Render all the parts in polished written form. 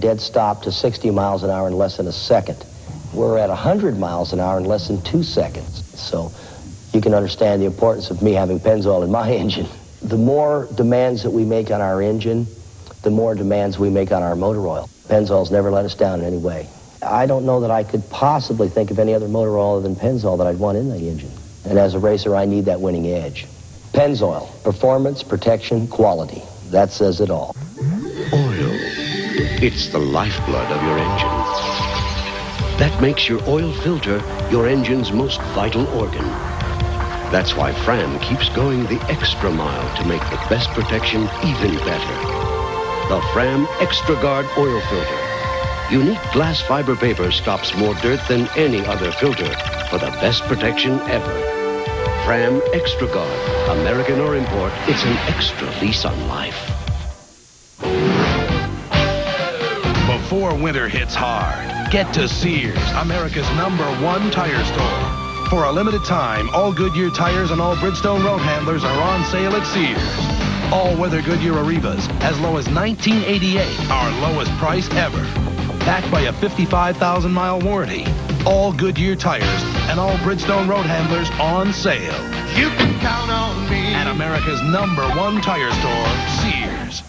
dead stop to 60 miles an hour in less than a second. We're at 100 miles an hour in less than 2 seconds. So you can understand the importance of me having Pennzoil in my engine. The more demands that we make on our engine, the more demands we make on our motor oil. Pennzoil's never let us down in any way. I don't know that I could possibly think of any other motor oil other than Pennzoil that I'd want in the engine. And as a racer, I need that winning edge. Pennzoil, performance, protection, quality. That says it all. Oil. It's the lifeblood of your engine. That makes your oil filter your engine's most vital organ. That's why Fram keeps going the extra mile to make the best protection even better. The Fram Extra Guard oil filter. Unique glass fiber paper stops more dirt than any other filter for the best protection ever. Fram Extra Guard, American or import, it's an extra lease on life. Before winter hits hard, get to Sears, America's #1 tire store. For a limited time, all Goodyear tires and all Bridgestone road handlers are on sale at Sears. All weather Goodyear Arrivas, as low as $19.88, our lowest price ever. Backed by a 55,000-mile warranty. All Goodyear tires and all Bridgestone road handlers on sale. You can count on me. At America's #1 tire store, Sears.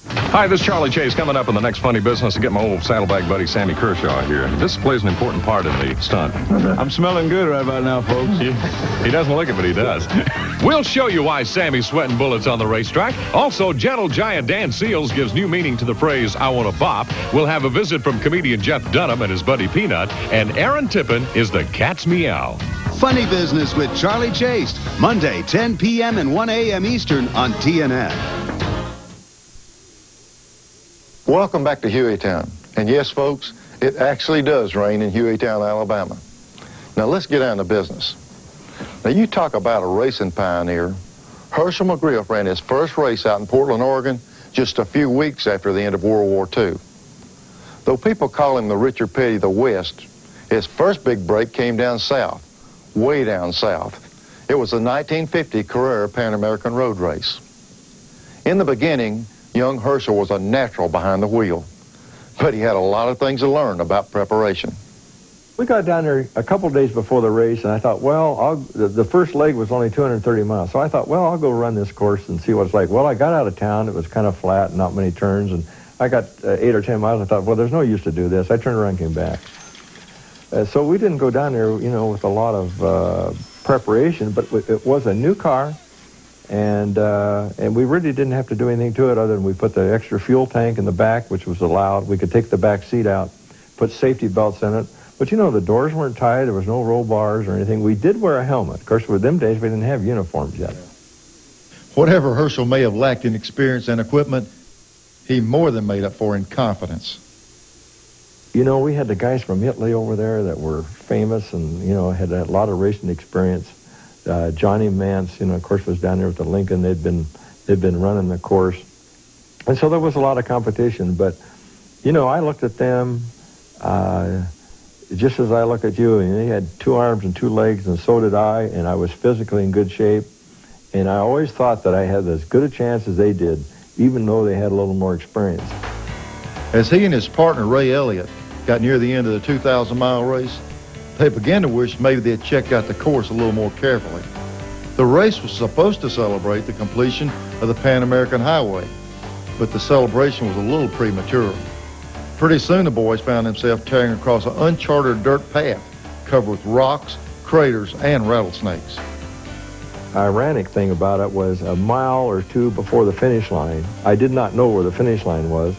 Hi, this is Charlie Chase coming up in the next funny business to get my old saddlebag buddy Sammy Kershaw here. This plays an important part in the stunt. I'm smelling good right about now, folks. He doesn't look it, but he does. We'll show you why Sammy's sweating bullets on the racetrack. Also, gentle giant Dan Seals gives new meaning to the phrase, I want to bop. We'll have a visit from comedian Jeff Dunham and his buddy Peanut. And Aaron Tippin is the cat's meow. Funny Business with Charlie Chase. Monday, 10 p.m. and 1 a.m. Eastern on TNN. Welcome back to Hueytown. And yes, folks, it actually does rain in Hueytown, Alabama. Now let's get down to business. Now you talk about a racing pioneer. Herschel McGriff ran his first race out in Portland, Oregon, just a few weeks after the end of World War II. Though people call him the Richard Petty of the West, his first big break came down south, way down south. It was the 1950 Carrera Pan American Road Race. In the beginning, young Herschel was a natural behind the wheel, but he had a lot of things to learn about preparation. We got down there a couple days before the race, and I thought, well, the first leg was only 230 miles, so I thought, well, I'll go run this course and see what it's like. Well, I got out of town. It was kind of flat, not many turns, and I got 8 or 10 miles. I thought, well, there's no use to do this. I turned around and came back. So we didn't go down there, you know, with a lot of preparation, but it was a new car. And we really didn't have to do anything to it other than we put the extra fuel tank in the back, which was allowed. We could take the back seat out, put safety belts in it. But, you know, the doors weren't tied. There was no roll bars or anything. We did wear a helmet. Of course, with them days, we didn't have uniforms yet. Whatever Herschel may have lacked in experience and equipment, he more than made up for in confidence. You know, we had the guys from Italy over there that were famous and, you know, had a lot of racing experience. Johnny Mance, you know, of course, was down there with the Lincoln. They'd been running the course, and so there was a lot of competition. But, you know, I looked at them just as I look at you, and they had 2 arms and 2 legs, and so did I. And I was physically in good shape, and I always thought that I had as good a chance as they did, even though they had a little more experience. As he and his partner Ray Elliott got near the end of the 2,000-mile race, they began to wish maybe they'd checked out the course a little more carefully. The race was supposed to celebrate the completion of the Pan American Highway, but the celebration was a little premature. Pretty soon the boys found themselves tearing across an uncharted dirt path covered with rocks, craters, and rattlesnakes. Ironic thing about it was a mile or 2 before the finish line, I did not know where the finish line was.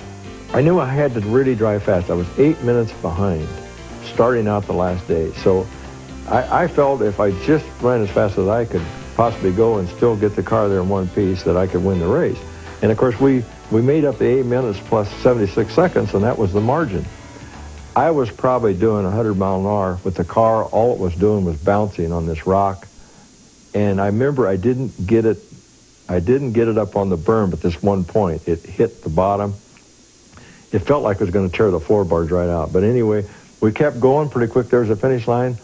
I knew I had to really drive fast. I was 8 minutes behind, starting out the last day. So I felt if I just ran as fast as I could possibly go and still get the car there in one piece, that I could win the race. And of course, we made up the 8 minutes plus 76 seconds, and that was the margin. I was probably doing 100 mile an hour with the car. All it was doing was bouncing on this rock. And I remember I didn't get it up on the berm at this one point. It hit the bottom. It felt like it was going to tear the floorboards right out. But anyway, we kept going pretty quick. There was a finish line.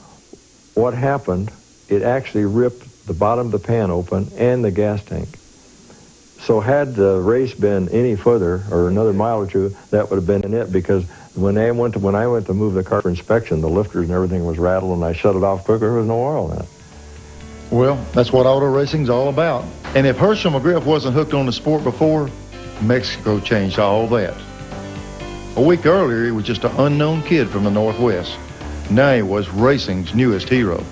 What happened, it actually ripped the bottom of the pan open and the gas tank. So had the race been any further, or another mile or two, that would have been it, because when I went to move the car for inspection, the lifters and everything was rattled, and I shut it off quicker. There was no oil in it. Well, that's what auto racing's all about. And if Herschel McGriff wasn't hooked on the sport before, Mexico changed all that. A week earlier, he was just an unknown kid from the Northwest. Now he was racing's newest hero.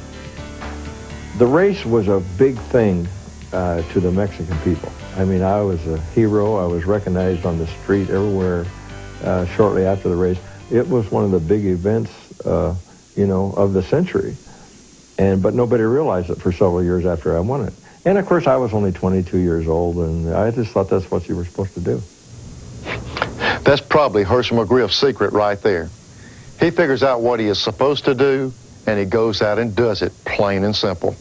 The race was a big thing to the Mexican people. I mean, I was a hero. I was recognized on the street everywhere shortly after the race. It was one of the big events, you know, of the century. But nobody realized it for several years after I won it. And of course, I was only 22 years old, and I just thought that's what you were supposed to do. That's probably Herschel McGriff's secret right there. He figures out what he is supposed to do, and he goes out and does it, plain and simple.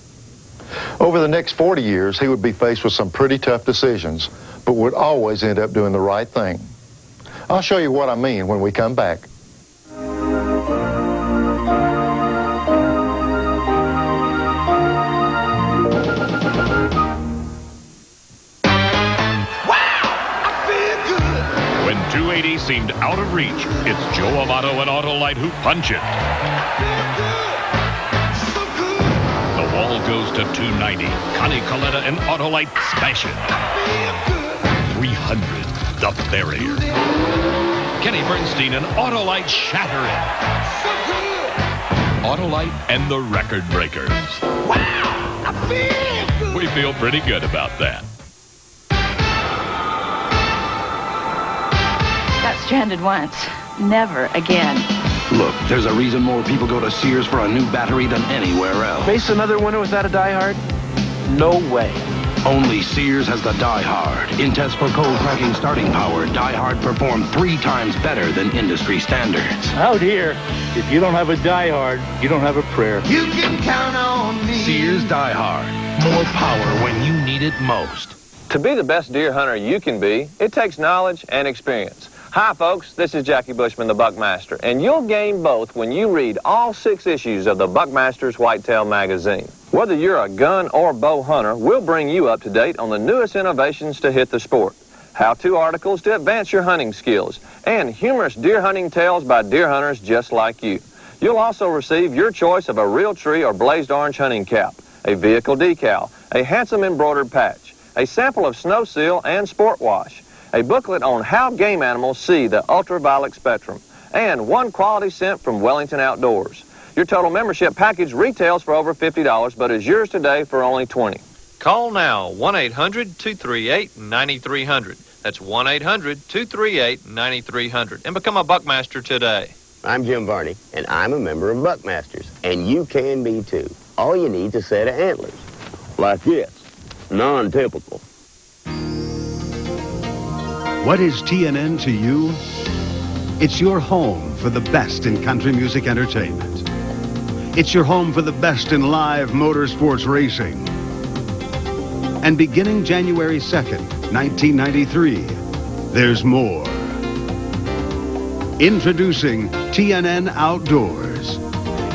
Over the next 40 years, he would be faced with some pretty tough decisions, but would always end up doing the right thing. I'll show you what I mean when we come back. When 280 seemed out of reach, it's Joe Amato and Autolite who punch it. The wall goes to 290. Connie Coletta and Autolite smash it. 300, the barrier. Kenny Bernstein and Autolite shatter it. Autolite and the Record Breakers. Wow, I feel good. We feel pretty good about that. Got stranded once. Never again. Look, there's a reason more people go to Sears for a new battery than anywhere else. Face another winter without a diehard? No way. Only Sears has the diehard. In tests for cold cracking starting power, diehard performed 3 times better than industry standards. Out here, if you don't have a diehard, you don't have a prayer. You can count on me. Sears diehard. More power when you need it most. To be the best deer hunter you can be, it takes knowledge and experience. Hi, folks. This is Jackie Bushman, the Buckmaster, and you'll gain both when you read all 6 issues of the Buckmaster's Whitetail magazine. Whether you're a gun or bow hunter, we'll bring you up to date on the newest innovations to hit the sport, how-to articles to advance your hunting skills, and humorous deer hunting tales by deer hunters just like you. You'll also receive your choice of a real tree or blazed orange hunting cap, a vehicle decal, a handsome embroidered patch, a sample of snow seal and sport wash, a booklet on how game animals see the ultraviolet spectrum, and 1 quality scent from Wellington Outdoors. Your total membership package retails for over $50, but is yours today for only $20. Call now, 1-800-238-9300. That's 1-800-238-9300, and become a Buckmaster today. I'm Jim Varney, and I'm a member of Buckmasters, and you can be too. All you need is a set of antlers, like this, non-typical. What is TNN to you? It's your home for the best in country music entertainment. It's your home for the best in live motorsports racing. And beginning January 2nd, 1993, there's more. Introducing TNN Outdoors,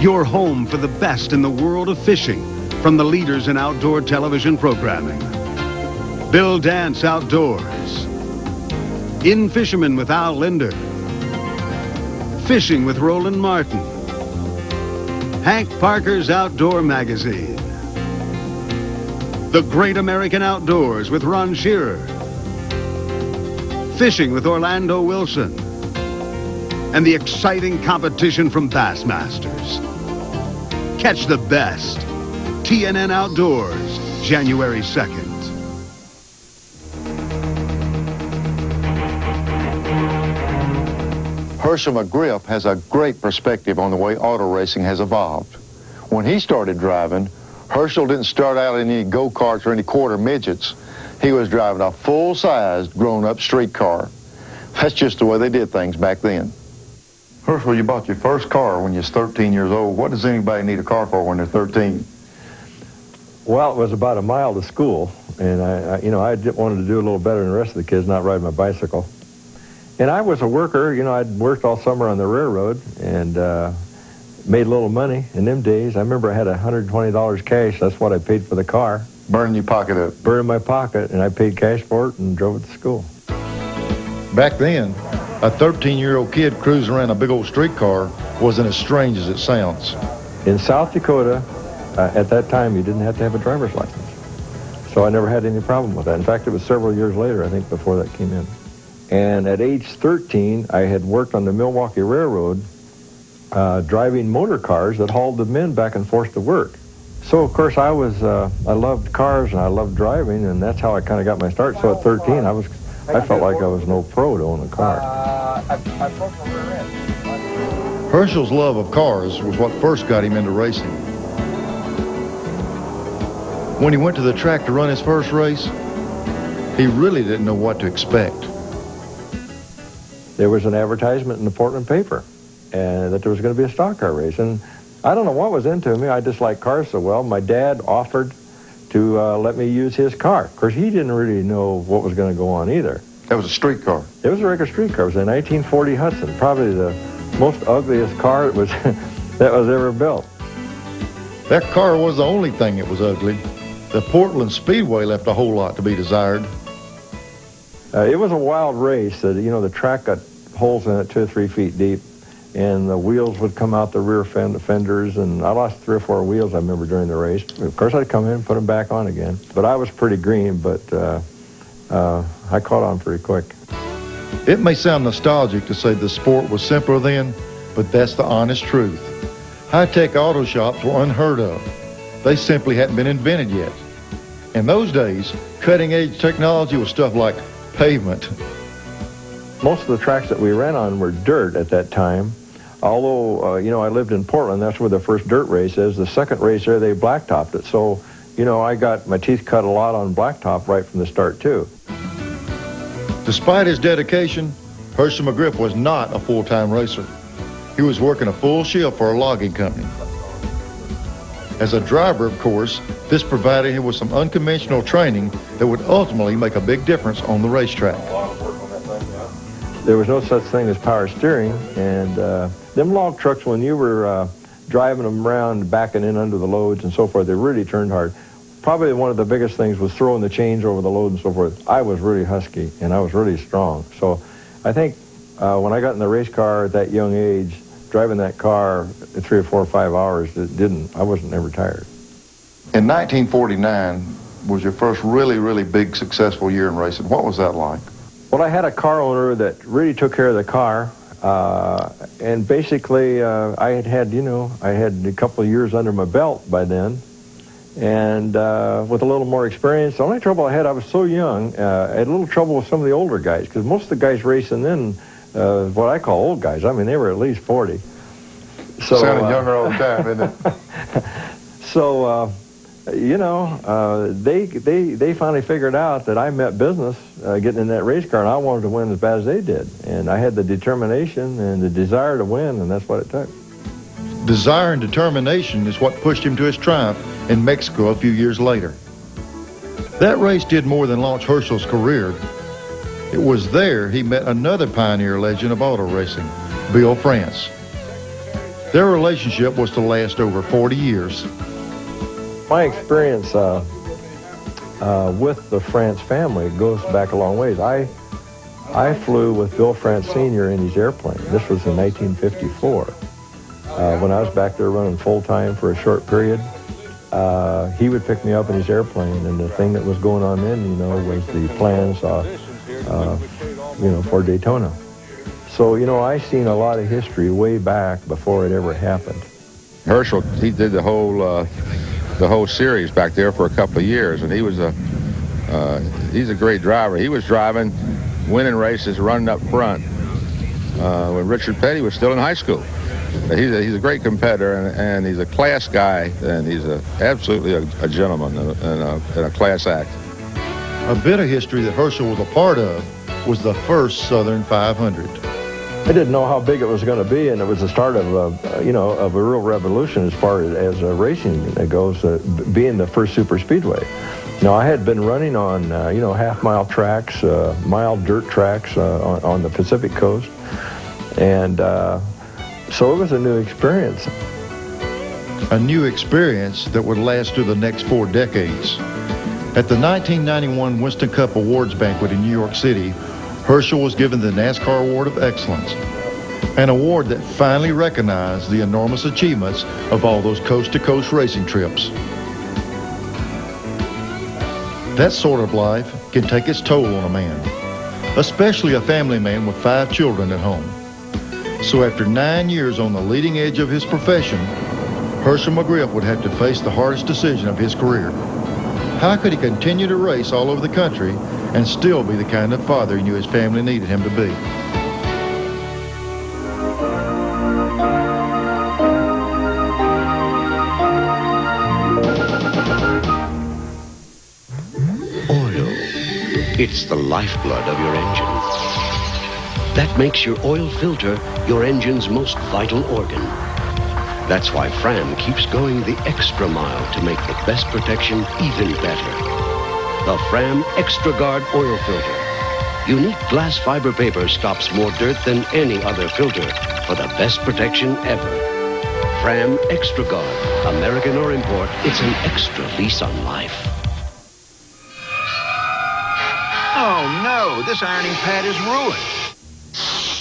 your home for the best in the world of fishing from the leaders in outdoor television programming. Bill Dance Outdoors, In Fisherman with Al Linder, Fishing with Roland Martin, Hank Parker's Outdoor Magazine, The Great American Outdoors with Ron Shearer, Fishing with Orlando Wilson, and the exciting competition from Bassmasters. Catch the best. TNN Outdoors, January 2nd. Herschel McGriff has a great perspective on the way auto racing has evolved. When he started driving, Herschel didn't start out in any go-karts or any quarter midgets. He was driving a full-sized, grown-up street car. That's just the way they did things back then. Herschel, you bought your first car when you was 13 years old. What does anybody need a car for when they're 13? Well, it was about a mile to school, and I wanted to do a little better than the rest of the kids, not ride my bicycle. And I was a worker. I'd worked all summer on the railroad and made a little money in them days. I remember I had $120 cash. That's what I paid for the car. Burning your pocket up. Burned my pocket, and I paid cash for it and drove it to school. Back then, a 13-year-old kid cruising around a big old streetcar wasn't as strange as it sounds. In South Dakota, at that time, you didn't have to have a driver's license. So I never had any problem with that. In fact, it was several years later, I think, before that came in. And at age 13, I had worked on the Milwaukee Railroad driving motor cars that hauled the men back and forth to work. So, of course, I loved cars and I loved driving, and that's how I kind of got my start. So at 13, I felt like I was no pro to own a car. Herschel's love of cars was what first got him into racing. When he went to the track to run his first race, he really didn't know what to expect. There was an advertisement in the Portland paper that there was going to be a stock car race. And I don't know what was into me. I just liked cars so well. My dad offered to let me use his car. Of course, he didn't really know what was going to go on either. That was a street car? It was a regular street car. It was a 1940 Hudson, probably the most ugliest car that was ever built. That car was the only thing that was ugly. The Portland Speedway left a whole lot to be desired. It was a wild race. The track got holes in it 2 or 3 feet deep, and the wheels would come out the rear fenders, and I lost 3 or 4 wheels, I remember, during the race. Of course, I'd come in and put them back on again. But I was pretty green, but I caught on pretty quick. It may sound nostalgic to say the sport was simpler then, but that's the honest truth. High-tech auto shops were unheard of. They simply hadn't been invented yet. In those days, cutting-edge technology was stuff like pavement. Most of the tracks that we ran on were dirt at that time. Although, I lived in Portland, that's where the first dirt race is. The second race there, they blacktopped it. So, I got my teeth cut a lot on blacktop right from the start, too. Despite his dedication, Herschel McGriff was not a full-time racer. He was working a full shift for a logging company. As a driver, of course, this provided him with some unconventional training that would ultimately make a big difference on the racetrack. There was no such thing as power steering, and them log trucks, when you were driving them around, backing in under the loads and so forth, they really turned hard. Probably one of the biggest things was throwing the chains over the load and so forth. I was really husky, and I was really strong. So I think when I got in the race car at that young age, driving that car 3 or 4 or 5 hours, I wasn't ever tired. In 1949 was your first really, really big successful year in racing. What was that like? Well, I had a car owner that really took care of the car, and basically I had a couple of years under my belt by then, and with a little more experience. The only trouble I had was so young, I had a little trouble with some of the older guys, because most of the guys racing then, what I call old guys, I mean, they were at least 40. So, sounding younger all the time, isn't it? So, they finally figured out that I meant business getting in that race car, and I wanted to win as bad as they did. And I had the determination and the desire to win, and that's what it took. Desire and determination is what pushed him to his triumph in Mexico a few years later. That race did more than launch Herschel's career. It was there he met another pioneer legend of auto racing, Bill France. Their relationship was to last over 40 years. My experience with the France family goes back a long ways. I flew with Bill France Sr. in his airplane. This was in 1954. When I was back there running full-time for a short period, he would pick me up in his airplane, and the thing that was going on then, was the plans, for Daytona. So, I seen a lot of history way back before it ever happened. Herschel, he did the whole series back there for a couple of years, and he's a great driver. He was driving, winning races, running up front when Richard Petty was still in high school. He's a great competitor, and he's a class guy, and he's absolutely a gentleman and a class act. A bit of history that Herschel was a part of was the first Southern 500. I didn't know how big it was going to be, and it was the start of a real revolution as far as racing goes, being the first super speedway. Now, I had been running on half-mile tracks, mile dirt tracks on the Pacific coast, and so it was a new experience. A new experience that would last through the next 4 decades. At the 1991 Winston Cup Awards banquet in New York City, Herschel was given the NASCAR Award of Excellence, an award that finally recognized the enormous achievements of all those coast-to-coast racing trips. That sort of life can take its toll on a man, especially a family man with 5 children at home. So after 9 years on the leading edge of his profession, Herschel McGriff would have to face the hardest decision of his career. How could he continue to race all over the country and still be the kind of father he knew his family needed him to be? Oil. It's the lifeblood of your engine. That makes your oil filter your engine's most vital organ. That's why Fram keeps going the extra mile to make the best protection even better. The Fram Extra Guard oil filter. Unique glass fiber paper stops more dirt than any other filter for the best protection ever. Fram Extra Guard, American or import, it's an extra lease on life. Oh no, this ironing pad is ruined.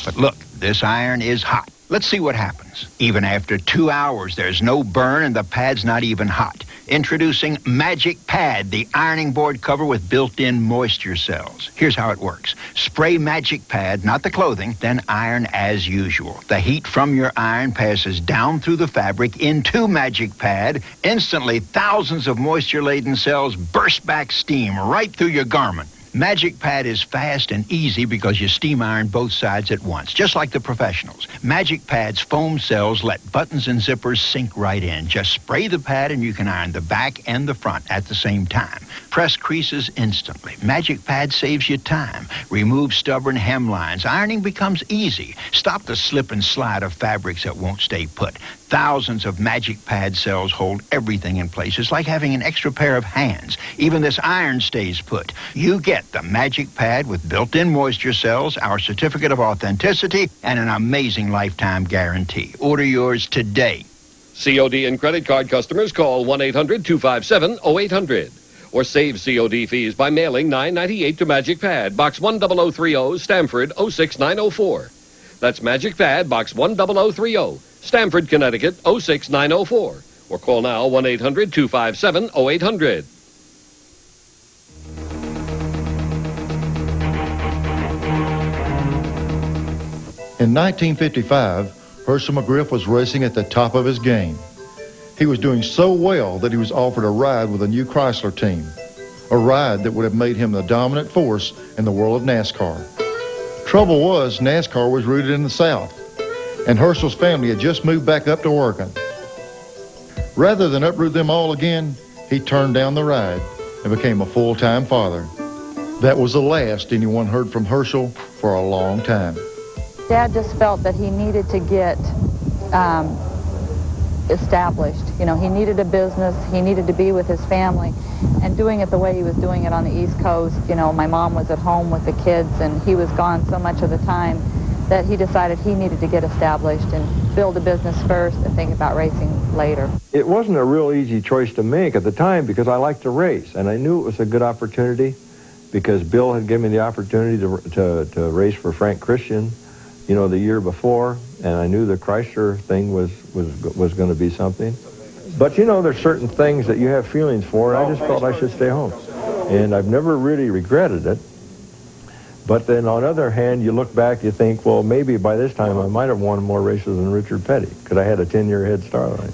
But look, this iron is hot. Let's see what happens. Even after 2 hours, there's no burn and the pad's not even hot. Introducing Magic Pad, the ironing board cover with built-in moisture cells. Here's how it works. Spray Magic Pad, not the clothing, then iron as usual. The heat from your iron passes down through the fabric into Magic Pad. Instantly, thousands of moisture-laden cells burst back steam right through your garment. Magic Pad is fast and easy because you steam iron both sides at once, just like the professionals. Magic Pad's foam cells let buttons and zippers sink right in. Just spray the pad and you can iron the back and the front at the same time. Press creases instantly. Magic Pad saves you time. Remove stubborn hemlines. Ironing becomes easy. Stop the slip and slide of fabrics that won't stay put. Thousands of Magic Pad cells hold everything in place. It's like having an extra pair of hands. Even this iron stays put. You get the Magic Pad with built-in moisture cells, our certificate of authenticity, and an amazing lifetime guarantee. Order yours today. COD and credit card customers call 1-800-257-0800 or save COD fees by mailing $9.98 to Magic Pad, Box 10030, Stamford 06904. That's Magic Pad, Box 10030, Stamford, Connecticut 06904. Or call now 1-800-257-0800. In 1955, Herschel McGriff was racing at the top of his game. He was doing so well that he was offered a ride with a new Chrysler team, a ride that would have made him the dominant force in the world of NASCAR. Trouble was, NASCAR was rooted in the South, and Herschel's family had just moved back up to Oregon. Rather than uproot them all again, he turned down the ride and became a full-time father. That was the last anyone heard from Herschel for a long time. Dad just felt that he needed to get established. You know, he needed a business, he needed to be with his family, and doing it the way he was doing it on the East Coast, you know, my mom was at home with the kids and he was gone so much of the time that he decided he needed to get established and build a business first and think about racing later. It wasn't a real easy choice to make at the time because I liked to race, and I knew it was a good opportunity because Bill had given me the opportunity to race for Frank Christian, you know, the year before, and I knew the Chrysler thing was going to be something. But, you know, there's certain things that you have feelings for, and I just felt I should stay home. And I've never really regretted it. But then on the other hand, you look back, you think, well, maybe by this time I might have won more races than Richard Petty, because I had a 10-year head start on him.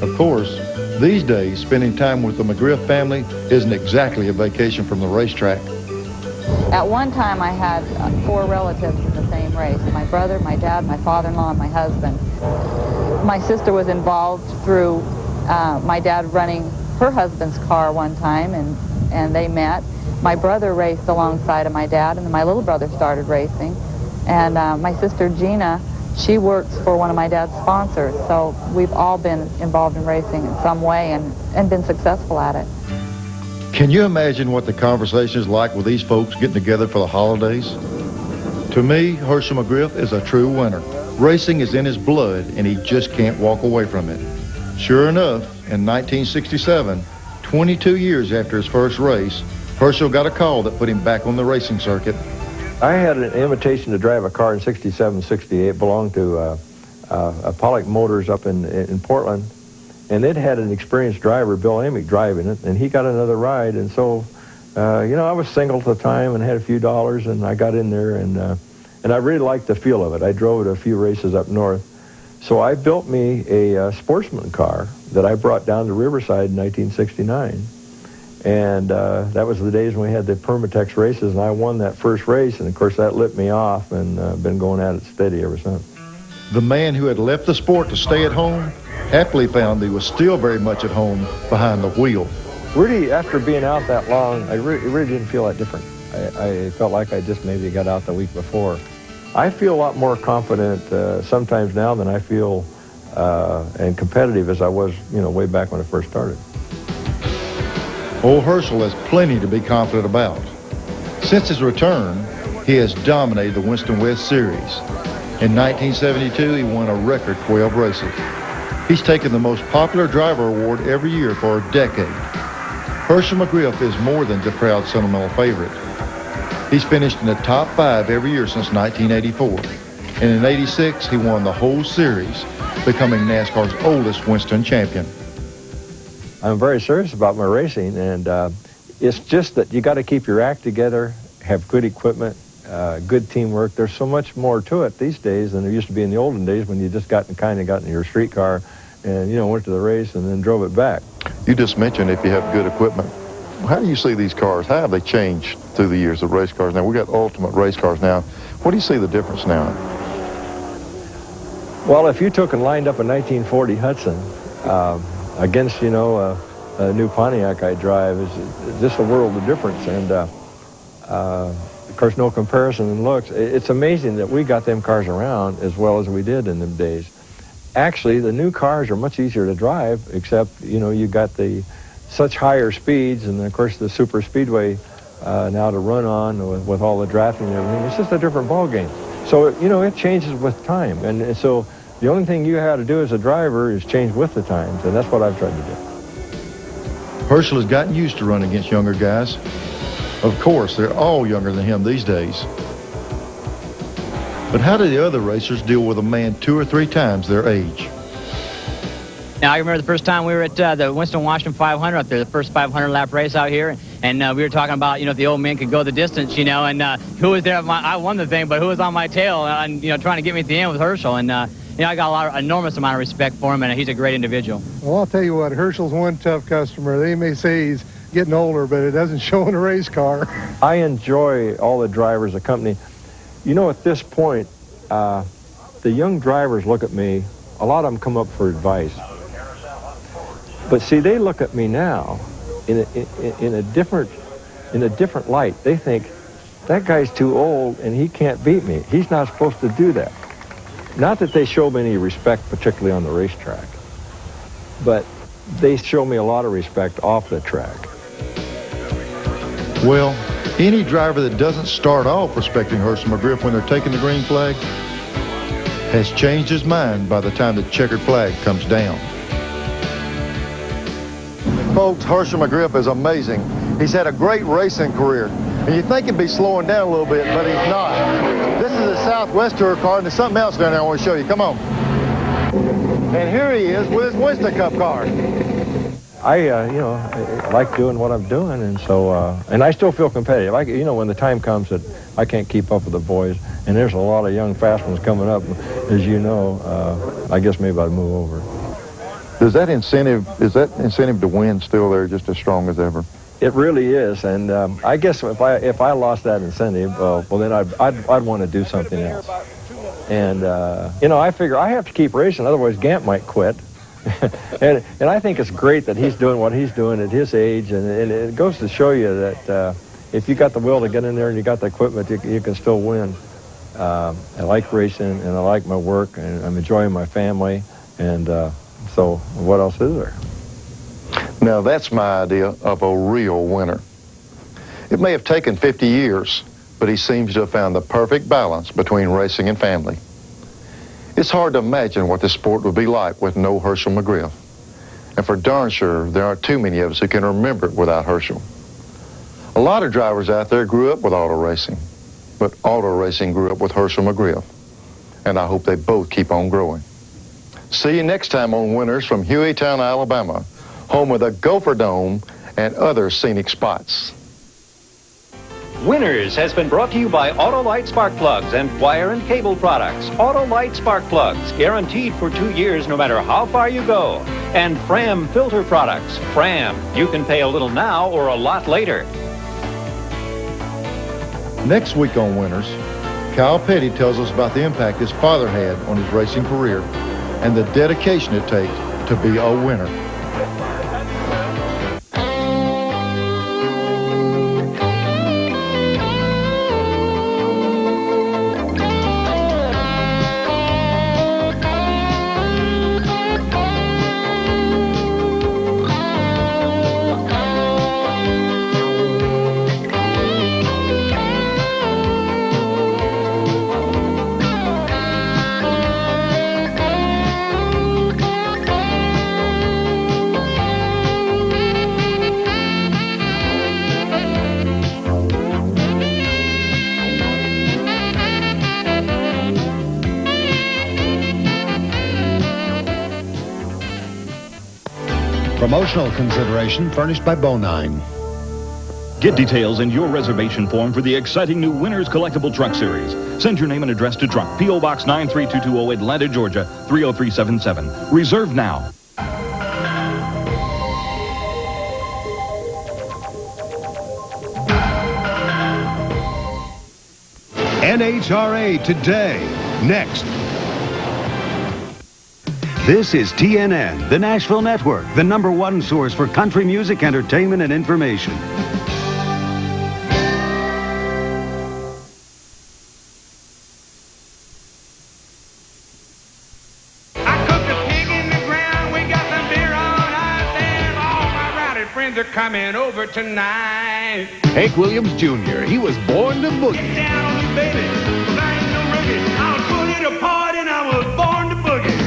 Of course, these days, spending time with the McGriff family isn't exactly a vacation from the racetrack. At one time, I had 4 relatives in the same race. My brother, my dad, my father-in-law, and my husband. My sister was involved through my dad running her husband's car one time, and they met. My brother raced alongside of my dad, and then my little brother started racing. And my sister Gina, she works for one of my dad's sponsors. So we've all been involved in racing in some way and been successful at it. Can you imagine what the conversation is like with these folks getting together for the holidays? To me, Herschel McGriff is a true winner. Racing is in his blood, and he just can't walk away from it. Sure enough, in 1967, 22 years after his first race, Herschel got a call that put him back on the racing circuit. I had an invitation to drive a car in 67, 68, belonged to Pollock Motors up in Portland, and it had an experienced driver, Bill Amick, driving it, and he got another ride, and so, I was single at the time and had a few dollars, and I got in there, and I really liked the feel of it. I drove it a few races up north. So I built me a sportsman car that I brought down to Riverside in 1969. And that was the days when we had the Permatex races, and I won that first race, and of course that lit me off, and been going at it steady ever since. The man who had left the sport to stay at home happily found he was still very much at home behind the wheel. Really, after being out that long, it really didn't feel that different. I felt like I just maybe got out the week before. I feel a lot more confident sometimes now than I feel and competitive as I was, way back when I first started. Old Herschel has plenty to be confident about. Since his return, he has dominated the Winston West Series. In 1972, he won a record 12 races. He's taken the most popular driver award every year for a decade. Herschel McGriff is more than the proud sentimental favorite. He's finished in the top 5 every year since 1984. And in 86, he won the whole series, becoming NASCAR's oldest Winston champion. I'm very serious about my racing, and it's just that you got to keep your act together, have good equipment, good teamwork. There's so much more to it these days than there used to be in the olden days when you just got in your street car and, went to the race and then drove it back. You just mentioned if you have good equipment. How do you see these cars? How have they changed through the years of race cars? Now, we've got ultimate race cars now. What do you see the difference now? Well, if you took and lined up a 1940 Hudson against, a new Pontiac I drive, is just a world of difference. And, of course, no comparison in looks. It's amazing that we got them cars around as well as we did in them days. Actually, the new cars are much easier to drive, except, you got such higher speeds, and of course the super speedway now to run on with all the drafting and everything. It's just a different ball game. So it changes with time, and so the only thing you have to do as a driver is change with the times, and that's what I've tried to do. Herschel has gotten used to running against younger guys. Of course, they're all younger than him these days. But how do the other racers deal with a man 2 or 3 times their age? Now, I remember the first time we were at the Winston Washington 500 up there, the first 500-lap race out here, and we were talking about, if the old man could go the distance, and who was there. I won the thing, but who was on my tail, and, trying to get me at the end with Herschel. And, I got enormous amount of respect for him, and he's a great individual. Well, I'll tell you what, Herschel's one tough customer. They may say he's getting older, but it doesn't show in a race car. I enjoy all the drivers, the company. At this point, the young drivers look at me. A lot of them come up for advice. But see, they look at me now in a different light. They think, that guy's too old and he can't beat me. He's not supposed to do that. Not that they show me any respect, particularly on the racetrack, but they show me a lot of respect off the track. Well, any driver that doesn't start off respecting Herschel McGriff when they're taking the green flag has changed his mind by the time the checkered flag comes down. Folks, Herschel McGriff is amazing. He's had a great racing career. And you think he'd be slowing down a little bit, but he's not. This is a Southwest Tour car, and there's something else down there I want to show you. Come on. And here he is with his Winston Cup car. I like doing what I'm doing, and so, and I still feel competitive. When the time comes that I can't keep up with the boys, and there's a lot of young fast ones coming up, as you know, I guess maybe I'd move over. Is that incentive to win still there just as strong as ever? It really is, and I guess if I lost that incentive, well then I'd want to do something else. And I figure I have to keep racing, otherwise Gant might quit. and I think it's great that he's doing what he's doing at his age, and it goes to show you that if you got the will to get in there and you got the equipment, you can still win. I like racing, and I like my work, and I'm enjoying my family, and so what else is there? Now that's my idea of a real winner. It may have taken 50 years, but he seems to have found the perfect balance between racing and family. It's hard to imagine what this sport would be like with no Herschel McGriff. And for darn sure, there aren't too many of us who can remember it without Herschel. A lot of drivers out there grew up with auto racing, but auto racing grew up with Herschel McGriff. And I hope they both keep on growing. See you next time on Winners from Hueytown, Alabama, home of the Gopher Dome and other scenic spots. Winners has been brought to you by Autolite Spark Plugs and Wire and Cable Products. Autolite Spark Plugs, guaranteed for 2 years no matter how far you go. And Fram Filter Products. Fram, you can pay a little now or a lot later. Next week on Winners, Kyle Petty tells us about the impact his father had on his racing career and the dedication it takes to be a winner. Promotional consideration furnished by Bonine. Get details and your reservation form for the exciting new Winners Collectible Truck Series. Send your name and address to Truck, P.O. Box 93220, Atlanta, Georgia, 30377. Reserve now. NHRA Today, next. This is TNN, the Nashville Network, the #1 source for country music, entertainment, and information. I cooked a pig in the ground, we got some beer on ice, and all my rowdy friends are coming over tonight. Hank Williams Jr., he was born to boogie. Get down on me, baby, 'cause I ain't no rookie. I was put in a part and I was born to boogie.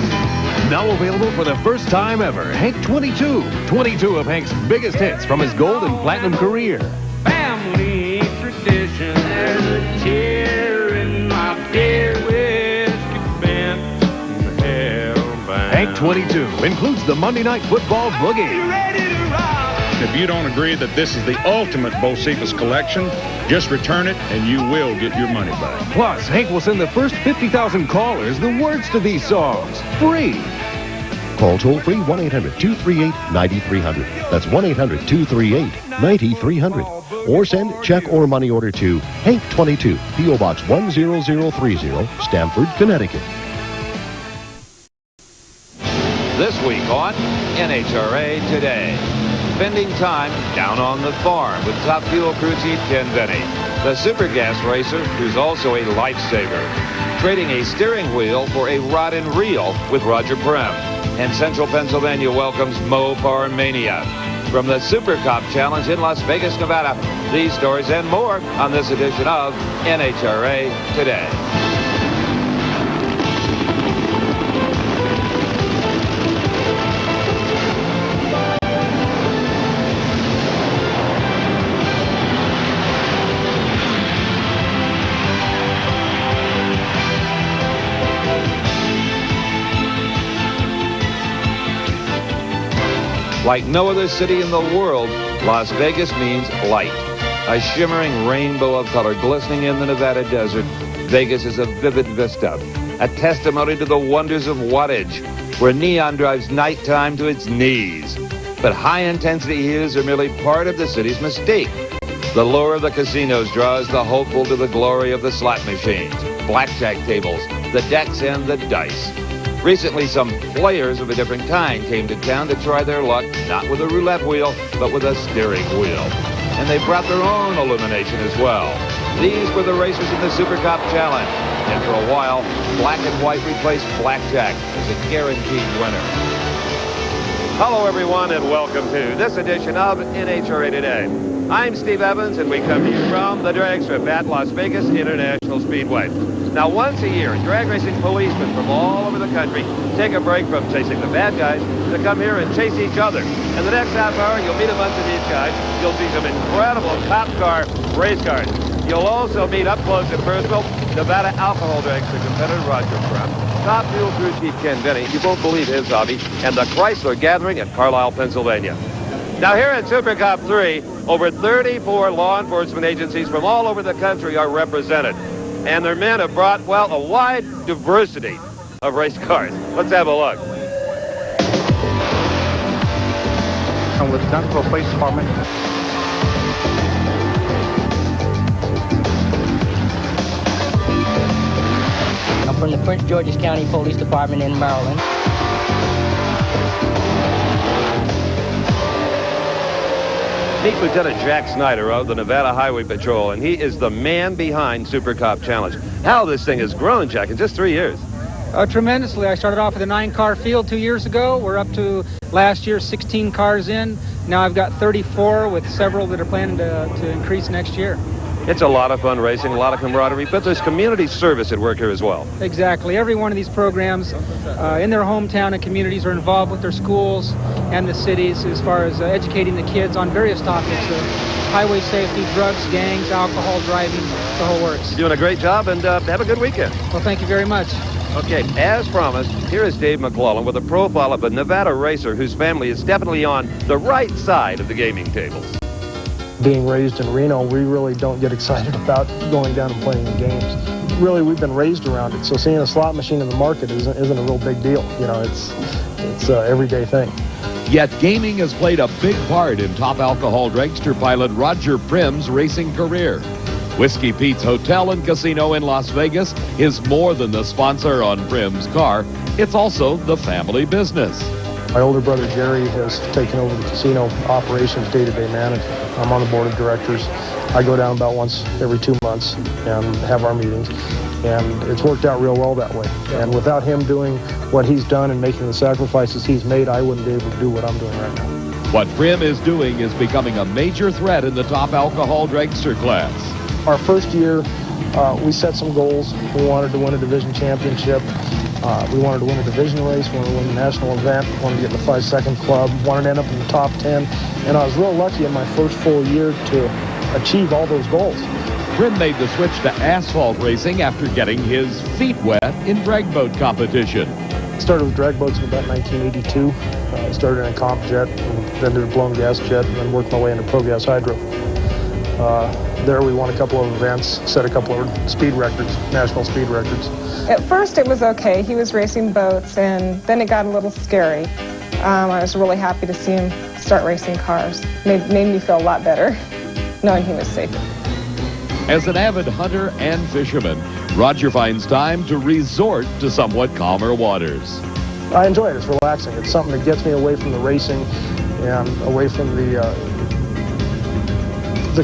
Now available for the first time ever, Hank 22. 22 of Hank's biggest hits from his gold and platinum career. Family tradition, there's a tear in my beer, whiskey bent and hellbound. Hank 22 includes the Monday Night Football Boogie. If you don't agree that this is the ultimate Bocephus collection, just return it and you will get your money back. Plus, Hank will send the first 50,000 callers the words to these songs, free. Call toll-free 1-800-238-9300. That's 1-800-238-9300. Or send check or money order to Hank 22, P.O. Box 10030, Stamford, Connecticut. This week on NHRA Today. Spending time down on the farm with Top Fuel crew chief Ken Denny, the super gas racer who's also a lifesaver, trading a steering wheel for a rod and reel with Roger Prem. And Central Pennsylvania welcomes Mopar Mania. From the Super Cop Challenge in Las Vegas, Nevada. These stories and more on this edition of NHRA Today. Like no other city in the world, Las Vegas means light. A shimmering rainbow of color glistening in the Nevada desert, Vegas is a vivid vista, a testimony to the wonders of wattage, where neon drives nighttime to its knees. But high-intensity hues are merely part of the city's mystique. The lure of the casinos draws the hopeful to the glory of the slot machines, blackjack tables, the decks, and the dice. Recently, some players of a different kind came to town to try their luck, not with a roulette wheel, but with a steering wheel. And they brought their own illumination as well. These were the racers in the Super Cop Challenge. And for a while, black and white replaced blackjack as a guaranteed winner. Hello, everyone, and welcome to this edition of NHRA Today. I'm Steve Evans, and we come to you from the drag strip at Las Vegas International Speedway. Now, once a year, drag racing policemen from all over the country take a break from chasing the bad guys to come here and chase each other. In the next half hour, you'll meet a bunch of these guys. You'll see some incredible cop car race cars. You'll also meet up close and personal Nevada alcohol dragster competitor Roger Prem, top fuel crew chief Ken Benny, you won't believe his hobby, and the Chrysler Gathering in Carlisle, Pennsylvania. Now here at Super Cup 3, over 34 law enforcement agencies from all over the country are represented. And their men have brought, well, a wide diversity of race cars. Let's have a look. I'm with Duncanville Police Department. I'm from the Prince George's County Police Department in Maryland. Meet Lieutenant Jack Snyder of the Nevada Highway Patrol, and he is the man behind Super Cop Challenge. How this thing has grown, Jack, in just 3 years. Tremendously. I started off with a 9-car field 2 years ago. We're up to last year 16 cars in. Now I've got 34 with several that are planning to increase next year. It's a lot of fun racing, a lot of camaraderie, but there's community service at work here as well. Exactly. Every one of these programs in their hometown and communities are involved with their schools and the cities as far as educating the kids on various topics of highway safety, drugs, gangs, alcohol, driving, the whole works. You're doing a great job, and have a good weekend. Well, thank you very much. Okay, as promised, here is Dave McClellan with a profile of a Nevada racer whose family is definitely on the right side of the gaming tables. Being raised in Reno, we really don't get excited about going down and playing the games. Really, we've been raised around it, so seeing a slot machine in the market isn't a real big deal. You know, it's an everyday thing. Yet gaming has played a big part in top alcohol dragster pilot Roger Prim's racing career. Whiskey Pete's Hotel and Casino in Las Vegas is more than the sponsor on Prim's car. It's also the family business. My older brother Jerry has taken over the casino operations day-to-day management. I'm on the board of directors. I go down about once every 2 months and have our meetings. And it's worked out real well that way. And without him doing what he's done and making the sacrifices he's made, I wouldn't be able to do what I'm doing right now. What Prim is doing is becoming a major threat in the top alcohol dragster class. Our first year, we set some goals. We wanted to win a division championship. We wanted to win a division race. We wanted to win the national event. We wanted to get in the 5-second club. Wanted to end up in the top 10. And I was real lucky in my first full year to achieve all those goals. Prim made the switch to asphalt racing after getting his feet wet in drag boat competition. Started with drag boats in about 1982. Started in a comp jet, and then did a blown gas jet, and then worked my way into pro gas hydro. There we won a couple of events, set a couple of speed records, national speed records. At first it was okay. He was racing boats, and then it got a little scary. I was really happy to see him start racing cars. Made me feel a lot better knowing he was safe. As an avid hunter and fisherman, Roger finds time to resort to somewhat calmer waters. I enjoy it. It's relaxing. It's something that gets me away from the racing and away from the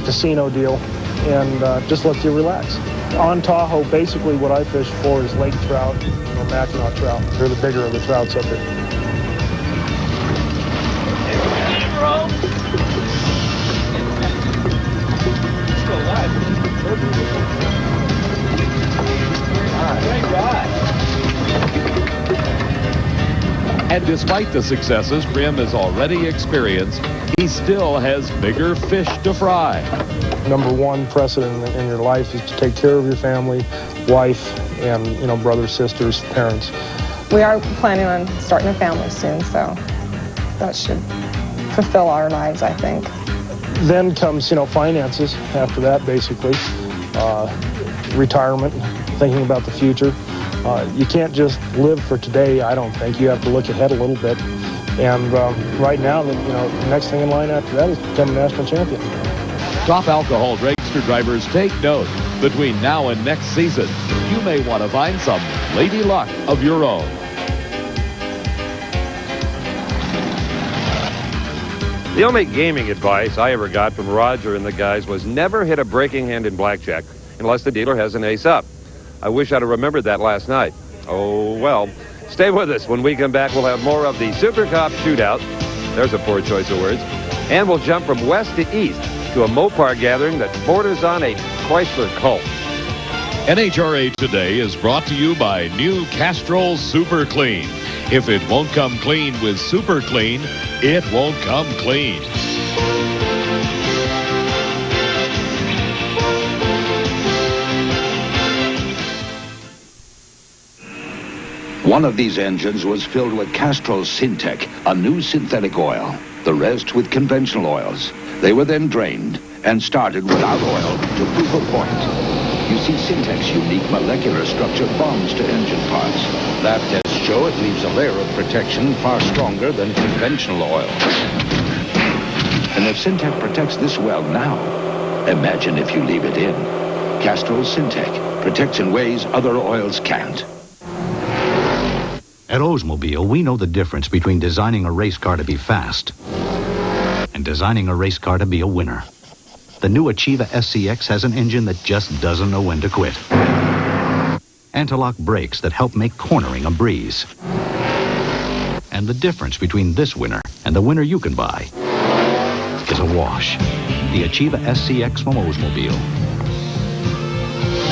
casino deal, and just lets you relax. On Tahoe, basically what I fish for is lake trout or Mackinac trout. They're the bigger of the trouts up there. And despite the successes Prim has already experienced, he still has bigger fish to fry. Number one precedent in your life is to take care of your family, wife, and, you know, brothers, sisters, parents. We are planning on starting a family soon, so that should fulfill our lives, I think. Then comes, you know, finances after that, basically. Retirement, thinking about the future. You can't just live for today, I don't think. You have to look ahead a little bit. And right now, you know, the next thing in line after that is to become a national champion. Top alcohol dragster drivers, take note. Between now and next season, you may want to find some lady luck of your own. The only gaming advice I ever got from Roger and the guys was never hit a breaking hand in blackjack unless the dealer has an ace up. I wish I'd have remembered that last night. Oh, well. Stay with us. When we come back, we'll have more of the Super Cop Shootout. There's a poor choice of words. And we'll jump from west to east to a Mopar gathering that borders on a Chrysler cult. NHRA Today is brought to you by new Castrol Super Clean. If it won't come clean with Super Clean, it won't come clean. One of these engines was filled with Castrol Syntec, a new synthetic oil. The rest with conventional oils. They were then drained and started without oil to prove a point. You see, Syntec's unique molecular structure bonds to engine parts. Lab tests show it leaves a layer of protection far stronger than conventional oil. And if Syntec protects this well now, imagine if you leave it in. Castrol Syntec protects in ways other oils can't. At Oldsmobile, we know the difference between designing a race car to be fast and designing a race car to be a winner. The new Achieva SCX has an engine that just doesn't know when to quit. Anti-lock brakes that help make cornering a breeze. And the difference between this winner and the winner you can buy is a wash. The Achieva SCX from Oldsmobile.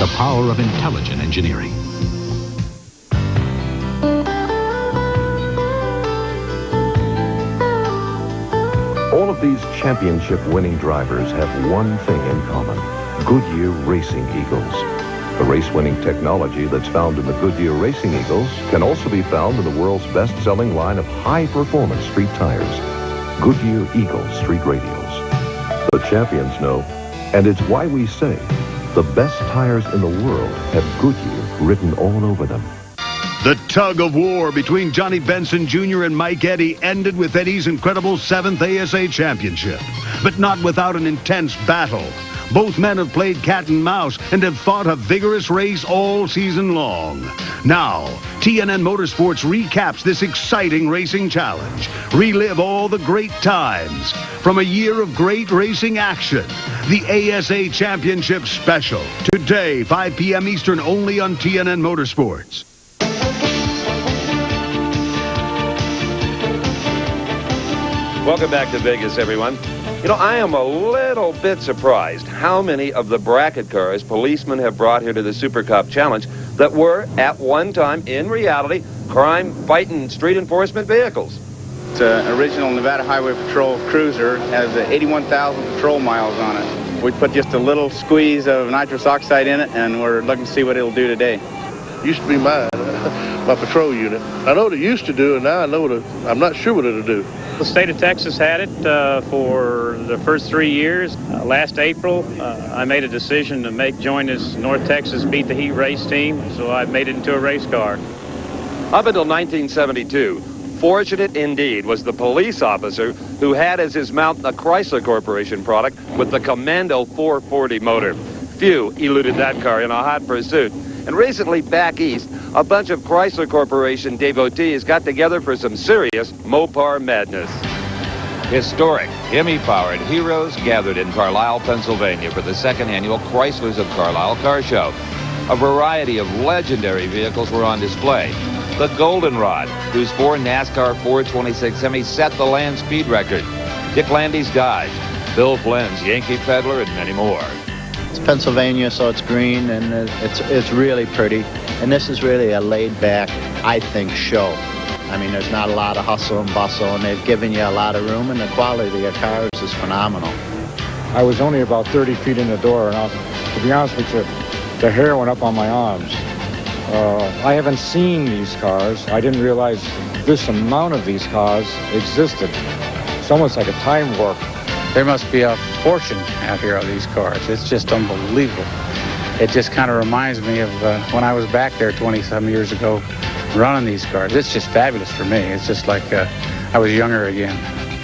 The power of intelligent engineering. All of these championship-winning drivers have one thing in common: Goodyear Racing Eagles. The race-winning technology that's found in the Goodyear Racing Eagles can also be found in the world's best-selling line of high-performance street tires, Goodyear Eagle Street Radials. The champions know, and it's why we say the best tires in the world have Goodyear written all over them. The tug of war between Johnny Benson Jr. and Mike Eddy ended with Eddie's incredible 7th ASA championship, but not without an intense battle. Both men have played cat and mouse and have fought a vigorous race all season long. Now, TNN Motorsports recaps this exciting racing challenge. Relive all the great times from a year of great racing action. The ASA Championship Special. Today, 5 p.m. Eastern, only on TNN Motorsports. Welcome back to Vegas, everyone. You know, I am a little bit surprised how many of the bracket cars policemen have brought here to the Super Cup Challenge that were, at one time, in reality, crime-fighting street enforcement vehicles. It's an original Nevada Highway Patrol cruiser. It has 81,000 patrol miles on it. We put just a little squeeze of nitrous oxide in it, and we're looking to see what it'll do today. Used to be mine, my patrol unit. I know what it used to do, and now I know I'm not sure what it'll do. The state of Texas had it for the first 3 years. Last April, I made a decision to join this North Texas Beat the Heat race team, so I made it into a race car. Up until 1972, fortunate indeed was the police officer who had as his mount a Chrysler Corporation product with the Commando 440 motor. Few eluded that car in a hot pursuit. And recently, back east, a bunch of Chrysler Corporation devotees got together for some serious Mopar madness. Historic, Hemi-powered heroes gathered in Carlisle, Pennsylvania for the second annual Chryslers of Carlisle Car Show. A variety of legendary vehicles were on display. The Goldenrod, whose 4 NASCAR 426 Hemi set the land speed record. Dick Landy's Dodge, Bill Flynn's Yankee Peddler, and many more. It's Pennsylvania, so it's green, and it's really pretty. And this is really a laid-back, I think, show. I mean, there's not a lot of hustle and bustle, and they've given you a lot of room, and the quality of cars is phenomenal. I was only about 30 feet in the door, and to be honest with you, the hair went up on my arms. I haven't seen these cars. I didn't realize this amount of these cars existed. It's almost like a time warp. There must be a fortune out here of these cars. It's just unbelievable. It just kind of reminds me of when I was back there 20-some years ago running these cars. It's just fabulous for me. It's just like I was younger again.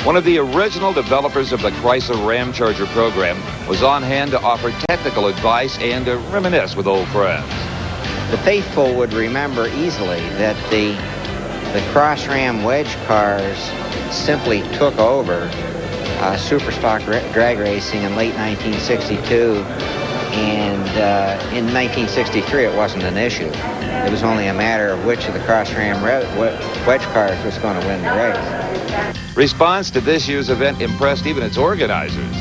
One of the original developers of the Chrysler Ramcharger program was on hand to offer technical advice and to reminisce with old friends. The faithful would remember easily that the Cross Ram wedge cars simply took over Superstock drag racing in late 1962, And in 1963, it wasn't an issue. It was only a matter of which of the cross-ram wedge cars was going to win the race. Response to this year's event impressed even its organizers.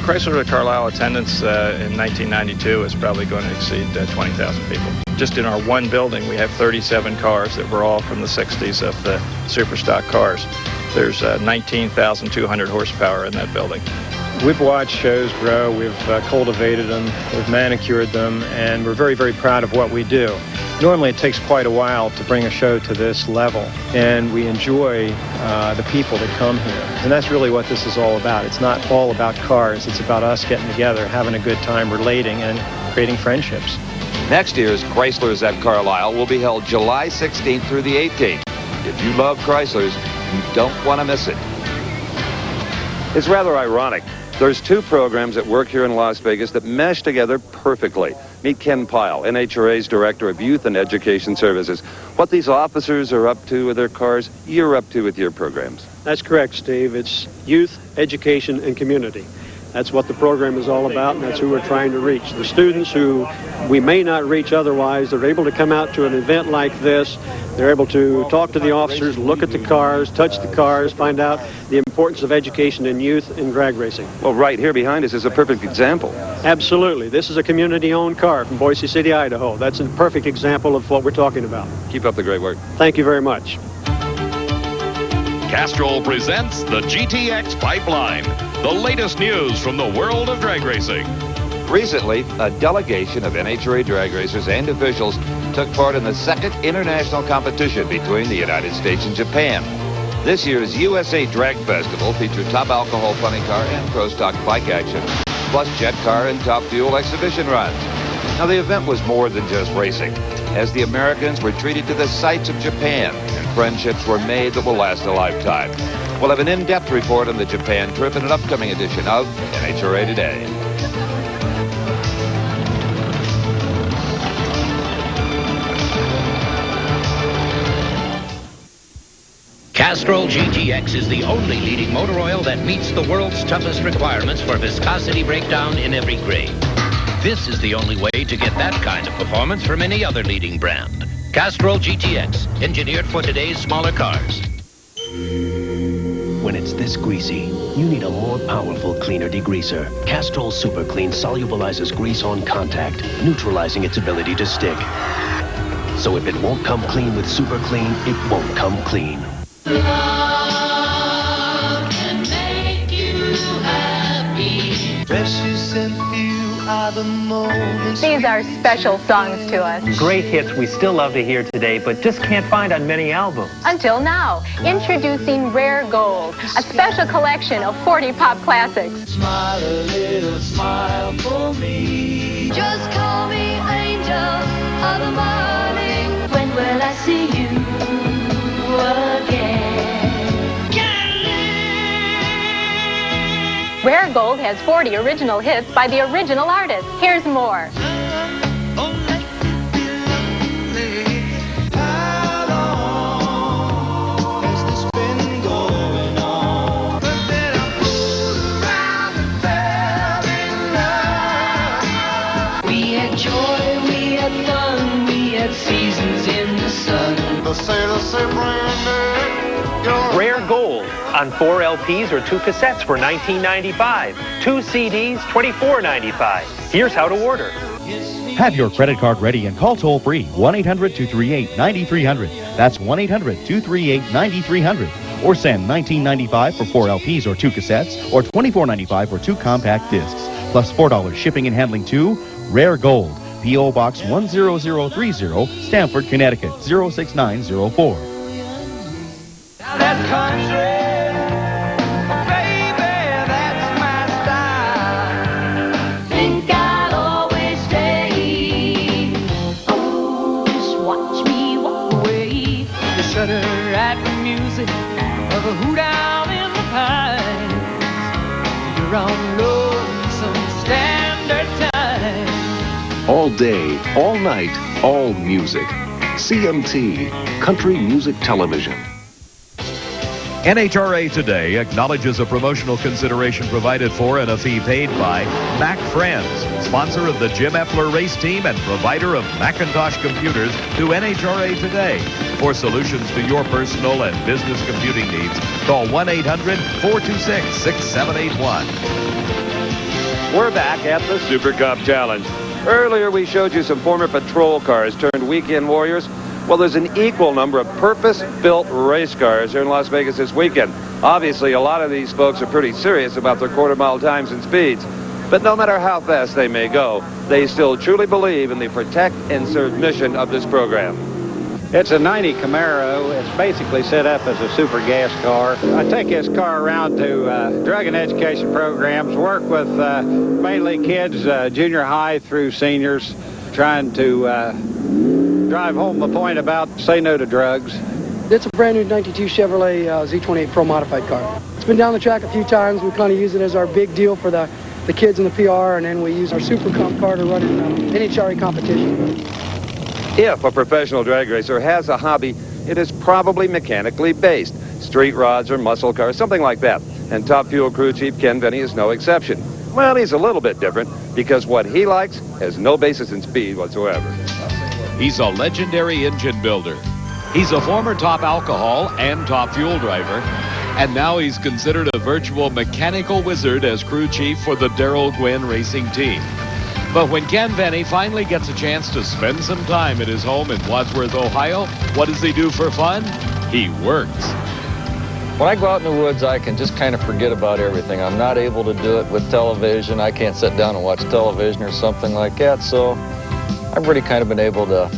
Chrysler to Carlisle attendance in 1992 is probably going to exceed 20,000 people. Just in our one building, we have 37 cars that were all from the 60s of the super stock cars. There's 19,200 horsepower in that building. We've watched shows grow, we've cultivated them, we've manicured them, and we're very, very proud of what we do. Normally it takes quite a while to bring a show to this level, and we enjoy the people that come here. And that's really what this is all about. It's not all about cars, it's about us getting together, having a good time, relating, and creating friendships. Next year's Chryslers at Carlisle will be held July 16th through the 18th. If you love Chryslers, you don't want to miss it. It's rather ironic. There's two programs that work here in Las Vegas that mesh together perfectly. Meet Ken Pyle, NHRA's Director of Youth and Education Services. What these officers are up to with their cars, you're up to with your programs. That's correct, Steve. It's youth, education, and community. That's what the program is all about, and that's who we're trying to reach. The students who we may not reach otherwise, they're able to come out to an event like this. They're able to talk to the officers, look at the cars, touch the cars, find out the importance of education in youth and drag racing. Well, right here behind us is a perfect example. Absolutely. This is a community-owned car from Boise City, Idaho. That's a perfect example of what we're talking about. Keep up the great work. Thank you very much. Castrol presents the GTX Pipeline, the latest news from the world of drag racing. Recently, a delegation of NHRA drag racers and officials took part in the second international competition between the United States and Japan. This year's USA Drag Festival featured top alcohol funny car and pro stock bike action, plus jet car and top fuel exhibition runs. Now, the event was more than just racing, as the Americans were treated to the sights of Japan, and friendships were made that will last a lifetime. We'll have an in-depth report on the Japan trip in an upcoming edition of NHRA Today. Castrol GTX is the only leading motor oil that meets the world's toughest requirements for viscosity breakdown in every grade. This is the only way to get that kind of performance from any other leading brand. Castrol GTX, engineered for today's smaller cars. When it's this greasy, you need a more powerful cleaner degreaser. Castrol Super Clean solubilizes grease on contact, neutralizing its ability to stick. So if it won't come clean with Super Clean, it won't come clean. Love can make you happy. Precious and few are the moments. These are special songs to us. Great hits we still love to hear today, but just can't find on many albums. Until now, introducing Rare Gold, a special collection of 40 pop classics. Smile a little smile for me. Just call me angel of the morning. When will I see you again? Rare Gold has 40 original hits by the original artists. Here's more. We had joy, we had fun, we had seasons in the sun. Rare Gold on 4 LPs or 2 cassettes for $19.95. 2 CDs, $24.95. Here's how to order. Have your credit card ready and call toll-free 1-800-238-9300. That's 1-800-238-9300. Or send $19.95 for 4 LPs or 2 cassettes, or $24.95 for 2 compact discs, plus $4 shipping and handling to Rare Gold, P.O. Box 10030, Stamford, Connecticut 06904. That country, baby, that's my style. Think I'll always stay. Oh, just watch me walk away. You shudder at the music of a hoot out in the pines. You're on lonesome standard time. All day, all night, all music. CMT, Country Music Television. NHRA Today acknowledges a promotional consideration provided for and a fee paid by Mac Friends, sponsor of the Jim Epler race team and provider of Macintosh computers to NHRA Today. For solutions to your personal and business computing needs, call 1-800-426-6781. We're back at the Super Cup Challenge. Earlier, we showed you some former patrol cars turned weekend warriors. Well, there's an equal number of purpose-built race cars here in Las Vegas this weekend. Obviously, a lot of these folks are pretty serious about their quarter-mile times and speeds. But no matter how fast they may go, they still truly believe in the protect and serve mission of this program. It's a 90 Camaro. It's basically set up as a super gas car. I take this car around to drug and education programs, work with mainly kids, junior high through seniors, trying to drive home the point about say no to drugs. It's a brand new 92 Chevrolet Z28 Pro modified car. It's been down the track a few times. We kind of use it as our big deal for the kids in the PR, and then we use our Super Comp car to run in NHRA competition. If a professional drag racer has a hobby, it is probably mechanically based. Street rods or muscle cars, something like that. And Top Fuel crew chief Ken Venny is no exception. Well, he's a little bit different because what he likes has no basis in speed whatsoever. He's a legendary engine builder. He's a former top alcohol and top fuel driver. And now he's considered a virtual mechanical wizard as crew chief for the Darrell Gwynn racing team. But when Ken Venny finally gets a chance to spend some time at his home in Wadsworth, Ohio, what does he do for fun? He works. When I go out in the woods, I can just kind of forget about everything. I'm not able to do it with television. I can't sit down and watch television or something like that. So I've really kind of been able to,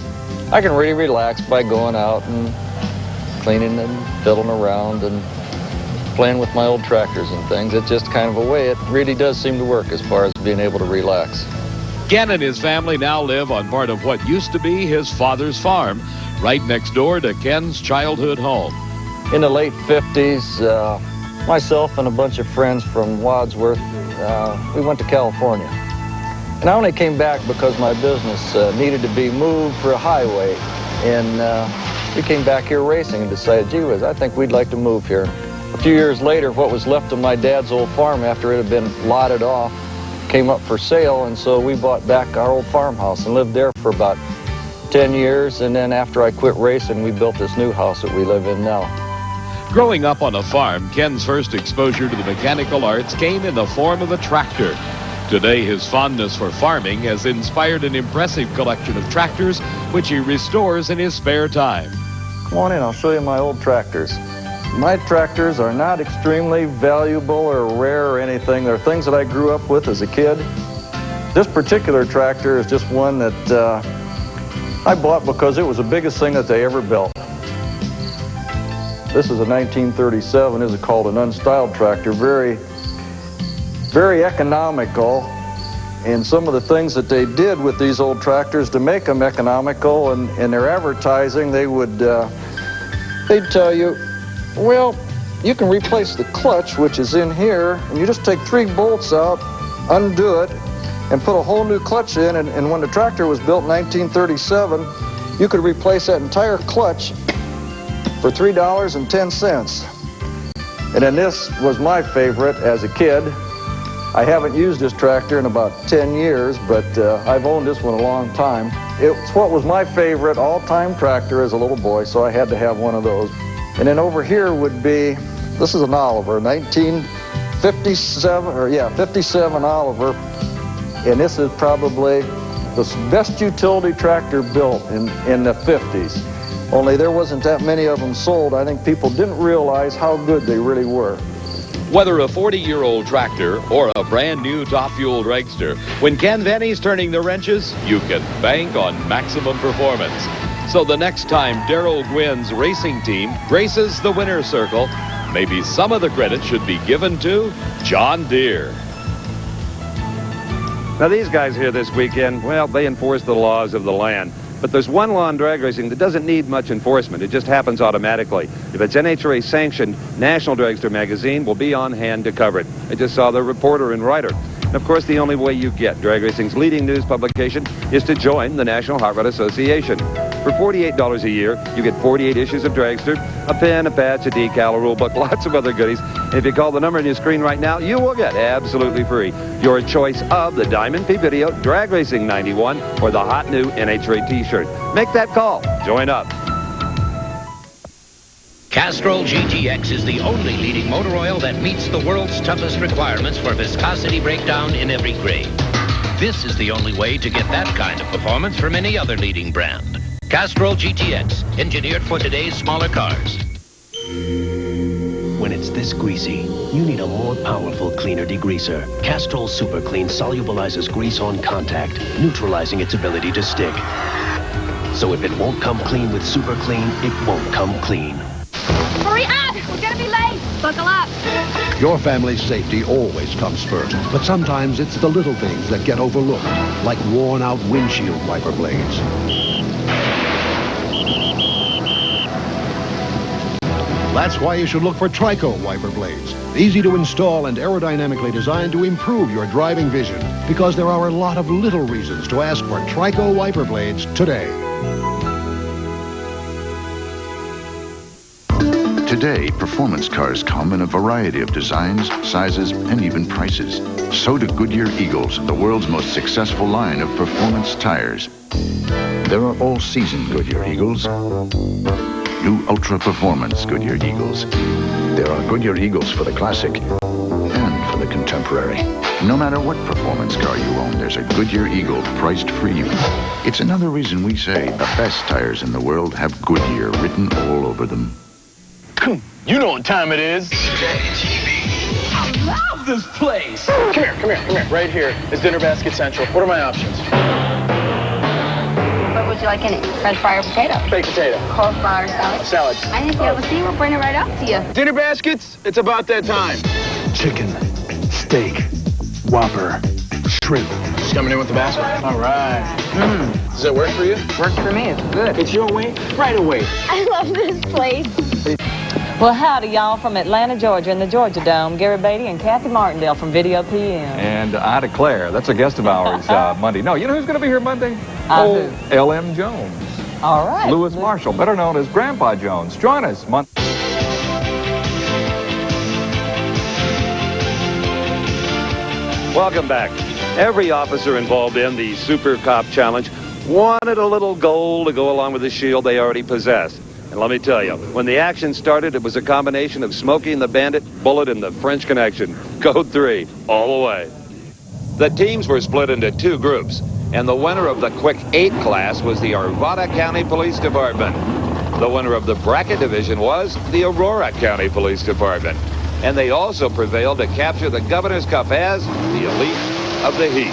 I can really relax by going out and cleaning and fiddling around and playing with my old tractors and things. It's just kind of a way. It really does seem to work as far as being able to relax. Ken and his family now live on part of what used to be his father's farm, right next door to Ken's childhood home. In the late 50s, myself and a bunch of friends from Wadsworth, we went to California. And I only came back because my business needed to be moved for a highway. And we came back here racing and decided, gee whiz, I think we'd like to move here. A few years later, what was left of my dad's old farm after it had been lotted off came up for sale, and so we bought back our old farmhouse and lived there for about 10 years. And then after I quit racing, we built this new house that we live in now. Growing up on a farm, Ken's first exposure to the mechanical arts came in the form of a tractor. Today, his fondness for farming has inspired an impressive collection of tractors, which he restores in his spare time. Come on in, I'll show you my old tractors. My tractors are not extremely valuable or rare or anything. They're things that I grew up with as a kid. This particular tractor is just one that I bought because it was the biggest thing that they ever built. This is a 1937. This is called an unstyled tractor. Very, very economical. And some of the things that they did with these old tractors to make them economical, and in their advertising, they'd tell you, well, you can replace the clutch, which is in here, and you just take 3 bolts out, undo it, and put a whole new clutch in. And when the tractor was built in 1937, you could replace that entire clutch for $3.10. And then this was my favorite as a kid. I haven't used this tractor in about 10 years, but I've owned this one a long time. It's what was my favorite all-time tractor as a little boy, so I had to have one of those. And then over here would be, this is an Oliver, 57 Oliver. And this is probably the best utility tractor built in the 50s. Only there wasn't that many of them sold. I think people didn't realize how good they really were. Whether a 40-year-old tractor or a brand new top fuel dragster, when Ken Venny's turning the wrenches, you can bank on maximum performance. So the next time Darrell Gwynn's racing team graces the winner's circle, maybe some of the credit should be given to John Deere. Now these guys here this weekend, well, they enforce the laws of the land. But there's one law in drag racing that doesn't need much enforcement. It just happens automatically. If it's NHRA sanctioned, National Dragster magazine will be on hand to cover it. I just saw the reporter and writer. And of course, the only way you get drag racing's leading news publication is to join the National Hot Rod Association. For $48 a year, you get 48 issues of Dragster, a pen, a patch, a decal, a rule book, lots of other goodies. And if you call the number on your screen right now, you will get absolutely free your choice of the Diamond P Video Drag Racing 91 or the hot new NHRA T-shirt. Make that call. Join up. Castrol GTX is the only leading motor oil that meets the world's toughest requirements for viscosity breakdown in every grade. This is the only way to get that kind of performance from any other leading brand. Castrol GTX, engineered for today's smaller cars. When it's this greasy, you need a more powerful cleaner degreaser. Castrol Super Clean solubilizes grease on contact, neutralizing its ability to stick. So if it won't come clean with Super Clean, it won't come clean. Hurry up! We're gonna be late! Buckle up! Your family's safety always comes first, but sometimes it's the little things that get overlooked, like worn-out windshield wiper blades. That's why you should look for Trico wiper blades. Easy to install and aerodynamically designed to improve your driving vision, because there are a lot of little reasons to ask for Trico wiper blades today. Today, performance cars come in a variety of designs, sizes, and even prices. So do Goodyear Eagles, the world's most successful line of performance tires. There are all-season Goodyear Eagles, new ultra-performance Goodyear Eagles. There are Goodyear Eagles for the classic and for the contemporary. No matter what performance car you own, there's a Goodyear Eagle priced for you. It's another reason we say the best tires in the world have Goodyear written all over them. You know what time it is. I love this place! Come here. Right here is Dinner Basket Central. What are my options? What would you like in it? French fry or potato? Baked potato. Coleslaw or salad? Salad. I think you have a seat. We'll bring it right up to you. Dinner baskets? It's about that time. Chicken, steak, Whopper, shrimp. Just coming in with the basket. All right. Does that work for you? Works for me. It's good. It's your way, right away. I love this place. Well, howdy, y'all, from Atlanta, Georgia, in the Georgia Dome. Gary Beatty and Kathy Martindale from Video PM. And I declare, that's a guest of ours Monday. No, you know who's going to be here Monday? Who? L.M. Jones. All right. Lewis Marshall, better known as Grandpa Jones. Join us Monday. Welcome back. Every officer involved in the Super Cop Challenge wanted a little gold to go along with the shield they already possessed. And let me tell you, when the action started, it was a combination of Smokey and the Bandit, Bullet, and the French Connection. Code 3, all the way. The teams were split into two groups, and the winner of the Quick 8 class was the Arvada County Police Department. The winner of the Bracket Division was the Aurora County Police Department. And they also prevailed to capture the Governor's Cup as the elite of the heat.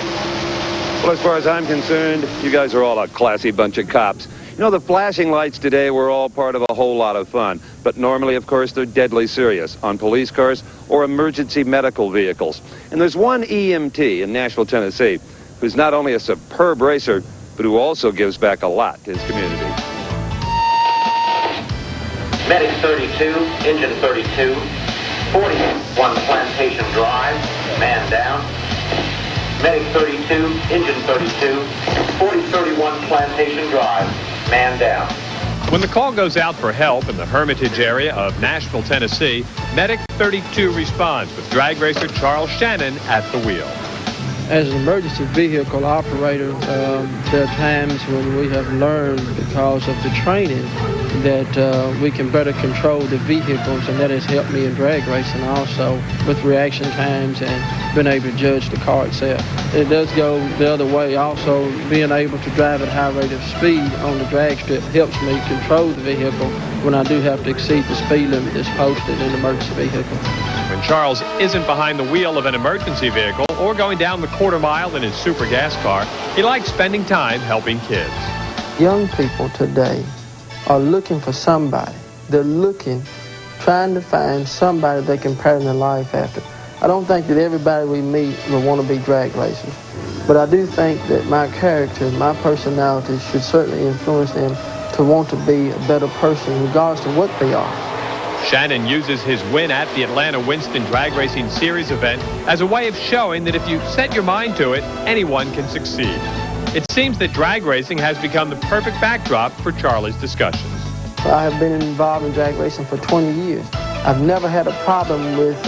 Well, as far as I'm concerned, you guys are all a classy bunch of cops. You know, the flashing lights today were all part of a whole lot of fun. But normally, of course, they're deadly serious on police cars or emergency medical vehicles. And there's one EMT in Nashville, Tennessee, who's not only a superb racer, but who also gives back a lot to his community. Medic 32, engine 32, 41 Plantation Drive, man down. Medic 32, engine 32, 4031 Plantation Drive, man down. When the call goes out for help in the Hermitage area of Nashville, Tennessee, Medic 32 responds with drag racer Charles Shannon at the wheel. As an emergency vehicle operator, there are times when we have learned, because of the training, that we can better control the vehicles, and that has helped me in drag racing also with reaction times and being able to judge the car itself. It does go the other way also. Being able to drive at a high rate of speed on the drag strip helps me control the vehicle when I do have to exceed the speed limit that's posted in an emergency vehicle. When Charles isn't behind the wheel of an emergency vehicle or going down the quarter mile in his super gas car, he likes spending time helping kids. Young people today are looking for somebody. They're trying to find somebody they can pattern their life after. I don't think that everybody we meet will want to be drag racers, but I do think that my character, my personality should certainly influence them to want to be a better person regardless of what they are. Shannon uses his win at the Atlanta Winston Drag Racing Series event as a way of showing that if you set your mind to it, anyone can succeed. It seems that drag racing has become the perfect backdrop for Charlie's discussions. I have been involved in drag racing for 20 years. I've never had a problem with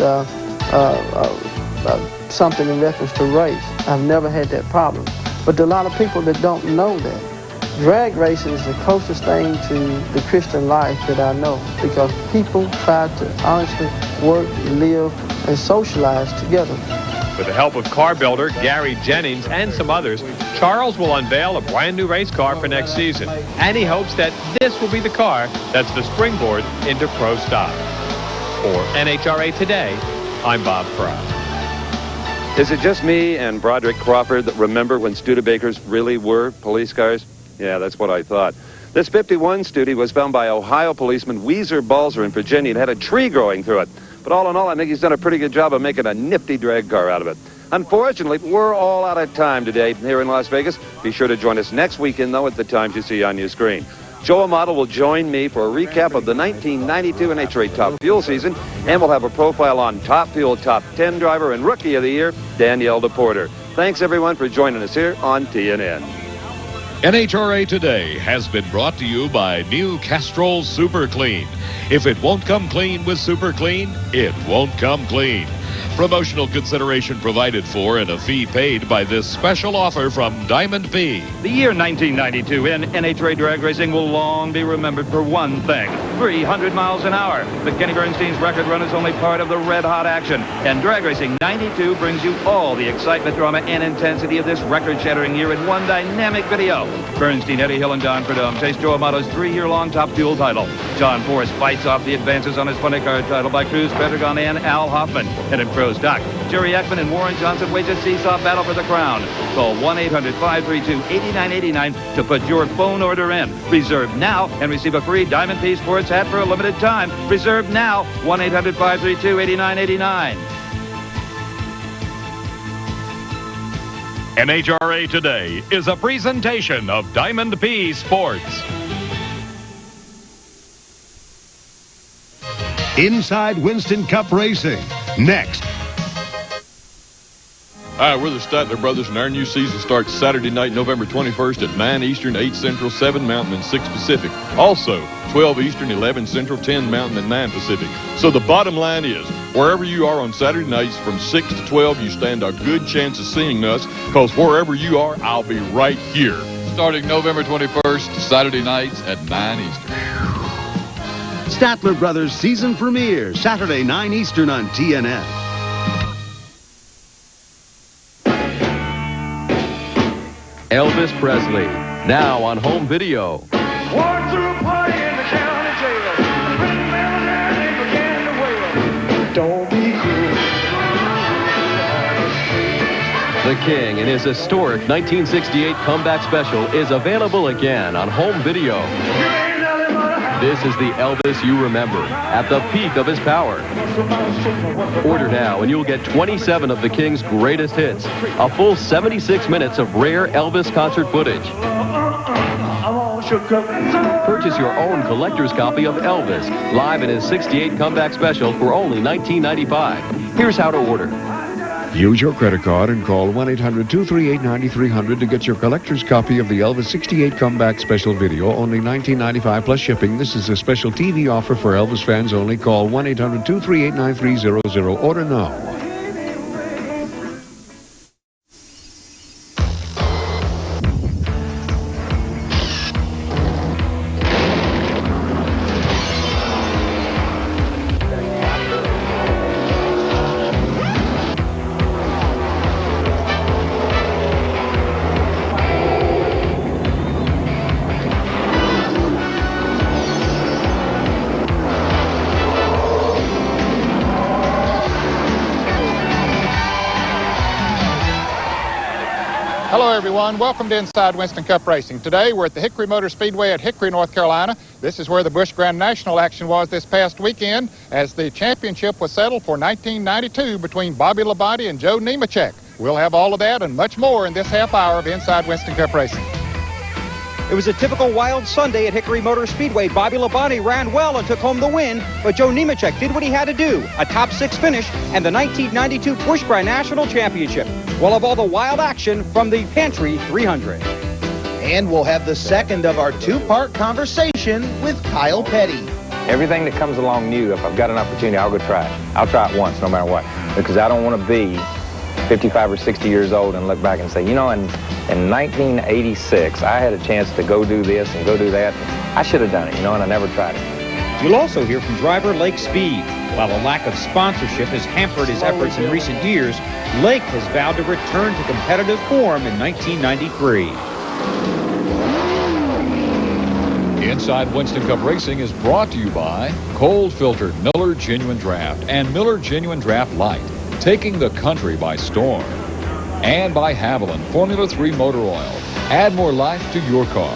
something in reference to race. I've never had that problem. But there are a lot of people that don't know that. Drag racing is the closest thing to the Christian life that I know, because people try to honestly work, live, and socialize together. With the help of car builder Gary Jennings and some others, Charles will unveil a brand new race car for next season. And he hopes that this will be the car that's the springboard into pro style. For NHRA Today, I'm Bob Fry. Is it just me and Broderick Crawford that remember when Studebakers really were police cars? Yeah, that's what I thought. This 51 Studi was found by Ohio policeman Weezer Balzer in Virginia and had a tree growing through it. But all in all, I think he's done a pretty good job of making a nifty drag car out of it. Unfortunately, we're all out of time today here in Las Vegas. Be sure to join us next weekend, though, at the times you see on your screen. Joe Amato will join me for a recap of the 1992 NHRA Top Fuel season, and we'll have a profile on Top Fuel Top 10 driver and Rookie of the Year, Danielle DePorter. Thanks, everyone, for joining us here on TNN. NHRA Today has been brought to you by new Castrol Super Clean. If it won't come clean with Super Clean, it won't come clean. Promotional consideration provided for and a fee paid by this special offer from Diamond P. The year 1992 in NHRA drag racing will long be remembered for one thing: 300 miles an hour. But Kenny Bernstein's record run is only part of the red-hot action. And Drag Racing 92 brings you all the excitement, drama, and intensity of this record-shattering year in one dynamic video. Bernstein, Eddie Hill, and Don Prudhomme chase Joe Amato's 3-year-long Top Fuel title. John Forrest fights off the advances on his funny car title by Cruz Pedregon and Al Hoffman. And in Pro Stock, Jerry Ekman and Warren Johnson wage a seesaw battle for the crown. Call 1-800-532-8989 to put your phone order in. Reserve now and receive a free Diamond P Sports hat for a limited time. Reserve now, 1-800-532-8989. NHRA Today is a presentation of Diamond P Sports. Inside Winston Cup Racing, next. Hi, we're the Statler Brothers, and our new season starts Saturday night, November 21st at 9 Eastern, 8 Central, 7 Mountain, and 6 Pacific. Also, 12 Eastern, 11 Central, 10 Mountain, and 9 Pacific. So the bottom line is, wherever you are on Saturday nights from 6 to 12, you stand a good chance of seeing us, because wherever you are, I'll be right here. Starting November 21st, Saturday nights at 9 Eastern. Statler Brothers season premiere, Saturday, 9 Eastern on TNN. Elvis Presley, now on home video. Walked through a party in the county jail. They began to wail. Don't be cruel. The King and his historic 1968 comeback special is available again on home video. This is the Elvis you remember, at the peak of his power. Order now and you'll get 27 of the King's greatest hits, a full 76 minutes of rare Elvis concert footage. Purchase your own collector's copy of Elvis, live in his 68 comeback special for only $19.95. Here's how to order. Use your credit card and call 1-800-238-9300 to get your collector's copy of the Elvis 68 Comeback Special video, only $19.95 plus shipping. This is a special TV offer for Elvis fans only. Call 1-800-238-9300. Order now. Hello everyone, welcome to Inside Winston Cup Racing. Today we're at the Hickory Motor Speedway at Hickory, North Carolina. This is where the Busch Grand National action was this past weekend, as the championship was settled for 1992 between Bobby Labonte and Joe Nemechek. We'll have all of that and much more in this half hour of Inside Winston Cup Racing. It was a typical wild Sunday at Hickory Motor Speedway. Bobby Labonte ran well and took home the win, but Joe Nemechek did what he had to do, a top 6 finish and the 1992 Busch Grand National Championship. We'll have all the wild action from the Pantry 300. And we'll have the second of our two-part conversation with Kyle Petty. Everything that comes along new, if I've got an opportunity, I'll go try it. I'll try it once, no matter what, because I don't want to be 55 or 60 years old and look back and say, you know, in 1986, I had a chance to go do this and go do that. I should have done it, you know, and I never tried it. You'll also hear from driver Lake Speed. While a lack of sponsorship has hampered his efforts in recent years, Lake has vowed to return to competitive form in 1993. Inside Winston Cup Racing is brought to you by cold-filtered Miller Genuine Draft and Miller Genuine Draft Light, taking the country by storm. And by Haviland Formula 3 Motor Oil. Add more life to your car.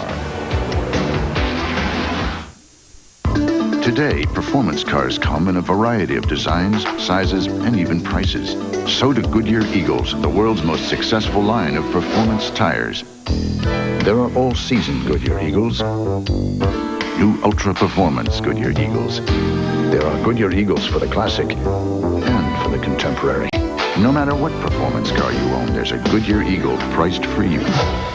Today, performance cars come in a variety of designs, sizes, and even prices. So do Goodyear Eagles, the world's most successful line of performance tires. There are all-season Goodyear Eagles, new ultra-performance Goodyear Eagles. There are Goodyear Eagles for the classic and for the contemporary. No matter what performance car you own, there's a Goodyear Eagle priced for you.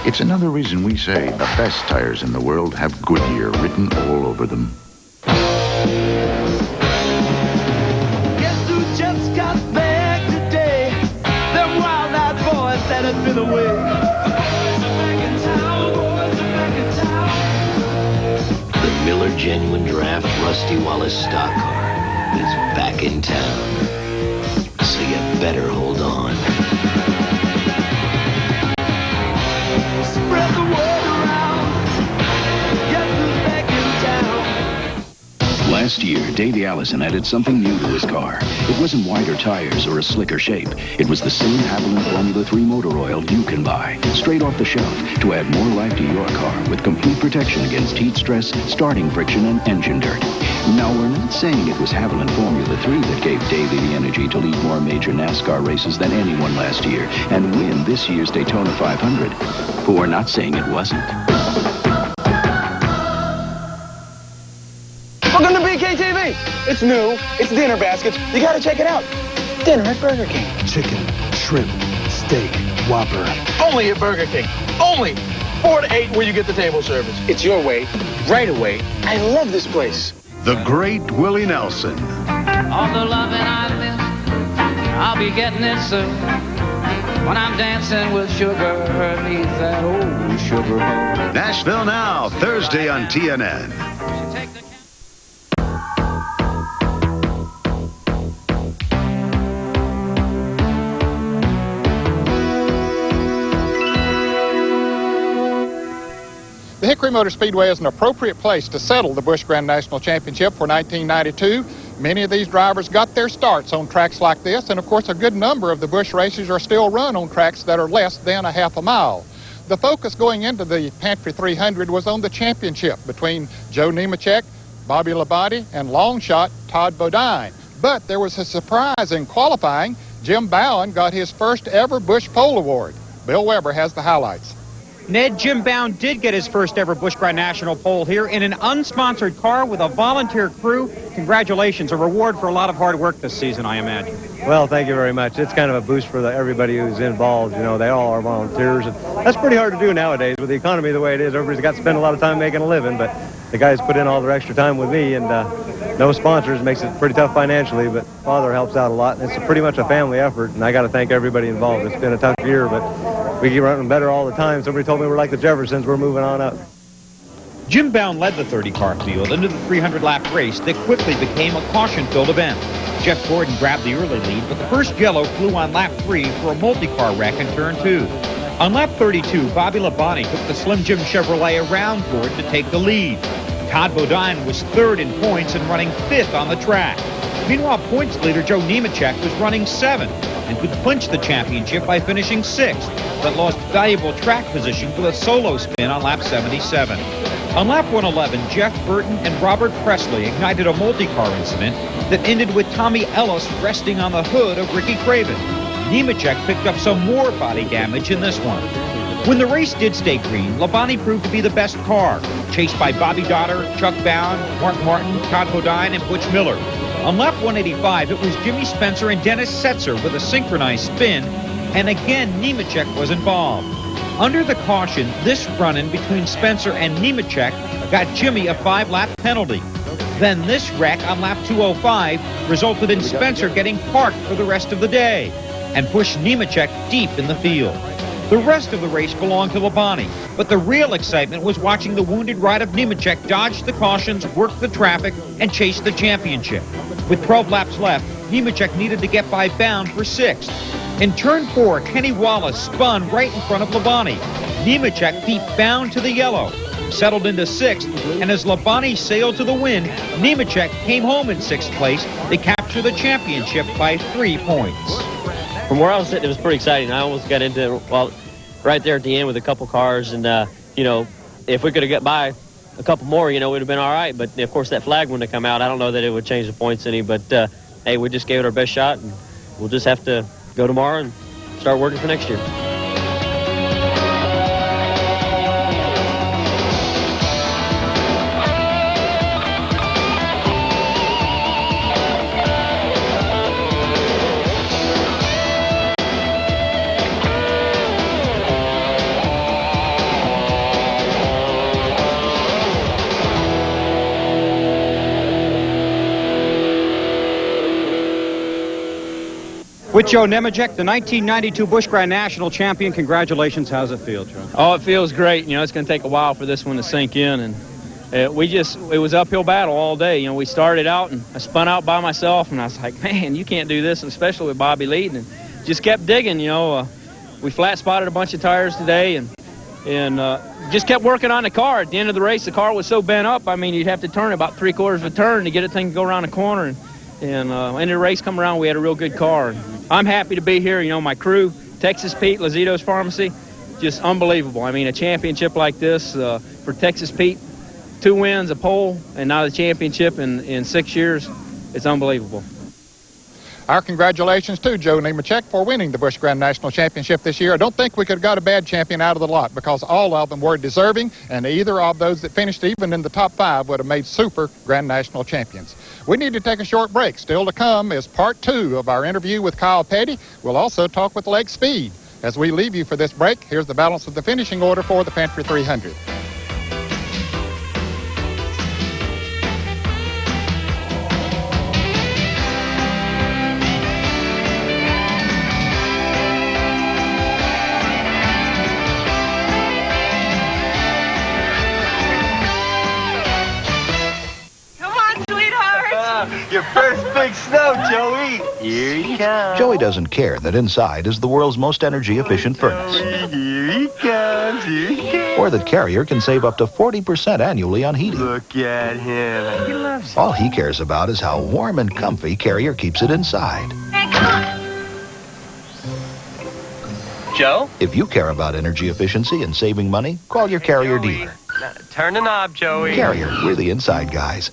It's another reason we say the best tires in the world have Goodyear written all over them. Guess who just got back today? Them wild-eyed boys that had been away. The Miller Genuine Draft Rusty Wallace stock car is back in town. So you better hold on. Spread the word around. Guess who's back in town? Last year, Davey Allison added something new to his car. It wasn't wider tires or a slicker shape. It was the same Haviland Formula 3 motor oil you can buy, straight off the shelf, to add more life to your car with complete protection against heat stress, starting friction, and engine dirt. Now, we're not saying it was Haviland Formula 3 that gave Davey the energy to lead more major NASCAR races than anyone last year and win this year's Daytona 500. But we're not saying it wasn't. Welcome to BKTV. It's new. It's dinner baskets. You gotta check it out. Dinner at Burger King. Chicken, shrimp, steak, Whopper. Only at Burger King. Only 4 to 8 where you get the table service. It's your way, right away. I love this place. The great Willie Nelson. All the loving I miss, I'll be getting it soon. When I'm dancing with sugar, neath that old sugar hole. Nashville Now, Thursday on TNN. The Hickory Motor Speedway is an appropriate place to settle the Busch Grand National Championship for 1992. Many of these drivers got their starts on tracks like this, and of course a good number of the Busch races are still run on tracks that are less than a half a mile. The focus going into the Pantry 300 was on the championship between Joe Nemechek, Bobby Labonte, and long shot Todd Bodine. But there was a surprise in qualifying. Jim Bowen got his first ever Busch Pole Award. Bill Weber has the highlights. Ned, Jim Bowen did get his first ever Busch Grand National pole here in an unsponsored car with a volunteer crew. Congratulations, a reward for a lot of hard work this season, I imagine. Well, thank you very much. It's kind of a boost for everybody who's involved. You know, they all are volunteers. And that's pretty hard to do nowadays with the economy the way it is. Everybody's got to spend a lot of time making a living, but the guys put in all their extra time with me, and no sponsors makes it pretty tough financially, but Father helps out a lot. And it's pretty much a family effort, and I got to thank everybody involved. It's been a tough year, but we keep running better all the time. Somebody told me we're like the Jeffersons. We're moving on up. Jim Bowen led the 30-car field into the 300-lap race that quickly became a caution-filled event. Jeff Gordon grabbed the early lead, but the first yellow flew on lap 3 for a multi-car wreck in turn 2. On lap 32, Bobby Labonte took the Slim Jim Chevrolet around Gordon to take the lead. Todd Bodine was third in points and running fifth on the track. Meanwhile, points leader Joe Nemechek was running seventh and could clinch the championship by finishing sixth, but lost valuable track position for the solo spin on lap 77. On lap 111, Jeff Burton and Robert Presley ignited a multi-car incident that ended with Tommy Ellis resting on the hood of Ricky Craven. Nemechek picked up some more body damage in this one. When the race did stay green, Labonte proved to be the best car, chased by Bobby Dotter, Chuck Bound, Mark Martin, Todd Bodine, and Butch Miller. On lap 185, it was Jimmy Spencer and Dennis Setzer with a synchronized spin, and again Nemechek was involved. Under the caution, this run-in between Spencer and Nemechek got Jimmy a 5-lap penalty. Then this wreck on lap 205 resulted in Spencer getting parked for the rest of the day and pushed Nemechek deep in the field. The rest of the race belonged to Labonte, but the real excitement was watching the wounded ride of Nemechek dodge the cautions, work the traffic, and chase the championship. With 12 laps left, Nemechek needed to get by Bound for 6th. In turn 4, Kenny Wallace spun right in front of Labonte. Nemechek beat Bound to the yellow, settled into 6th, and as Labonte sailed to the win, Nemechek came home in 6th place to capture the championship by 3 points. From where I was sitting, it was pretty exciting. I almost got into it, well, right there at the end with a couple cars, and, you know, if we could have got by a couple more, you know, we'd have been all right. But, of course, that flag wouldn't have come out. I don't know that it would change the points any, but, hey, we just gave it our best shot, and we'll just have to go tomorrow and start working for next year. With Joe Nemechek, the 1992 Busch Grand National champion. Congratulations. How's it feel, Joe? Oh, it feels great. You know, it's going to take a while for this one to sink in. And it was uphill battle all day. You know, we started out and I spun out by myself and I was like, man, you can't do this, especially with Bobby leading. And just kept digging, you know. We flat spotted a bunch of tires today and just kept working on the car. At the end of the race, the car was so bent up, I mean, you'd have to turn about 3/4 of a turn to get it thing to go around the corner. And in the race come around, we had a real good car. I'm happy to be here. You know, my crew, Texas Pete, Lazito's Pharmacy, just unbelievable. I mean, a championship like this for Texas Pete, 2 wins, a pole, and now the championship in 6 years, it's unbelievable. Our congratulations to Joe Nemechek for winning the Busch Grand National Championship this year. I don't think we could have got a bad champion out of the lot because all of them were deserving, and either of those that finished even in the top 5 would have made super Grand National champions. We need to take a short break. Still to come is part 2 of our interview with Kyle Petty. We'll also talk with Lake Speed. As we leave you for this break, here's the balance of the finishing order for the Pantry 300. Your first big snow, Joey. Here he comes. Joey doesn't care that inside is the world's most energy-efficient furnace. Here he comes. Here he comes. Or that Carrier can save up to 40% annually on heating. Look at him. He loves it. All he cares about is how warm and comfy Carrier keeps it inside. Hey, come on. Joe? If you care about energy efficiency and saving money, call your Carrier dealer. Turn the knob, Joey. Carrier, we're the inside guys.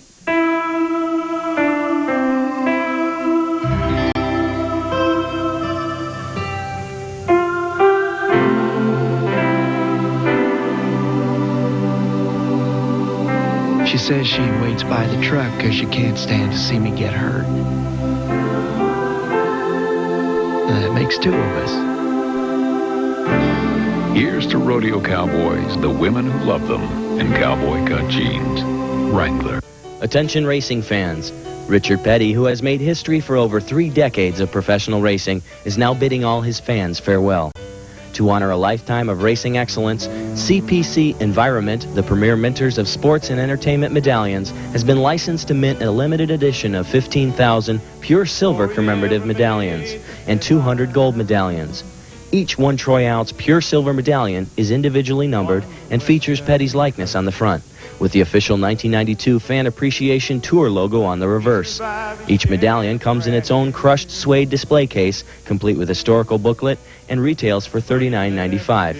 She says she waits by the truck because she can't stand to see me get hurt. That makes 2 of us. Here's to rodeo cowboys, the women who love them, and cowboy cut jeans. Wrangler. Attention racing fans. Richard Petty, who has made history for over 3 decades of professional racing, is now bidding all his fans farewell. To honor a lifetime of racing excellence, CPC Environment, the premier minters of sports and entertainment medallions, has been licensed to mint a limited edition of 15,000 pure silver commemorative medallions and 200 gold medallions. Each 1 troy ounce pure silver medallion is individually numbered and features Petty's likeness on the front, with the official 1992 Fan Appreciation Tour logo on the reverse. Each medallion comes in its own crushed suede display case, complete with historical booklet, and retails for $39.95.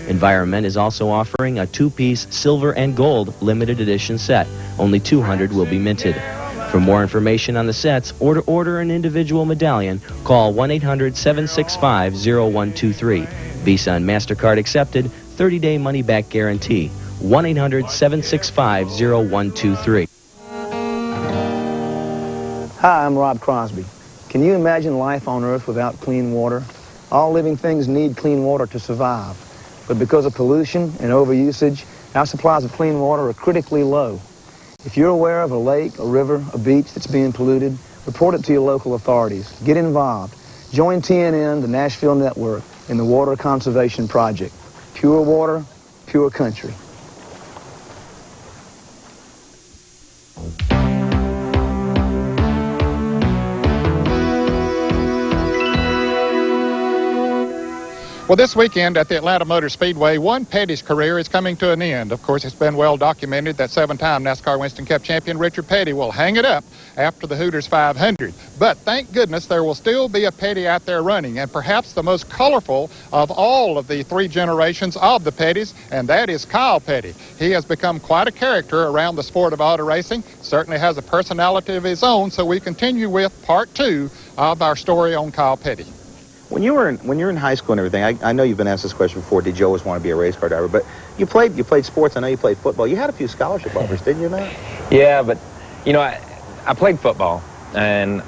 Environment is also offering a 2-piece silver and gold limited edition set. Only 200 will be minted. For more information on the sets or to order an individual medallion, call 1-800-765-0123. Visa and MasterCard accepted. 30-day money-back guarantee. 1-800-765-0123. Hi, I'm Rob Crosby. Can you imagine life on Earth without clean water? All living things need clean water to survive. But because of pollution and overusage, our supplies of clean water are critically low. If you're aware of a lake, a river, a beach that's being polluted, report it to your local authorities. Get involved. Join TNN, the Nashville Network, in the Water Conservation Project. Pure water, pure country. Well, this weekend at the Atlanta Motor Speedway, one Petty's career is coming to an end. Of course, it's been well documented that 7-time NASCAR Winston Cup champion Richard Petty will hang it up after the Hooters 500. But thank goodness there will still be a Petty out there running, and perhaps the most colorful of all of the three generations of the Pettys, and that is Kyle Petty. He has become quite a character around the sport of auto racing, certainly has a personality of his own, so we continue with part 2 of our story on Kyle Petty. When you were in high school and everything, I know you've been asked this question before, did you always want to be a race car driver? But you played sports. I know you played football. You had a few scholarship offers, didn't you, Matt? Yeah, but, you know, I played football. And,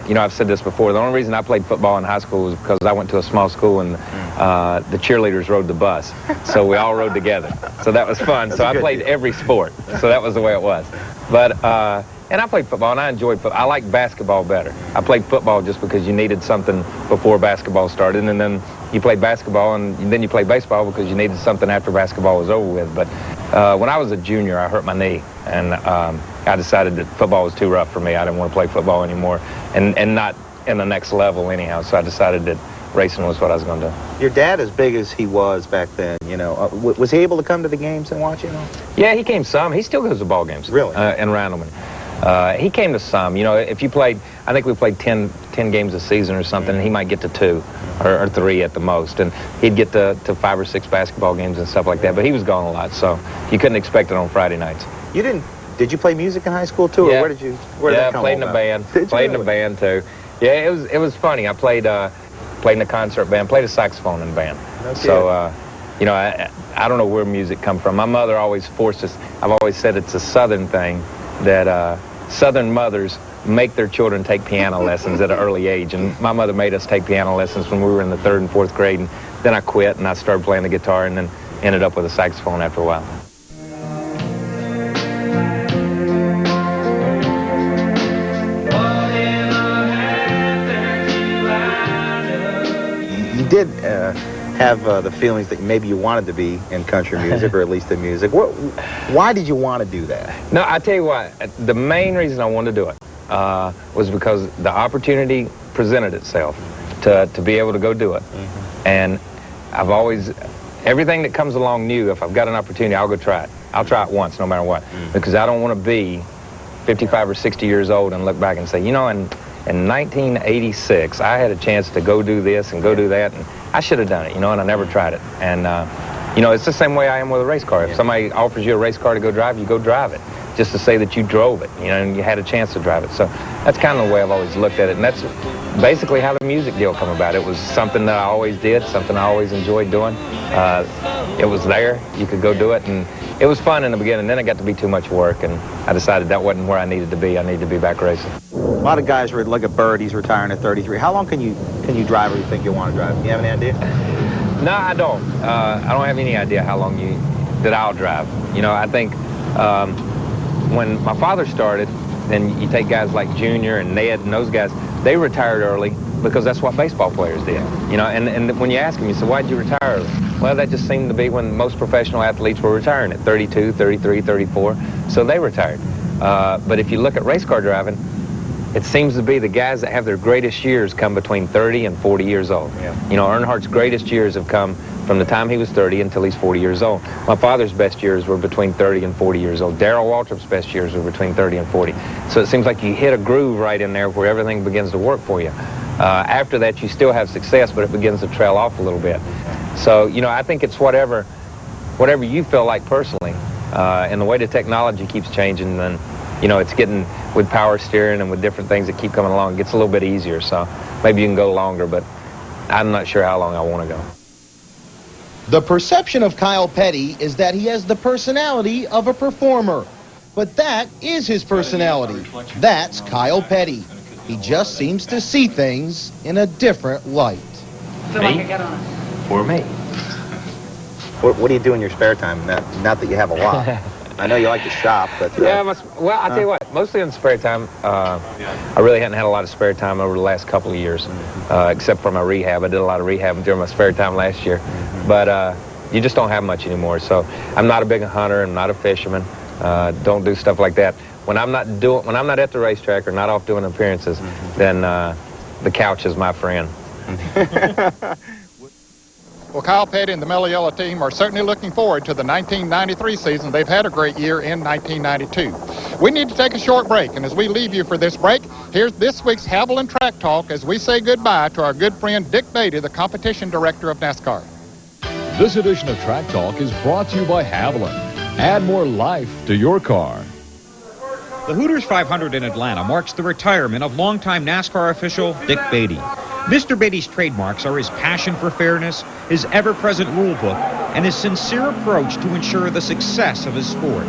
you know, I've said this before. The only reason I played football in high school was because I went to a small school and the cheerleaders rode the bus. So we all rode together. So that was fun. So I played every sport. So that was the way it was. But, and I played football, and I enjoyed football. I like basketball better. I played football just because you needed something before basketball started, and then you played basketball, and then you played baseball because you needed something after basketball was over with. But when I was a junior, I hurt my knee, and I decided that football was too rough for me. I didn't want to play football anymore, and not in the next level anyhow. So I decided that racing was what I was going to do. Your dad, as big as he was back then, you know, was he able to come to the games and watch, you know? Yeah, he came some. He still goes to ball games. Really? In Randleman. He came to some. You know, if you played, I think we played 10 games a season or something, and he might get to 2 or 3 at the most. And he'd get to 5 or 6 basketball games and stuff like that. But he was gone a lot, so you couldn't expect it on Friday nights. Did you play music in high school, too? Yeah. Or where did that come played in a band. Played in a band, too. Yeah, it was funny. I played in a concert band, played a saxophone in a band. Okay. So, you know, I don't know where music come from. My mother always forced us. I've always said it's a Southern thing, that Southern mothers make their children take piano lessons at an early age. And my mother made us take piano lessons when we were in the 3rd and 4th grade. And then I quit, and I started playing the guitar, and then ended up with a saxophone after a while. You did have the feelings that maybe you wanted to be in country music, or at least in music. Why did you want to do that? No, I tell you what, the main reason I wanted to do it was because the opportunity presented itself to be able to go do it. Mm-hmm. And I've always, everything that comes along new, if I've got an opportunity, I'll go try it. I'll try it once, no matter what. Mm-hmm. Because I don't want to be 55 or 60 years old and look back and say, you know, in 1986, I had a chance to go do this and go do that, and I should have done it, you know, and I never tried it. And, you know, it's the same way I am with a race car. If somebody offers you a race car to go drive, you go drive it, just to say that you drove it, you know, and you had a chance to drive it. So that's kind of the way I've always looked at it, and that's basically how the music deal come about. It was something that I always did, something I always enjoyed doing. It was there, you could go do it, and it was fun in the beginning. Then it got to be too much work, and I decided that wasn't where I needed to be. I needed to be back racing. A lot of guys look at Bird. He's retiring at 33. How long can you drive, or you think you want to drive? Do you have any idea? No, I don't. I don't have any idea how long that I'll drive. You know, I think when my father started, then you take guys like Junior and Ned and those guys, they retired early because that's what baseball players did. You know, and when you ask them, you say, why'd you retire early? Well, that just seemed to be when most professional athletes were retiring at 32, 33, 34. So they retired. But if you look at race car driving, it seems to be the guys that have their greatest years come between 30 and 40 years old. Yeah. You know, Earnhardt's greatest years have come from the time he was 30 until he's 40 years old. My father's best years were between 30 and 40 years old. Darrell Waltrip's best years were between 30 and 40. So it seems like you hit a groove right in there where everything begins to work for you. After that, you still have success, but it begins to trail off a little bit. So, you know, I think it's whatever you feel like personally. And the way the technology keeps changing, then, you know, it's getting, with power steering and with different things that keep coming along, it gets a little bit easier. So maybe you can go longer, but I'm not sure how long I want to go. The perception of Kyle Petty is that he has the personality of a performer. But that is his personality. That's Kyle Petty. He just seems to see things in a different light. For me. What do you do in your spare time? Not that you have a lot. I know you like to shop, but... Yeah, well, I'll tell you what, mostly in spare time, I really hadn't had a lot of spare time over the last couple of years, except for my rehab. I did a lot of rehab during my spare time last year. But you just don't have much anymore. So I'm not a big hunter. I'm not a fisherman. Don't do stuff like that. When I'm not at the racetrack or not off doing appearances, then the couch is my friend. Well, Kyle Petty and the Mellow Yellow team are certainly looking forward to the 1993 season. They've had a great year in 1992. We need to take a short break, and as we leave you for this break, here's this week's Haviland Track Talk as we say goodbye to our good friend Dick Beatty, the competition director of NASCAR. This edition of Track Talk is brought to you by Haviland. Add more life to your car. The Hooters 500 in Atlanta marks the retirement of longtime NASCAR official Dick Beatty. Mr. Beatty's trademarks are his passion for fairness, his ever-present rule book, and his sincere approach to ensure the success of his sport.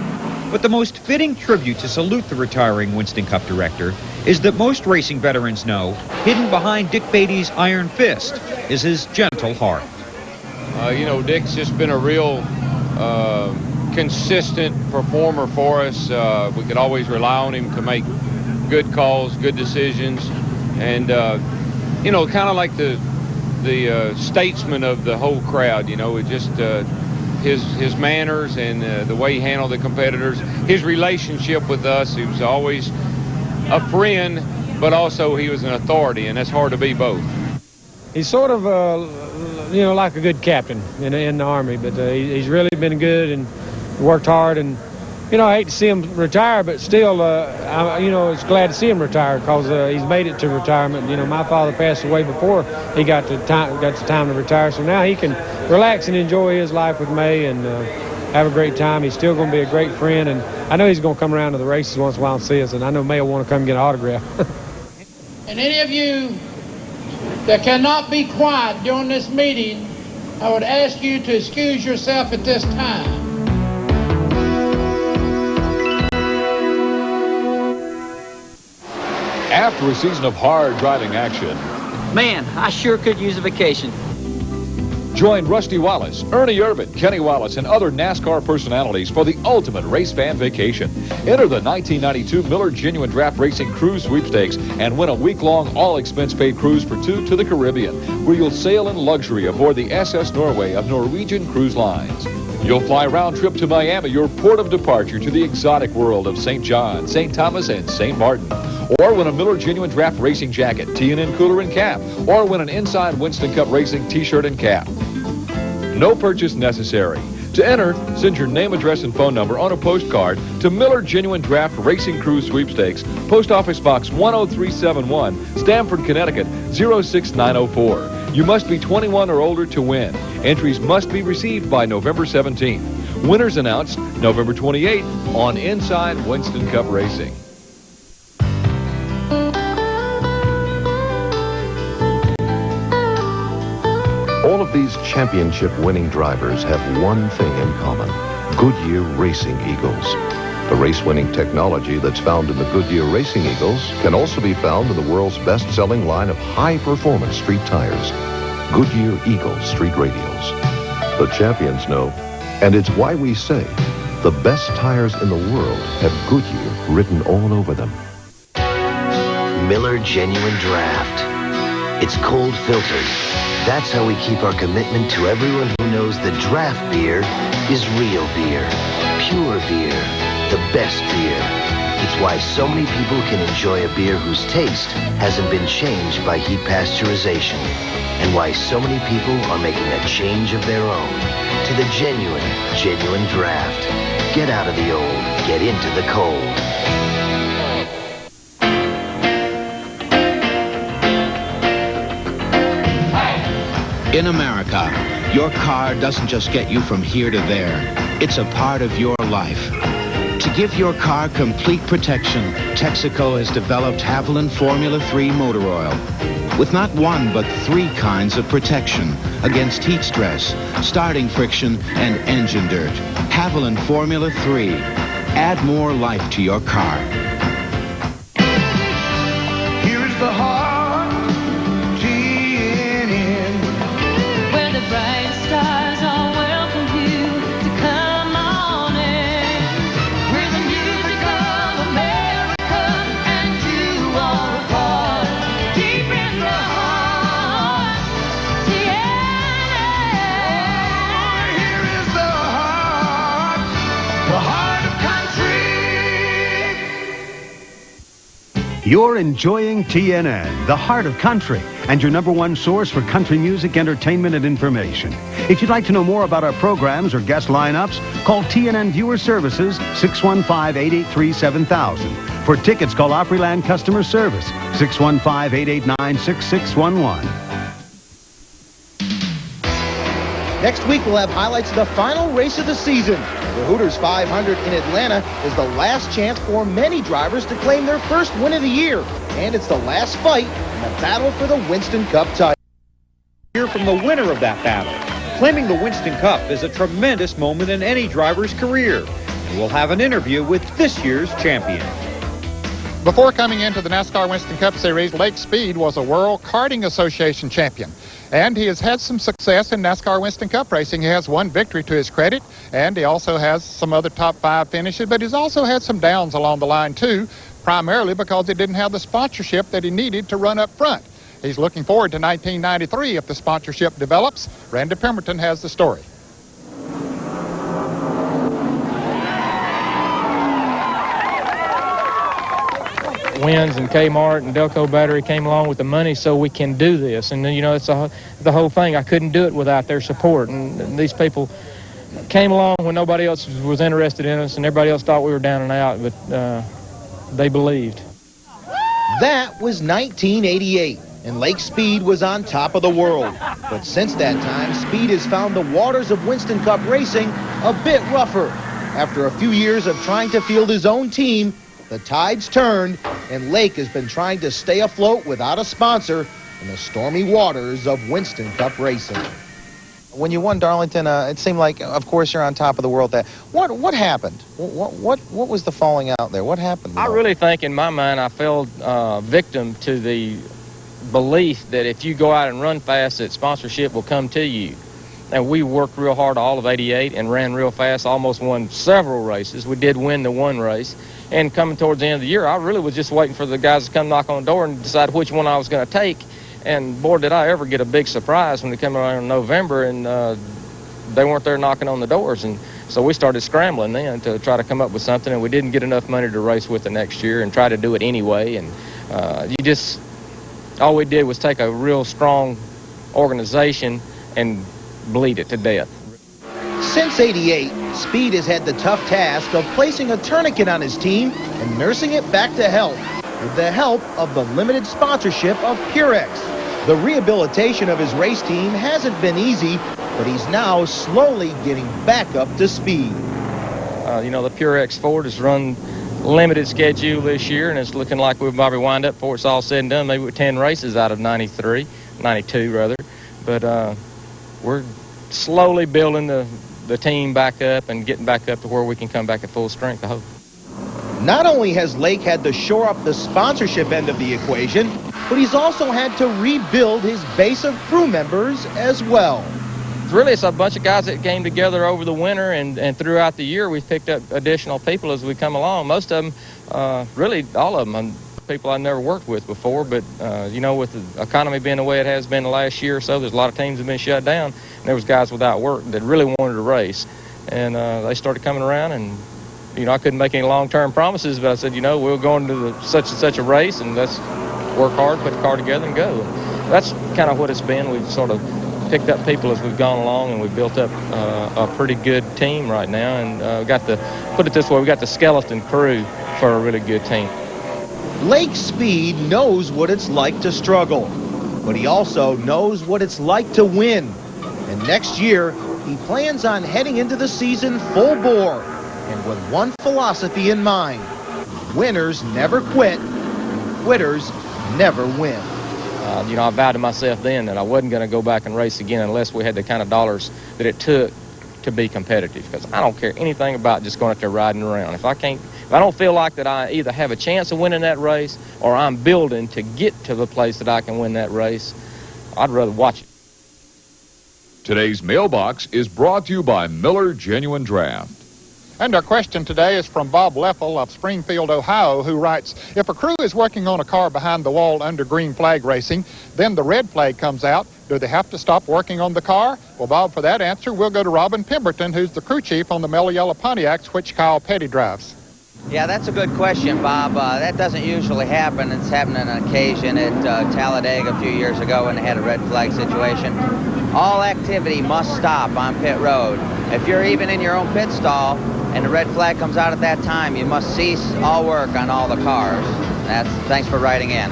But the most fitting tribute to salute the retiring Winston Cup director is that most racing veterans know, hidden behind Dick Beatty's iron fist is his gentle heart. Dick's just been a real consistent performer for us. We could always rely on him to make good calls, good decisions, and kind of like the statesman of the whole crowd. It just his manners and the way he handled the competitors, his relationship with us. He was always a friend, but also he was an authority, and that's hard to be both. He's sort of like a good captain in the Army, but he's really been good and worked hard, and I hate to see him retire, but still it's glad to see him retire because he's made it to retirement. My father passed away before he got the time to retire, so now he can relax and enjoy his life with May and have a great time. He's still going to be a great friend, and I know he's going to come around to the races once in a while and see us, and I know May will want to come get an autograph. And any of you that cannot be quiet during this meeting, I would ask you to excuse yourself at this time. After a season of hard driving action, man, I sure could use a vacation. Join Rusty Wallace, Ernie Irvan, Kenny Wallace, and other NASCAR personalities for the ultimate race fan vacation. Enter the 1992 Miller Genuine Draft Racing Cruise Sweepstakes and win a week-long all-expense-paid cruise for two to the Caribbean, where you'll sail in luxury aboard the SS Norway of Norwegian Cruise Lines. You'll fly round trip to Miami, your port of departure to the exotic world of St. John, St. Thomas, and St. Martin. Or win a Miller Genuine Draft Racing jacket, T&N cooler and cap. Or win an Inside Winston Cup Racing t-shirt and cap. No purchase necessary. To enter, send your name, address, and phone number on a postcard to Miller Genuine Draft Racing Cruise Sweepstakes, Post Office Box 10371, Stamford, Connecticut 06904. You must be 21 or older to win. Entries must be received by November 17th. Winners announced November 28th on Inside Winston Cup Racing. All of these championship-winning drivers have one thing in common: Goodyear Racing Eagles. The race-winning technology that's found in the Goodyear Racing Eagles can also be found in the world's best-selling line of high-performance street tires, Goodyear Eagle Street Radials. The champions know, and it's why we say the best tires in the world have Goodyear written all over them. Miller Genuine Draft. It's cold filtered. That's how we keep our commitment to everyone who knows that draft beer is real beer, pure beer, the best beer. It's why so many people can enjoy a beer whose taste hasn't been changed by heat pasteurization, and why so many people are making a change of their own to the genuine draft. Get out of the old, get into the cold. In America, your car doesn't just get you from here to there. It's a part of your life. To give your car complete protection, Texaco has developed Haviland Formula 3 motor oil with not one but 3 kinds of protection against heat stress, starting friction, and engine dirt. Haviland Formula 3. Add more life to your car. Here's the heart, TNN. Where the bright stars all welcome you to come on in. We're the music of America, and you are a part. Deep in the heart, TNN. Here is the heart of country. You're enjoying TNN, the heart of country, and your #1 source for country music, entertainment, and information. If you'd like to know more about our programs or guest lineups, call TNN Viewer Services 615-883-7000. For tickets, call Opryland Customer Service 615-889-6611. Next week, we'll have highlights of the final race of the season. The Hooters 500 in Atlanta is the last chance for many drivers to claim their first win of the year. And it's the last fight in the battle for the Winston Cup title. Hear from the winner of that battle. Claiming the Winston Cup is a tremendous moment in any driver's career. And we'll have an interview with this year's champion. Before coming into the NASCAR Winston Cup Series, Lake Speed was a World Karting Association champion. And he has had some success in NASCAR Winston Cup racing. He has one victory to his credit, and he also has some other top 5 finishes, but he's also had some downs along the line too, primarily because he didn't have the sponsorship that he needed to run up front. He's looking forward to 1993 if the sponsorship develops. Randy Pemberton has the story. Wins and Kmart and Delco Battery came along with the money so we can do this. And, you know, it's the whole thing. I couldn't do it without their support. And these people came along when nobody else was interested in us and everybody else thought we were down and out, but they believed. That was 1988, and Lake Speed was on top of the world. But since that time, Speed has found the waters of Winston Cup racing a bit rougher. After a few years of trying to field his own team, the tide's turned, and Lake has been trying to stay afloat without a sponsor in the stormy waters of Winston Cup racing. When you won Darlington, it seemed like, of course, you're on top of the world. What happened? What was the falling out there? What happened? I really think, in my mind, I fell victim to the belief that if you go out and run fast, that sponsorship will come to you. And we worked real hard all of '88 and ran real fast, almost won several races. We did win the one race. And coming towards the end of the year, I really was just waiting for the guys to come knock on the door and decide which one I was going to take. And boy, did I ever get a big surprise when they came around in November and they weren't there knocking on the doors. And so we started scrambling then to try to come up with something, and we didn't get enough money to race with the next year and try to do it anyway. And all we did was take a real strong organization and bleed it to death. Since '88, Speed has had the tough task of placing a tourniquet on his team and nursing it back to health with the help of the limited sponsorship of Purex. The rehabilitation of his race team hasn't been easy, but he's now slowly getting back up to speed. You know, the Purex Ford has run limited schedule this year, and it's looking like we'll probably wind up before it's all said and done, maybe with 10 races out of 92 rather. But we're slowly building the team back up and getting back up to where we can come back at full strength, I hope. Not only has Lake had to shore up the sponsorship end of the equation, but he's also had to rebuild his base of crew members as well. Really, it's a bunch of guys that came together over the winter, and throughout the year we've picked up additional people as we come along. Most of them, really all of them, people I never worked with before, but you know, with the economy being the way it has been the last year or so, there's a lot of teams that have been shut down, and there was guys without work that really wanted to race, and they started coming around. And you know, I couldn't make any long-term promises, but I said, you know, we'll go into such and such a race, and let's work hard, put the car together, and go. And that's kind of what it's been. We've sort of picked up people as we've gone along, and we've built up a pretty good team right now, and put it this way, we got the skeleton crew for a really good team. Lake Speed knows what it's like to struggle, but he also knows what it's like to win. And next year, he plans on heading into the season full bore, and with one philosophy in mind: winners never quit, and quitters never win. I vowed to myself then that I wasn't going to go back and race again unless we had the kind of dollars that it took to be competitive, because I don't care anything about just going out there riding around. If I don't feel like that I either have a chance of winning that race or I'm building to get to the place that I can win that race, I'd rather watch it. Today's mailbox is brought to you by Miller Genuine Draft. And our question today is from Bob Leffel of Springfield, Ohio, who writes, if a crew is working on a car behind the wall under green flag racing, then the red flag comes out, do they have to stop working on the car? Well, Bob, for that answer, we'll go to Robin Pemberton, who's the crew chief on the Mellow Yellow Pontiacs, which Kyle Petty drives. Yeah, that's a good question, Bob. That doesn't usually happen. It's happened on occasion at Talladega a few years ago when they had a red flag situation. All activity must stop on pit road. If you're even in your own pit stall and the red flag comes out at that time, you must cease all work on all the cars. Thanks for writing in.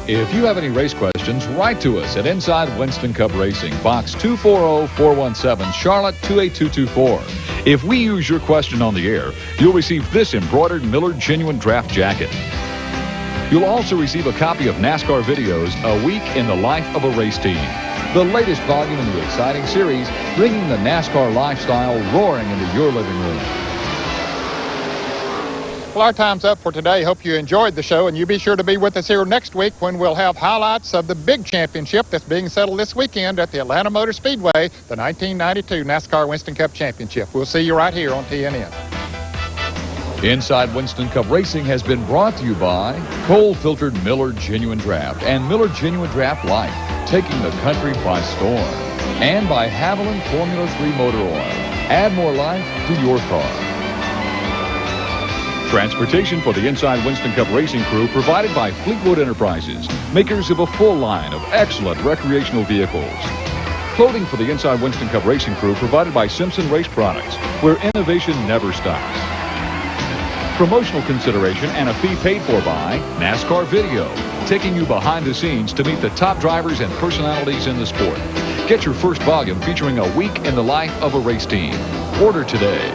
If you have any race questions, write to us at Inside Winston Cup Racing, Box 240417, Charlotte 28224. If we use your question on the air, you'll receive this embroidered Miller Genuine Draft jacket. You'll also receive a copy of NASCAR videos, A Week in the Life of a Race Team, the latest volume in the exciting series, bringing the NASCAR lifestyle roaring into your living room. Well, our time's up for today. Hope you enjoyed the show, and you be sure to be with us here next week when we'll have highlights of the big championship that's being settled this weekend at the Atlanta Motor Speedway, the 1992 NASCAR Winston Cup Championship. We'll see you right here on TNN. Inside Winston Cup Racing has been brought to you by cold-filtered Miller Genuine Draft and Miller Genuine Draft Light, taking the country by storm, and by Haviland Formula 3 Motor Oil. Add more life to your car. Transportation for the Inside Winston Cup Racing crew provided by Fleetwood Enterprises, makers of a full line of excellent recreational vehicles. Clothing for the Inside Winston Cup Racing crew provided by Simpson Race Products, where innovation never stops. Promotional consideration and a fee paid for by NASCAR Video, taking you behind the scenes to meet the top drivers and personalities in the sport. Get your first volume featuring a week in the life of a race team. Order today.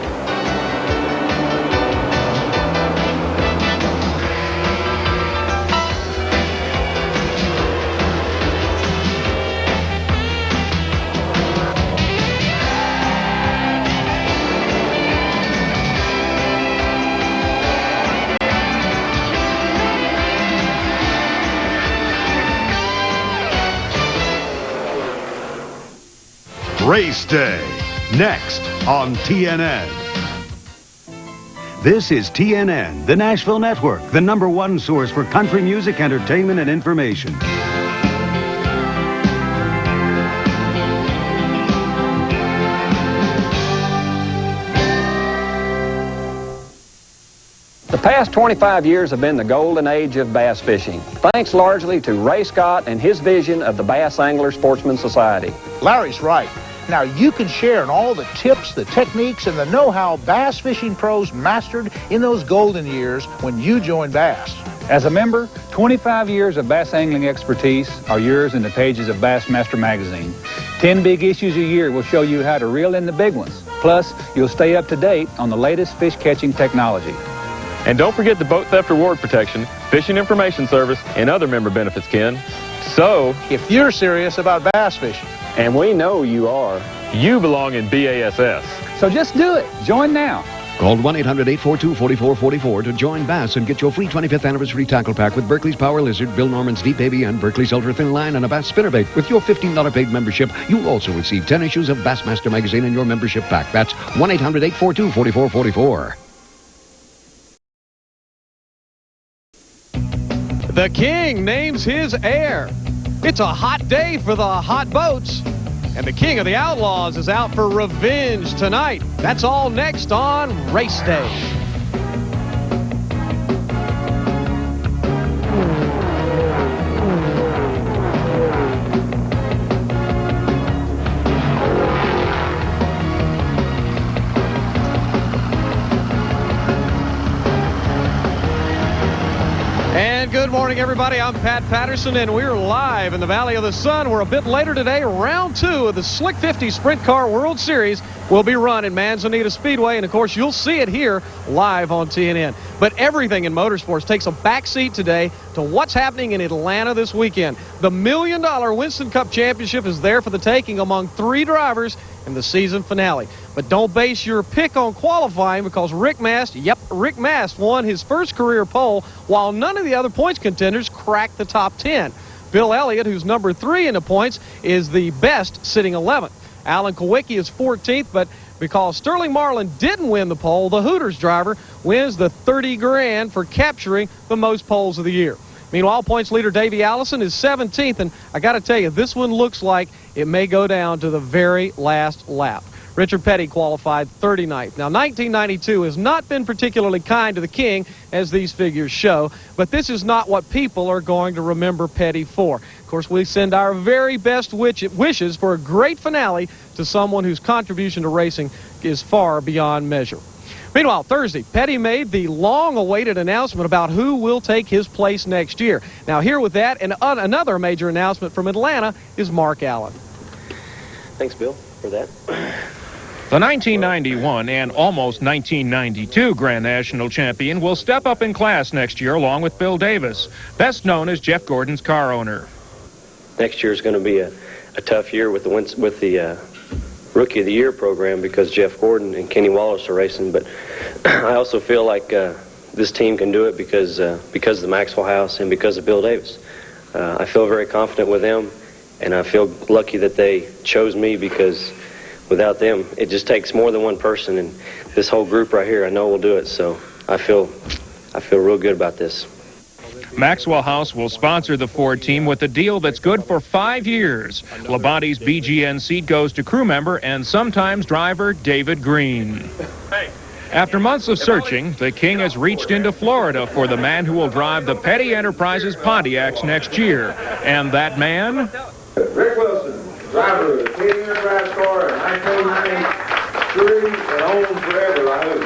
Raceday, next on TNN. This is TNN, the Nashville Network, the #1 source for country music, entertainment, and information. The past 25 years have been the golden age of bass fishing, thanks largely to Ray Scott and his vision of the Bass Angler Sportsman Society. Larry's right. Now you can share in all the tips, the techniques, and the know-how bass fishing pros mastered in those golden years when you joined Bass. As a member, 25 years of bass angling expertise are yours in the pages of Bassmaster magazine. 10 big issues a year will show you how to reel in the big ones. Plus, you'll stay up to date on the latest fish catching technology. And don't forget the Boat Theft Reward Protection, Fishing Information Service, and other member benefits, Ken. So, if you're serious about bass fishing, and we know you are, you belong in BASS. So just do it. Join now. Call 1-800-842-4444 to join Bass and get your free 25th anniversary tackle pack with Berkeley's Power Lizard, Bill Norman's Deep Baby, and Berkeley's Ultra Thin Line, and a Bass spinnerbait. With your $15 paid membership, you'll also receive 10 issues of Bassmaster magazine in your membership pack. That's 1-800-842-4444. The King names his heir. It's a hot day for the hot boats. And the King of the Outlaws is out for revenge tonight. That's all next on Race Day. And good morning. morning, everybody. I'm Pat Patterson, and we're live in the Valley of the Sun. We're a bit later today. Round 2 of the Slick 50 Sprint Car World Series will be run in Manzanita Speedway, and of course, you'll see it here live on TNN. But everything in motorsports takes a backseat today to what's happening in Atlanta this weekend. The $1 million Winston Cup Championship is there for the taking among 3 drivers in the season finale. But don't base your pick on qualifying, because Rick Mast won his first career pole, while none of the other points contenders cracked the top 10. Bill Elliott, who's number 3 in the points, is the best, sitting 11th. Alan Kowicki is 14th, but because Sterling Marlin didn't win the pole, the Hooters driver wins the $30,000 for capturing the most poles of the year. Meanwhile, points leader Davey Allison is 17th, and I got to tell you, this one looks like it may go down to the very last lap. Richard Petty qualified 39th. Now, 1992 has not been particularly kind to the King, as these figures show, but this is not what people are going to remember Petty for. Of course, we send our very best wishes for a great finale to someone whose contribution to racing is far beyond measure. Meanwhile, Thursday, Petty made the long-awaited announcement about who will take his place next year. Now, here with that and another major announcement from Atlanta is Mark Allen. Thanks, Bill, for that. The 1991 and almost 1992 Grand National Champion will step up in class next year along with Bill Davis, best known as Jeff Gordon's car owner. Next year is going to be a tough year with the Rookie of the Year program, because Jeff Gordon and Kenny Wallace are racing. But I also feel like this team can do it because of the Maxwell House and because of Bill Davis. I feel very confident with them, and I feel lucky that they chose me, because without them, it just takes more than one person, and this whole group right here, I know will do it. So I feel real good about this. Maxwell House will sponsor the Ford team with a deal that's good for 5 years. Labonte's BGN seat goes to crew member and sometimes driver David Green. After months of searching, the King has reached into Florida for the man who will drive the Petty Enterprises Pontiacs next year. And that man? Rick Wilson, driver of the Petty Enterprise car in 1993 and owned forever, I hope.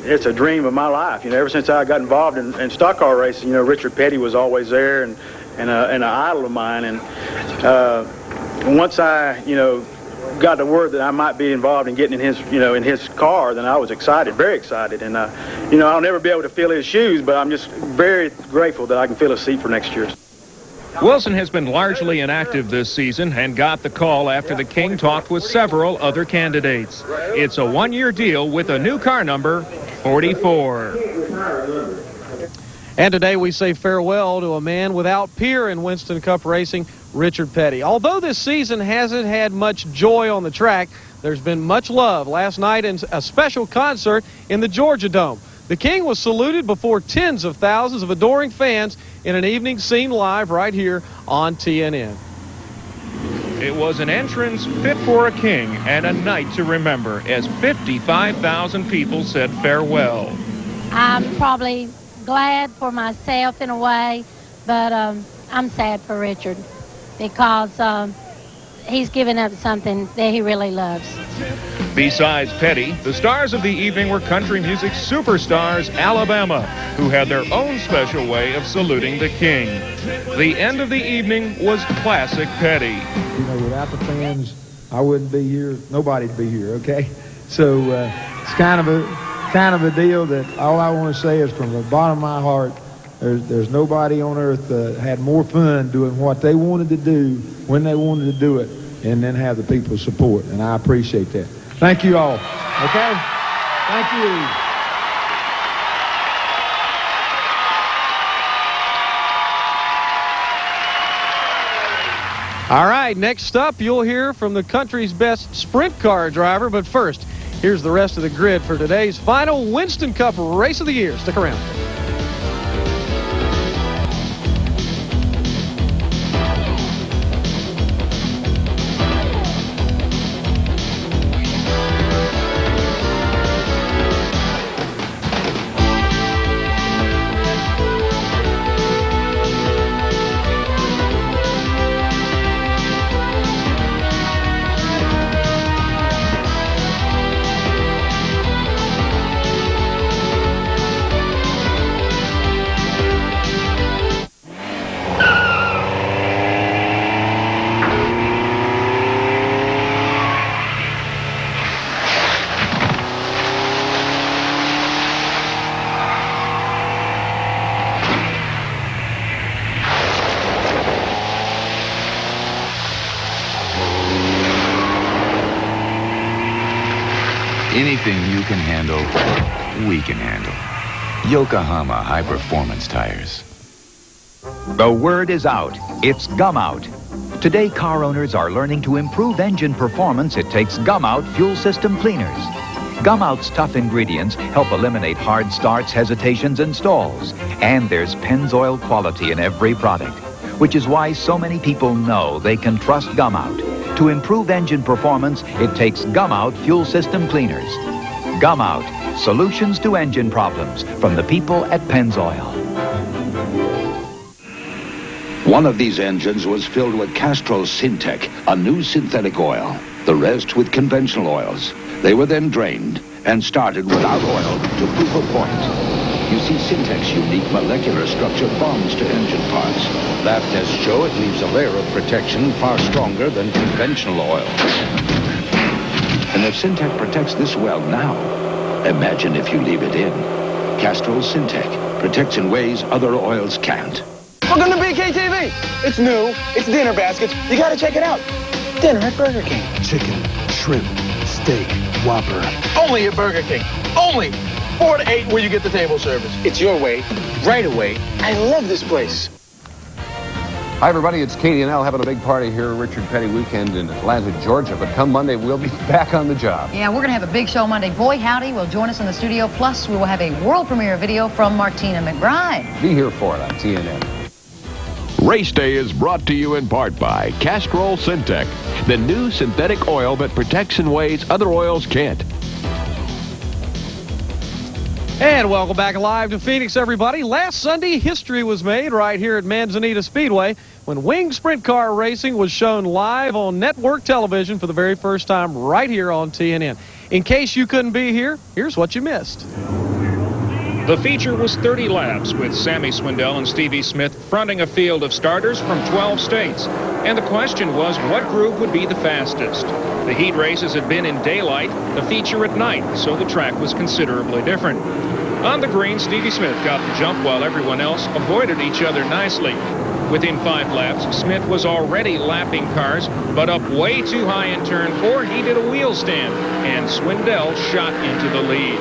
It's a dream of my life. You know, ever since I got involved in stock car racing, you know, Richard Petty was always there and an idol of mine. And once I, got the word that I might be involved in getting in his car, then I was excited, very excited. And, I'll never be able to fill his shoes, but I'm just very grateful that I can fill a seat for next year. Wilson has been largely inactive this season and got the call after the King talked with several other candidates. It's a one-year deal with a new car number, 44. And today we say farewell to a man without peer in Winston Cup racing, Richard Petty. Although this season hasn't had much joy on the track, there's been much love last night in a special concert in the Georgia Dome. The King was saluted before tens of thousands of adoring fans in an evening seen live right here on TNN. It was an entrance fit for a king and a night to remember, as 55,000 people said farewell. I'm probably glad for myself in a way, but I'm sad for Richard, because he's given up something that he really loves. Besides Petty, the stars of the evening were country music superstars Alabama, who had their own special way of saluting the King. The end of the evening was classic Petty. Without the fans, I wouldn't be here. Nobody'd be here, okay? So it's kind of a deal that all I want to say is, from the bottom of my heart, there's nobody on earth that had more fun doing what they wanted to do when they wanted to do it, and then have the people's support, and I appreciate that. Thank you all. Okay? Thank you. All right, next up, you'll hear from the country's best sprint car driver. But first, here's the rest of the grid for today's final Winston Cup Race of the Year. Stick around. Anything you can handle, we can handle. Yokohama High Performance Tires. The word is out. It's Gum Out. Today, car owners are learning to improve engine performance. It takes Gum Out fuel system cleaners. Gum Out's tough ingredients help eliminate hard starts, hesitations, and stalls. And there's Pennzoil quality in every product, which is why so many people know they can trust Gum Out. To improve engine performance, it takes Gum Out fuel system cleaners. Gum Out, solutions to engine problems from the people at Pennzoil. One of these engines was filled with Castrol Syntec, a new synthetic oil. The rest with conventional oils. They were then drained and started without oil to prove a point. You see, Syntec's unique molecular structure bonds to engine parts. Lab tests show it leaves a layer of protection far stronger than conventional oil. And if Syntec protects this well now, imagine if you leave it in. Castrol Syntec protects in ways other oils can't. Welcome to BKTV. It's new. It's dinner baskets. You gotta check it out. Dinner at Burger King. Chicken, shrimp, steak, Whopper. Only at Burger King. Only 4 to 8 where you get the table service. It's your way, right away. I love this place. Hi, everybody. It's Katie and Al having a big party here at Richard Petty Weekend in Atlanta, Georgia. But come Monday, we'll be back on the job. Yeah, we're going to have a big show Monday. Boy, howdy, will join us in the studio. Plus, we will have a world premiere video from Martina McBride. Be here for it on TNN. Raceday is brought to you in part by Castrol Syntec, the new synthetic oil that protects in ways other oils can't. And welcome back live to Phoenix, everybody. Last Sunday, history was made right here at Manzanita Speedway when Wing Sprint Car Racing was shown live on network television for the very first time right here on TNN. In case you couldn't be here, here's what you missed. The feature was 30 laps with Sammy Swindell and Stevie Smith fronting a field of starters from 12 states. And the question was, what group would be the fastest? The heat races had been in daylight, the feature at night, so the track was considerably different. On the green, Stevie Smith got the jump while everyone else avoided each other nicely. Within 5 laps, Smith was already lapping cars, but up way too high in turn 4, he did a wheel stand, and Swindell shot into the lead.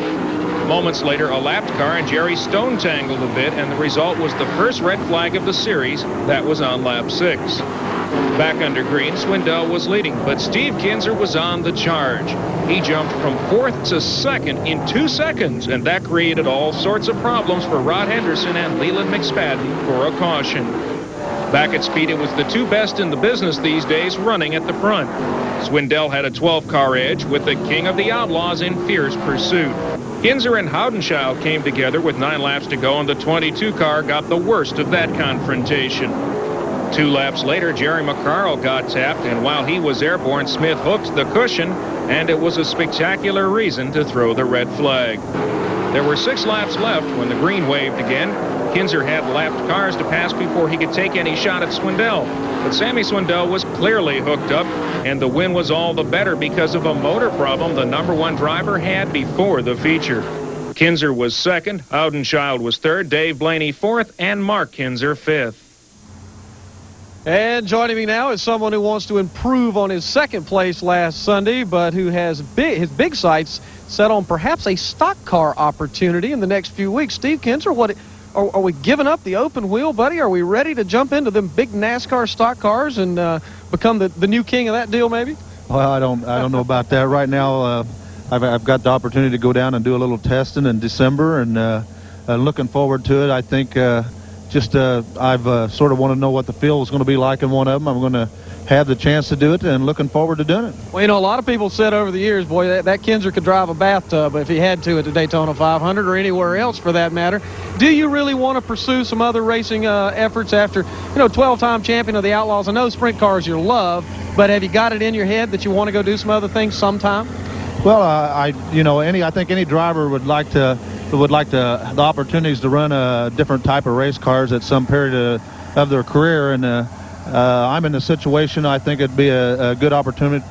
Moments later, a lapped car and Jerry Stone tangled a bit, and the result was the first red flag of the series. That was on lap 6. Back under green, Swindell was leading, but Steve Kinzer was on the charge. He jumped from 4th to 2nd in 2 seconds, and that created all sorts of problems for Rod Henderson and Leland McSpadden for a caution. Back at speed, it was the 2 best in the business these days running at the front. Swindell had a 12-car edge with the King of the Outlaws in fierce pursuit. Kinzer and Howdenchild came together with 9 laps to go, and the 22 car got the worst of that confrontation. 2 laps later, Jerry McCarl got tapped, and while he was airborne, Smith hooked the cushion, and it was a spectacular reason to throw the red flag. There were 6 laps left when the green waved again. Kinzer had lapped cars to pass before he could take any shot at Swindell. But Sammy Swindell was clearly hooked up, and the win was all the better because of a motor problem the #1 driver had before the feature. Kinzer was 2nd, Howdenchild was 3rd, Dave Blaney 4th, and Mark Kinzer 5th. And joining me now is someone who wants to improve on his 2nd place last Sunday, but who has his big sights set on perhaps a stock car opportunity in the next few weeks. Steve Kinzer, are we giving up the open wheel, buddy? Are we ready to jump into them big NASCAR stock cars and become the new king of that deal, maybe? Well, I don't know about that right now. I've got the opportunity to go down and do a little testing in December, and looking forward to it. I think I've sort of want to know what the field is going to be like in one of them. I'm going to have the chance to do it, and looking forward to doing it. Well, you know, a lot of people said over the years, boy, that Kinzer could drive a bathtub if he had to at the Daytona 500 or anywhere else for that matter. Do you really want to pursue some other racing efforts after, 12-time champion of the Outlaws? I know sprint cars your love, but have you got it in your head that you want to go do some other things sometime? Well, I think any driver would like the opportunities to run a different type of race cars at some period of their career, and I'm in a situation I think it'd be a good opportunity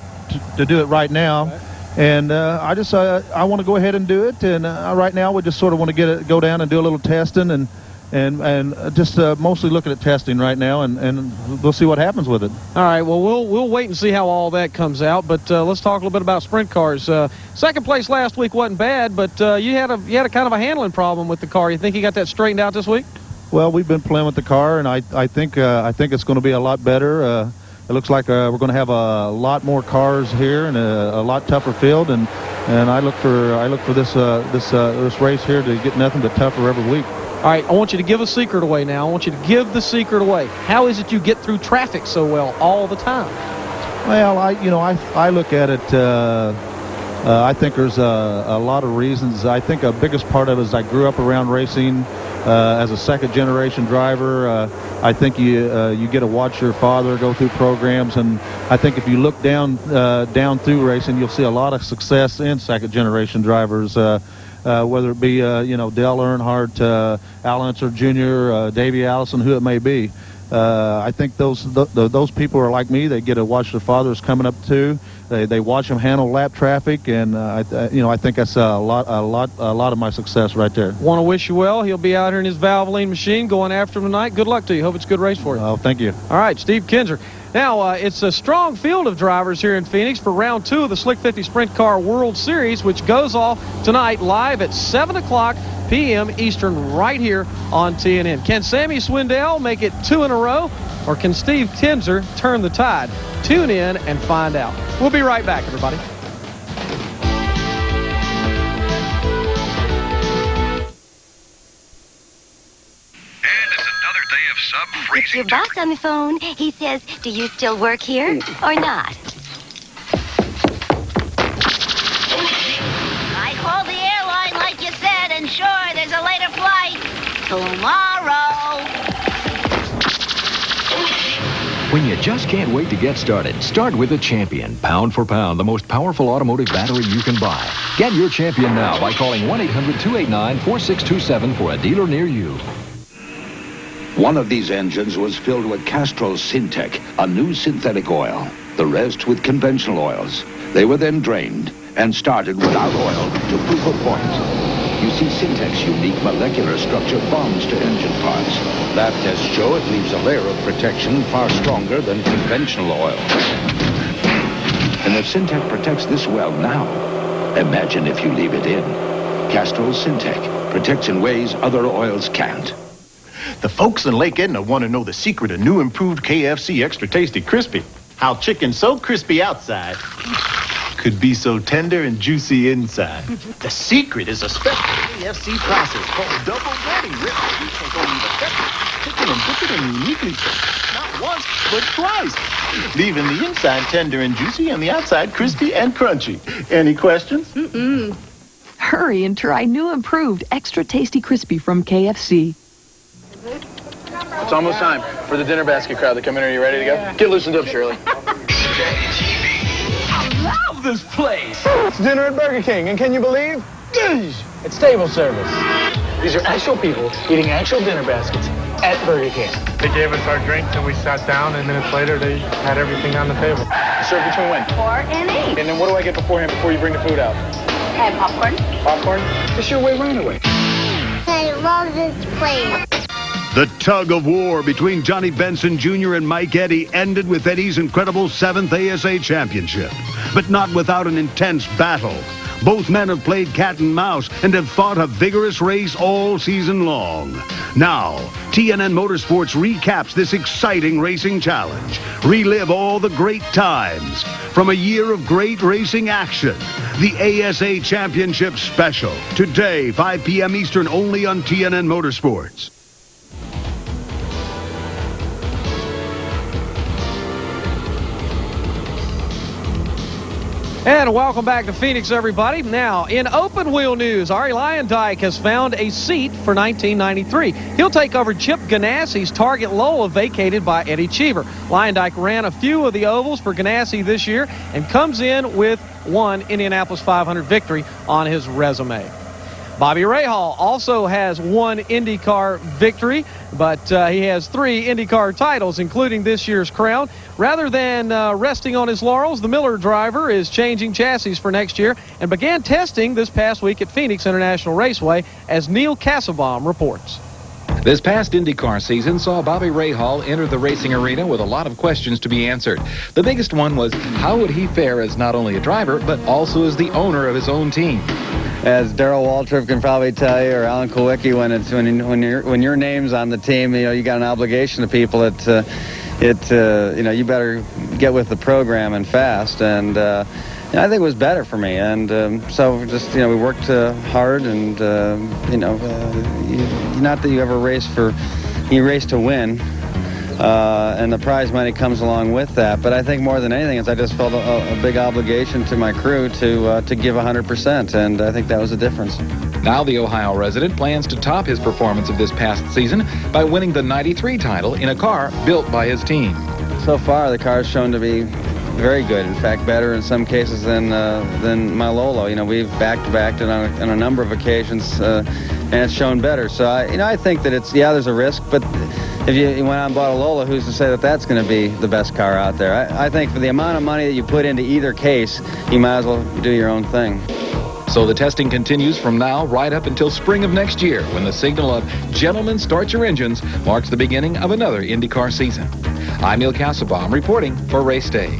to do it right now. And I want to go ahead and do it, and right now we just sort of want to go down and do a little testing and just mostly looking at testing right now, and we'll see what happens with it. All right, well, we'll wait and see how all that comes out, but let's talk a little bit about sprint cars. Second place last week wasn't bad, but you had a kind of a handling problem with the car. You think you got that straightened out this week? Well, we've been playing with the car, and I think it's going to be a lot better. It looks like we're going to have a lot more cars here and a lot tougher field, and I look for this race here to get nothing but tougher every week. All right, I want you to give a secret away now. I want you to give the secret away. How is it you get through traffic so well all the time? Well, I look at it. I think there's a lot of reasons. I think a biggest part of it is I grew up around racing. As a second-generation driver, I think you get to watch your father go through programs, and I think if you look down through racing, you'll see a lot of success in second-generation drivers, whether it be Dale Earnhardt, Al Unser Jr., Davey Allison, who it may be. I think those people are like me. They get to watch their fathers coming up too. They watch them handle lap traffic, and I think that's a lot of my success right there. Want to wish you well. He'll be out here in his Valvoline machine going after him tonight. Good luck to you. Hope it's a good race for you. Oh, thank you. All right, Steve Kinzer. Now, it's a strong field of drivers here in Phoenix for round 2 of the Slick 50 Sprint Car World Series, which goes off tonight live at 7 o'clock p.m. Eastern right here on TNN. Can Sammy Swindell make it 2 in a row, or can Steve Kinzer turn the tide? Tune in and find out. We'll be right back, everybody. It's your boss on the phone. He says, do you still work here or not? I called the airline like you said, and sure, there's a later flight. Tomorrow. When you just can't wait to get started, start with the Champion. Pound for pound, the most powerful automotive battery you can buy. Get your Champion now by calling 1-800-289-4627 for a dealer near you. One of these engines was filled with Castrol Syntec, a new synthetic oil. The rest with conventional oils. They were then drained and started without oil to prove a point. You see, Syntec's unique molecular structure bonds to engine parts. Lab tests show it leaves a layer of protection far stronger than conventional oil. And if Syntec protects this well now, imagine if you leave it in. Castrol Syntec protects in ways other oils can't. The folks in Lake Edna want to know the secret of new improved KFC Extra Tasty Crispy. How chicken so crispy outside could be so tender and juicy inside. The secret is a special KFC process called double breading. You take only the pepper, chicken, and dip it in uniquely not once, but twice, leaving the inside tender and juicy and the outside crispy and crunchy. Any questions? Hurry and try new improved Extra Tasty Crispy from KFC. It's almost time for the dinner basket crowd to come in. Are you ready to go? Get loosened up, Shirley. I love this place. It's dinner at Burger King, and can you believe? It's table service. These are actual people eating actual dinner baskets at Burger King. They gave us our drinks and we sat down, and minutes later they had everything on the table. Served between when? 4 and 8. And then what do I get beforehand before you bring the food out? And popcorn. Popcorn? It's your way round away. I love this place. The tug of war between Johnny Benson Jr. and Mike Eddy ended with Eddy's incredible 7th ASA championship, but not without an intense battle. Both men have played cat and mouse and have fought a vigorous race all season long. Now, TNN Motorsports recaps this exciting racing challenge. Relive all the great times from a year of great racing action. The ASA Championship Special. Today, 5 p.m. Eastern, only on TNN Motorsports. And welcome back to Phoenix, everybody. Now, in open wheel news, Arie Luyendyk has found a seat for 1993. He'll take over Chip Ganassi's Target Lola, vacated by Eddie Cheever. Luyendyk ran a few of the ovals for Ganassi this year and comes in with one Indianapolis 500 victory on his resume. Bobby Rahal also has one IndyCar victory, but he has 3 IndyCar titles, including this year's crown. Rather than resting on his laurels, the Miller driver is changing chassis for next year and began testing this past week at Phoenix International Raceway, as Neil Kassabaum reports. This past IndyCar season saw Bobby Rahal enter the racing arena with a lot of questions to be answered. The biggest one was, how would he fare as not only a driver, but also as the owner of his own team? As Darrell Waltrip can probably tell you, or Alan Kulwicki, when your name's on the team, you got an obligation to people. You better get with the program and fast. And I think it was better for me. And so just we worked hard, and not that you ever race you race to win. And the prize money comes along with that. But I think more than anything is I just felt a big obligation to my crew to give 100%, and I think that was the difference. Now the Ohio resident plans to top his performance of this past season by winning the 93 title in a car built by his team. So far, the car's shown to be very good. In fact, better in some cases than my Lolo. We've back-to-backed it on a number of occasions, and it's shown better. So I think that there's a risk, but if you went out and bought a Lola, who's to say that that's going to be the best car out there? I think for the amount of money that you put into either case, you might as well do your own thing. So the testing continues from now right up until spring of next year, when the signal of "Gentlemen, start your engines" marks the beginning of another IndyCar season. I'm Neil Kassabaum reporting for Raceday.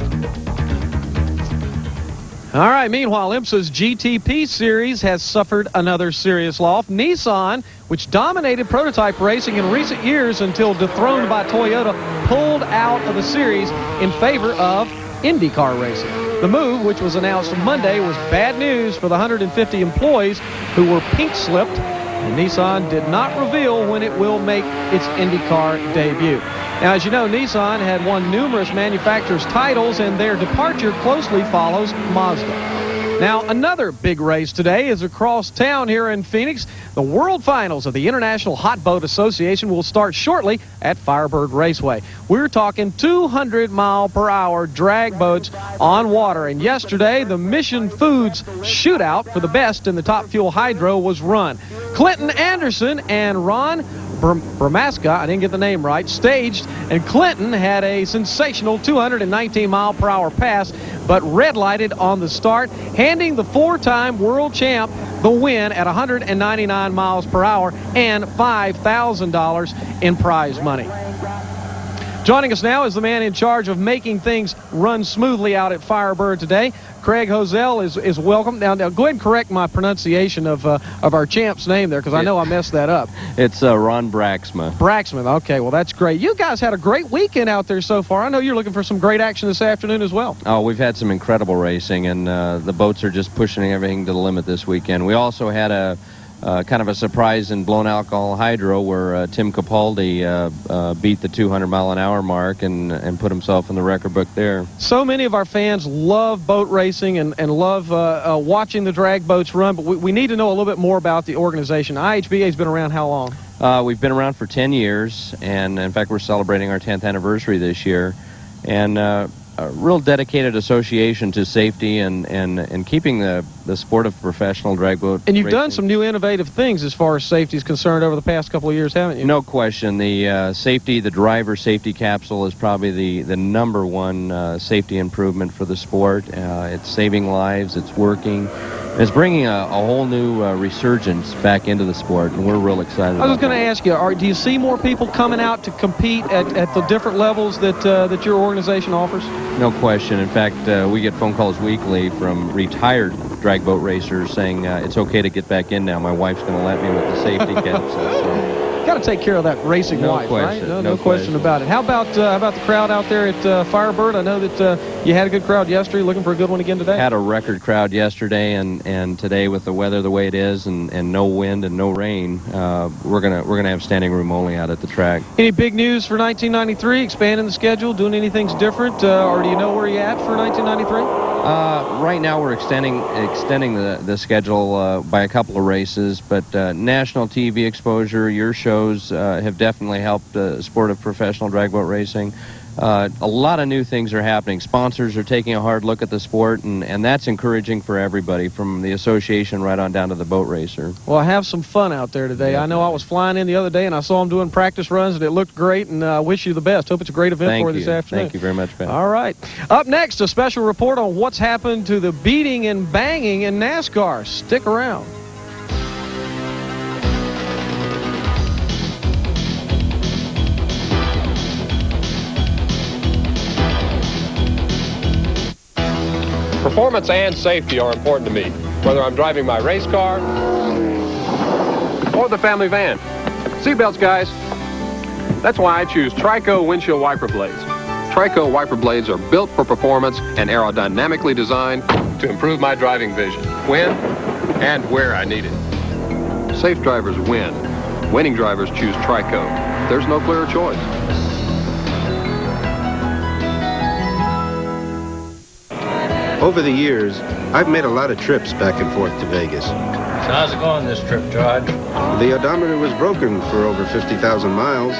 All right, meanwhile, IMSA's GTP series has suffered another serious loss. Nissan, which dominated prototype racing in recent years until dethroned by Toyota, pulled out of the series in favor of IndyCar racing. The move, which was announced Monday, was bad news for the 150 employees who were pink-slipped, and Nissan did not reveal when it will make its IndyCar debut. Now, as you know, Nissan had won numerous manufacturers' titles, and their departure closely follows Mazda. Now, another big race today is across town here in Phoenix. The World Finals of the International Hot Boat Association will start shortly at Firebird Raceway. We're talking 200-mile-per-hour drag boats on water. And yesterday, the Mission Foods shootout for the best in the Top Fuel Hydro was run. Clinton Anderson and Ron Bramaska, I didn't get the name right, staged, and Clinton had a sensational 219-mile-per-hour pass, but red-lighted on the start, handing the four-time world champ the win at 199 miles per hour and $5,000 in prize money. Joining us now is the man in charge of making things run smoothly out at Firebird today. Craig Hosell is welcome. Now, go ahead and correct my pronunciation of our champ's name there, because I know I messed that up. It's Ron Braxma. Braxma. Okay, well, that's great. You guys had a great weekend out there so far. I know you're looking for some great action this afternoon as well. Oh, we've had some incredible racing, and the boats are just pushing everything to the limit this weekend. We also had a kind of a surprise in blown alcohol hydro, where Tim Capaldi beat the 200-mile-an-hour mark and put himself in the record book there. So many of our fans love boat racing and love watching the drag boats run, but we need to know a little bit more about the organization. IHBA has been around how long? We've been around for 10 years, and in fact, we're celebrating our 10th anniversary this year. And a real dedicated association to safety and keeping the sport of professional drag boat And you've racing. done some new innovative things as far as safety is concerned over the past couple of years, haven't you? No question. The the driver safety capsule is probably the number one safety improvement for the sport. It's saving lives. It's working. It's bringing a whole new resurgence back into the sport, and we're real excited. I was going to ask you, do you see more people coming out to compete at the different levels that your organization offers? No question. In fact, we get phone calls weekly from retired drag boat racers saying it's okay to get back in now. My wife's going to let me with the safety capsule. So. Got to take care of that racing wife, right? No question about it. How about the crowd out there at Firebird? I know that you had a good crowd yesterday. Looking for a good one again today? Had a record crowd yesterday, and today with the weather the way it is and no wind and no rain, we're gonna have standing room only out at the track. Any big news for 1993? Expanding the schedule, doing anything different, or do you know where you're at for 1993? Right now we're extending the schedule by a couple of races, but national TV exposure, your shows have definitely helped the sport of professional drag boat racing. A lot of new things are happening. Sponsors are taking a hard look at the sport, and that's encouraging for everybody, from the association right on down to the boat racer. Well, have some fun out there today. Yeah. I know I was flying in the other day, and I saw them doing practice runs, and it looked great, and I wish you the best. Hope it's a great event for you this afternoon. Thank you very much, Ben. All right. Up next, a special report on what's happened to the beating and banging in NASCAR. Stick around. Performance and safety are important to me, whether I'm driving my race car or the family van. Seatbelts, guys. That's why I choose Trico windshield wiper blades. Trico wiper blades are built for performance and aerodynamically designed to improve my driving vision, when and where I need it. Safe drivers win. Winning drivers choose Trico. There's no clearer choice. Over the years, I've made a lot of trips back and forth to Vegas. So how's it going this trip, George? The odometer was broken for over 50,000 miles,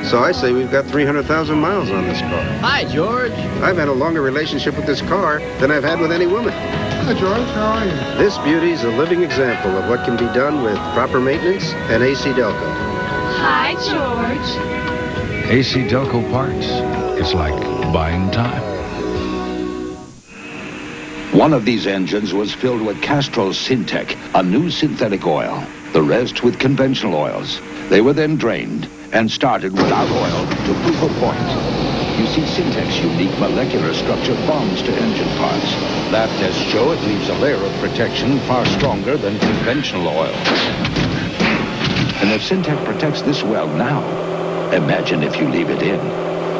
so I say we've got 300,000 miles on this car. Hi, George. I've had a longer relationship with this car than I've had with any woman. Hi, George. How are you? This beauty's a living example of what can be done with proper maintenance and AC Delco. Hi, George. AC Delco parts. It's like buying time. One of these engines was filled with Castrol Syntec, a new synthetic oil. The rest with conventional oils. They were then drained and started without oil to prove a point. You see, Syntec's unique molecular structure bonds to engine parts. Lab tests show it leaves a layer of protection far stronger than conventional oil. And if Syntec protects this well now, imagine if you leave it in.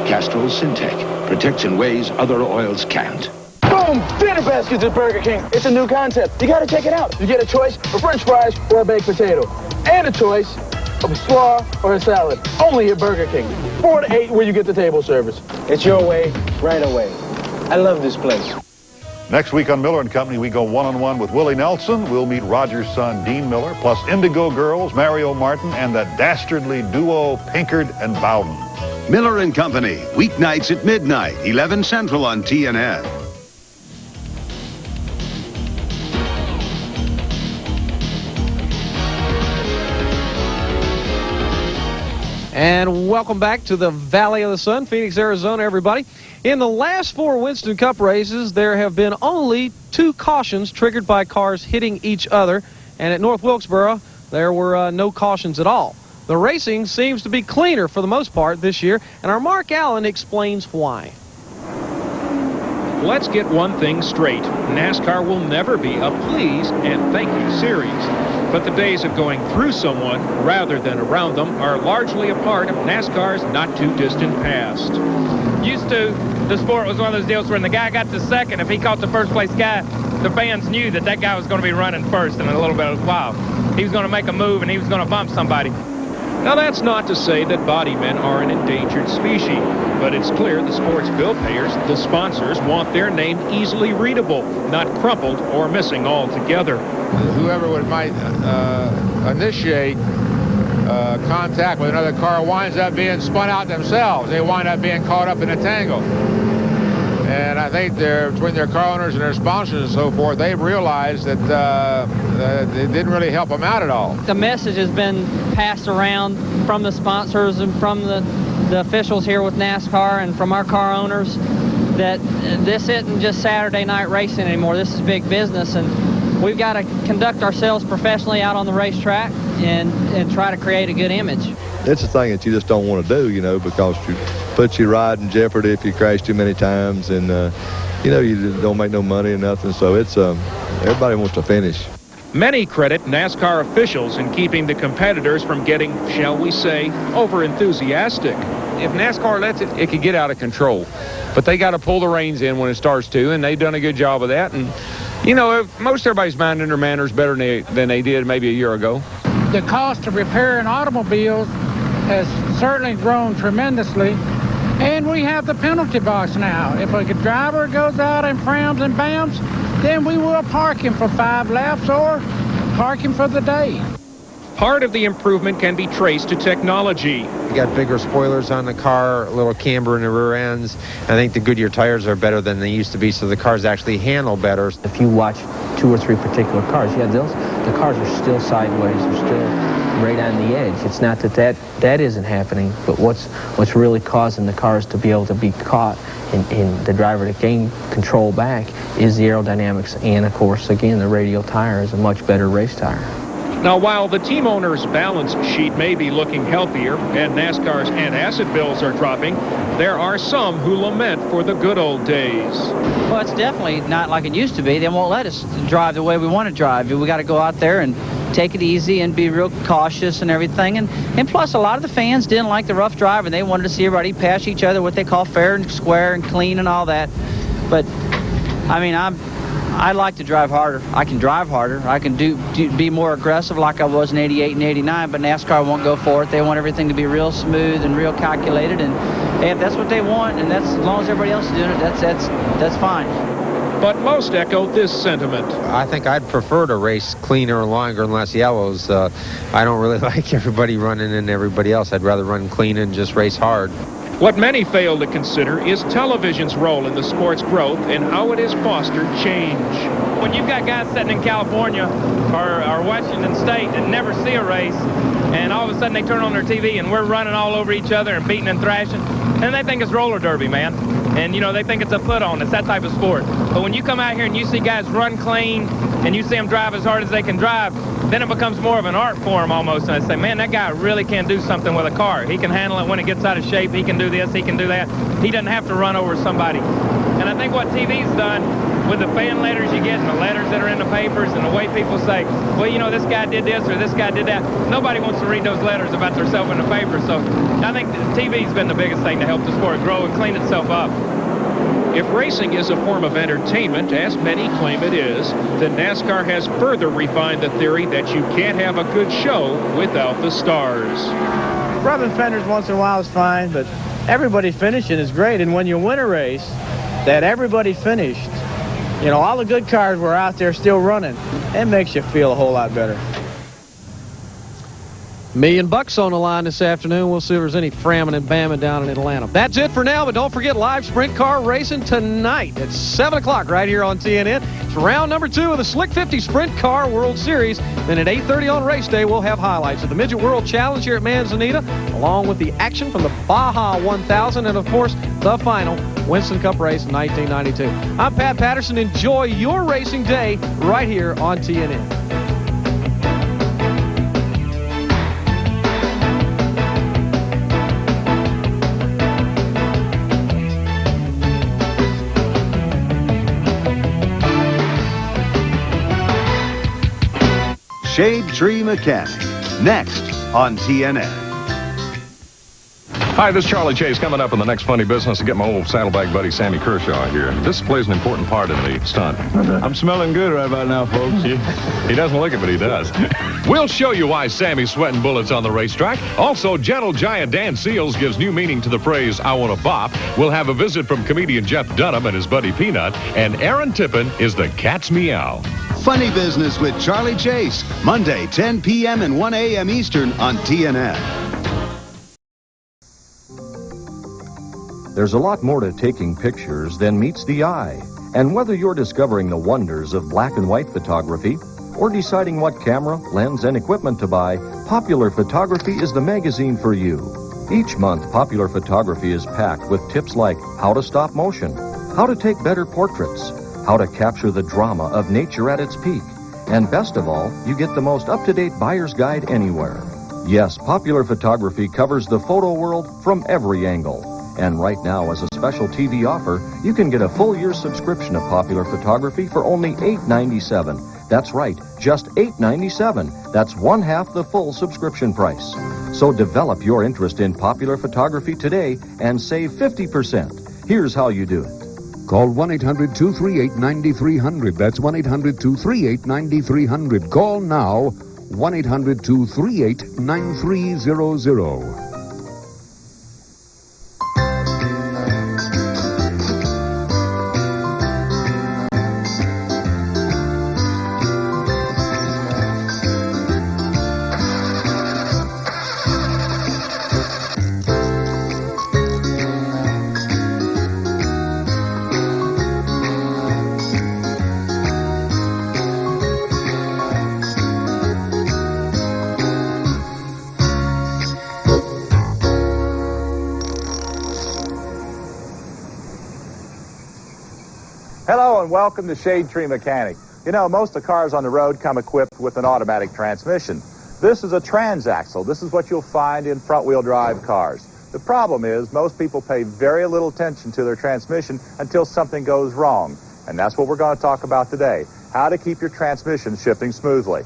Castrol Syntec protects in ways other oils can't. Boom! Dinner baskets at Burger King. It's a new concept. You gotta check it out. You get a choice of French fries or a baked potato. And a choice of a slaw or a salad. Only at Burger King. 4 to 8 where you get the table service. It's your way, right away. I love this place. Next week on Miller & Company, we go one-on-one with Willie Nelson. We'll meet Roger's son, Dean Miller, plus Indigo Girls, Mario Martin, and the dastardly duo Pinkard and Bowden. Miller & Company, weeknights at midnight, 11 Central on TNN. And welcome back to the Valley of the Sun, Phoenix, Arizona, everybody. In the last 4 Winston Cup races, there have been only 2 cautions triggered by cars hitting each other. And at North Wilkesboro, there were no cautions at all. The racing seems to be cleaner for the most part this year, and our Mark Allen explains why. Let's get one thing straight. NASCAR will never be a please and thank you series. But the days of going through someone rather than around them are largely a part of NASCAR's not-too-distant past. Used to, the sport was one of those deals where when the guy got to second, if he caught the first-place guy, the fans knew that that guy was going to be running first in a little bit of a while. He was going to make a move, and he was going to bump somebody. Now, that's not to say that body men are an endangered species, but it's clear the sport's bill payers, the sponsors, want their name easily readable, not crumpled or missing altogether. Whoever might initiate contact with another car winds up being spun out themselves. They wind up being caught up in a tangle. And I think between their car owners and their sponsors and so forth, they've realized that it didn't really help them out at all. The message has been passed around from the sponsors and from the officials here with NASCAR and from our car owners that this isn't just Saturday night racing anymore. This is big business, and we've got to conduct ourselves professionally out on the racetrack and try to create a good image. It's a thing that you just don't want to do, you know, because you put your ride in jeopardy if you crash too many times, and you know, you don't make no money or nothing. So it's everybody wants to finish. Many credit NASCAR officials in keeping the competitors from getting, shall we say, over-enthusiastic. If NASCAR lets it, it could get out of control. But they got to pull the reins in when it starts to, and they've done a good job of that. And, you know, most everybody's minding their manners better than they did maybe a year ago. The cost of repairing automobiles has certainly grown tremendously. And we have the penalty box now. If a driver goes out and frowns and bams, then we will park him for 5 laps or park him for the day. Part of the improvement can be traced to technology. You got bigger spoilers on the car, a little camber in the rear ends. I think the Goodyear tires are better than they used to be, so the cars actually handle better. If you watch 2 or 3 particular cars, the cars are still sideways, they're still right on the edge. It's not that isn't happening, but what's really causing the cars to be able to be caught and the driver to gain control back is the aerodynamics, and of course, again, the radial tire is a much better race tire. Now, while the team owner's balance sheet may be looking healthier and NASCAR's antacid bills are dropping, there are some who lament for the good old days. Well, it's definitely not like it used to be. They won't let us drive the way we want to drive. We got to go out there and take it easy and be real cautious and everything. And plus, a lot of the fans didn't like the rough drive, and they wanted to see everybody pass each other, what they call fair and square and clean and all that. But, I mean, I like to drive harder. I can drive harder. I can be more aggressive like I was in 88 and 89, but NASCAR won't go for it. They want everything to be real smooth and real calculated, and hey, if that's what they want, and that's as long as everybody else is doing it, that's fine. But most echo this sentiment. I think I'd prefer to race cleaner, longer, and less yellows. I don't really like everybody running in everybody else. I'd rather run clean and just race hard. What many fail to consider is television's role in the sport's growth and how it has fostered change. When you've got guys sitting in California or Washington State that never see a race, and all of a sudden they turn on their TV and we're running all over each other and beating and thrashing, and they think it's roller derby, man. And, you know, they think it's a put-on. It's that type of sport. But when you come out here and you see guys run clean and you see them drive as hard as they can drive, then it becomes more of an art for them almost. And I say, man, that guy really can do something with a car. He can handle it when it gets out of shape. He can do this. He can do that. He doesn't have to run over somebody. And I think what TV's done with the fan letters you get and the letters that are in the papers and the way people say, well, you know, this guy did this or this guy did that. Nobody wants to read those letters about themselves in the paper. So I think TV's been the biggest thing to help the sport grow and clean itself up. If racing is a form of entertainment, as many claim it is, then NASCAR has further refined the theory that you can't have a good show without the stars. Rubbing fenders once in a while is fine, but everybody finishing is great. And when you win a race that everybody finished, you know, all the good cars were out there still running, it makes you feel a whole lot better. $1 million on the line this afternoon. We'll see if there's any framming and bamming down in Atlanta. That's it for now, but don't forget live sprint car racing tonight at 7 o'clock right here on TNN. It's round number 2 of the Slick 50 Sprint Car World Series. Then at 8:30 on race day, we'll have highlights of the Midget World Challenge here at Manzanita, along with the action from the Baja 1000, and of course, the final Winston Cup race in 1992. I'm Pat Patterson. Enjoy your racing day right here on TNN. Shadetree Mechanic, next on TNN. Hi, this is Charlie Chase. Coming up in the next funny business to get my old saddlebag buddy Sammy Kershaw here. This plays an important part in the stunt. I'm smelling good right about now, folks. He doesn't look it, but he does. We'll show you why Sammy's sweating bullets on the racetrack. Also, gentle giant Dan Seals gives new meaning to the phrase, I want to bop. We'll have a visit from comedian Jeff Dunham and his buddy Peanut. And Aaron Tippin is the cat's meow. Funny Business with Charlie Chase, Monday, 10 p.m. and 1 a.m. Eastern on TNN. There's a lot more to taking pictures than meets the eye. And whether you're discovering the wonders of black and white photography or deciding what camera, lens, and equipment to buy, Popular Photography is the magazine for you. Each month, Popular Photography is packed with tips like how to stop motion, how to take better portraits, how to capture the drama of nature at its peak, and best of all, you get the most up-to-date buyer's guide anywhere. Yes, Popular Photography covers the photo world from every angle. And right now, as a special TV offer, you can get a full year's subscription of Popular Photography for only $8.97. That's right, just $8.97. That's one half the full subscription price. So develop your interest in Popular Photography today and save 50%. Here's how you do it. Call 1-800-238-9300. That's 1-800-238-9300. Call now, 1-800-238-9300. Hello and welcome to Shadetree Mechanic. You know, most of the cars on the road come equipped with an automatic transmission. This is a transaxle. This is what you'll find in front-wheel drive cars. The problem is most people pay very little attention to their transmission until something goes wrong. And that's what we're going to talk about today, how to keep your transmission shifting smoothly.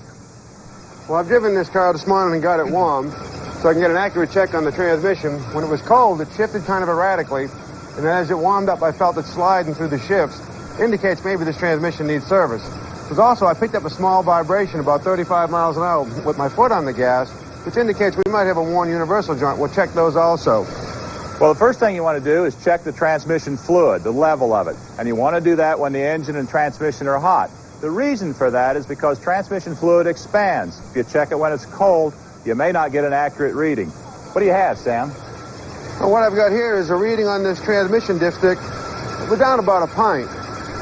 Well, I've driven this car this morning and got it warmed so I can get an accurate check on the transmission. When it was cold, it shifted kind of erratically, and then as it warmed up, I felt it sliding through the shifts. Indicates maybe this transmission needs service. Because also, I picked up a small vibration about 35 miles an hour with my foot on the gas, which indicates we might have a worn universal joint. We'll check those also. Well, the first thing you want to do is check the transmission fluid, the level of it. And you want to do that when the engine and transmission are hot. The reason for that is because transmission fluid expands. If you check it when it's cold, you may not get an accurate reading. What do you have, Sam? Well, what I've got here is a reading on this transmission dipstick. We're down about a pint.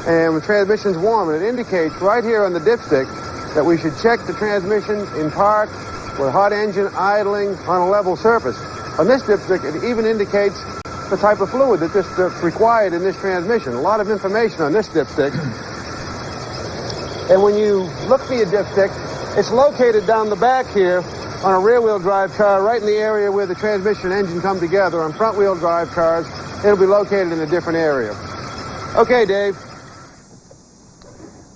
And the transmission's warm, and it indicates right here on the dipstick that we should check the transmission in park with hot engine idling on a level surface. On this dipstick, it even indicates the type of fluid that's required in this transmission. A lot of information on this dipstick. And when you look for your dipstick, it's located down the back here on a rear-wheel drive car, right in the area where the transmission and engine come together. On front-wheel drive cars, it'll be located in a different area. Okay, Dave.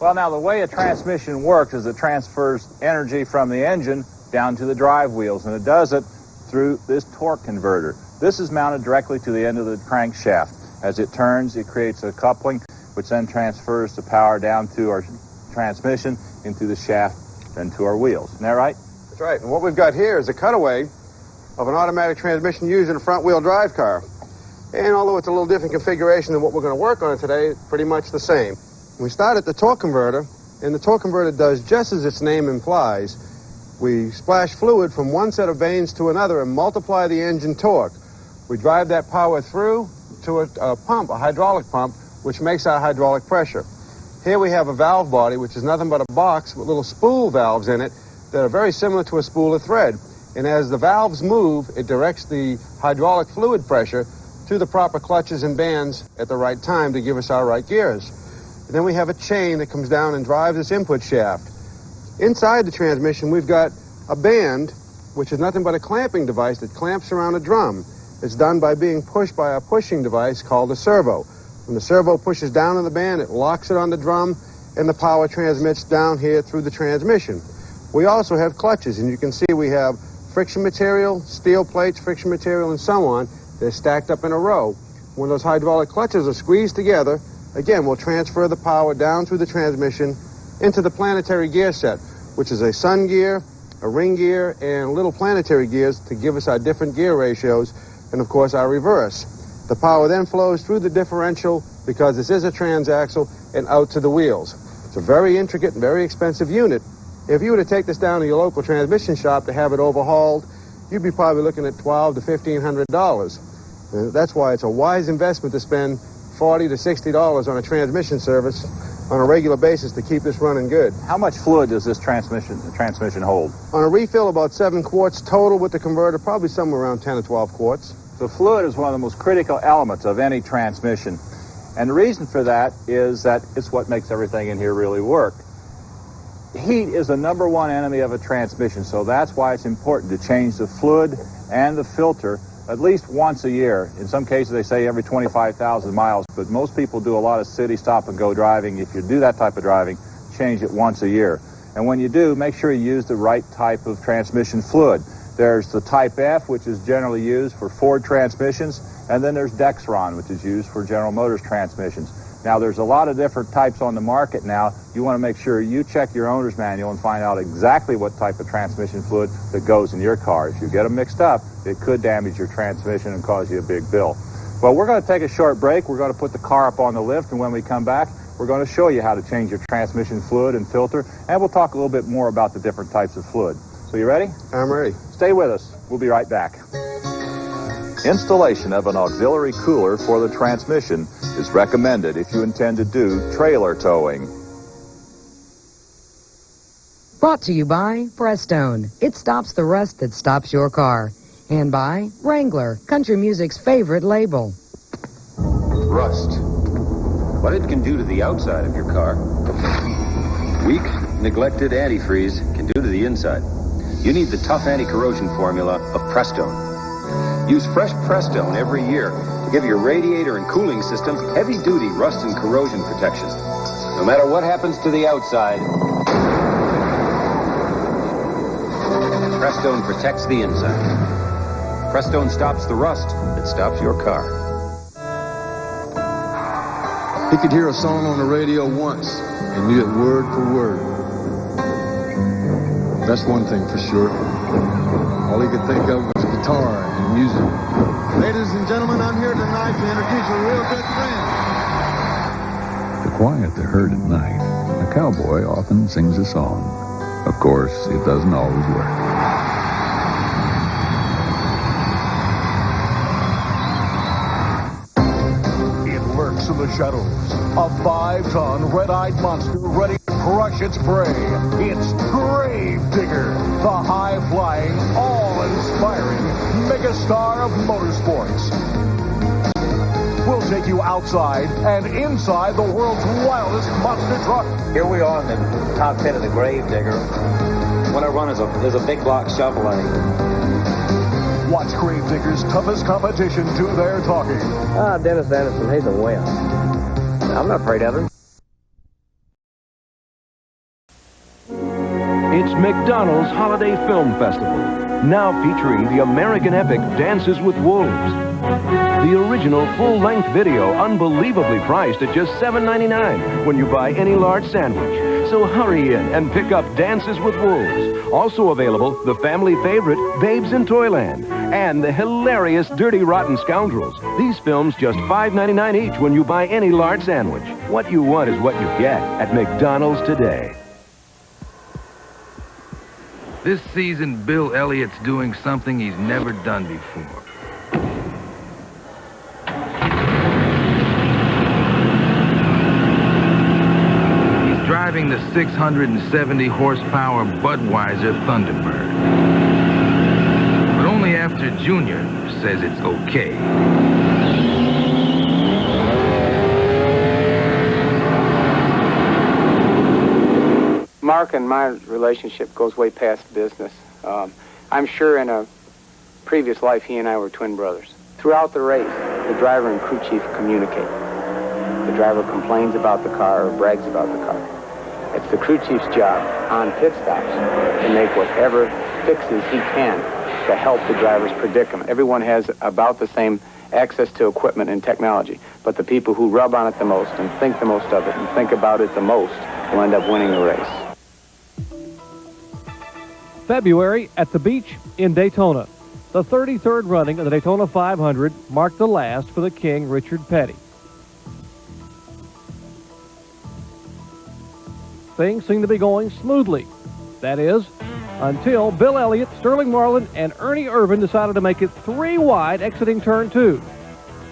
Well, now, the way a transmission works is it transfers energy from the engine down to the drive wheels, and it does it through this torque converter. This is mounted directly to the end of the crankshaft. As it turns, it creates a coupling, which then transfers the power down to our transmission, into the shaft, then to our wheels. Isn't that right? That's right. And what we've got here is a cutaway of an automatic transmission used in a front-wheel drive car. And although it's a little different configuration than what we're going to work on today, it's pretty much the same. We start at the torque converter, and the torque converter does just as its name implies. We splash fluid from one set of vanes to another and multiply the engine torque. We drive that power through to a pump, a hydraulic pump, which makes our hydraulic pressure. Here we have a valve body, which is nothing but a box with little spool valves in it that are very similar to a spool of thread. And as the valves move, it directs the hydraulic fluid pressure to the proper clutches and bands at the right time to give us our right gears. And then we have a chain that comes down and drives this input shaft. Inside the transmission, we've got a band, which is nothing but a clamping device that clamps around a drum. It's done by being pushed by a pushing device called a servo. When the servo pushes down on the band, it locks it on the drum, and the power transmits down here through the transmission. We also have clutches, and you can see we have friction material, steel plates, friction material, and so on. They're stacked up in a row. When those hydraulic clutches are squeezed together, again, we'll transfer the power down through the transmission into the planetary gear set, which is a sun gear, a ring gear, and little planetary gears to give us our different gear ratios, and of course our reverse. The power then flows through the differential, because this is a transaxle, and out to the wheels. It's a very intricate and very expensive unit. If you were to take this down to your local transmission shop to have it overhauled, you'd be probably looking at $1,200 to $1,500. That's why it's a wise investment to spend $40 to $60 on a transmission service on a regular basis to keep this running good. How much fluid does this transmission hold? On a refill, about 7 quarts total with the converter, probably somewhere around 10 or 12 quarts. The fluid is one of the most critical elements of any transmission. And the reason for that is that it's what makes everything in here really work. Heat is the #1 enemy of a transmission, so that's why it's important to change the fluid and the filter at least once a year. In some cases, they say every 25,000 miles, but most people do a lot of city stop-and-go driving. If you do that type of driving, change it once a year. And when you do, make sure you use the right type of transmission fluid. There's the Type F, which is generally used for Ford transmissions, and then there's Dexron, which is used for General Motors transmissions. Now, there's a lot of different types on the market now. You want to make sure you check your owner's manual and find out exactly what type of transmission fluid that goes in your car. If you get them mixed up, it could damage your transmission and cause you a big bill. Well, we're going to take a short break. We're going to put the car up on the lift, and when we come back, we're going to show you how to change your transmission fluid and filter, and we'll talk a little bit more about the different types of fluid. So you ready? I'm ready. Stay with us. We'll be right back. Installation of an auxiliary cooler for the transmission is recommended if you intend to do trailer towing. Brought to you by Prestone. It stops the rust that stops your car. And by Wrangler, country music's favorite label. Rust. What it can do to the outside of your car. Weak, neglected antifreeze can do to the inside. You need the tough anti-corrosion formula of Prestone. Use fresh Prestone every year to give your radiator and cooling system heavy-duty rust and corrosion protection. No matter what happens to the outside, Prestone protects the inside. Prestone stops the rust that stops your car. He could hear a song on the radio once and knew it word for word. That's one thing for sure. All he could think of was guitar and music. Ladies and gentlemen, I'm here tonight to introduce a real good friend. To quiet the herd at night, a cowboy often sings a song. Of course, it doesn't always work. In the shadows, a 5-ton red-eyed monster ready to crush its prey. It's Gravedigger, the high-flying, awe-inspiring megastar of motorsports. We'll take you outside and inside the world's wildest monster truck. Here we are in the top 10 of the Gravedigger. What I run is a big block shovel. Watch Gravedigger's toughest competition do their talking. Dennis Anderson, he's a wimp. I'm not afraid of him. It's McDonald's Holiday Film Festival, now featuring the American epic Dances with Wolves. The original full-length video, unbelievably priced at just $7.99 when you buy any large sandwich. So hurry in and pick up Dances with Wolves. Also available, the family favorite, Babes in Toyland, and the hilarious Dirty Rotten Scoundrels. These films just $5.99 each when you buy any large sandwich. What you want is what you get at McDonald's today. This season, Bill Elliott's doing something he's never done before. Driving the 670 horsepower Budweiser Thunderbird. But only after Junior says it's okay. Mark and my relationship goes way past business. I'm sure in a previous life he and I were twin brothers. Throughout the race, the driver and crew chief communicate. The driver complains about the car or brags about the car. It's the crew chief's job on pit stops to make whatever fixes he can to help the driver's predicament. Everyone has about the same access to equipment and technology, but the people who rub on it the most and think the most of it and think about it the most will end up winning the race. February at the beach in Daytona. The 33rd running of the Daytona 500 marked the last for the King, Richard Petty. Things seem to be going smoothly. That is, until Bill Elliott, Sterling Marlin, and Ernie Irvin decided to make it 3 wide exiting turn 2.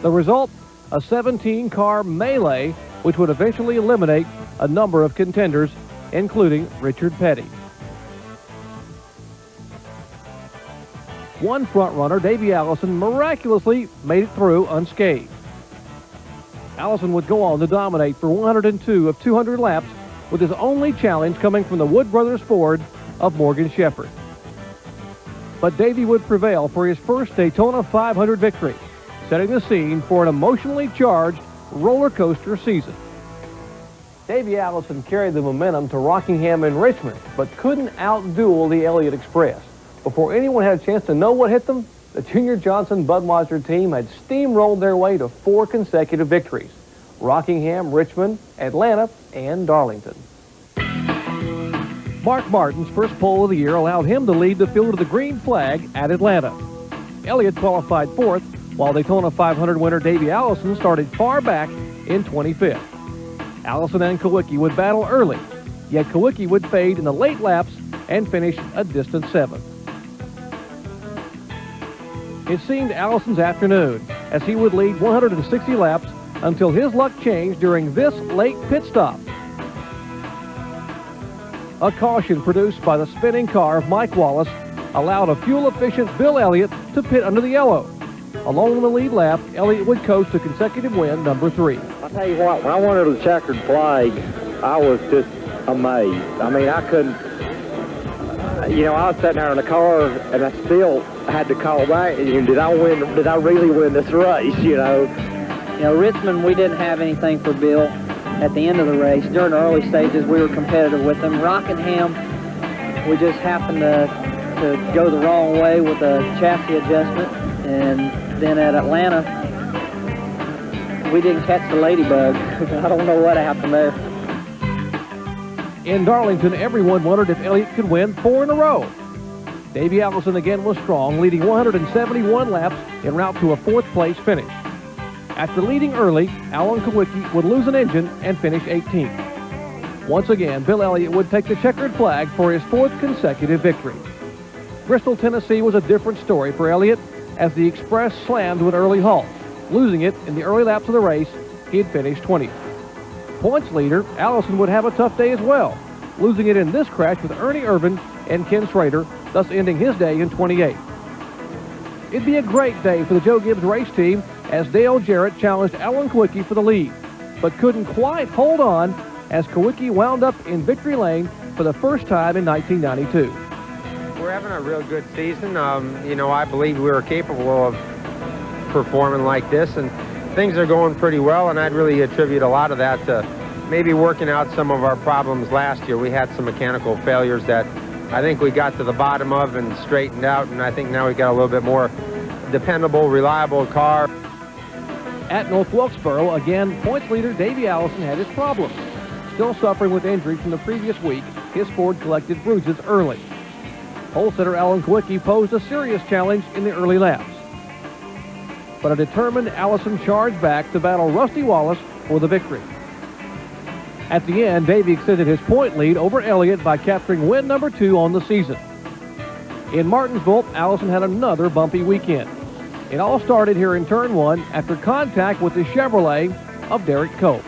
The result, a 17-car melee, which would eventually eliminate a number of contenders, including Richard Petty. One front-runner, Davey Allison, miraculously made it through unscathed. Allison would go on to dominate for 102 of 200 laps, with his only challenge coming from the Wood Brothers Ford of Morgan Shepherd. But Davey would prevail for his first Daytona 500 victory, setting the scene for an emotionally charged roller coaster season. Davey Allison carried the momentum to Rockingham and Richmond, but couldn't outduel the Elliott Express. Before anyone had a chance to know what hit them, the Junior Johnson Budweiser team had steamrolled their way to 4 consecutive victories: Rockingham, Richmond, Atlanta, and Darlington. Mark Martin's first pole of the year allowed him to lead the field of the green flag at Atlanta. Elliott qualified 4th, while Daytona 500 winner Davey Allison started far back in 25th. Allison and Kawicki would battle early, yet Kawicki would fade in the late laps and finish a distant 7th. It seemed Allison's afternoon, as he would lead 160 laps until his luck changed during this late pit stop. A caution produced by the spinning car of Mike Wallace allowed a fuel-efficient Bill Elliott to pit under the yellow. Along the lead lap, Elliott would coast to consecutive win number 3. I'll tell you what, when I wanted the checkered flag, I was just amazed. I mean, I couldn't, you know, I was sitting there in the car, and I still had to call back, did I really win this race, you know? You know, Richmond, we didn't have anything for Bill at the end of the race. During the early stages, we were competitive with him. Rockingham, we just happened to go the wrong way with a chassis adjustment, and then at Atlanta, we didn't catch the ladybug. I don't know what happened there. In Darlington, everyone wondered if Elliott could win 4 in a row. Davey Allison again was strong, leading 171 laps en route to a 4th place finish. After leading early, Alan Kawicki would lose an engine and finish 18th. Once again, Bill Elliott would take the checkered flag for his 4th consecutive victory. Bristol, Tennessee was a different story for Elliott as the Express slammed to an early halt. Losing it in the early laps of the race, he had finished 20th. Points leader, Allison would have a tough day as well, losing it in this crash with Ernie Irvin and Ken Schrader, thus ending his day in 28th. It'd be a great day for the Joe Gibbs race team as Dale Jarrett challenged Alan Kawicki for the lead, but couldn't quite hold on as Kawicki wound up in victory lane for the first time in 1992. We're having a real good season. You know, I believe we were capable of performing like this, and things are going pretty well, and I'd really attribute a lot of that to maybe working out some of our problems last year. We had some mechanical failures that I think we got to the bottom of and straightened out, and I think now we got a little bit more dependable, reliable car. At North Wilkesboro, again, points leader Davey Allison had his problems. Still suffering with injury from the previous week, his Ford collected bruises early. Pole sitter Alan Kawicki posed a serious challenge in the early laps. But a determined Allison charged back to battle Rusty Wallace for the victory. At the end, Davey extended his point lead over Elliott by capturing win number 2 on the season. In Martinsville, Allison had another bumpy weekend. It all started here in Turn 1 after contact with the Chevrolet of Derek Cope.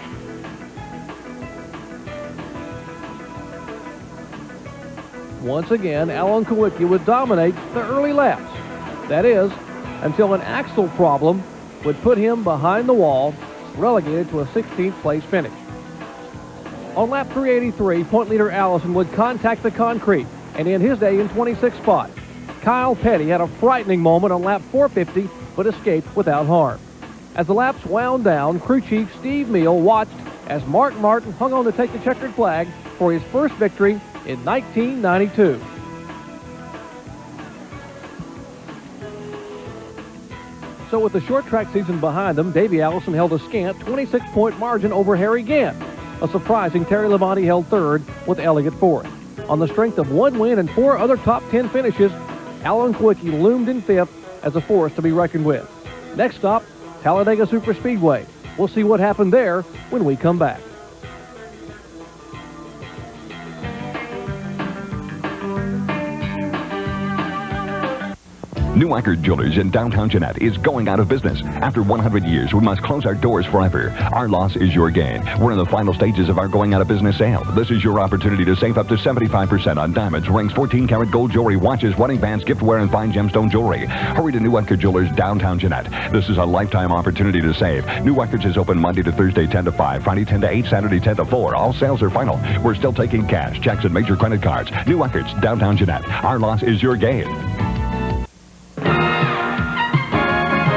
Once again, Alan Kawicki would dominate the early laps. That is, until an axle problem would put him behind the wall, relegated to a 16th place finish. On lap 383, point leader Allison would contact the concrete and end his day in 26th spot. Kyle Petty had a frightening moment on lap 450, but escaped without harm. As the laps wound down, crew chief Steve Meal watched as Mark Martin hung on to take the checkered flag for his first victory in 1992. So with the short track season behind them, Davey Allison held a scant 26-point margin over Harry Gant. A surprising Terry Labonte held third with Elliott fourth. On the strength of 1 win and 4 other top 10 finishes, Alan Kawicki loomed in 5th as a force to be reckoned with. Next stop, Talladega Superspeedway. We'll see what happened there when we come back. New Eckerd Jewelers in downtown Jeanette is going out of business. After 100 years, we must close our doors forever. Our loss is your gain. We're in the final stages of our going out of business sale. This is your opportunity to save up to 75% on diamonds, rings, 14-karat gold jewelry, watches, wedding bands, giftware, and fine gemstone jewelry. Hurry to New Eckerd Jewelers, downtown Jeanette. This is a lifetime opportunity to save. New Eckerd's is open Monday to Thursday 10 to 5, Friday 10 to 8, Saturday 10 to 4. All sales are final. We're still taking cash, checks, and major credit cards. New Eckerd's, downtown Jeanette. Our loss is your gain.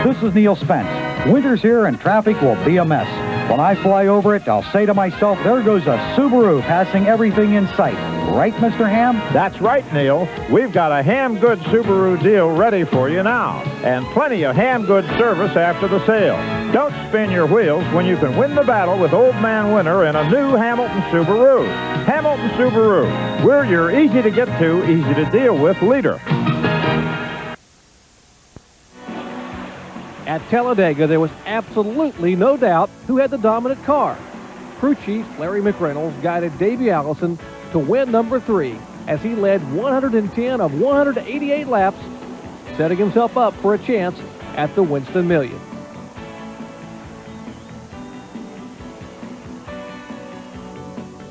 This is Neil Spence. Winter's here and traffic will be a mess. When I fly over it, I'll say to myself, there goes a Subaru passing everything in sight. Right, Mr. Ham? That's right, Neil. We've got a Ham Good Subaru deal ready for you now. And plenty of Ham Good service after the sale. Don't spin your wheels when you can win the battle with Old Man Winter in a new Hamilton Subaru. Hamilton Subaru. We're your easy-to-get-to, easy-to-deal-with leader. At Talladega, there was absolutely no doubt who had the dominant car. Crew chief Larry McReynolds guided Davey Allison to win number 3 as he led 110 of 188 laps, setting himself up for a chance at the Winston Million.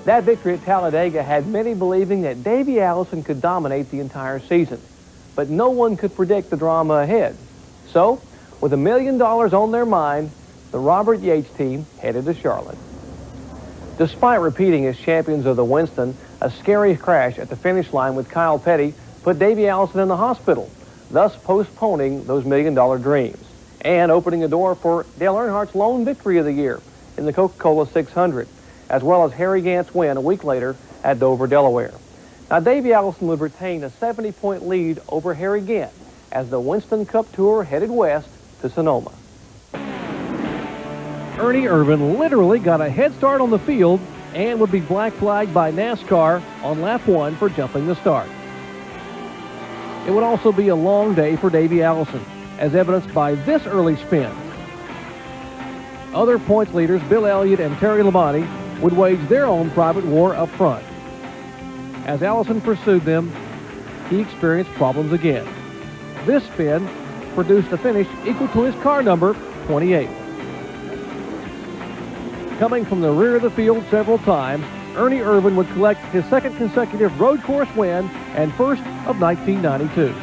That victory at Talladega had many believing that Davey Allison could dominate the entire season, but no one could predict the drama ahead. So, with $1 million on their mind, the Robert Yates team headed to Charlotte. Despite repeating as champions of the Winston, a scary crash at the finish line with Kyle Petty put Davey Allison in the hospital, thus postponing those million-dollar dreams and opening a door for Dale Earnhardt's lone victory of the year in the Coca-Cola 600, as well as Harry Gant's win a week later at Dover, Delaware. Now, Davey Allison would retain a 70-point lead over Harry Gant as the Winston Cup Tour headed west to Sonoma. Ernie Irvan literally got a head start on the field and would be black flagged by NASCAR on lap 1 for jumping the start. It would also be a long day for Davey Allison, as evidenced by this early spin. Other points leaders, Bill Elliott and Terry Labonte, would wage their own private war up front. As Allison pursued them, he experienced problems again. This spin produced a finish equal to his car number, 28. Coming from the rear of the field several times, Ernie Irvan would collect his second consecutive road course win and first of 1992.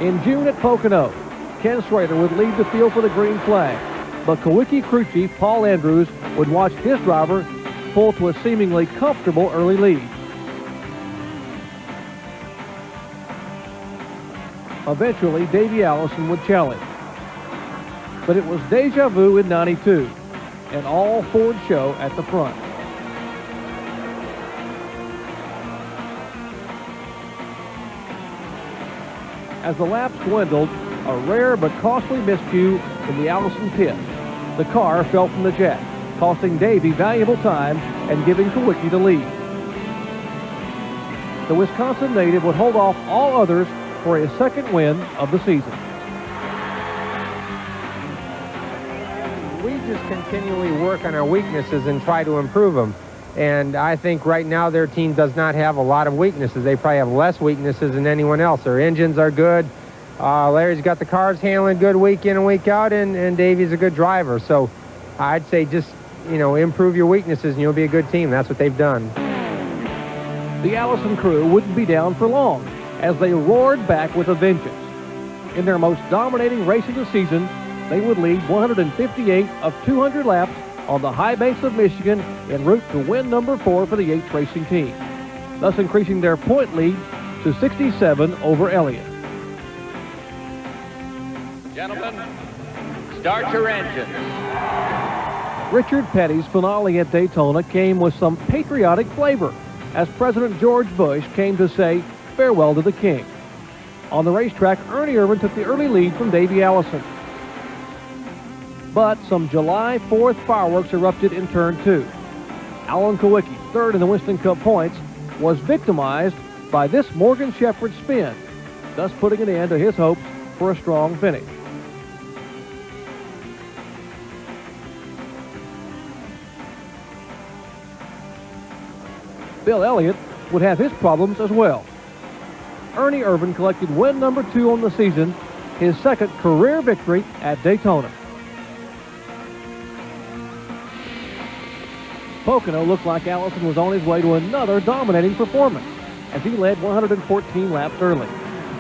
In June at Pocono, Ken Schrader would lead the field for the green flag, but Kawiki crew chief Paul Andrews would watch his driver pull to a seemingly comfortable early lead. Eventually, Davey Allison would challenge. But it was deja vu in 92, an all-Ford show at the front. As the laps dwindled, a rare but costly miscue in the Allison pit. The car fell from the jack, costing Davey valuable time and giving Kawiki the lead. The Wisconsin native would hold off all others for his second win of the season. We just continually work on our weaknesses and try to improve them. And I think right now their team does not have a lot of weaknesses. They probably have less weaknesses than anyone else. Their engines are good. Larry's got the cars handling good week in and week out, and Davey's a good driver. So I'd say just, improve your weaknesses and you'll be a good team. That's what they've done. The Allison crew wouldn't be down for long as they roared back with a vengeance. In their most dominating race of the season, they would lead 158 of 200 laps on the high banks of Michigan en route to win number 4 for the Yates Racing team, thus increasing their point lead to 67 over Elliott. Gentlemen, start your engines. Richard Petty's finale at Daytona came with some patriotic flavor as President George Bush came to say farewell to the king. On the racetrack, Ernie Irvan took the early lead from Davey Allison. But some July 4th fireworks erupted in Turn 2. Alan Kawicki, third in the Winston Cup points, was victimized by this Morgan Shepherd spin, thus putting an end to his hopes for a strong finish. Bill Elliott would have his problems as well. Ernie Irvan collected win number 2 on the season, his second career victory at Daytona. Pocono looked like Allison was on his way to another dominating performance as he led 114 laps early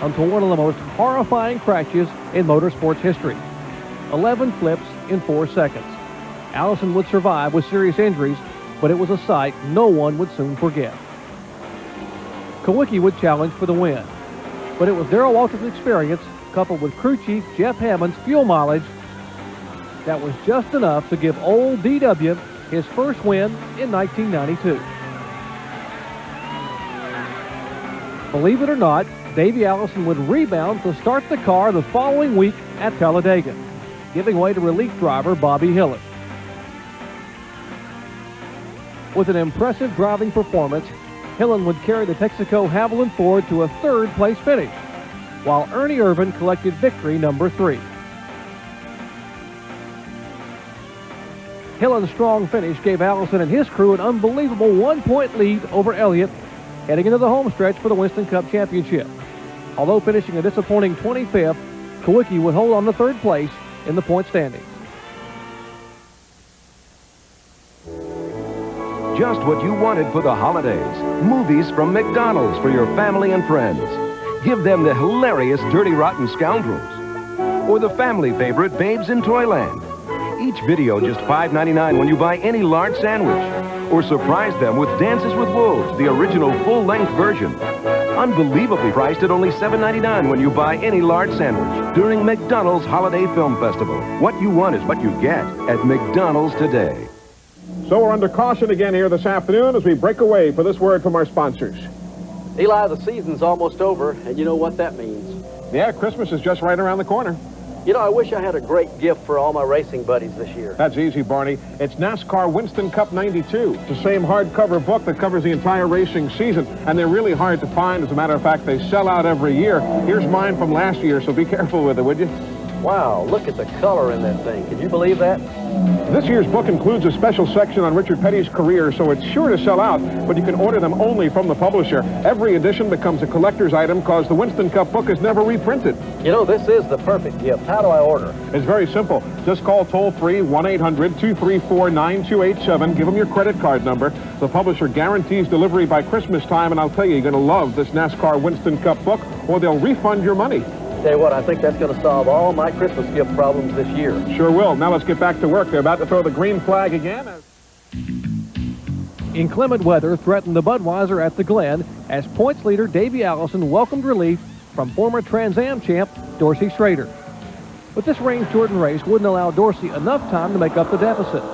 until one of the most horrifying crashes in motorsports history. 11 flips in 4 seconds. Allison would survive with serious injuries, but it was a sight no one would soon forget. Kawicki would challenge for the win, but it was Darrell Waltrip's experience coupled with crew chief Jeff Hammond's fuel mileage that was just enough to give old DW his first win in 1992. Believe it or not, Davey Allison would rebound to start the car the following week at Talladega, giving way to relief driver Bobby Hillin. With an impressive driving performance, Hillin would carry the Texaco Haviland Ford to a third-place finish, while Ernie Irvan collected victory number 3. Hillen's strong finish gave Allison and his crew an unbelievable 1-point lead over Elliott heading into the home stretch for the Winston Cup Championship. Although finishing a disappointing 25th, Kawicki would hold on to third place in the point standings. Just what you wanted for the holidays. Movies from McDonald's for your family and friends. Give them the hilarious Dirty Rotten Scoundrels. or the family favorite Babes in Toyland. Each video just $5.99 when you buy any large sandwich. Or surprise them with Dances with Wolves, the original full-length version. Unbelievably priced at only $7.99 when you buy any large sandwich during McDonald's Holiday Film Festival. What you want is what you get at McDonald's today. So we're under caution again here this afternoon as we break away for this word from our sponsors. Eli, the season's almost over, and you know what that means. Yeah, Christmas is just right around the corner. You know, I wish I had a great gift for all my racing buddies this year. That's easy, Barney. It's NASCAR Winston Cup 92. It's the same hardcover book that covers the entire racing season, and they're really hard to find. As a matter of fact, they sell out every year. Here's mine from last year, so be careful with it, would you? Wow, look at the color in that thing. Can you believe that? This year's book includes a special section on Richard Petty's career, so it's sure to sell out, but you can order them only from the publisher. Every edition becomes a collector's item because the Winston Cup book is never reprinted. You know, this is the perfect gift. How do I order? It's very simple. Just call toll-free 1-800-234-9287. Give them your credit card number. The publisher guarantees delivery by Christmas time, and I'll tell you, you're going to love this NASCAR Winston Cup book, or they'll refund your money. Tell you what, I think that's going to solve all my Christmas gift problems this year. Sure will. Now let's get back to work. They're about to throw the green flag again. Inclement weather threatened the Budweiser at the Glen as points leader Davey Allison welcomed relief from former Trans Am champ Dorsey Schrader. But this rain-shortened race wouldn't allow Dorsey enough time to make up the deficit,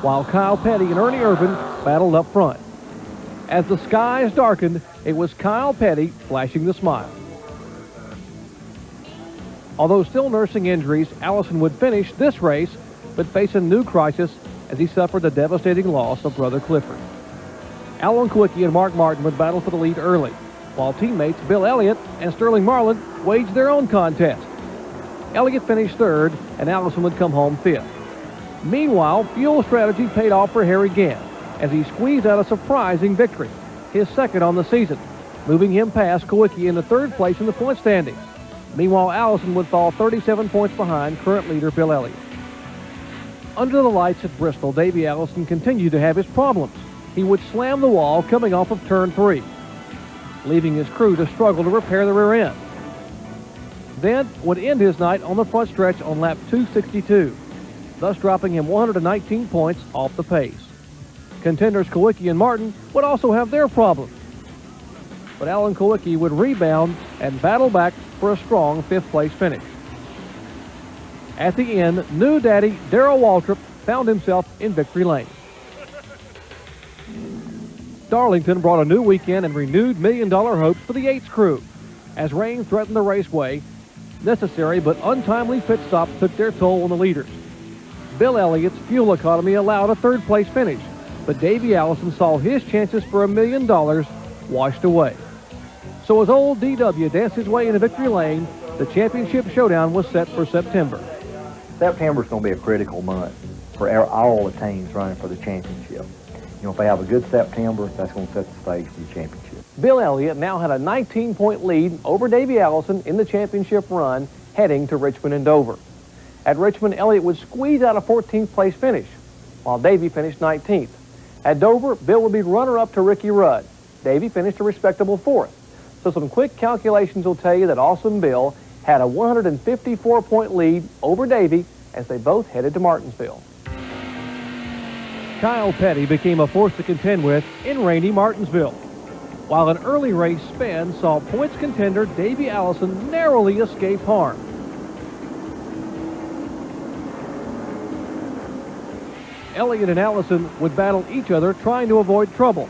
while Kyle Petty and Ernie Irvin battled up front. As the skies darkened, it was Kyle Petty flashing the smile. Although still nursing injuries, Allison would finish this race, but face a new crisis as he suffered the devastating loss of brother Clifford. Alan Kulwicki and Mark Martin would battle for the lead early, while teammates Bill Elliott and Sterling Marlin waged their own contest. Elliott finished third, and Allison would come home fifth. Meanwhile, fuel strategy paid off for Harry Gant as he squeezed out a surprising victory, his second on the season, moving him past Kulwicki into third place in the point standings. Meanwhile, Allison would fall 37 points behind current leader Bill Elliott. Under the lights at Bristol, Davey Allison continued to have his problems. He would slam the wall coming off of turn 3, leaving his crew to struggle to repair the rear end. Then would end his night on the front stretch on lap 262, thus dropping him 119 points off the pace. Contenders Kulwicki and Martin would also have their problems, but Alan Kulwicki would rebound and battle back for a strong fifth-place finish. At the end, new daddy Darrell Waltrip found himself in victory lane. Darlington brought a new weekend and renewed million-dollar hopes for the Yates crew. As rain threatened the raceway, necessary but untimely pit stops took their toll on the leaders. Bill Elliott's fuel economy allowed a third-place finish, but Davey Allison saw his chances for $1 million washed away. So as old DW danced his way into victory lane, the championship showdown was set for September. September's going to be a critical month for all the teams running for the championship. You know, if they have a good September, that's going to set the stage for the championship. Bill Elliott now had a 19-point lead over Davey Allison in the championship run heading to Richmond and Dover. At Richmond, Elliott would squeeze out a 14th place finish, while Davey finished 19th. At Dover, Bill would be runner-up to Ricky Rudd. Davey finished a respectable 4th. So some quick calculations will tell you that Awesome Bill had a 154-point lead over Davey as they both headed to Martinsville. Kyle Petty became a force to contend with in rainy Martinsville, while an early race spin saw points contender Davey Allison narrowly escape harm. Elliott and Allison would battle each other trying to avoid trouble.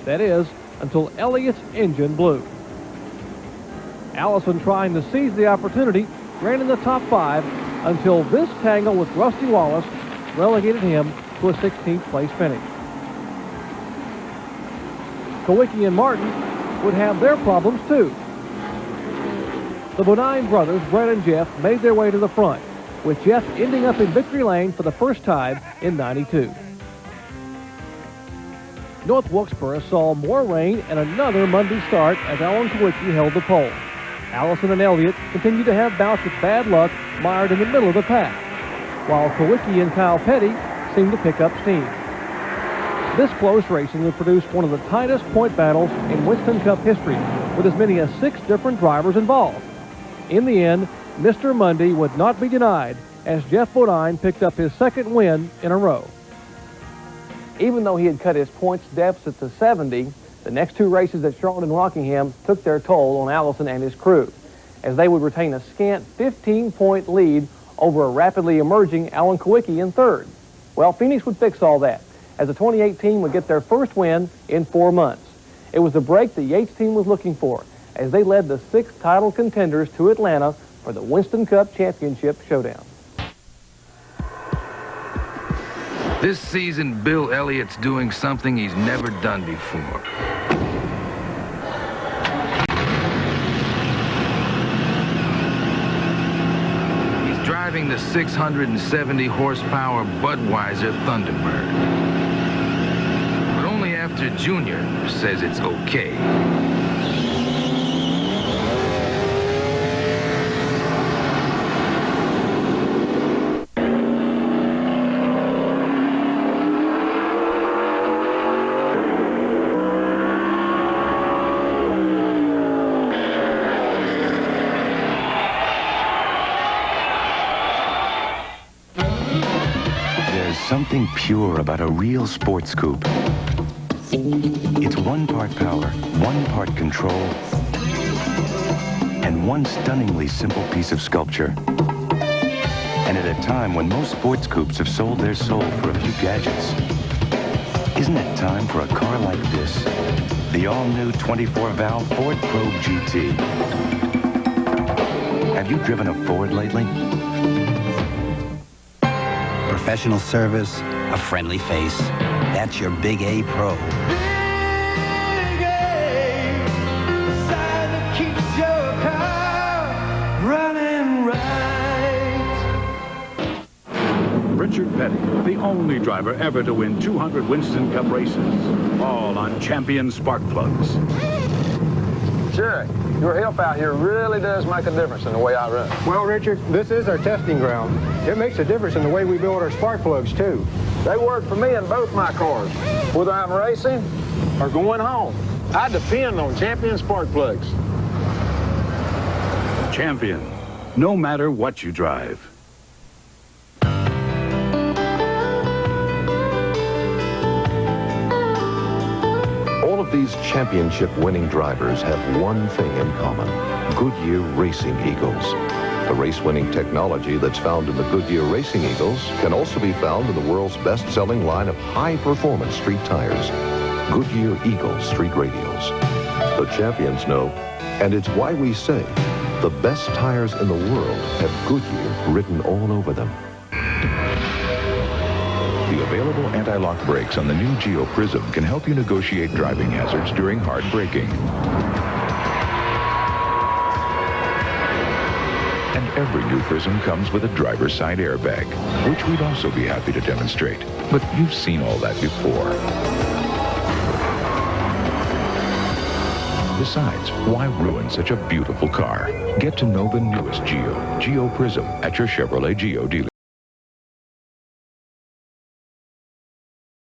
That is, until Elliott's engine blew. Allison, trying to seize the opportunity, ran in the top 5 until this tangle with Rusty Wallace relegated him to a 16th place finish. Kulwicki and Martin would have their problems too. The Bodine brothers, Brett and Jeff, made their way to the front, with Jeff ending up in victory lane for the first time in '92. North Wilkesboro saw more rain and another Monday start as Alan Kulwicki held the pole. Allison and Elliott continued to have bouts with bad luck mired in the middle of the pack, while Kulwicki and Kyle Petty seemed to pick up steam. This close racing would produce one of the tightest point battles in Winston Cup history, with as many as 6 different drivers involved. In the end, Mr. Monday would not be denied as Jeff Bodine picked up his second win in a row. Even though he had cut his points deficit to 70, the next two races at Charlotte and Rockingham took their toll on Allison and his crew, as they would retain a scant 15-point lead over a rapidly emerging Alan Kawicki in third. Well, Phoenix would fix all that, as the 28 team would get their first win in 4 months. It was the break the Yates team was looking for, as they led the 6 title contenders to Atlanta for the Winston Cup Championship showdown. This season, Bill Elliott's doing something he's never done before. He's driving the 670 horsepower Budweiser Thunderbird. But only after Junior says it's okay. Something pure about a real sports coupe. It's 1 part power, 1 part control, and 1 stunningly simple piece of sculpture. And at a time when most sports coupes have sold their soul for a few gadgets, isn't it time for a car like this? The all-new 24-valve Ford Probe GT. Have you driven a Ford lately? Professional service, a friendly face. That's your Big A Pro. Big A, the sign that keeps your car running right. Richard Petty, the only driver ever to win 200 Winston Cup races, all on champion spark plugs. Sure, your help out here really does make a difference in the way I run. Well, Richard, this is our testing ground. It makes a difference in the way we build our spark plugs, too. They work for me in both my cars, whether I'm racing or going home. I depend on Champion spark plugs. Champion, no matter what you drive. All of these championship-winning drivers have one thing in common: Goodyear Racing Eagles. The race-winning technology that's found in the Goodyear Racing Eagles can also be found in the world's best-selling line of high-performance street tires, Goodyear Eagle Street Radials. The champions know, and it's why we say the best tires in the world have Goodyear written all over them. The available anti-lock brakes on the new Geo Prism can help you negotiate driving hazards during hard braking. And every new Prism comes with a driver's side airbag, which we'd also be happy to demonstrate. But you've seen all that before. Besides, why ruin such a beautiful car? Get to know the newest Geo Prism, at your Chevrolet Geo dealer.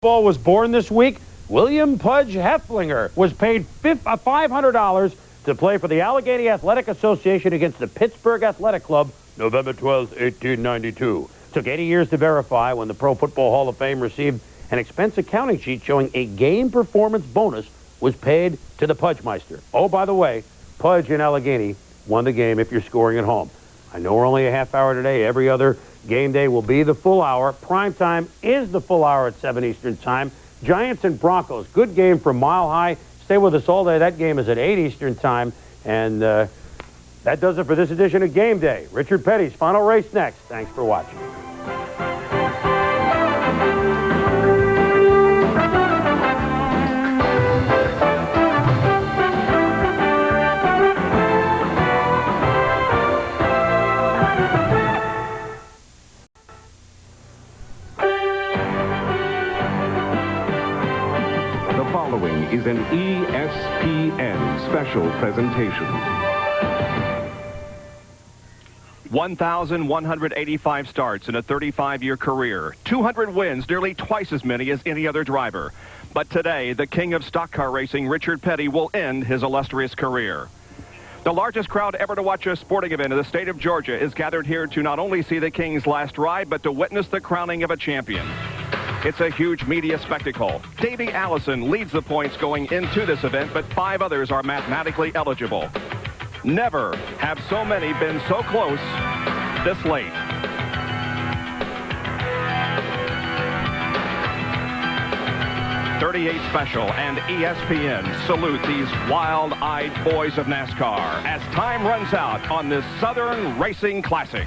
Ball was born this week. William Pudge Hefflinger was paid $500 to play for the Allegheny Athletic Association against the Pittsburgh Athletic Club, November 12, 1892. Took 80 years to verify when the Pro Football Hall of Fame received an expense accounting sheet showing a game performance bonus was paid to the Pudgemeister. Oh, by the way, Pudge and Allegheny won the game if you're scoring at home. I know we're only a half hour today. Every other game day will be the full hour. Prime time is the full hour at 7 Eastern time. Giants and Broncos, good game from Mile High. Stay with us all day. That game is at 8 Eastern time. And that does it for this edition of Game Day. Richard Petty's final race next. Thanks for watching. Is an ESPN special presentation. 1,185 starts in a 35-year career. 200 wins, nearly twice as many as any other driver. But today, the king of stock car racing, Richard Petty, will end his illustrious career. The largest crowd ever to watch a sporting event in the state of Georgia is gathered here to not only see the King's last ride, but to witness the crowning of a champion. It's a huge media spectacle. Davey Allison leads the points going into this event, but 5 others are mathematically eligible. Never have so many been so close this late. .38 Special and ESPN salute these wild-eyed boys of NASCAR as time runs out on this Southern Racing Classic.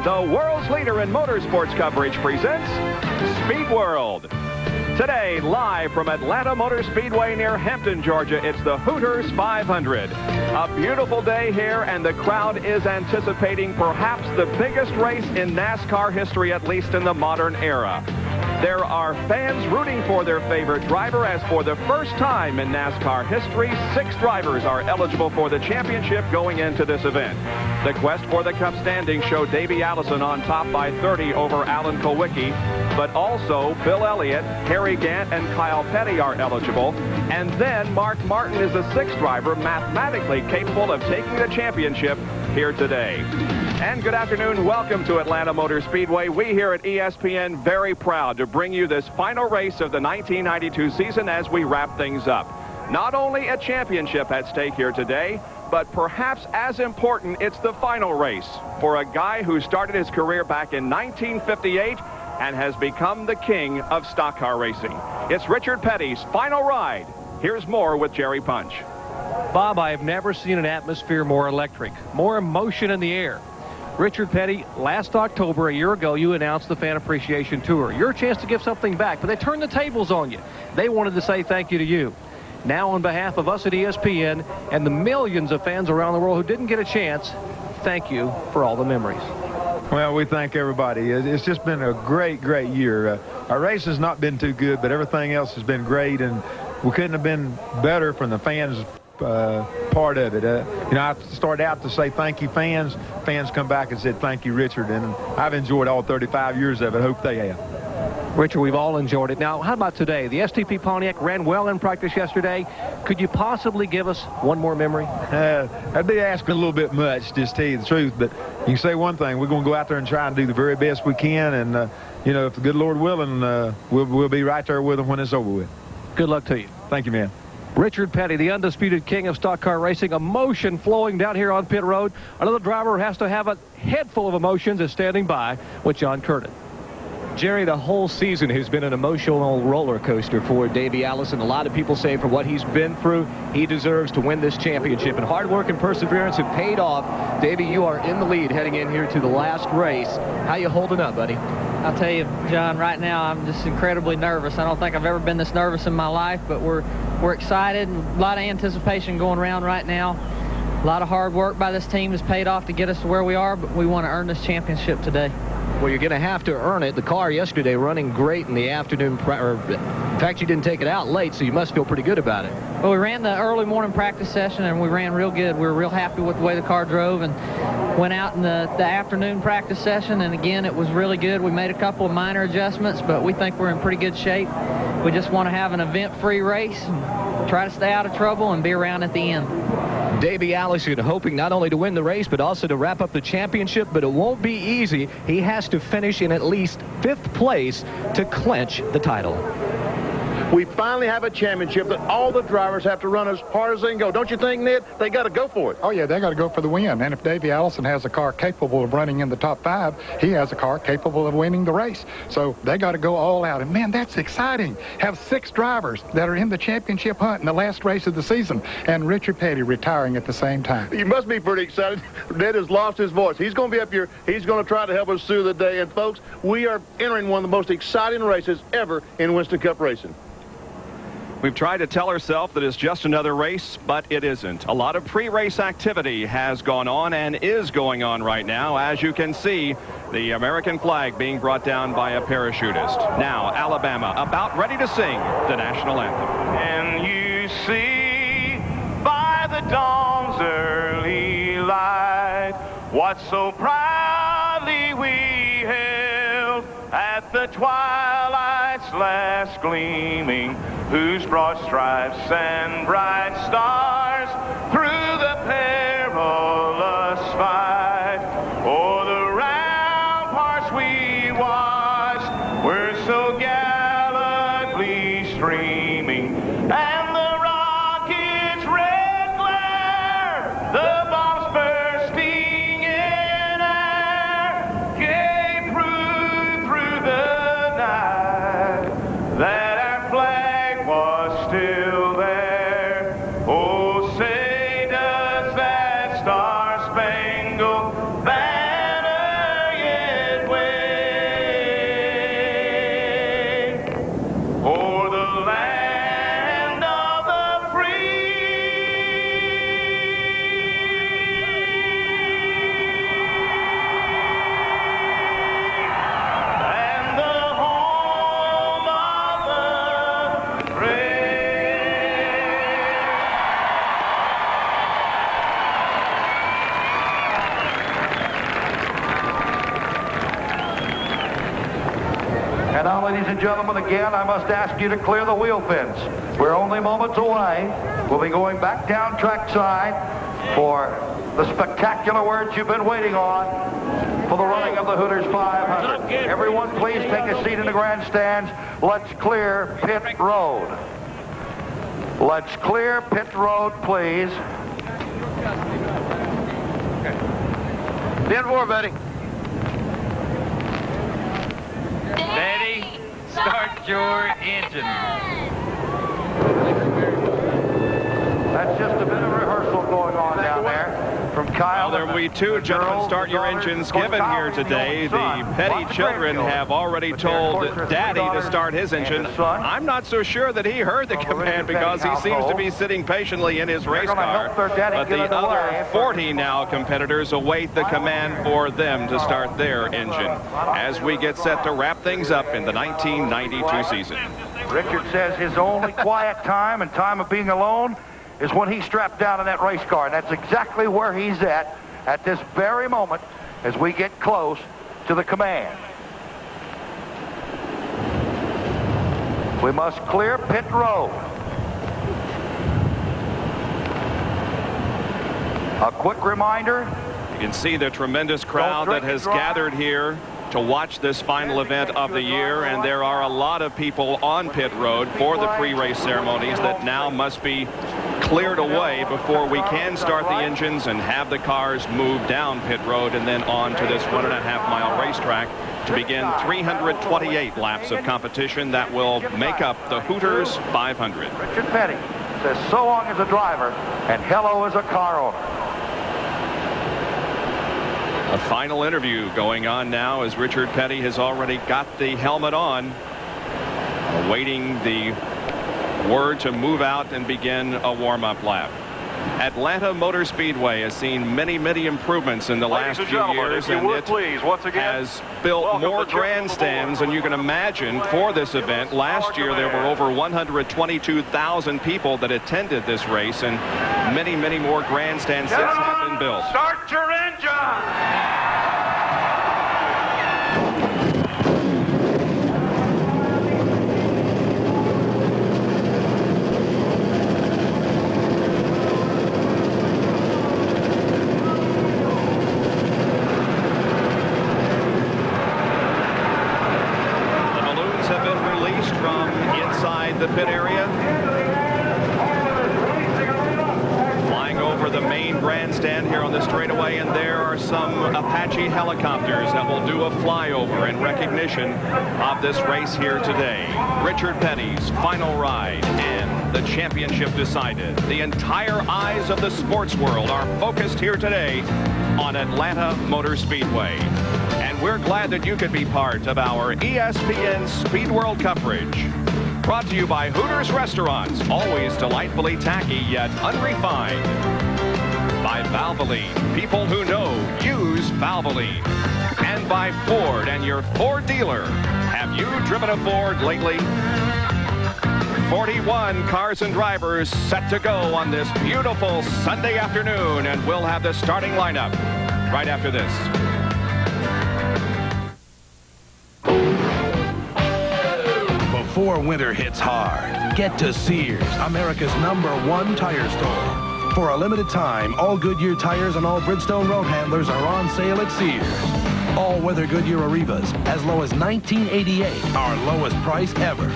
The world's leader in motorsports coverage presents Speed World. Today, live from Atlanta Motor Speedway near Hampton, Georgia, it's the Hooters 500. A beautiful day here, and the crowd is anticipating perhaps the biggest race in NASCAR history, at least in the modern era. There are fans rooting for their favorite driver, as for the first time in NASCAR history, 6 drivers are eligible for the championship going into this event. The quest for the Cup standings showed Davey Allison on top by 30 over Alan Kulwicki, but also Bill Elliott, Harry Gant, and Kyle Petty are eligible. And then Mark Martin is the 6th driver mathematically capable of taking the championship here today. And good afternoon. Welcome to Atlanta Motor Speedway. We here at ESPN very proud to bring you this final race of the 1992 season as we wrap things up. Not only a championship at stake here today, but perhaps as important, it's the final race for a guy who started his career back in 1958 and has become the king of stock car racing. It's Richard Petty's final ride. Here's more with Jerry Punch. Bob, I have never seen an atmosphere more electric, more emotion in the air. Richard Petty, last October, a year ago, you announced the Fan Appreciation Tour. Your chance to give something back, but they turned the tables on you. They wanted to say thank you to you. Now, on behalf of us at ESPN and the millions of fans around the world who didn't get a chance, thank you for all the memories. Well, we thank everybody. It's just been a great, great year. Our race has not been too good, but everything else has been great, and we couldn't have been better from the fans' part of it. You know, I started out to say thank you, fans. Fans come back and said thank you, Richard, and I've enjoyed all 35 years of it. Hope they have. Richard, we've all enjoyed it. Now, how about today? The STP Pontiac ran well in practice yesterday. Could you possibly give us one more memory? I'd be asking a little bit much, just to tell you the truth, but you can say one thing. We're going to go out there and try and do the very best we can, and, you know, if the good Lord willing, we'll be right there with them when it's over with. Good luck to you. Thank you, man. Richard Petty, the undisputed king of stock car racing, emotion flowing down here on pit road. Another driver who has to have a head full of emotions is standing by with John Curtin. Jerry, the whole season has been an emotional roller coaster for Davey Allison. A lot of people say for what he's been through, he deserves to win this championship. And hard work and perseverance have paid off. Davey, you are in the lead heading in here to the last race. How you holding up, buddy? I'll tell you, John, right now I'm just incredibly nervous. I don't think I've ever been this nervous in my life, but we're we're excited, and a lot of anticipation going around right now. A lot of hard work by this team has paid off to get us to where we are, but we want to earn this championship today. Well, you're going to have to earn it. The car yesterday running great in the afternoon. In fact, you didn't take it out late, so you must feel pretty good about it. Well, we ran the early morning practice session, and we ran real good. We were real happy with the way the car drove, and went out in the afternoon practice session, and again, it was really good. We made a couple of minor adjustments, but we think we're in pretty good shape. We just want to have an event-free race, and try to stay out of trouble, and be around at the end. Davey Allison hoping not only to win the race, but also to wrap up the championship, but it won't be easy. He has to finish in at least 5th place to clinch the title. We finally have a championship that all the drivers have to run as hard as they can go. Don't you think, Ned? They got to go for it. Oh, yeah, they got to go for the win. And if Davey Allison has a car capable of running in the top 5, he has a car capable of winning the race. So they got to go all out. And, man, that's exciting. Have 6 drivers that are in the championship hunt in the last race of the season, and Richard Petty retiring at the same time. You must be pretty excited. Ned has lost his voice. He's going to be up here. He's going to try to help us through the day. And, folks, we are entering one of the most exciting races ever in Winston Cup racing. We've tried to tell ourselves that it's just another race, but it isn't. A lot of pre-race activity has gone on and is going on right now. As you can see, the American flag being brought down by a parachutist. Now, Alabama about ready to sing the national anthem. And you see by the dawn's early light what so proudly we held at the twilight's last gleaming, whose broad stripes and bright stars through the perilous fight o'er the ramparts we watched were so gallantly streaming, and the rocket's red glare, the bombs bursting in air, gave proof through the night that our flag was still there. Oh, say does that star-spangled banner yet wave o'er the land of the free and the home of the brave. And now, ladies and gentlemen, again, I must ask you to clear the wheel fence. We're only moments away. We'll be going back down trackside for the spectacular words you've been waiting on for the running of the Hooters 500. Everyone, please take a seat in the grandstands. Let's clear pit road. Let's clear pit road, please. 10-4, Betty. Betty, start your engine. That's just a bit of rehearsal going on down there. From Kyle. Well, there will be 2 gentlemen start your engines given here today. The Petty children have already told Daddy to start his engine. I'm not so sure that he heard the command because he seems to be sitting patiently in his race car. But the other 40 now competitors await the command for them to start their engine as we get set to wrap things up in the 1992 season. Richard says his only quiet time and time of being alone is when he's strapped down in that race car, and that's exactly where he's at this very moment as we get close to the command. We must clear pit road. A quick reminder. You can see the tremendous crowd that has gathered here to watch this final event of the year, and there are a lot of people on pit road for the pre-race ceremonies that now must be cleared away before we can start the engines and have the cars move down pit road and then on to this 1.5-mile racetrack to begin 328 laps of competition that will make up the Hooters 500. Richard Petty says so long as a driver and hello as a car owner. A final interview going on now as Richard Petty has already got the helmet on, awaiting the were to move out and begin a warm-up lap. Atlanta Motor Speedway has seen many, many improvements in the last few years, and it has built more grandstands than you can imagine for this event. Last year, there were over 122,000 people that attended this race, and many, many more grandstand seats have been built. Start your engine! The pit area, flying over the main grandstand here on the straightaway, and there are some Apache helicopters that will do a flyover in recognition of this race here today. Richard Petty's final ride and the championship decided. The entire eyes of the sports world are focused here today on Atlanta Motor Speedway. And we're glad that you could be part of our ESPN Speed World coverage. Brought to you by Hooters Restaurants, always delightfully tacky yet unrefined. By Valvoline, people who know use Valvoline. And by Ford and your Ford dealer. Have you driven a Ford lately? 41 cars and drivers set to go on this beautiful Sunday afternoon, and we'll have the starting lineup right after this. Before winter hits hard, get to Sears, America's #1 tire store. For a limited time, all Goodyear tires and all Bridgestone road handlers are on sale at Sears. All-weather Goodyear Arrivas, as low as $19.88, our lowest price ever.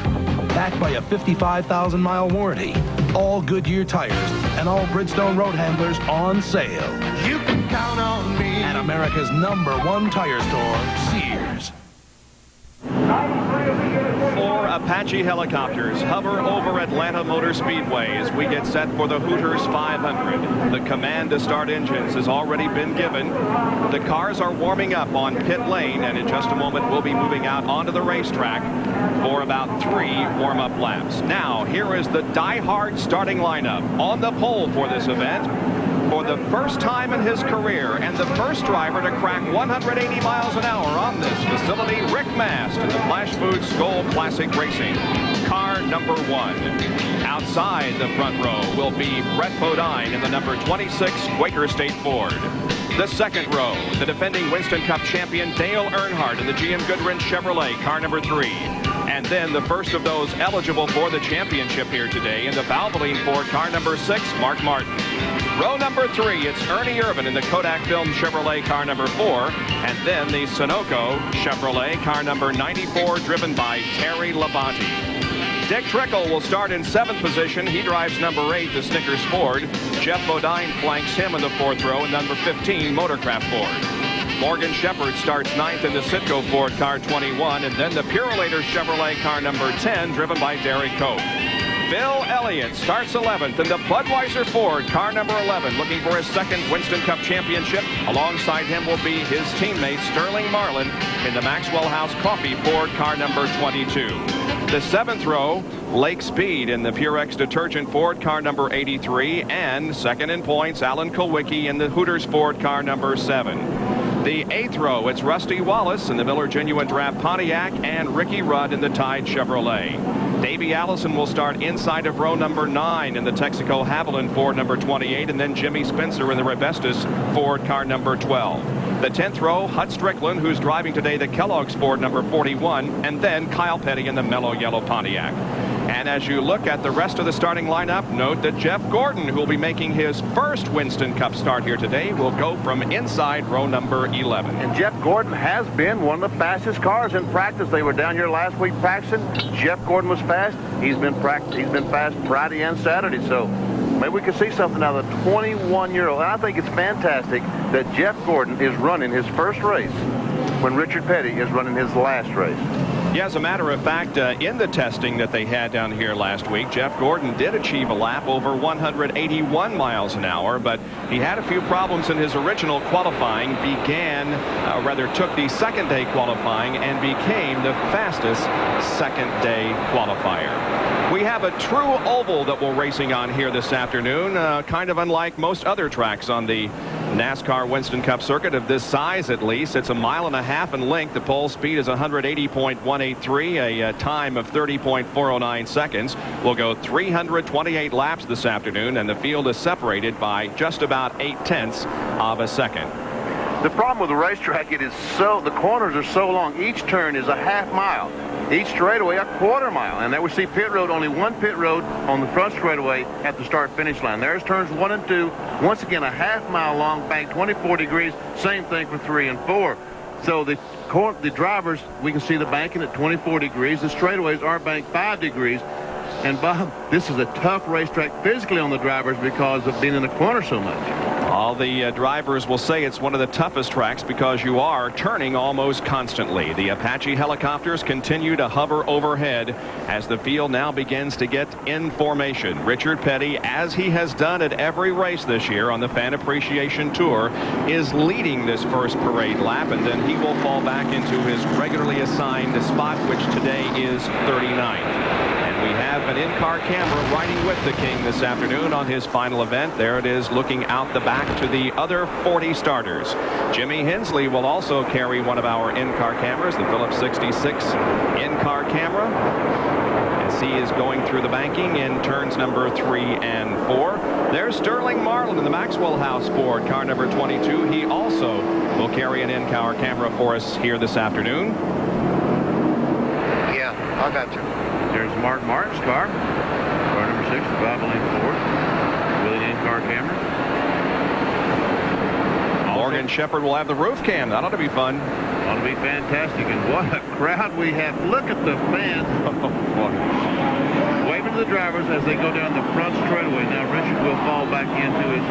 Backed by a 55,000-mile warranty. All Goodyear tires and all Bridgestone road handlers on sale. You can count on me. At America's #1 tire store, Sears. 4 Apache helicopters hover over Atlanta Motor Speedway as we get set for the Hooters 500. The command to start engines has already been given. The cars are warming up on pit lane, and in just a moment we'll be moving out onto the racetrack for about 3 warm-up laps. Now, here is the die-hard starting lineup on the pole for this event. For the first time in his career, and the first driver to crack 180 miles an hour on this facility, Rick Mast in the Flash Food Skoal Classic Racing. Car number 1. Outside the front row will be Brett Bodine in the number 26 Quaker State Ford. The second row, the defending Winston Cup champion Dale Earnhardt in the GM Goodwrench Chevrolet, car number 3. And then the first of those eligible for the championship here today in the Valvoline Ford, car number 6, Mark Martin. Row number 3, it's Ernie Irvin in the Kodak Film Chevrolet, car number 4. And then the Sunoco Chevrolet, car number 94, driven by Terry Labonte. Dick Trickle will start in 7th position. He drives number 8, the Snickers Ford. Jeff Bodine flanks him in the 4th row, and number 15, Motorcraft Ford. Morgan Shepherd starts 9th in the Citgo Ford, car 21, and then the Purolator Chevrolet, car number 10, driven by Derek Cope. Bill Elliott starts 11th in the Budweiser Ford, car number 11, looking for his 2nd Winston Cup championship. Alongside him will be his teammate Sterling Marlin in the Maxwell House Coffee Ford, car number 22. The 7th row, Lake Speed in the Purex Detergent Ford, car number 83, and 2nd in points, Alan Kulwicki in the Hooters Ford, car number 7. The 8th row, it's Rusty Wallace in the Miller Genuine Draft Pontiac, and Ricky Rudd in the Tide Chevrolet. Davey Allison will start inside of row number 9 in the Texaco Haviland Ford number 28, and then Jimmy Spencer in the Rebestos Ford, car number 12. The 10th row, Hut Strickland, who's driving today the Kellogg's Ford number 41, and then Kyle Petty in the Mellow Yellow Pontiac. And as you look at the rest of the starting lineup, note that Jeff Gordon, who will be making his first Winston Cup start here today, will go from inside row number 11. And Jeff Gordon has been one of the fastest cars in practice. They were down here last week practicing. Jeff Gordon was fast. He's been fast Friday and Saturday. So maybe we could see something out of the 21-year-old. And I think it's fantastic that Jeff Gordon is running his first race when Richard Petty is running his last race. Yeah, as a matter of fact, in the testing that they had down here last week, Jeff Gordon did achieve a lap over 181 miles an hour, but he had a few problems in his original qualifying, took the second day qualifying and became the fastest second day qualifier. We have a true oval that we're racing on here this afternoon, kind of unlike most other tracks on the NASCAR Winston Cup circuit of this size, at least. It's 1.5 miles in length. The pole speed is 180.183, a time of 30.409 seconds. We'll go 328 laps this afternoon, and the field is separated by just about 0.8 of a second. The problem with the racetrack, the corners are so long. Each turn is a half mile. Each straightaway a quarter mile. And there we see pit road, only one pit road on the front straightaway at the start-finish line. There's turns 1 and 2. Once again, a half mile long bank, 24 degrees. Same thing for 3 and 4. So the drivers, we can see the banking at 24 degrees. The straightaways are banked 5 degrees. And Bob, this is a tough racetrack physically on the drivers because of being in the corner so much. All the drivers will say it's one of the toughest tracks because you are turning almost constantly. The Apache helicopters continue to hover overhead as the field now begins to get in formation. Richard Petty, as he has done at every race this year on the Fan Appreciation Tour, is leading this first parade lap, and then he will fall back into his regularly assigned spot, which today is 39th. We have an in-car camera riding with the King this afternoon on his final event. There it is, looking out the back to the other 40 starters. Jimmy Hensley will also carry one of our in-car cameras, the Phillips 66 in-car camera, as he is going through the banking in turns number 3 and 4. There's Sterling Marlin in the Maxwell House Ford, car number 22. He also will carry an in-car camera for us here this afternoon. Yeah, I got you. There's Mark Martin's car number 6, Bob Lane Ford, with an in-car camera. Morgan Shepherd will have the roof cam. That ought to be fun. Ought to be fantastic. And what a crowd we have. Look at the fans. Waving to the drivers as they go down the front straightaway. Now Richard will fall back into his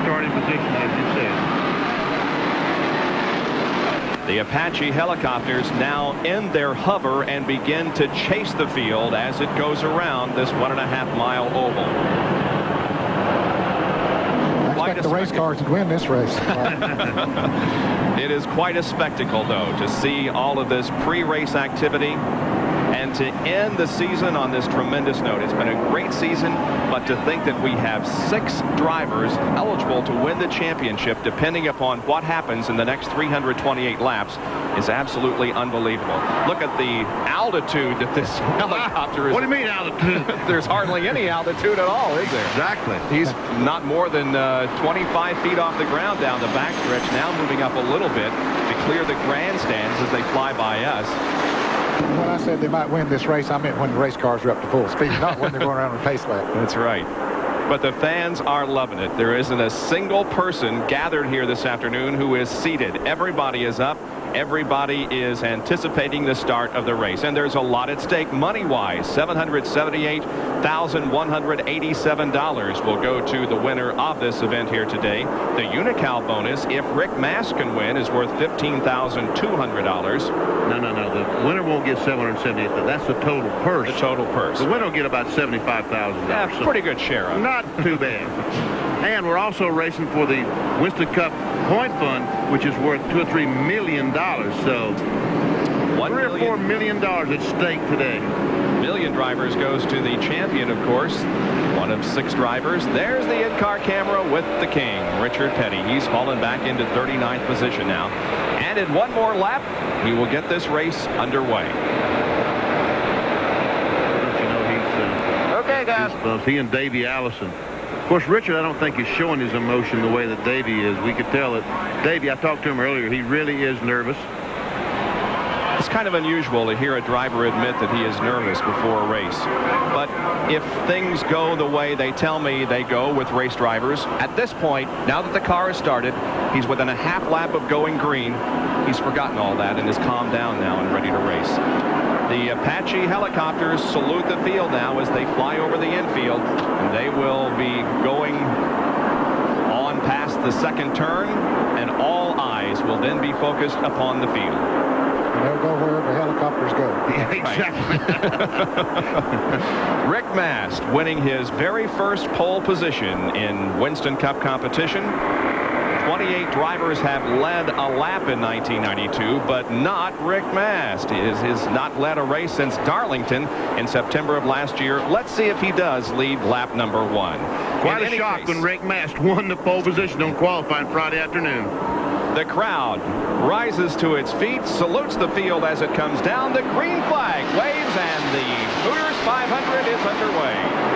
starting position, as you said. The Apache helicopters now end their hover and begin to chase the field as it goes around this 1.5 mile oval. I expect the race cars to win this race. It is quite a spectacle, though, to see all of this pre-race activity and to end the season on this tremendous note. It's been a great season, but to think that we have 6 drivers eligible to win the championship depending upon what happens in the next 328 laps is absolutely unbelievable. Look at the altitude that this helicopter is. What do you mean altitude? There's hardly any altitude at all, is there? Exactly. He's not more than 25 feet off the ground down the backstretch, now moving up a little bit to clear the grandstands as they fly by us. When I said they might win this race, I meant when the race cars are up to full speed, not when they're going around on a pace lap. That's right. But the fans are loving it. There isn't a single person gathered here this afternoon who is seated. Everybody is up. Everybody is anticipating the start of the race. And there's a lot at stake money-wise. $778,187 will go to the winner of this event here today. The Unical bonus, if Rick Mast can win, is worth $15,200. No. The winner won't get $778,000. That's the total purse. The total purse. The winner will get about $75,000. Yeah, so pretty good share of it. Not too bad. And we're also racing for the Winston Cup Point Fund, which is worth $2 or $3 million. So $3 or $4 million at stake today. Million drivers goes to the champion, of course. One of 6 drivers. There's the in-car camera with the King, Richard Petty. He's fallen back into 39th position now. And in one more lap, we will get this race underway. Okay, guys. He and Davey Allison. Of course, Richard, I don't think is showing his emotion the way that Davey is. We could tell that Davey, I talked to him earlier, he really is nervous. It's kind of unusual to hear a driver admit that he is nervous before a race. But if things go the way they tell me they go with race drivers, at this point, now that the car has started, he's within a half lap of going green. He's forgotten all that and is calmed down now and ready to race. The Apache helicopters salute the field now as they fly over the infield, and they will be going on past the second turn, and all eyes will then be focused upon the field. And they'll go wherever helicopters go. Yeah, exactly. Rick Mast winning his very first pole position in Winston Cup competition. 28 drivers have led a lap in 1992, but not Rick Mast. He has not led a race since Darlington in September of last year. Let's see if he does lead lap number 1. Quite a shock when Rick Mast won the pole position on qualifying Friday afternoon. The crowd rises to its feet, salutes the field as it comes down. The green flag waves, and the Hooters 500 is underway.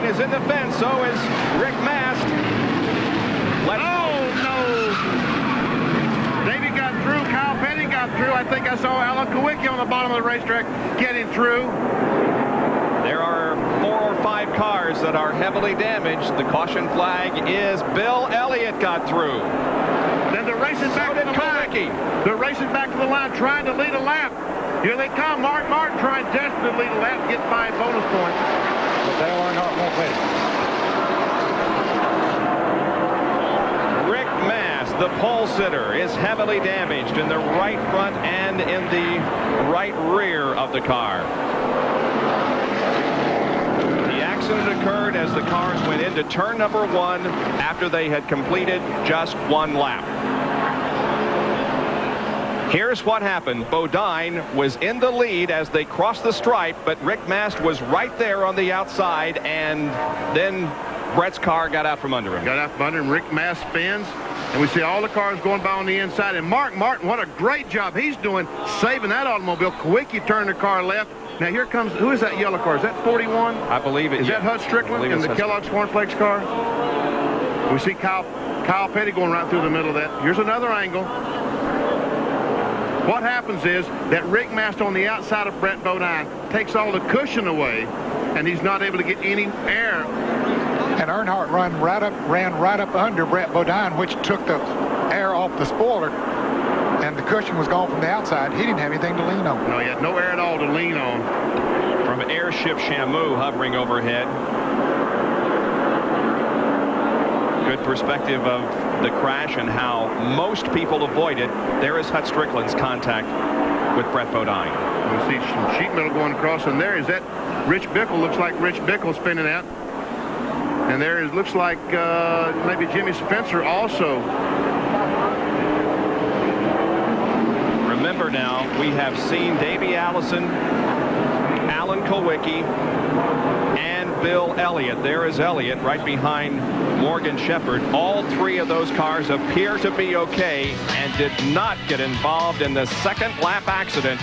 Is in the fence, so is Rick Mast. Oh, no. Davey got through. Kyle Petty got through. I think I saw Alan Kowicki on the bottom of the racetrack getting through. There are 4 or 5 cars that are heavily damaged. The caution flag is Bill Elliott got through. Then they're racing back to the line. They're racing back to the line, trying to lead a lap. Here they come. Mark Martin trying desperately to lead a lap, get 5 bonus points. Dale Earnhardt won't let it. Rick Mast, the pole sitter, is heavily damaged in the right front and in the right rear of the car. The accident occurred as the cars went into turn number 1 after they had completed just 1 lap. Here's what happened. Bodine was in the lead as they crossed the stripe, but Rick Mast was right there on the outside, and then Brett's car got out from under him. Got out from under him. Rick Mast spins, and we see all the cars going by on the inside. And Mark Martin, what a great job he's doing saving that automobile. Kowicki turned the car left. Now here comes, who is that yellow car? Is that 41? I believe it. Is that Hut Strickland in the Kellogg's Cornflakes car? We see Kyle Petty going right through the middle of that. Here's another angle. What happens is that Rick Mast on the outside of Brett Bodine takes all the cushion away, and he's not able to get any air. And Earnhardt ran right up under Brett Bodine, which took the air off the spoiler, and the cushion was gone from the outside. He didn't have anything to lean on. No, he had no air at all to lean on. From Airship Shamu hovering overhead. Good perspective of the crash and how most people avoid it. There is Hut Strickland's contact with Brett Bodine. We see some sheet metal going across, and there is that Rich Bickle. Looks like Rich Bickle spinning out. And there is, looks like maybe Jimmy Spencer also. Remember now, we have seen Davey Allison, Alan Kowicki, and Bill Elliott. There is Elliott right behind Morgan Shepherd. All 3 of those cars appear to be okay and did not get involved in the second lap accident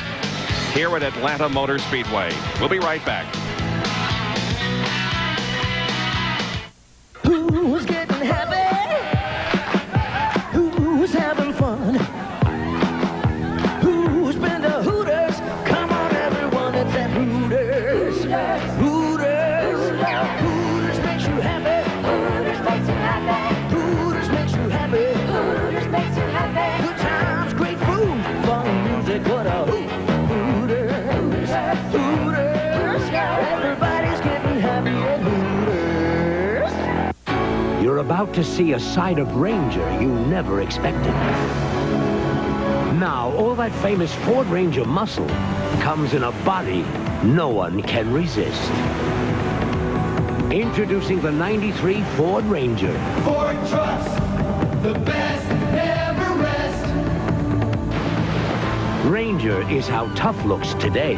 here at Atlanta Motor Speedway. We'll be right back. Who's getting happy? Who's having fun? Who's been to Hooters? Come on, everyone, it's at Hooters. Hooters. Hooters makes you happy. Hooters makes you happy. Hooters makes you happy. Hooters makes you happy. Good times, great food, fun music, what a Hooters. Hooters. Everybody's getting happy at Hooters. You're about to see a side of Ranger you never expected. Now, all that famous Ford Ranger muscle comes in a body no one can resist. Introducing the '93 Ford Ranger. Ford trucks, the best, never rest. Ranger is how tough looks today.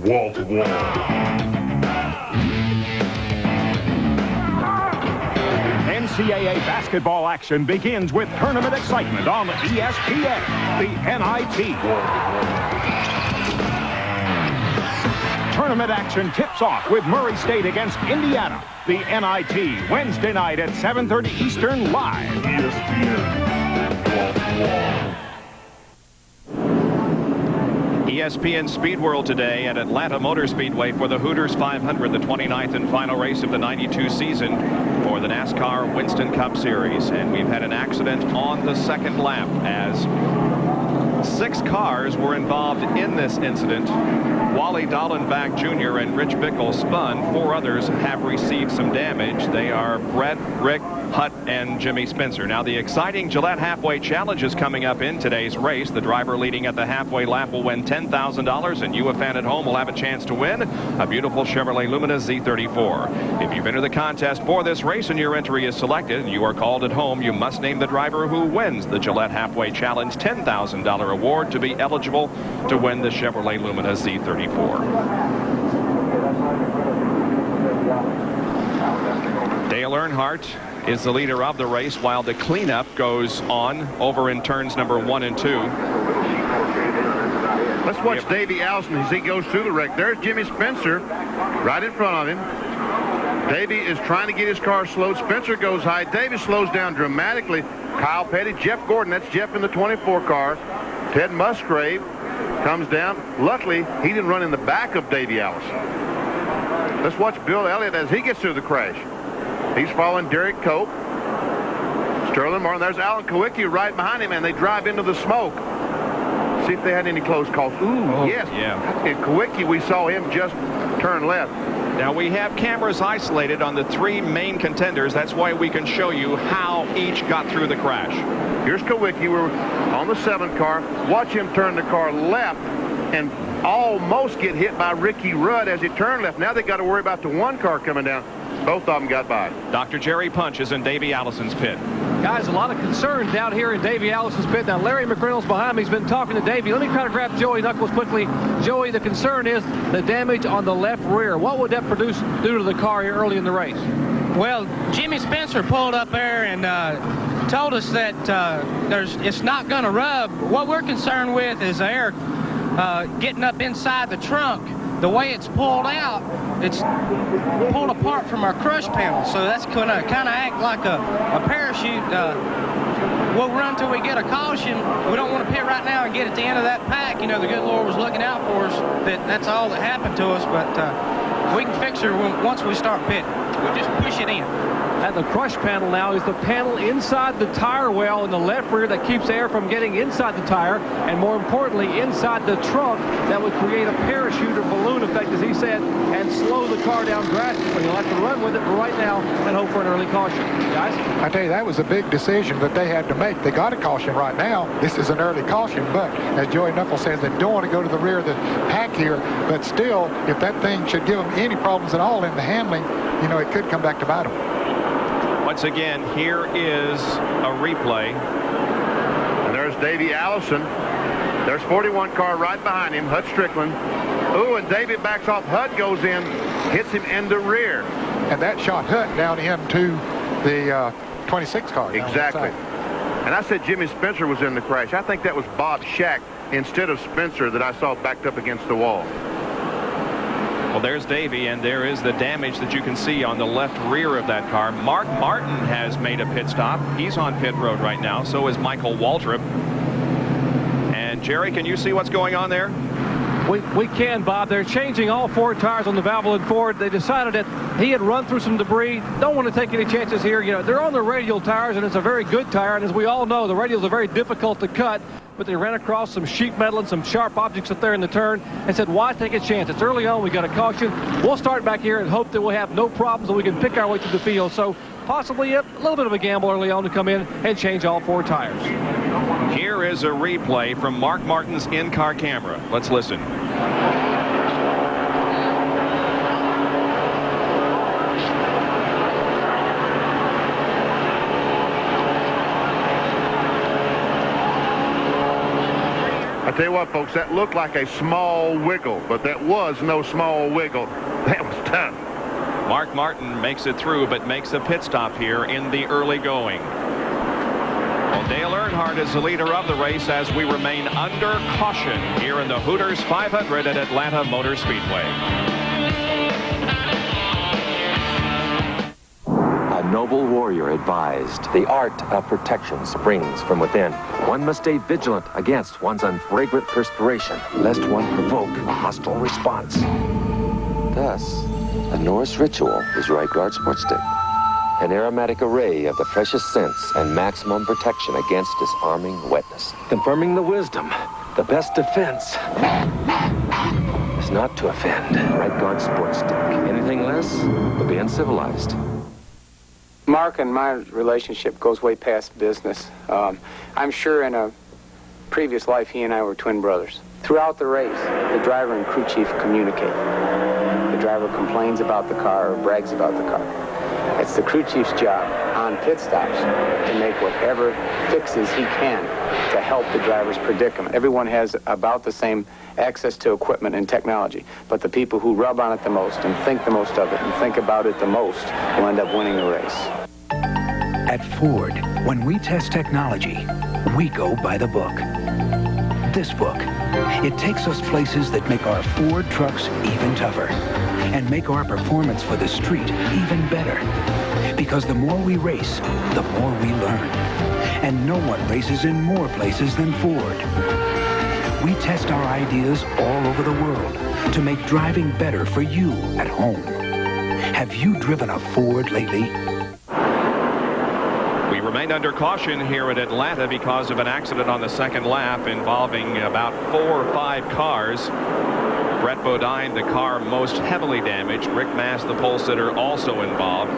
Wall to wall. NCAA basketball action begins with tournament excitement on ESPN, the NIT. Tournament action tips off with Murray State against Indiana. the NIT, Wednesday night at 7:30 Eastern, live. ESPN Speed World today at Atlanta Motor Speedway for the Hooters 500, the 29th and final race of the 92 season for the NASCAR Winston Cup Series. And we've had an accident on the second lap as 6 cars were involved in this incident. Wally Dallenbach Jr. and Rich Bickle spun. 4 others have received some damage. They are Brett, Rick, Hutt, and Jimmy Spencer. Now, the exciting Gillette Halfway Challenge is coming up in today's race. The driver leading at the halfway lap will win $10,000, and you, a fan at home, will have a chance to win a beautiful Chevrolet Lumina Z34. If you've entered the contest for this race and your entry is selected and you are called at home, you must name the driver who wins the Gillette Halfway Challenge $10,000 award to be eligible to win the Chevrolet Lumina Z34. Dale Earnhardt is the leader of the race while the cleanup goes on over in turns number 1 and 2. Let's watch Davey Allison as he goes through the wreck. There's Jimmy Spencer right in front of him. Davey is trying to get his car slowed. Spencer goes high. Davey slows down dramatically. Kyle Petty, Jeff Gordon, that's Jeff in the 24 car. Ted Musgrave comes down. Luckily, he didn't run in the back of Davey Allison. Let's watch Bill Elliott as he gets through the crash. He's following Derek Cope. Sterling Martin. There's Alan Kowicki right behind him, and they drive into the smoke. See if they had any close calls. Ooh, yes. Yeah. In Kowicki, we saw him just turn left. Now, we have cameras isolated on the 3 main contenders. That's why we can show you how each got through the crash. Here's Kowicki. We're on the 7 car. Watch him turn the car left and almost get hit by Ricky Rudd as he turned left. Now they got to worry about the 1 car coming down. Both of them got by. Dr. Jerry Punch is in Davey Allison's pit. Guys, a lot of concern down here in Davey Allison's pit. Now, Larry McReynolds behind me has been talking to Davey. Let me try to grab Joey Knuckles quickly. Joey, the concern is the damage on the left rear. What would that do to the car here early in the race? Well, Jimmy Spencer pulled up there and told us that it's not going to rub. What we're concerned with is the air getting up inside the trunk. The way it's pulled out, it's pulled apart from our crush panel, so that's going to kind of act like a parachute. We'll run till we get a caution. We don't want to pit right now and get at the end of that pack. You know, the good Lord was looking out for us. That's all that happened to us, but we can fix her once we start pitting. We'll just push it in. And the crush panel now is the panel inside the tire well in the left rear that keeps air from getting inside the tire, and more importantly, inside the trunk that would create a parachute or balloon effect, as he said, and slow the car down drastically. You'll have to run with it right now and hope for an early caution. Guys? I tell you, that was a big decision that they had to make. They got a caution right now. This is an early caution, but as Joey Knuckles says, they don't want to go to the rear of the pack here, but still, if that thing should give them any problems at all in the handling, you know, it could come back to bite them. Once again, here is a replay. And there's Davey Allison. There's 41 car right behind him, Hud Strickland. Ooh, and Davey backs off. Hud goes in, hits him in the rear. And that shot Hud down into the 26 car. Exactly. And I said Jimmy Spencer was in the crash. I think that was Bob Shack instead of Spencer that I saw backed up against the wall. Well, there's Davey, and there is the damage that you can see on the left rear of that car. Mark Martin has made a pit stop. He's on pit road right now. So is Michael Waltrip. And Jerry, can you see what's going on there? We can, Bob. They're changing all 4 tires on the Valvoline Ford. They decided that he had run through some debris. Don't want to take any chances here. You know, they're on the radial tires, and it's a very good tire. And as we all know, the radials are very difficult to cut. But they ran across some sheet metal and some sharp objects up there in the turn and said, why take a chance? It's early on. We got a caution. We'll start back here and hope that we'll have no problems and we can pick our way through the field. So possibly a little bit of a gamble early on to come in and change all 4 tires. Here is a replay from Mark Martin's in-car camera. Let's listen. I tell you what, folks, that looked like a small wiggle, but that was no small wiggle. That was tough. Mark Martin makes it through, but makes a pit stop here in the early going. Well, Dale Earnhardt is the leader of the race as we remain under caution here in the Hooters 500 at Atlanta Motor Speedway. noble warrior advised. The art of protection springs from within. One must stay vigilant against one's unfragrant perspiration, lest one provoke a hostile response. Thus, the Norse ritual is Right Guard Sport Stick. An aromatic array of the freshest scents and maximum protection against disarming wetness. Confirming the wisdom, the best defense is not to offend. Right Guard Sport Stick. Anything less would be uncivilized. Mark and my relationship goes way past business. I'm sure in a previous life he and I were twin brothers. Throughout the race, the driver and crew chief communicate. The driver complains about the car or brags about the car. It's the crew chief's job on pit stops to make whatever fixes he can to help the driver's predicament. Everyone has about the same access to equipment and technology, but the people who rub on it the most and think the most of it and think about it the most will end up winning the race. At Ford, when we test technology, we go by the book. This book, it takes us places that make our Ford trucks even tougher and make our performance for the street even better. Because the more we race, the more we learn. And no one races in more places than Ford. We test our ideas all over the world to make driving better for you at home. Have you driven a Ford lately? We remained under caution here at Atlanta because of an accident on the second lap involving about 4 or 5 cars. Brett Bodine, the car most heavily damaged. Rick Mast, the pole sitter, also involved.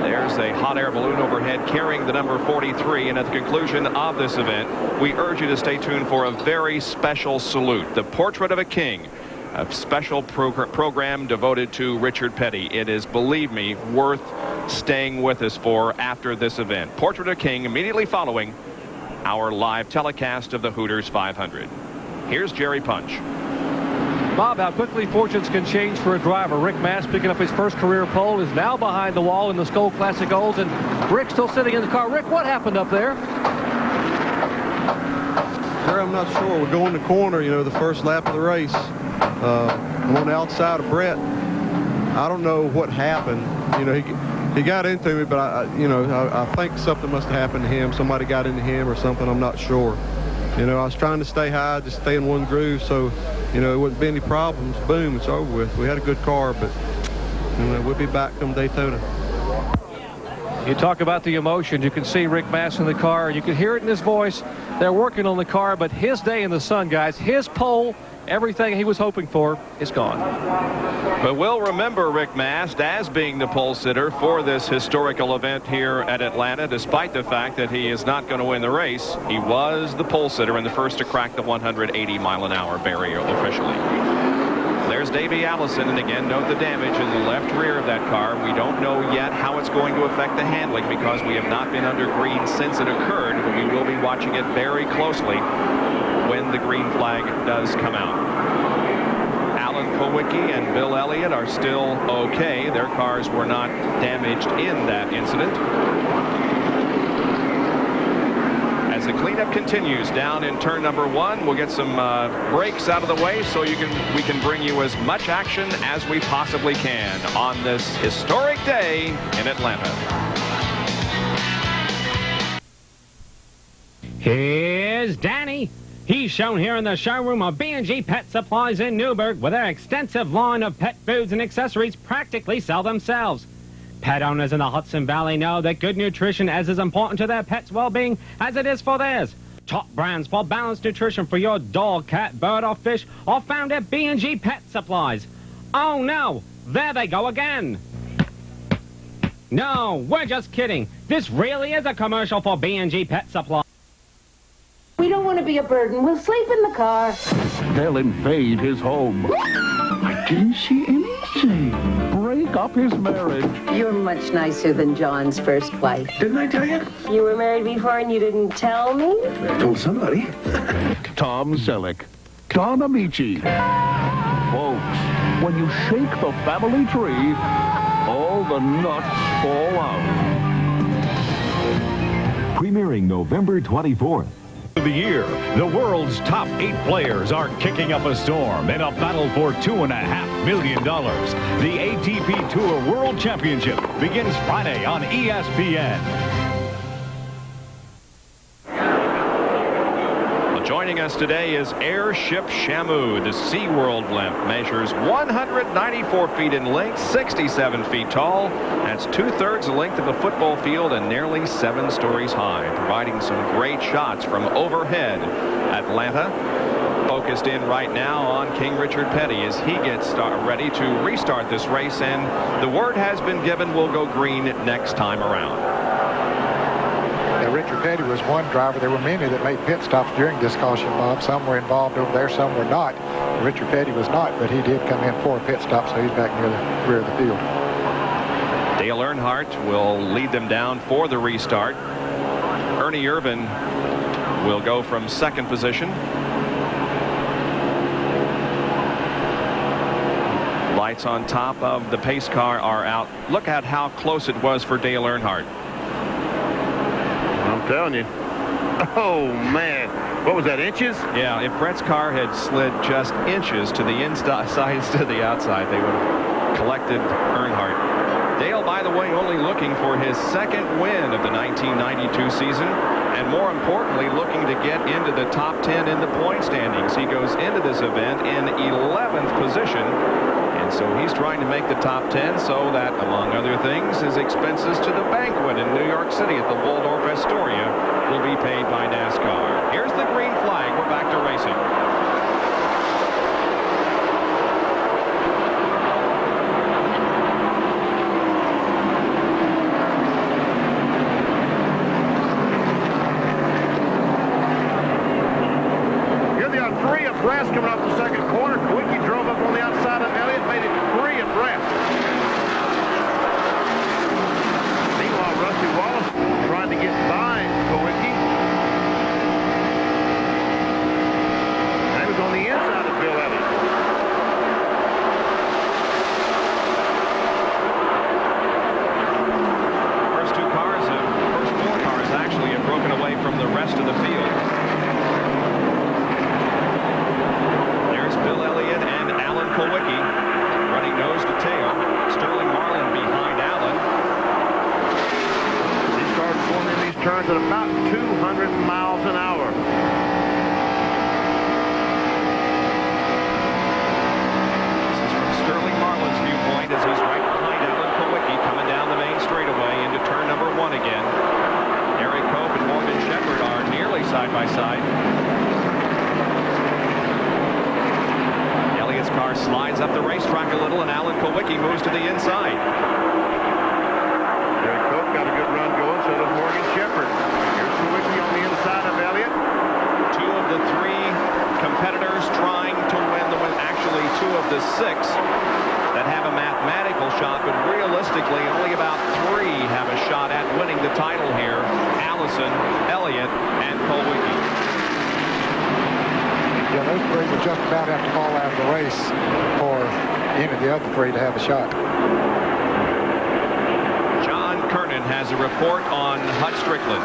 There's a hot air balloon overhead carrying the number 43. And at the conclusion of this event, we urge you to stay tuned for a very special salute. The Portrait of a King, a special program devoted to Richard Petty. It is, believe me, worth staying with us for after this event. Portrait of a King immediately following our live telecast of the Hooters 500. Here's Jerry Punch. Bob, how quickly fortunes can change for a driver. Rick Mast, picking up his first career pole, is now behind the wall in the Skull Classic Olds, and Rick still sitting in the car. Rick, what happened up there? Sir, I'm not sure. We're going the corner, you know, the first lap of the race. I'm on the outside of Brett. I don't know what happened. You know, he got into me, but I think something must have happened to him. Somebody got into him or something. I'm not sure. You know, I was trying to stay high, just stay in one groove, so you know, it wouldn't be any problems. Boom, it's over with. We had a good car, but you know, we'll be back come Daytona. You talk about the emotions. You can see Rick Mast in the car. You can hear it in his voice. They're working on the car, but his day in the sun, guys, his pole, everything he was hoping for is gone. But we'll remember Rick Mast as being the pole sitter for this historical event here at Atlanta, despite the fact that he is not going to win the race. He was the pole sitter and the first to crack the 180-mile-an-hour barrier officially. There's Davey Allison, and again, note the damage in the left rear of that car. We don't know yet how it's going to affect the handling because we have not been under green since it occurred, but we will be watching it very closely when the green flag does come out. Alan Kowicki and Bill Elliott are still okay. Their cars were not damaged in that incident. As the cleanup continues down in turn number 1, we'll get some breaks out of the way so we can bring you as much action as we possibly can on this historic day in Atlanta. Here's Danny. He's shown here in the showroom of B&G Pet Supplies in Newburgh, where their extensive line of pet foods and accessories practically sell themselves. Pet owners in the Hudson Valley know that good nutrition is as important to their pet's well-being as it is for theirs. Top brands for balanced nutrition for your dog, cat, bird, or fish are found at B&G Pet Supplies. Oh no, there they go again. No, we're just kidding. This really is a commercial for B&G Pet Supplies. We don't want to be a burden. We'll sleep in the car. They'll invade his home. I didn't see anything. Break up his marriage. You're much nicer than John's first wife. Didn't I tell you? You were married before and you didn't tell me? I told somebody. Tom Selleck. Don Amici. Folks, when you shake the family tree, all the nuts fall out. Premiering November 24th. of the year. The world's top 8 players are kicking up a storm in a battle for $2.5 million. The ATP Tour World Championship begins Friday on ESPN. Joining us today is Airship Shamu. The SeaWorld blimp measures 194 feet in length, 67 feet tall. That's 2/3 the length of a football field and nearly 7 stories high, providing some great shots from overhead. Atlanta focused in right now on King Richard Petty as he gets ready to restart this race, and the word has been given we'll go green next time around. Richard Petty was one driver. There were many that made pit stops during this caution, Bob. Some were involved over there, some were not. Richard Petty was not, but he did come in for a pit stop, so he's back near the rear of the field. Dale Earnhardt will lead them down for the restart. Ernie Irvan will go from second position. Lights on top of the pace car are out. Look at how close it was for Dale Earnhardt. I'm telling you. Oh, man. What was that, inches? Yeah, if Brett's car had slid just inches to the inside to the outside, they would have collected Earnhardt. Dale, by the way, only looking for his second win of the 1992 season, and more importantly, looking to get into the top 10 in the point standings. He goes into this event in 11th position, and so he's trying to make the top 10 so that, among other things, his expenses to the banquet in New York City at the Waldorf Astoria will be paid by NASCAR. Here's the green flag. We're back to racing. Abreast coming off the second corner. Quickie drove up on the outside of Elliott, made it 3 abreast. Meanwhile, Rusty Wallace trying to get by Quickie. He was on the inside of Bill Elliott. First 4 cars actually have broken away from the rest of the field. Bill Elliott and Alan Kulwicki running nose to tail. Sterling Marlin behind Allen. These cars going in these turns at about 200 miles an hour. This is from Sterling Marlin's viewpoint as he's right behind Alan Kulwicki coming down the main straightaway into turn number 1 again. Eric Cope and Morgan Shepherd are nearly side by side. Car slides up the racetrack a little, and Alan Kulwicki moves to the inside. Eric Cope got a good run going, so does Morgan Shepherd. Here's Kulwicki on the inside of Elliott. 2 of the 3 competitors trying to win the win. Actually, 2 of the 6 that have a mathematical shot, but realistically, only about 3 have a shot at winning the title here. Allison, Elliott, and Kulwicki. Yeah, those 3 would just about have to fall out of the race for any of the other 3 to have a shot. John Kernan has a report on Hut Strickland.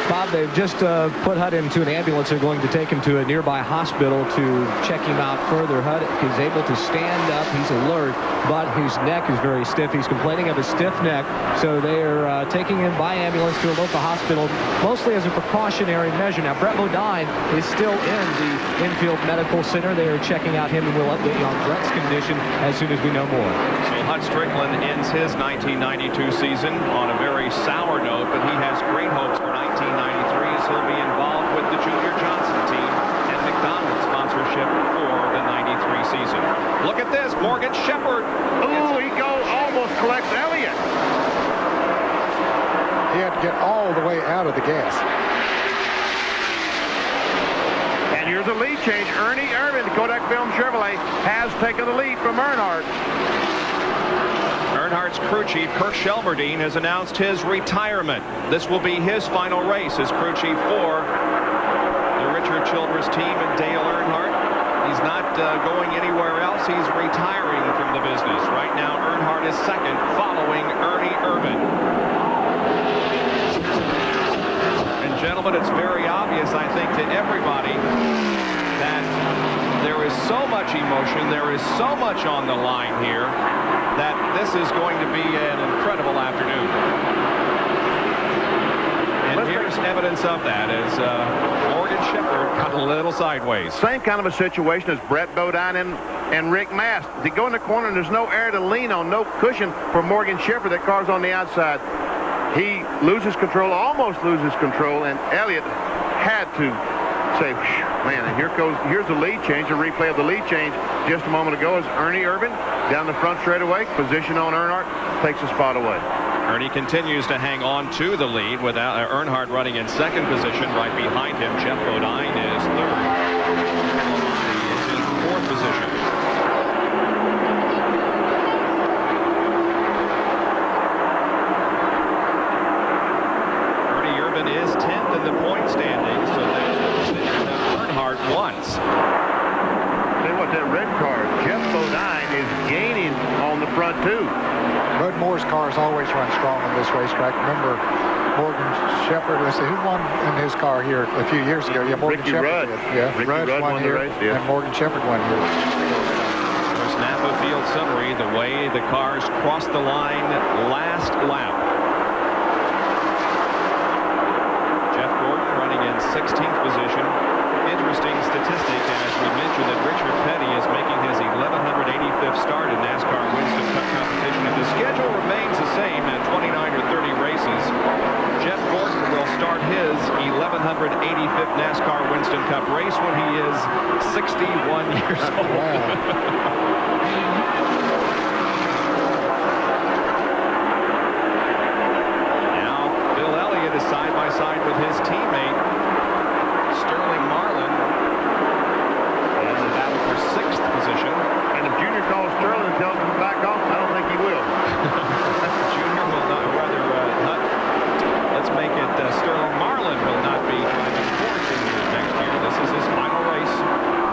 Bob, they've just put Hut into an ambulance. They're going to take him to a nearby hospital to check him out further. Hut is able to stand up. He's alert, but his neck is very stiff. He's complaining of a stiff neck, so they're taking him by ambulance to a local hospital, mostly as a precautionary measure. Now, Brett Modine is still in the infield medical center. They are checking out him, and we'll update you on Brett's condition as soon as we know more. So Hut Strickland ends his 1992 season on a very sour note, but he has great hopes for 1993 as he'll be involved with the Junior Johnson team and McDonald's sponsorship for the 93 season. Look at this, Morgan Shepherd. Ooh, he almost collects Elliott. He had to get all the way out of the gas. And here's a lead change. Ernie Irvan, Kodak Film Chevrolet, has taken the lead from Earnhardt. Earnhardt's crew chief, Kirk Shelmerdine, has announced his retirement. This will be his final race as crew chief for the Richard Childress team and Dale Earnhardt. He's not going anywhere else. He's retiring from the business. Right now, Earnhardt is second, following Ernie Irvan. And gentlemen, it's very obvious, I think, to everybody that there is so much emotion, there is so much on the line here, that this is going to be an incredible afternoon. And here's evidence of that as Morgan Shepherd got a little sideways. Same kind of a situation as Brett Bodine and Rick Mast. They go in the corner and there's no air to lean on, no cushion for Morgan Shepherd. That car's on the outside. He loses control, almost loses control, and Elliott had to say, man, and here's the lead change, a replay of the lead change just a moment ago as Ernie Irvin down the front straightaway, position on Earnhardt, takes a spot away. Ernie continues to hang on to the lead without Earnhardt running in second position. Right behind him, Jeff Bodine is third. Is in fourth position. Ernie Irvin is 10th in the point standings, so there's Earnhardt once. Tell you what, that red car, Jeff Bodine is gaining on the front too. Bud Moore's cars always run strong on this racetrack. Remember Morgan Shepherd, let's see, who won in his car here a few years ago? Yeah, Morgan Shepherd did. Yeah, Ricky Rudd won here, the race, yeah. and Morgan Shepherd won here. There's Napa Field summary, the way the cars crossed the line last lap. Jeff Gordon running in 16th position. Interesting statistic, as we mentioned, that Richard Petty is making his 1185th start in NASCAR Winston Cup competition. If the schedule remains the same at 29 or 30 races, Jeff Gordon will start his 1185th NASCAR Winston Cup race when he is 61 years old. Now, Bill Elliott is side by side with his teammate, Sterling Marlin, in the battle for 6th position. And if Junior calls Sterling and tells him to back off, I don't think he will. Junior will not, rather, let's make it Sterling Marlin will not be driving for Junior next year. This is his final race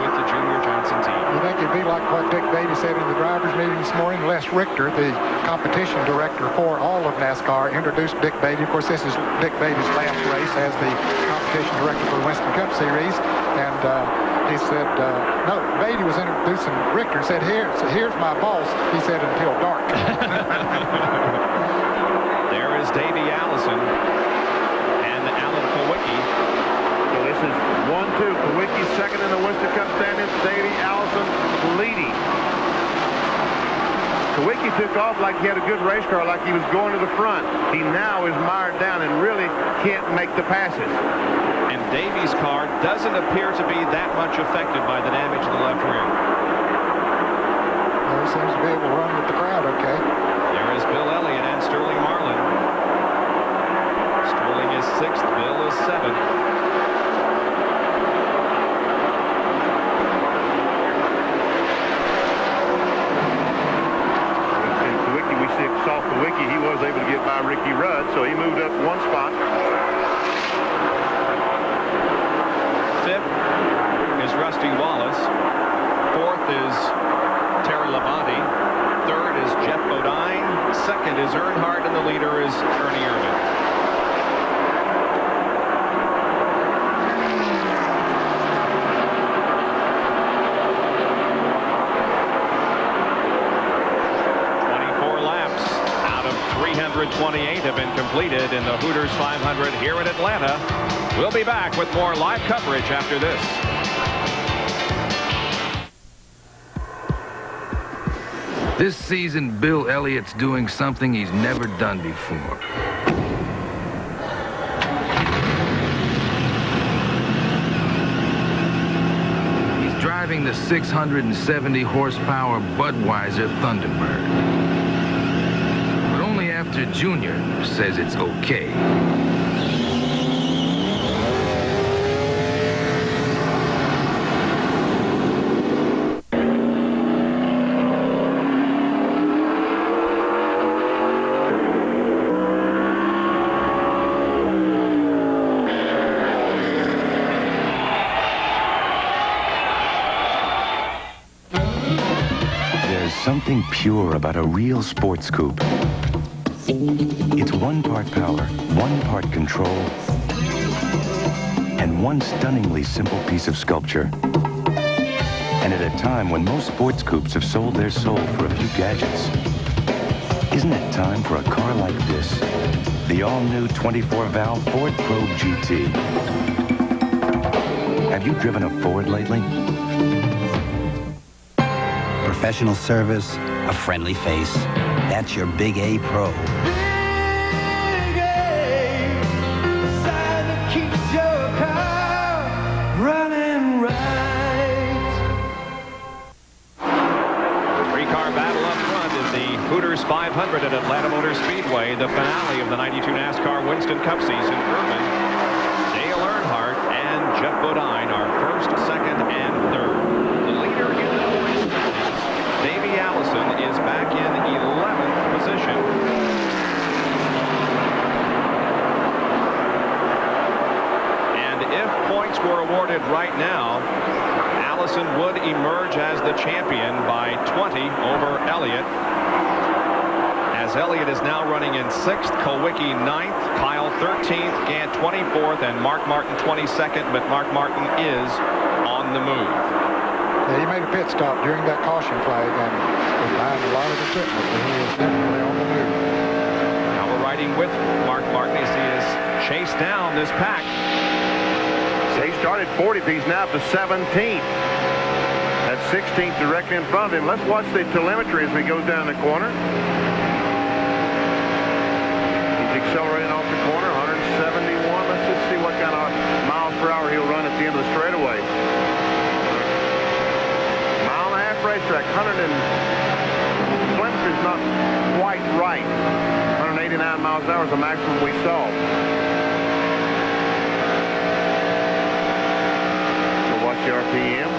with the Junior Johnson team. You think it'd be like what Dick Beatty said in the drivers' meeting this morning? Les Richter, the competition director for all of NASCAR, introduced Dick Beatty. Of course, this is Dick Beatty's last race as the competition director for the Winston Cup Series. And he said, no, Beatty was introducing Richter and said, here's my boss. He said, until dark. There is Davey Allison and Alan Kowicki. So this is 1-2. Kowicki second in the Winston Cup standings. Davey Allison leading. Kowicki took off like he had a good race car, like he was going to the front. He now is mired down and really can't make the passes. And Davey's car doesn't appear to be that much affected by the damage to the left rear. He seems to be able to run with the crowd okay. There is Bill Elliott and Sterling Marlin. Sterling is 6th, Bill is 7th. And Kowicki, we saw Kowicki, he was able to get by Ricky Rudd, so he moved up one spot. 5th is Rusty Wallace. 4th is Terry Labonte. 3rd is Jeff Bodine. 2nd is Earnhardt, and the leader is Ernie Irvin. Laps out of 328 have been completed in the Hooters 500 here in Atlanta. We'll be back with more live coverage after this. This season, Bill Elliott's doing something he's never done before. He's driving the 670 horsepower Budweiser Thunderbird. But only after Junior says it's okay. Something pure about a real sports coupe. It's 1 part power, 1 part control, one stunningly simple piece of sculpture. And at a time when most sports coupes have sold their soul for a few gadgets, isn't it time for a car like this? The all-new 24-valve Ford Probe GT. Have you driven a Ford lately? Professional service, a friendly face. That's your Big A Pro. Big A, the sign that keeps your car running right. Three-car battle up front is the Hooters 500 at Atlanta Motor Speedway, the finale of the 92 NASCAR Winston Cup season. Irvin, Dale Earnhardt, and Jeff Bodine are first, second, and third. The leader in the points standings, Davey Allison, is back in 11th position. And if points were awarded right now, Allison would emerge as the champion by 20 over Elliott. As Elliott is now running in 6th, Kulwicki 9th, Kyle 13th, Gant 24th, and Mark Martin 22nd, but Mark Martin is on the move. Yeah, he made a pit stop during that caution flag and was behind a lot of equipment, but he is definitely on the move. Now we're riding with Mark Martin as he has chased down this pack. He started 40th. He's now up to 17th. That's 16th directly in front of him. Let's watch the telemetry as we go down the corner. He's accelerating off the corner, 171. Let's just see what kind of miles per hour he'll run at the end of the straightaway. Mile-and-a-half racetrack, 100 and telemetry's not quite right. 189 miles an hour is the maximum we saw. Watch the RPM.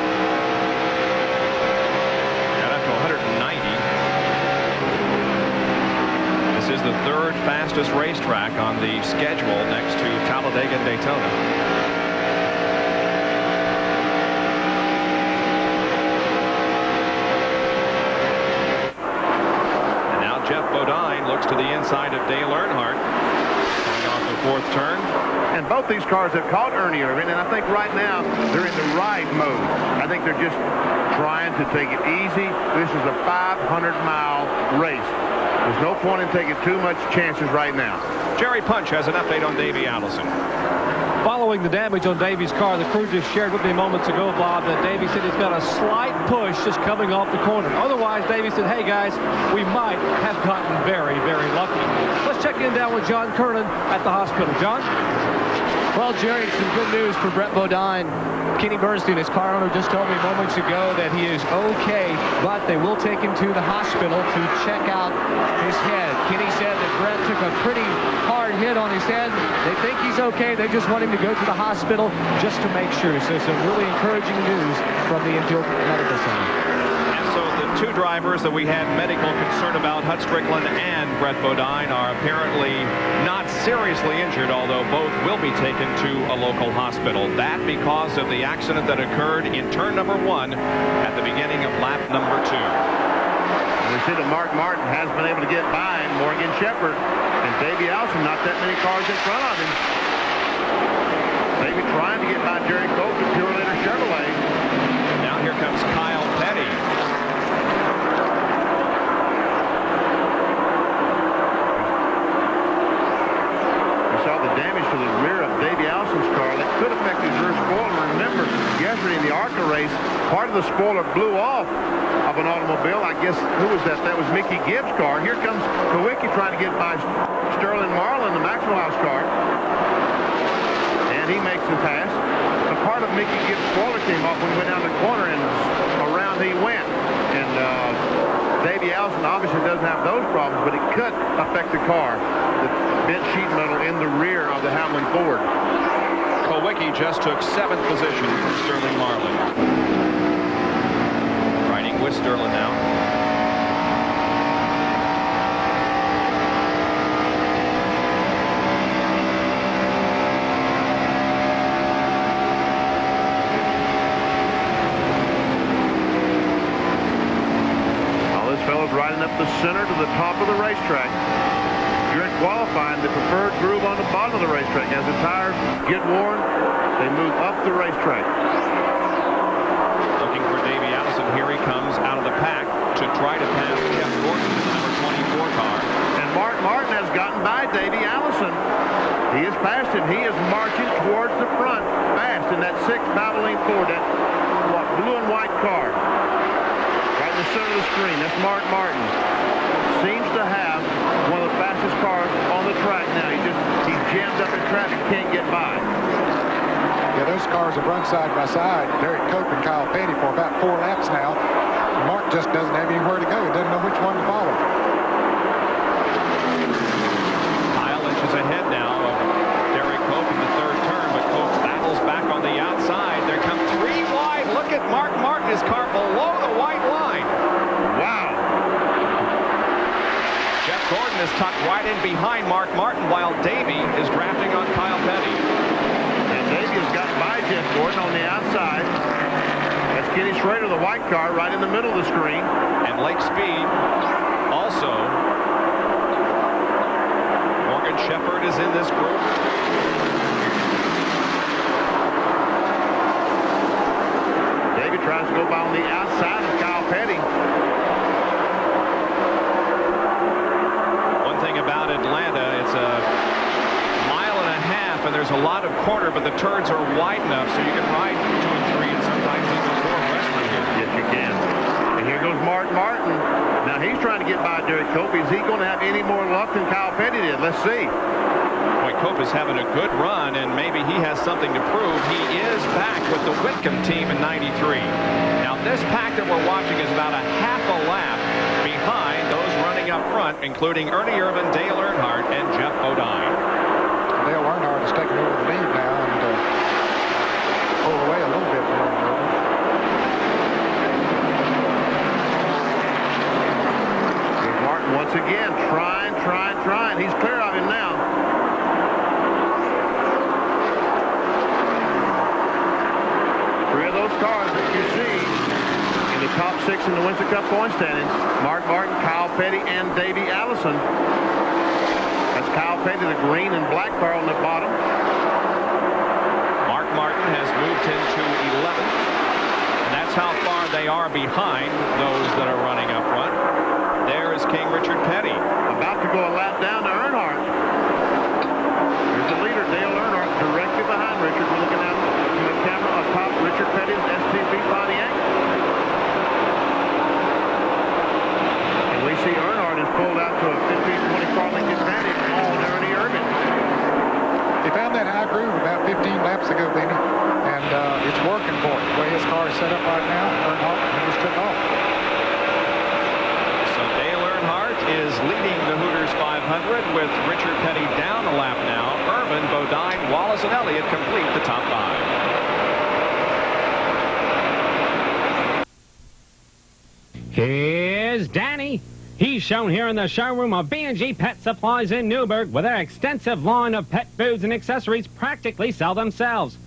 Got up to 190. This is the third fastest racetrack on the schedule next to Talladega and Daytona. And now Jeff Bodine looks to the inside of Dale Earnhardt. Coming off the fourth turn. And both these cars have caught Ernie Irvin, and I think right now they're in the ride mode. I think they're just trying to take it easy. This is a 500-mile race. There's no point in taking too much chances right now. Jerry Punch has an update on Davey Allison. Following the damage on Davey's car, the crew just shared with me moments ago, Bob, that Davey said he's got a slight push just coming off the corner. Otherwise, Davey said, hey, guys, we might have gotten very, very lucky. Let's check in down with John Kernan at the hospital. John? Well, Jerry, some good news for Brett Bodine. Kenny Bernstein, his car owner, just told me moments ago that he is okay, but they will take him to the hospital to check out his head. Kenny said that Brett took a pretty hard hit on his head. They think he's okay. They just want him to go to the hospital just to make sure. So some really encouraging news from the Infield Medical Center. Two drivers that we had medical concern about, Hut Strickland and Brett Bodine, are apparently not seriously injured, although both will be taken to a local hospital. That because of the accident that occurred in turn number 1 at the beginning of lap number 2. We see that Mark Martin has been able to get by Morgan Shepherd, and Davey Allison, not that many cars in front of him. Maybe trying to get by Jerry Cope and Pure Leader Chevrolet. Now here comes Kyle Petty. Damage to the rear of Davey Allison's car that could affect his rear spoiler. Remember, yesterday in the ARCA race, part of the spoiler blew off of an automobile. I guess, who was that? That was Mickey Gibbs' car. Here comes Kulwicki trying to get by Sterling Marlin, the Maxwell House car. And he makes the pass. A part of Mickey Gibbs' spoiler came off when he went down the corner, and around he went. And Davey Allison obviously doesn't have those problems, but it could affect the car. The bent sheet metal in the rear of the Hamlin Ford. Kulwicki just took 7th position from Sterling Marlin. Riding with Sterling now. All this fellow's riding up the center to the top of the racetrack. During qualifying, the preferred groove on the bottom of the racetrack. As the tires get worn, They move up the racetrack. Looking for Davey Allison. Here he comes out of the pack to try to pass Jeff Gordon in the number 24 car. And Mark Martin has gotten by Davey Allison. He has passed him. He is marching towards the front fast in that 6 Valvoline Ford, that blue and white car. Right in the center of the screen. That's Mark Martin. Seems to have one of the fastest cars on the track now. He's jammed up in traffic, can't get by. Yeah, those cars have run side by side. Derek Cope and Kyle Petty for about 4 laps now. Mark just doesn't have anywhere to go. He doesn't know which one to follow. Kyle inches ahead now of Derek Cope in the 3rd turn, but Cope battles back on the outside. There come 3 wide. Look at Mark Martin, his car below the white line. Wow. Jeff Gordon is tucked right in behind Mark Martin while Davey is drafting on Kyle Petty. And Davey has got by Jeff Gordon on the outside. That's Kenny Schrader, the white car, right in the middle of the screen. And Lake Speed also. Morgan Shepherd is in this group. Davey tries to go by on the outside of Kyle Petty. One thing about Atlanta, it's a mile and a half, and there's a lot of corner, but the turns are wide enough so you can ride 2 and 3 and sometimes even 4 wrestling here. Yes, you can. And here goes Mark Martin. Now he's trying to get by Derek Cope. Is he going to have any more luck than Kyle Petty did? Let's see. Boy, Cope is having a good run, and maybe he has something to prove. He is back with the Whitcomb team in '93. Now, this pack that we're watching is about a half a lap behind those running up front, including Ernie Irvin, Dale Earnhardt, and Jeff Bodine. Dale Earnhardt has taken over the lead now and pulled away a little bit from Ernie Irvin. Here's Martin once again trying. He's clear of him now. Three of those cars that you see in the top 6 in the Winston Cup point standings: Mark Martin, Kyle Petty, and Davey Allison. That's Kyle Petty, the green and black car on the bottom. Mark Martin has moved into 11th, and that's how far they are behind those that are running up front. There is King Richard Petty. About to go a lap down to Earnhardt. Here's the leader, Dale Earnhardt, directly behind Richard. We're looking at the camera atop Richard Petty's STP Pontiac. And we see Earnhardt is pulled out to a 15-20 car length advantage on Ernie Irvin. He found that high groove about 15 laps ago, Benny, and it's working for him. The way his car is set up right now, Earnhardt, he just took off. So Dale Earnhardt is leading the Hooters 500 with Richard Petty down a lap now. Irvin, Bodine, Wallace, and Elliott complete the top 5. Here's Danny. He's shown here in the showroom of B&G Pet Supplies in Newburgh, where their extensive line of pet foods and accessories practically sell themselves.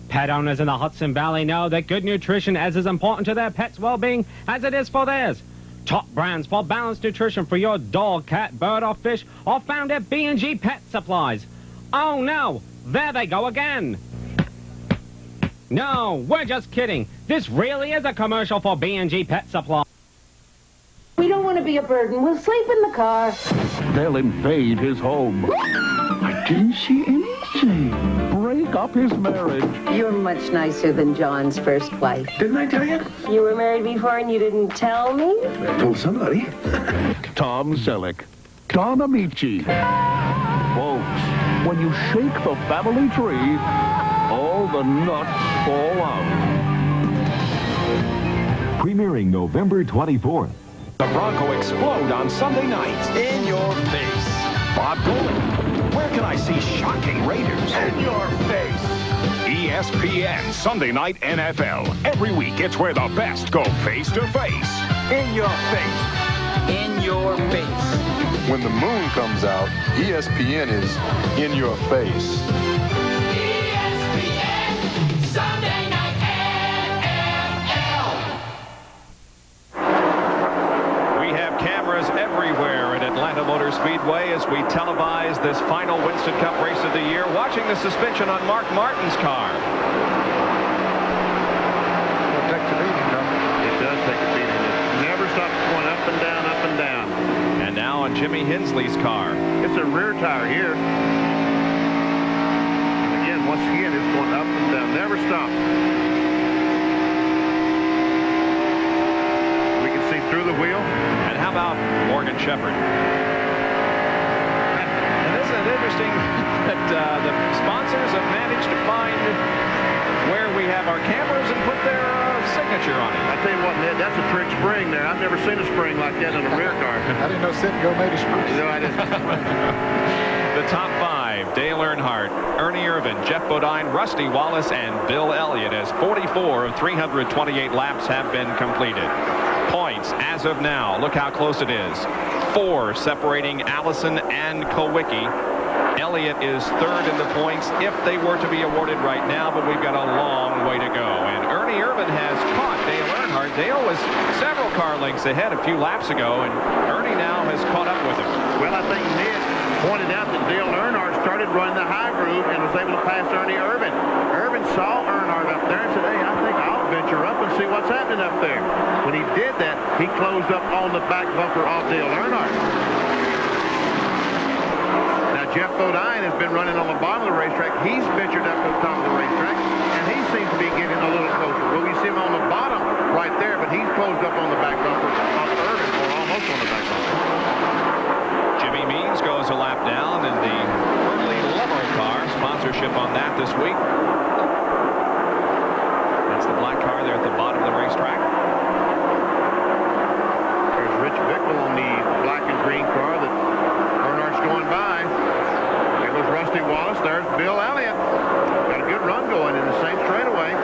Pet owners in the Hudson Valley know that good nutrition is as important to their pets' well-being as it is for theirs. Top brands for balanced nutrition for your dog, cat, bird, or fish are found at B&G Pet Supplies. Oh no, there they go again. No, we're just kidding. This really is a commercial for B&G Pet Supplies. We don't want to be a burden. We'll sleep in the car. They'll invade his home. I didn't see anything. Break up his marriage. You're much nicer than John's first wife. Didn't I tell you? You were married before and you didn't tell me? I told somebody. Tom Selleck. Don Amici. Folks, when you shake the family tree, all the nuts fall out. Premiering November 24th. The Bronco explode on Sunday night. In your face. Bob Goulding. Where can I see shocking Raiders? In your face. ESPN Sunday Night NFL. Every week, it's where the best go face to face. In your face. In your face. When the moon comes out, ESPN is in your face. ESPN Sunday Night NFL. We have cameras everywhere at Atlanta Motor Speedway as we televise this final Winston Cup race of the year, watching the suspension on Mark Martin's car. and down, up and down. And now on Jimmy Hensley's car. It's a rear tire here. And again, once again, it's going up and down. Never stops. We can see through the wheel. And how about Morgan Shepherd? And isn't it interesting that the sponsors have managed to find where we have our cameras and put their signature on it? I tell you what, Ned, that's a trick spring there. I've never seen a spring like that in a rear car. I didn't know Sit-N-Go made a spring. No, I didn't. The top 5, Dale Earnhardt, Ernie Irvan, Jeff Bodine, Rusty Wallace, and Bill Elliott, as 44 of 328 laps have been completed. Points as of now, look how close it is. 4 separating Allison and Kulwicki. Elliott is 3rd in the points if they were to be awarded right now, but we've got a long way to go. And Ernie Irvan has caught Dale Earnhardt. Dale was several car lengths ahead a few laps ago, and Ernie now has caught up with him. Well, I think Ned pointed out that Dale Earnhardt started running the high groove and was able to pass Ernie Irvan. Irvan saw Earnhardt up there and said, hey, I think I'll venture up and see what's happening up there. When he did that, he closed up on the back bumper of Dale Earnhardt. Jeff Bodine has been running on the bottom of the racetrack. He's ventured up to the top of the racetrack, and he seems to be getting a little closer. Well, we see him on the bottom right there, but he's closed up on the back bumper of Irvin, or almost on the back bumper. Jimmy Means goes a lap down in the Hurley Limo car. Sponsorship on that this week. That's the black car there at the bottom of the racetrack. There's Rich Bickle on the black and green car that Earnhardt's going by. There goes Rusty Wallace. There's Bill Elliott. Got a good run going in the same straightaway.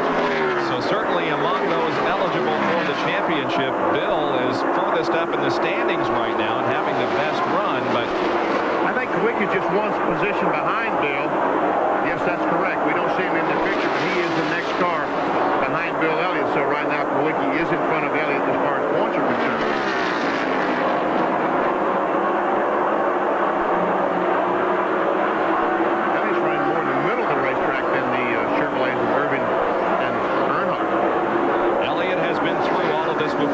So certainly among those eligible for the championship, Bill is furthest up in the standings right now and having the best run, but I think Kulwicki just one position behind Bill. Yes, that's correct. We don't see him in the picture, but he is the next car behind Bill Elliott. So right now Kulwicki is in front of Elliott as far as points are concerned.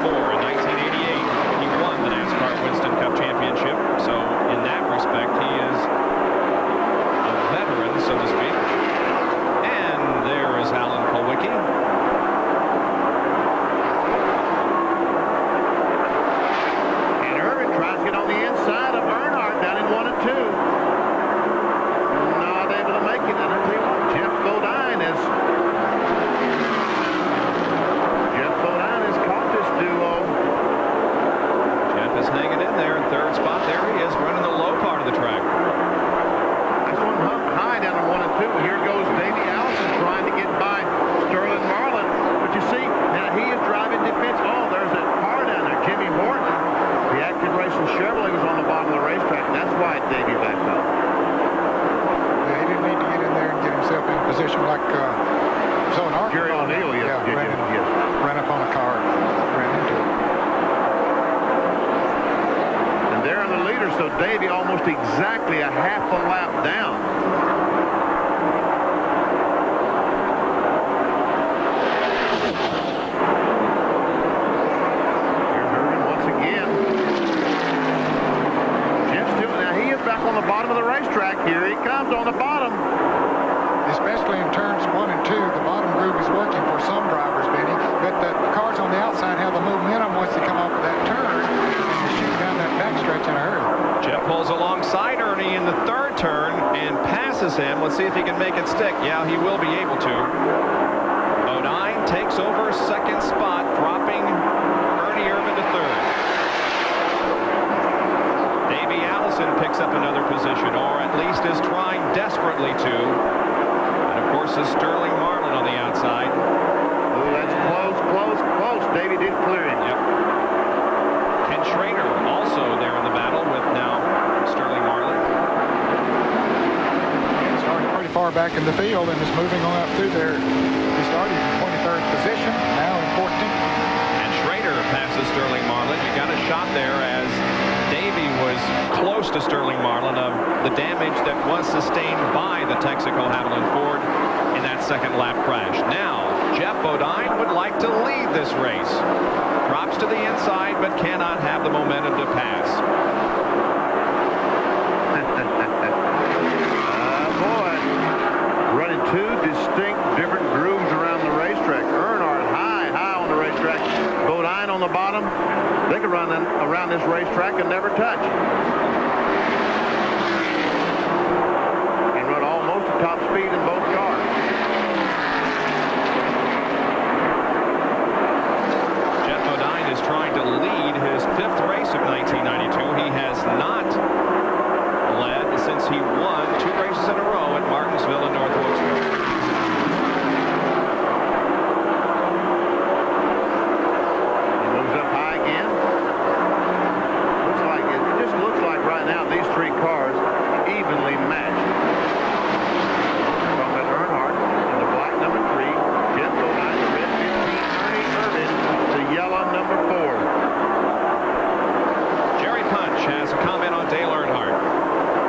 before. In 1988, he won the NASCAR Winston Cup Championship. So in that respect, he is a veteran, so to speak. And there is Alan Kulwicki. And Irvin tries to get on the inside of Earnhardt down in 1 and 2. Not able to make it. And I tell you what, Jeff Bodine has caught this duo. Jeff is hanging in there in third spot. There he is, running the low part of the track. That's one high down in 1 and 2. Here goes Davey Allison trying to get by Sterling Marlin. But you see, now he is driving defense. Oh, there's that car down there, Jimmy Horton. The Active Racing Chevrolet was on the bottom of the racetrack. That's why Davey backed up. Yeah, he didn't need to get in there and get himself in position like so in Arkansas. Jerry O'Neill, yes. Ran up on a car, ran into it. And they're in the leader, so Davey almost exactly a half a lap down. Here's Irvin once again. Jim still, now he is back on the bottom of the racetrack. Here he comes on the bottom. Especially in turns 1 and 2, the bottom groove is working for some drivers, Benny. But the cars on the outside have the momentum once they come off of that turn and shoot down that backstretch in a hurry. Jeff pulls alongside Ernie in the third turn and passes him. Let's see if he can make it stick. Yeah, he will be able to. Bodine takes over second spot, dropping Ernie Irvan to third. Davey Allison picks up another position, or at least is trying desperately to. And of course, is Sterling Marlin on the outside. Oh, that's close, close, close. Davey did clear him. Yep. Ken Schrader also there in the battle with now Sterling Marlin. Started pretty far back in the field and is moving on up through there. He started in 23rd position, now in 14th. And Schrader passes Sterling Marlin. You got a shot there as Davey was close to Sterling Marlin of the damage that was sustained by the Texaco Havoline Ford in that second lap crash. Now, Jeff Bodine would like to lead this race. Drops to the inside, but cannot have the momentum to pass. Boy, running two distinct different grooves around the racetrack. Earnhardt high on the racetrack. Bodine on the bottom. They could run around this racetrack and never touch. And run almost at top speed in both cars. Is trying to lead his 5th race of 1992. He has not led since he won 2 races in a row at Martinsville and North Wilkesboro. He moves up high again. It just looks like right now these 3 cars evenly matched. From Earnhardt in the black number 3, Jeff Bodine, the red 15, Ernie Irvin, the yellow number 4. Jerry Punch has a comment on Dale Earnhardt.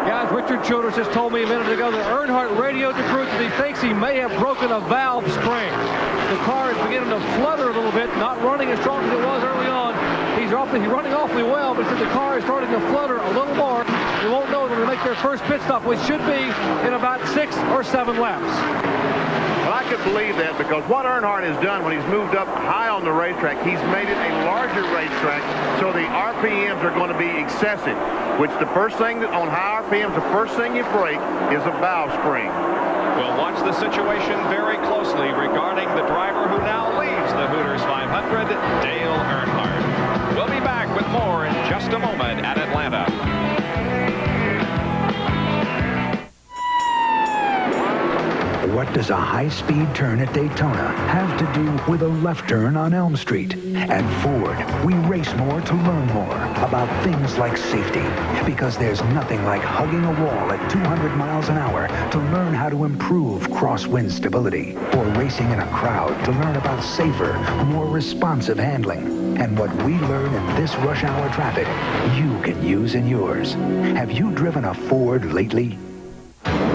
Guys, Richard Childress just told me a minute ago that Earnhardt radioed the crew that he thinks he may have broken a valve spring. The car is beginning to flutter a little bit, not running as strong as it was early on. He's running awfully well, but since the car is starting to flutter a little more, you won't know when they make their first pit stop, which should be in about 6 or 7 laps. Well, I could believe that because what Earnhardt has done when he's moved up high on the racetrack, he's made it a larger racetrack, so the RPMs are going to be excessive, which the first thing on high RPMs, the first thing you break is a valve spring. We'll watch the situation very closely regarding the driver who now leads the Hooters 500, Dale Earnhardt. We'll be back with more in just a moment at Atlanta. What does a high-speed turn at Daytona have to do with a left turn on Elm Street? At Ford, we race more to learn more about things like safety, because there's nothing like hugging a wall at 200 miles an hour to learn how to improve crosswind stability, or racing in a crowd to learn about safer, more responsive handling. And what we learn in this rush hour traffic, you can use in yours. Have you driven a Ford lately?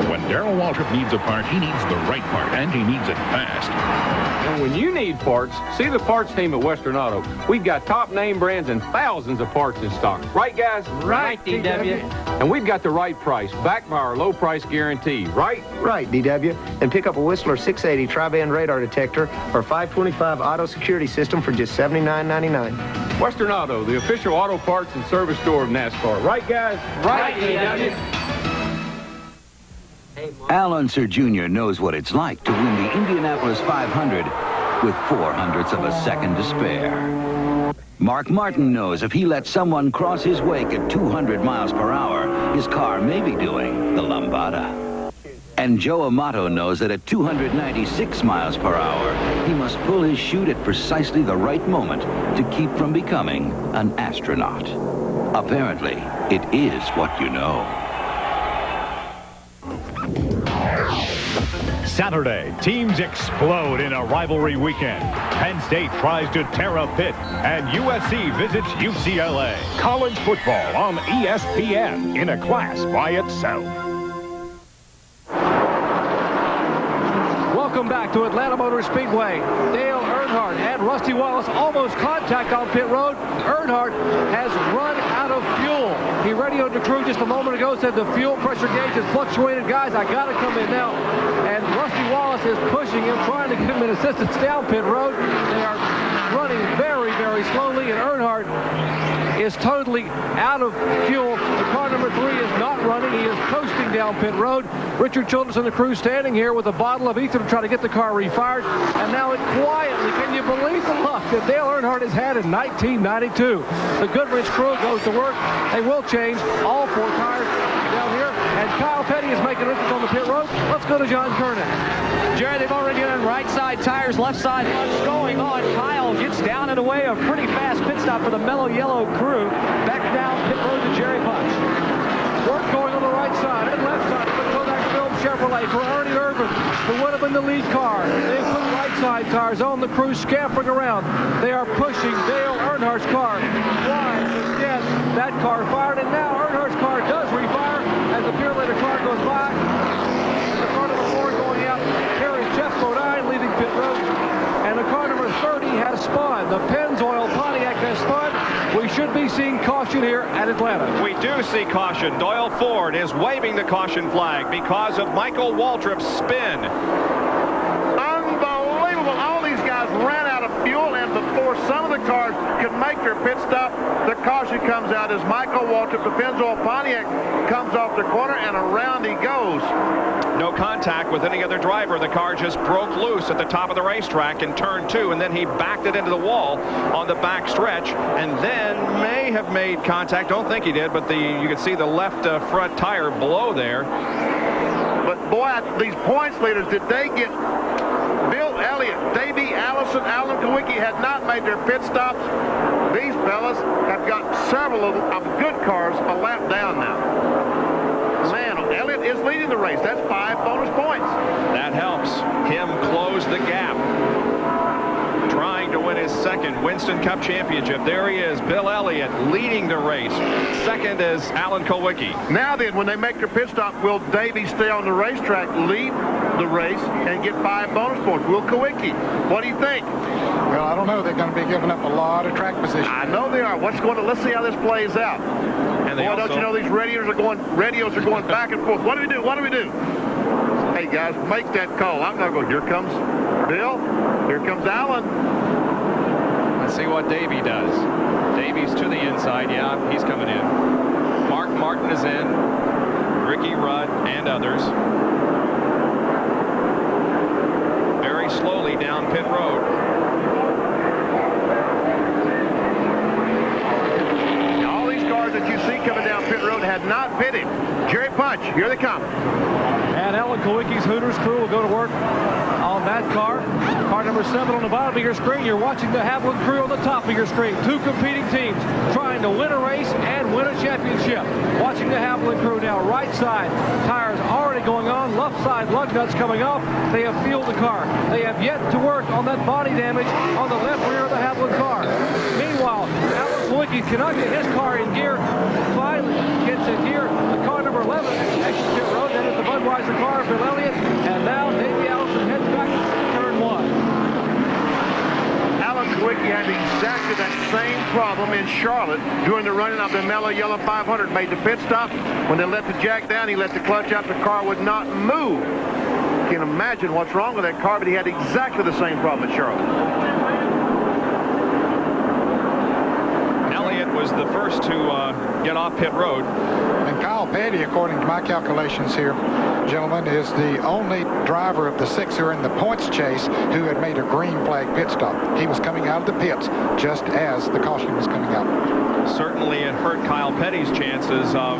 When Darrell Waltrip needs a part, he needs the right part, and he needs it fast. And when you need parts, see the parts team at Western Auto. We've got top name brands and thousands of parts in stock. Right, guys? Right, DW. And we've got the right price, backed by our low price guarantee, right? Right, DW. And pick up a Whistler 680 tri-band radar detector or 525 auto security system for just $79.99. Western Auto, the official auto parts and service store of NASCAR. Right, guys? Right, DW. Al Unser Jr. knows what it's like to win the Indianapolis 500 with 0.04 of a second to spare. Mark Martin knows if he lets someone cross his wake at 200 miles per hour, his car may be doing the lambada. And Joe Amato knows that at 296 miles per hour, he must pull his chute at precisely the right moment to keep from becoming an astronaut. Apparently, it is what you know. Saturday, teams explode in a rivalry weekend. Penn State tries to tear up Pitt, and USC visits UCLA. College football on ESPN in a class by itself. Welcome back to Atlanta Motor Speedway. Dale Earnhardt and Rusty Wallace almost contact on pit road. Earnhardt has run out of fuel. He radioed the crew just a moment ago, said the fuel pressure gauge has fluctuated. Guys, I got to come in now. And Rusty Wallace is pushing him, trying to get him in assistance down pit road. They are running very, very slowly, and Earnhardt is totally out of fuel. The car number 3 is not running. He is coasting down pit road. Richard Childress and the crew standing here with a bottle of ether to try to get the car refired. And now it quietly, can you believe the luck that Dale Earnhardt has had in 1992? The Goodrich crew goes to work. They will change all 4 tires down here. And Kyle Petty is making entrance on the pit road. Let's go to John Kernan. Jerry, they've already done right side tires, left side. What's going on? Kyle gets down and away. A pretty fast pit stop for the Mellow Yellow crew. Back down pit road to Jerry Punch. Work going on the right side and left side. Let's go back to Bill Chevrolet for Ernie Irvin, who would have been the lead car. They put right side tires on. The crew scampering around. They are pushing Dale Earnhardt's car. Why? Instead, that car fired, and now Earnhardt's car does refire as the Purelator car goes by. And the car number 4 going out. Here is Jeff Bodine leaving pit road. And should be seeing caution here at Atlanta. We do see caution. Doyle Ford is waving the caution flag because of Michael Waltrip's spin. Unbelievable. All these guys ran out of fuel, and before some of the cars could make their pit stop, the caution comes out as Michael Waltrip, the Pennzoil Pontiac, comes off the corner, and around he goes. No contact with any other driver. The car just broke loose at the top of the racetrack in turn 2, and then he backed it into the wall on the back stretch, and then may have made contact. Don't think he did, but you can see the left front tire blow there. But boy, these points leaders, did they get Bill Elliott, Davey Allison, Alan Kawicki had not made their pit stops. These fellas have got several of good cars a lap down now. Man, Elliott is leading the race. That's 5 bonus points. That helps him close the gap. Trying to win his second Winston Cup championship. There he is, Bill Elliott leading the race. Second is Alan Kawicki. Now then, when they make their pit stop, will Davey stay on the racetrack, lead the race, and get 5 bonus points? Will Kawicki? What do you think? Well, I don't know. They're going to be giving up a lot of track position. I know they are. Let's see how this plays out. And boy, don't you know these radios are going back and forth. What do we do? What do we do? Hey, guys, make that call. I'm not going. Here comes Bill. Here comes Alan. Let's see what Davey does. Davey's to the inside. Yeah, he's coming in. Mark Martin is in. Ricky Rudd and others. Very slowly down pit road. That you see coming down pit road had not pitted. Jerry Punch, here they come. And Alan Kawicki's Hooters crew will go to work on that car. Car number 7 on the bottom of your screen. You're watching the Haviland crew on the top of your screen. 2 competing teams trying to win a race and win a championship. Watching the Haviland crew now. Right side, tires already going on. Left side, lug nuts coming off. They have fueled the car. They have yet to work on that body damage on the left rear of the Haviland car. Meanwhile, Alan Kawicki cannot get his car in gear. Finally gets in gear. The car number 11 exits pit road. That is the Budweiser car of Bill Elliott. And now Davey Allison heads back to turn 1. Alan Kawicki had exactly that same problem in Charlotte during the running of the Mellow Yellow 500. Made the pit stop. When they let the jack down, he let the clutch out. The car would not move. You can imagine what's wrong with that car, but he had exactly the same problem in Charlotte. Elliott was the first to get off pit road. And Kyle Petty, according to my calculations here, gentlemen, is the only driver of the 6 who are in the points chase who had made a green flag pit stop. He was coming out of the pits just as the caution was coming out. Certainly it hurt Kyle Petty's chances of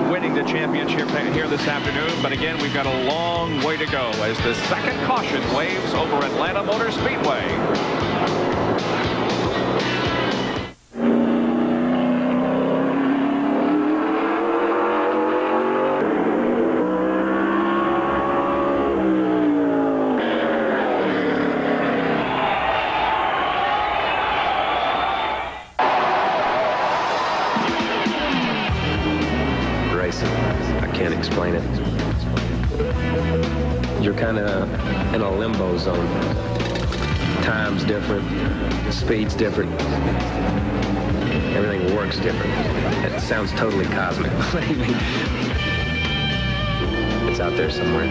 winning the championship here this afternoon. But again, we've got a long way to go as the second caution waves over Atlanta Motor Speedway. Explain it. You're kind of in a limbo zone. Time's different, the speed's different, everything works different. It sounds totally cosmic, believe me. It's out there somewhere.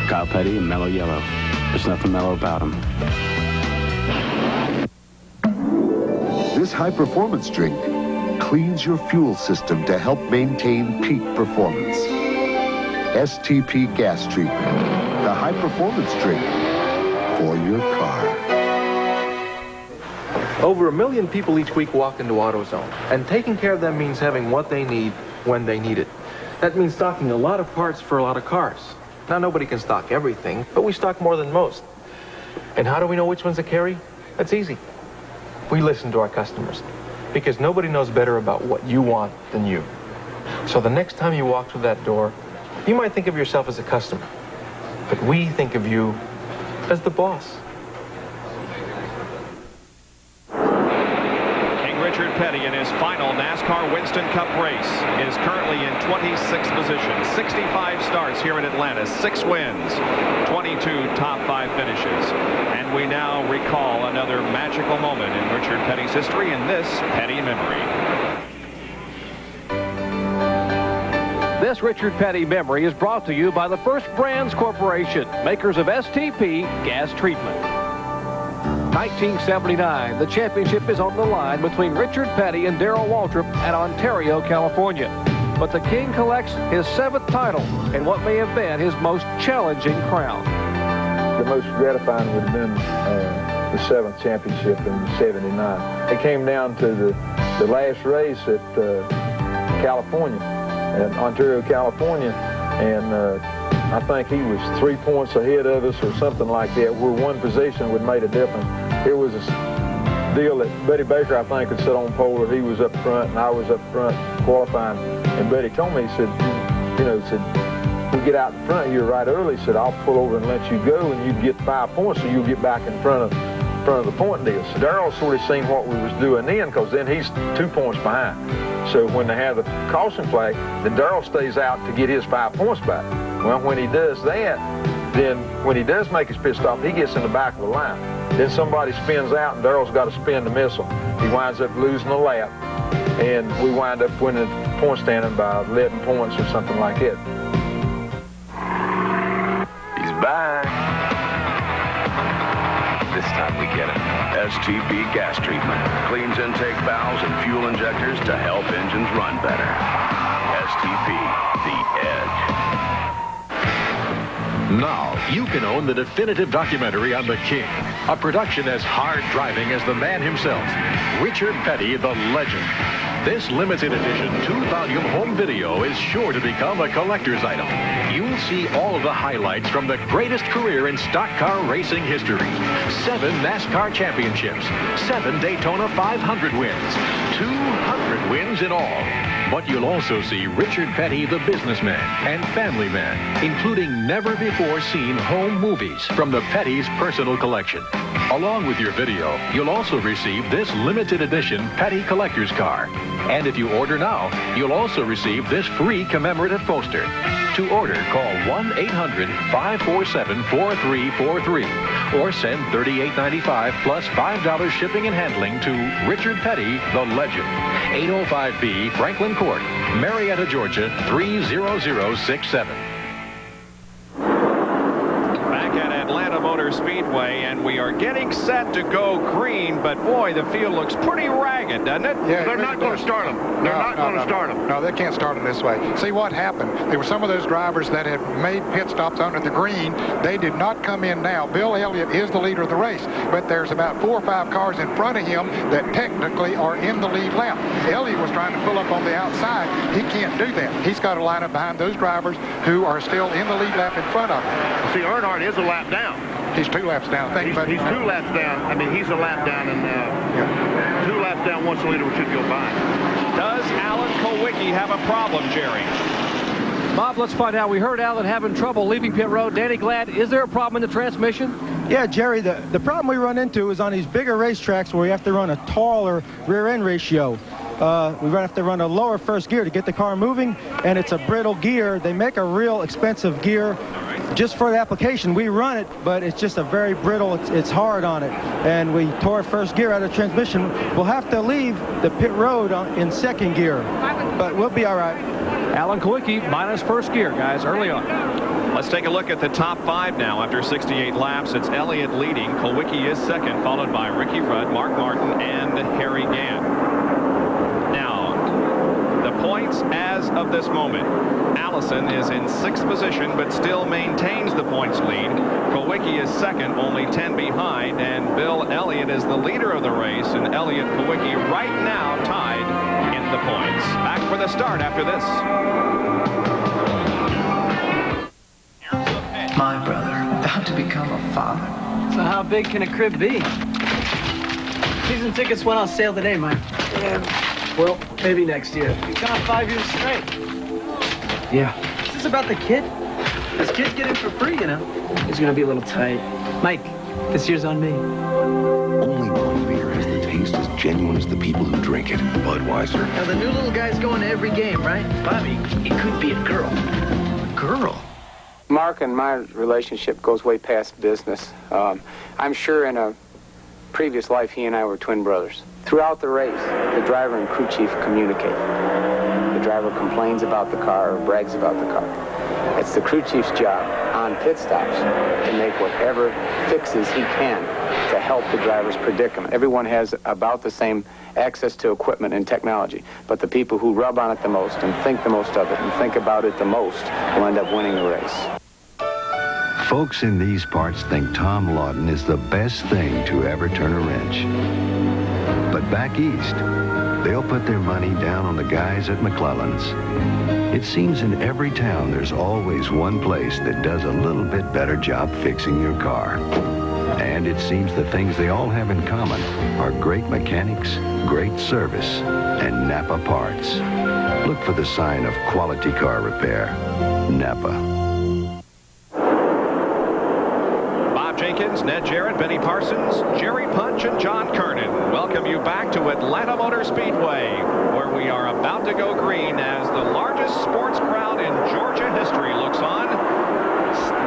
Kyle Petty and Mellow Yellow. There's nothing mellow about him. This high-performance drink cleans your fuel system to help maintain peak performance. STP Gas Treatment, the high-performance drink for your car. Over 1 million people each week walk into AutoZone, and taking care of them means having what they need when they need it. That means stocking a lot of parts for a lot of cars. Now, nobody can stock everything, but we stock more than most. And how do we know which ones to carry? That's easy. We listen to our customers, because nobody knows better about what you want than you. So the next time you walk through that door, you might think of yourself as a customer, but we think of you as the boss. Richard Petty in his final NASCAR Winston Cup race is currently in 26th position. 65 starts here in Atlanta, 6 wins, 22 top 5 finishes. And we now recall another another magical moment in Richard Petty's history in this Petty memory. This Richard Petty memory is brought to you by the First Brands Corporation, makers of STP gas treatment. 1979, the championship is on the line between Richard Petty and Darrell Waltrip at Ontario, California. But the King collects his 7th title in what may have been his most challenging crown. The most gratifying would have been the 7th championship in '79. It came down to the last race at California, at Ontario, California, and I think he was 3 points ahead of us or something like that, where one position would make a difference. It was a deal that Buddy Baker, I think, had sit on pole, or he was up front and I was up front qualifying. And Buddy told me, he said, we get out in front here right early. He said, I'll pull over and let you go, and you get 5 points, so you'll get back in front of the point deal. So Darrell sort of seen what we was doing then, because then he's 2 points behind. So when they have the caution flag, then Darrell stays out to get his 5 points back. Well, when he does that, then when he does make his pit stop, he gets in the back of the line. Then somebody spins out, and Darrell's got to spin to miss him. He winds up losing a lap, and we wind up winning the point standing by 11 points or something like that. He's back. This time we get it. STP gas treatment cleans intake valves and fuel injectors to help engines run better. STP, the edge. Now, you can own the definitive documentary on the King, a production as hard-driving as the man himself, Richard Petty, the legend. This limited edition 2-volume home video is sure to become a collector's item. You'll see all of the highlights from the greatest career in stock car racing history. 7 NASCAR championships, 7 Daytona 500 wins, 200 wins in all. But you'll also see Richard Petty, the businessman and family man, including never-before-seen home movies from the Petty's personal collection. Along with your video, you'll also receive this limited edition Petty collector's car. And if you order now, you'll also receive this free commemorative poster. To order, call 1-800-547-4343 or send $38.95 plus $5 shipping and handling to Richard Petty, the legend. 805B Franklin Court, Marietta, Georgia, 30067. Back at Atlanta Motor Speedway, and we are getting set to go green, but boy, the field looks pretty ragged, doesn't it? Yeah, They're not going to start them. They're not going to start them. No, they can't start them this way. See what happened? There were some of those drivers that had made pit stops under the green. They did not come in now. Bill Elliott is the leader of the race, but there's about 4 or 5 cars in front of him that technically are in the lead lap. Elliott was trying to pull up on the outside. He can't do that. He's got to line up behind those drivers who are still in the lead lap in front of him. See, Earnhardt is a lap down. He's 2 laps down. He's 2 laps down. I mean, he's a lap down, and 2 laps down once the leader should go by. Does Alan Kulwicki have a problem, Jerry? Bob, let's find out. We heard Alan having trouble leaving pit road. Danny Glad, is there a problem in the transmission? Yeah, Jerry, the problem we run into is on these bigger racetracks where you have to run a taller rear-end ratio. We have to run a lower first gear to get the car moving, and it's a brittle gear. They make a real expensive gear just for the application. We run it, but it's just a very brittle, it's hard on it. And we tore first gear out of transmission. We'll have to leave the pit road in second gear, but we'll be all right. Alan Kulwicki minus first gear, guys, early on. Let's take a look at the top 5 now. After 68 laps, it's Elliott leading. Kulwicki is second, followed by Ricky Rudd, Mark Martin, and Harry Gant. Now, the points as of this moment. Allison is in 6th position, but still maintains the points lead. Kulwicki is second, only 10 behind, and Bill Elliott is the leader of the race, and Elliott Kulwicki right now tied in the points. Back for the start after this. My brother, about to become a father. So how big can a crib be? Season tickets went on sale today, Mike. Well, maybe next year. You've gone 5 years straight. Yeah. Is this about the kid? This kid's getting for free, you know. He's gonna be a little tight. Mike, this year's on me. Only one beer has the taste as genuine as the people who drink it. Budweiser. Now, the new little guy's going to every game, right? Bobby, it could be a girl. A girl? Mark and my relationship goes way past business. I'm sure in a previous life, he and I were twin brothers. Throughout the race, the driver and crew chief communicate. The driver complains about the car or brags about the car. It's the crew chief's job on pit stops to make whatever fixes he can to help the driver's predicament. Everyone has about the same access to equipment and technology, but the people who rub on it the most and think the most of it and think about it the most will end up winning the race. Folks in these parts think Tom Lawton is the best thing to ever turn a wrench. But back east, they'll put their money down on the guys at McClellan's. It seems in every town there's always one place that does a little bit better job fixing your car. And it seems the things they all have in common are great mechanics, great service, and Napa parts. Look for the sign of quality car repair. Napa. Jenkins, Ned Jarrett, Benny Parsons, Jerry Punch, and John Kernan welcome you back to Atlanta Motor Speedway, where we are about to go green as the largest sports crowd in Georgia history looks on.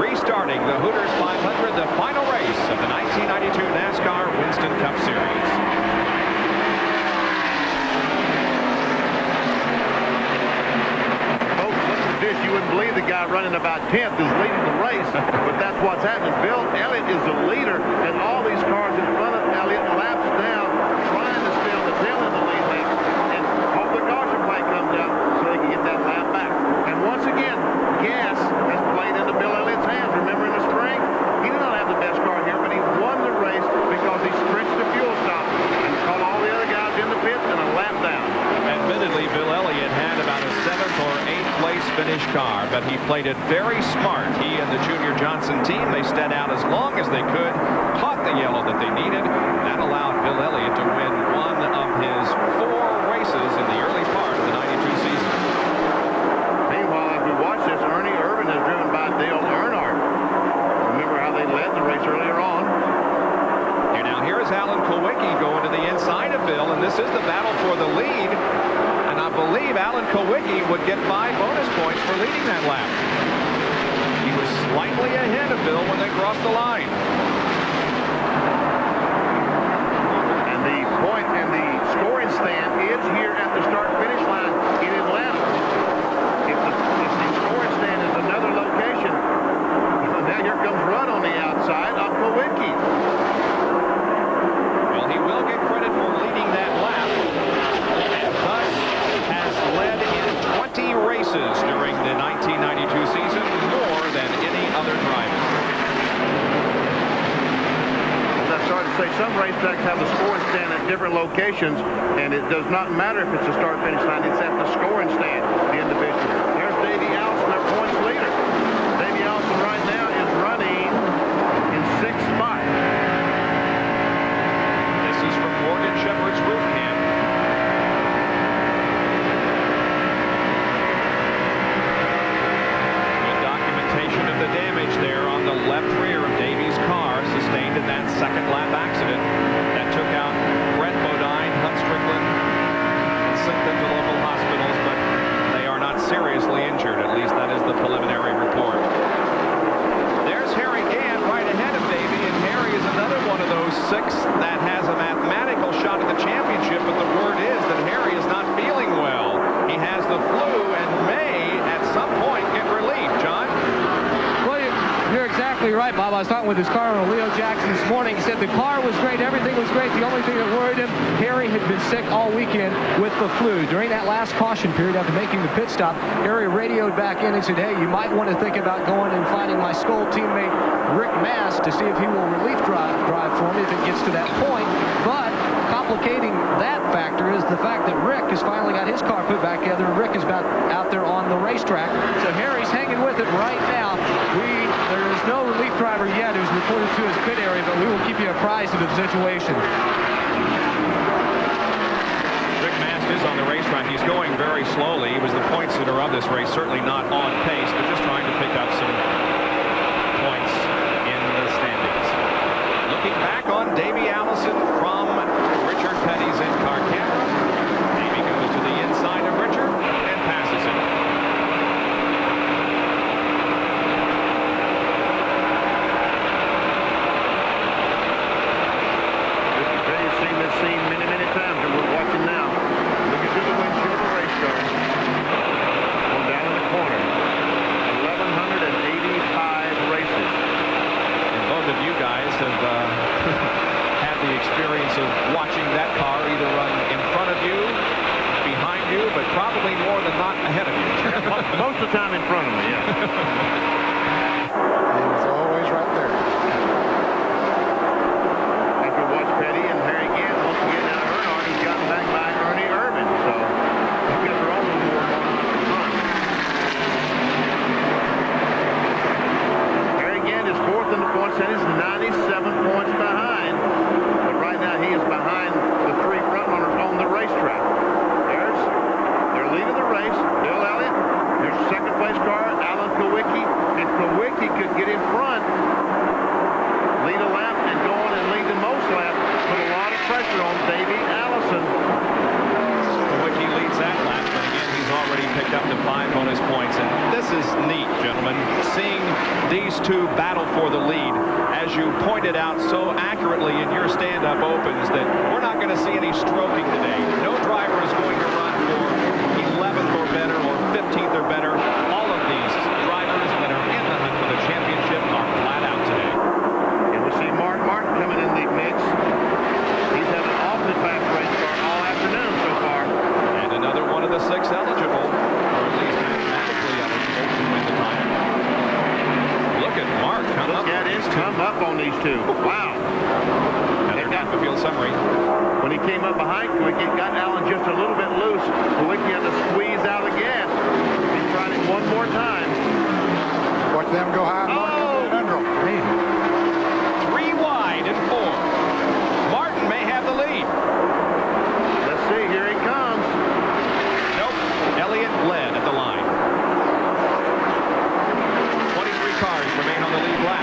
Restarting the Hooters 500, the final race of the 1992 NASCAR Winston Cup Series. You wouldn't believe the guy running about 10th is leading the race, but that's what's happening. Bill Elliott is the leader, and all these cars in front of Elliott laps down, trying to stay on the tail of the lead lap, and hope the caution flag comes out so they can get that lap back. And once again, gas has played into Bill Elliott's hands. Remember in the spring, he did not have the best car here, but he won the race because he stretched the fuel stop and caught all the other guys in the pits and a lap down. Admittedly, Bill Elliott had about a 7th or 8th place finish car, but he played it very smart. He and the Junior Johnson team, they stayed out as long as they could, caught the yellow that they needed. That allowed Bill Elliott to win one of his 4 races in the early part of the 92 season. Meanwhile, as we watch this, Ernie Irvin is driven by Dale Earnhardt. Remember how they led the race earlier on. Here is Alan Kulwicki going to the inside of Bill, and this is the battle for the lead. And I believe Alan Kulwicki would get 5 bonus points for leading that lap. He was slightly ahead of Bill when they crossed the line. And the point and the scoring stand is here at the start-finish line in Atlanta. If the scoring stand is another location, now here comes Rudd on the outside of Kulwicki. He will get credit for leading that lap, and thus has led in 20 races during the 1992 season, more than any other driver. As I started to say, some racetracks have the scoring stand at different locations, and it does not matter if it's a start-finish line, it's at the scoring stand, the individual. There's Davey Allison, their points leader. Davey Allison right now is running in 6th spot. Morgan Shepherd's roof can. Good documentation of the damage there on the left rear of Davies' car, sustained in that second lap accident that took out Brett Bodine, Hunt Strickland, and sent them to local hospitals, but they are not seriously injured. At least that is the preliminary report. There's Harry Gann right ahead of Davey, and Harry is another one of those 6 that has a mathematical shot at the championship, but the word is that Harry is not feeling well. He has the flu and may at some point get relief. John? Well, you're exactly right, Bob. I was talking with his car owner, Leo Jackson, this morning. He said the car was great, everything was great. The only thing that worried him, Harry had been sick all weekend with the flu. During that last caution period after making the pit stop, Harry radioed back in and said, hey, you might want to think about going and finding my Skoll teammate Rick Mast to see if he will relief drive for me if it gets to that point. But complicating that factor is the fact that Rick has finally got his car put back together. Rick is about out there on the racetrack. So Harry's hanging with it right now. There is no relief driver yet who's reported to his pit area, but we will keep you apprised of the situation. Rick Mast is on the racetrack. He's going very slowly. He was the point sitter of this race, certainly not on pace, but just trying to pick up some points in the standings. Looking back on Davey Allison from Richard Petty's in-car camera. Davey goes to the inside of Richard and passes him. not ahead of you. Most of the time in front of me, yeah. He's always right there. After watch Petty and Harry Gant once again out of Earnhardt, he's gotten back by Ernie Irvin. So he's got their own little war going on in front. Harry Gant is fourth in the points and is 97 points behind. But right now he is behind the three front runners on the racetrack. They're leading the race. Bill Elliott. There's second place car, Alan Kowicki. And Kowicki could get in front, lead a lap, and go on and lead the most lap. Put a lot of pressure on Davey Allison. Kowicki leads that lap, but again, he's already picked up to 5 bonus points. And this is neat, gentlemen, seeing these two battle for the lead. As you pointed out so accurately in your stand-up opens, that we're not going to see any stroking today. No driver is going to run for 11th or better or 15th or better. All of these drivers that are in the hunt for the championship are flat out today. And we see Mark Martin coming in the mix. He's had an awfully fast race car all afternoon so far. And another one of the 6 eligible, or at least mathematically eligible to win the title. Look at Mark come up on these two. Wow. And they're not the field summary. When he came up behind Kowicki, got Allen just a little bit loose. Kowicki had to squeeze out of the gas. He tried it one more time. Watch them go high. Under them. 3 wide and 4. Martin may have the lead. Let's see. Here he comes. Nope. Elliott led at the line. 23 cars remain on the lead lap.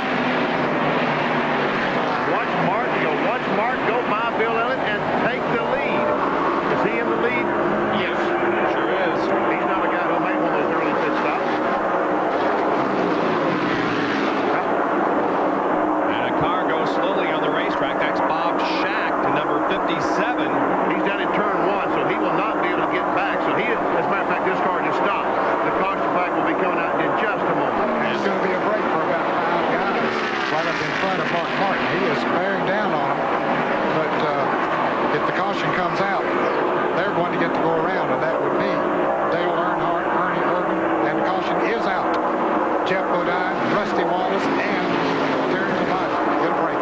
Watch Mark go by Bill Elliott and take the lead. Is he in the lead? Yes, sure is. He's not a guy who made one of those early pit stops. And a car goes slowly on the racetrack. That's Bob Shack to number 57. He's down in turn 1, so he will not be able to get back. So he, as a matter of fact, this car just stopped. The caution flag will be coming out in just a moment. It's going to be a break for about 5 guys right up in front of Mark Martin. He is bearing down on him. But if the caution comes out, they're going to get to go around, and that would be Dale Earnhardt, Ernie Irvin, and the caution is out. Jeff Bodine, Rusty Wallace, and Terry Labonte get a break.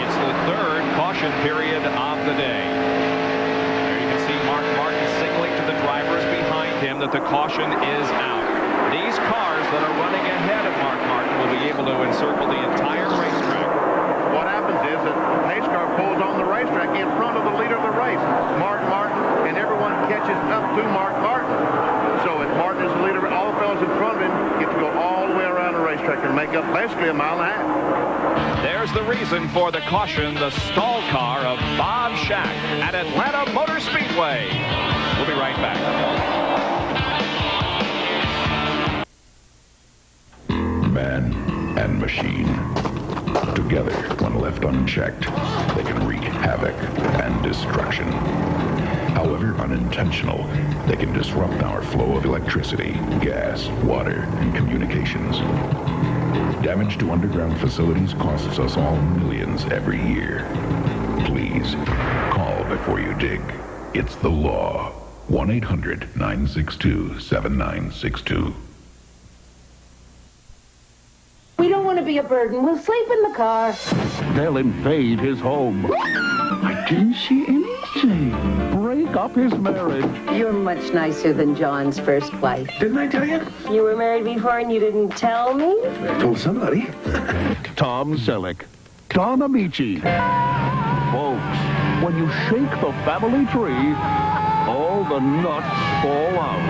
It's the 3rd caution period of the day. There you can see Mark Martin signaling to the drivers behind him that the caution is out. These cars that are running ahead of Mark Martin will be able to encircle the entire racetrack. What happens is that the pace car pulls on the racetrack in front of the leader of the race, Mark Martin, and everyone catches up to Mark Martin. So if Martin is the leader, all the fellows in front of him get to go all the way around the racetrack and make up basically a mile and a half. There's the reason for the caution, the stall car of Bob Shack at Atlanta Motor Speedway. We'll be right back. Man and machine. Together, when left unchecked, they can wreak havoc and destruction. However unintentional, they can disrupt our flow of electricity, gas, water, and communications. Damage to underground facilities costs us all millions every year. Please, call before you dig. It's the law. 1-800-962-7962. We don't want to be a burden. We'll sleep in the car. They'll invade his home. I didn't see anything. Break up his marriage. You're much nicer than John's first wife. Didn't I tell you? You were married before and you didn't tell me? I told somebody. Tom Selleck. Don Amici. Folks, when you shake the family tree, all the nuts fall out.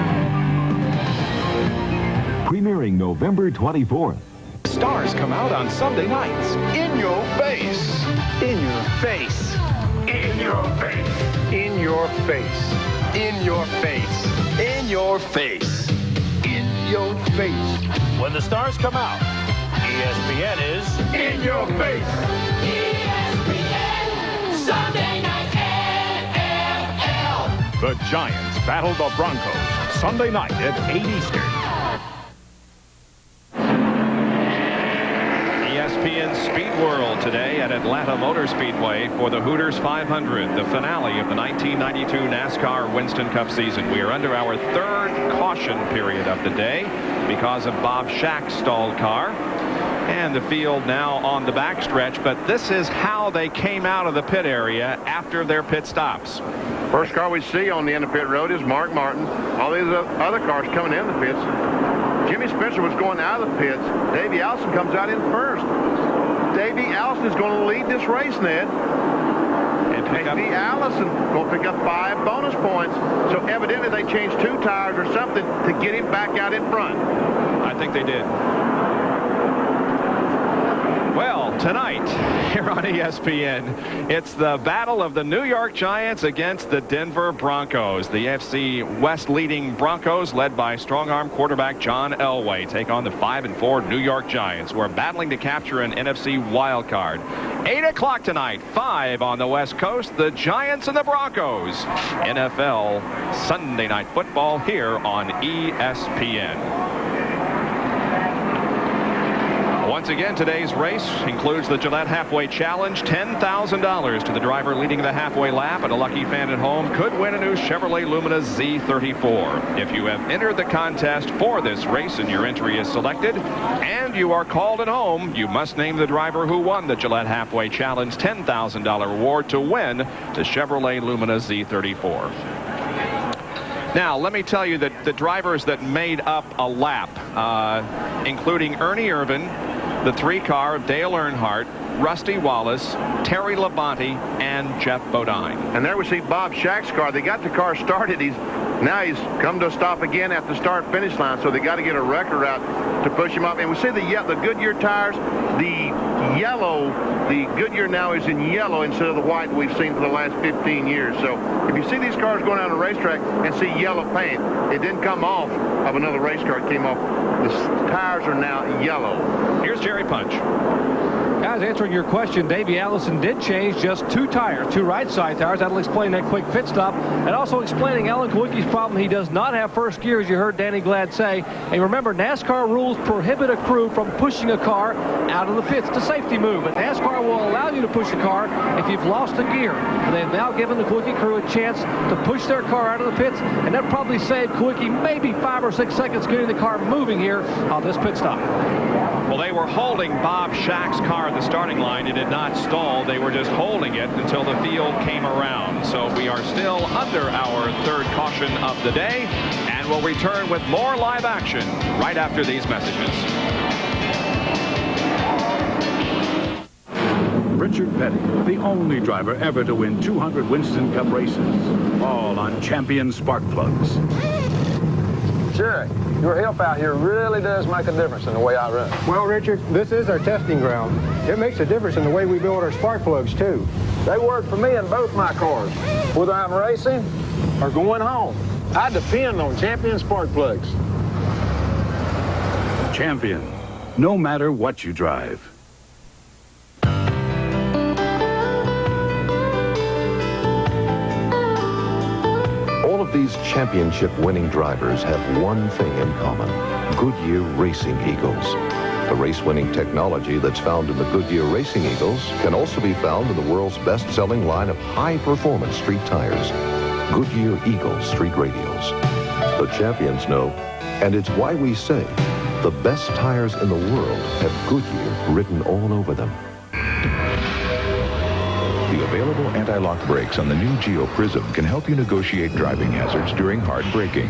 Premiering November 24th. Stars come out on Sunday nights. In your face. In your face. In your face. In your face. In your face. In your face. In your face. When the stars come out, ESPN is in your face. ESPN Sunday Night NFL. The Giants battle the Broncos Sunday night at 8 Eastern. ESPN Speed World today at Atlanta Motor Speedway for the Hooters 500, the finale of the 1992 NASCAR Winston Cup season. We are under our third caution period of the day because of Bob Shack's stalled car. And the field now on the backstretch, but this is how they came out of the pit area after their pit stops. First car we see on the end of pit road is Mark Martin. All these other cars coming in the pits. Jimmy Spencer was going out of the pits. Davey Allison comes out in first. Davey Allison is going to lead this race, Ned. And Davey Allison going to pick up 5 bonus points. So evidently they changed 2 tires or something to get him back out in front. I think they did. Well, tonight here on ESPN, it's the battle of the New York Giants against the Denver Broncos. The FC West leading Broncos, led by strong-arm quarterback John Elway, take on the 5-4 New York Giants, who are battling to capture an NFC wild card. 8 o'clock tonight, 5 on the West Coast, the Giants and the Broncos. NFL Sunday Night Football here on ESPN. Once again, today's race includes the Gillette Halfway Challenge. $10,000 to the driver leading the halfway lap, and a lucky fan at home could win a new Chevrolet Lumina Z34. If you have entered the contest for this race and your entry is selected and you are called at home, you must name the driver who won the Gillette Halfway Challenge $10,000 reward to win the Chevrolet Lumina Z34. Now, let me tell you that the drivers that made up a lap, including Ernie Irvin, the 3-car of Dale Earnhardt, Rusty Wallace, Terry Labonte, and Jeff Bodine. And there we see Bob Shack's car. They got the car started. Now he's come to a stop again at the start-finish line, so they got to get a wrecker out to push him up. And we see the Goodyear tires, the yellow, the Goodyear now is in yellow instead of the white we've seen for the last 15 years. So if you see these cars going out on a racetrack and see yellow paint, it didn't come off of another race car. It came off. The tires are now yellow. Here's Jerry Punch. Guys, answering your question, Davey Allison did change just 2 tires, 2 right side tires. That'll explain that quick pit stop. And also explaining Alan Kulwicki's problem. He does not have first gear, as you heard Danny Glad say. And remember, NASCAR rules prohibit a crew from pushing a car out of the pits. It's a safety move, but NASCAR will allow you to push a car if you've lost a gear. And they've now given the Kulwicki crew a chance to push their car out of the pits, and that probably saved Kulwicki maybe 5 or 6 seconds getting the car moving here on this pit stop. Well, they were holding Bob Shack's car at the starting line. It did not stall. They were just holding it until the field came around. So we are still under our third caution of the day, and we'll return with more live action right after these messages. Richard Petty, the only driver ever to win 200 Winston Cup races, all on champion spark plugs. Sherry, your help out here really does make a difference in the way I run. Well, Richard, this is our testing ground. It makes a difference in the way we build our spark plugs, too. They work for me in both my cars, whether I'm racing or going home. I depend on Champion spark plugs. Champion, no matter what you drive. All of these championship-winning drivers have one thing in common: Goodyear Racing Eagles. The race-winning technology that's found in the Goodyear Racing Eagles can also be found in the world's best-selling line of high-performance street tires, Goodyear Eagle Street Radials. The champions know, and it's why we say the best tires in the world have Goodyear written all over them. The available anti-lock brakes on the new Geo Prism can help you negotiate driving hazards during hard braking.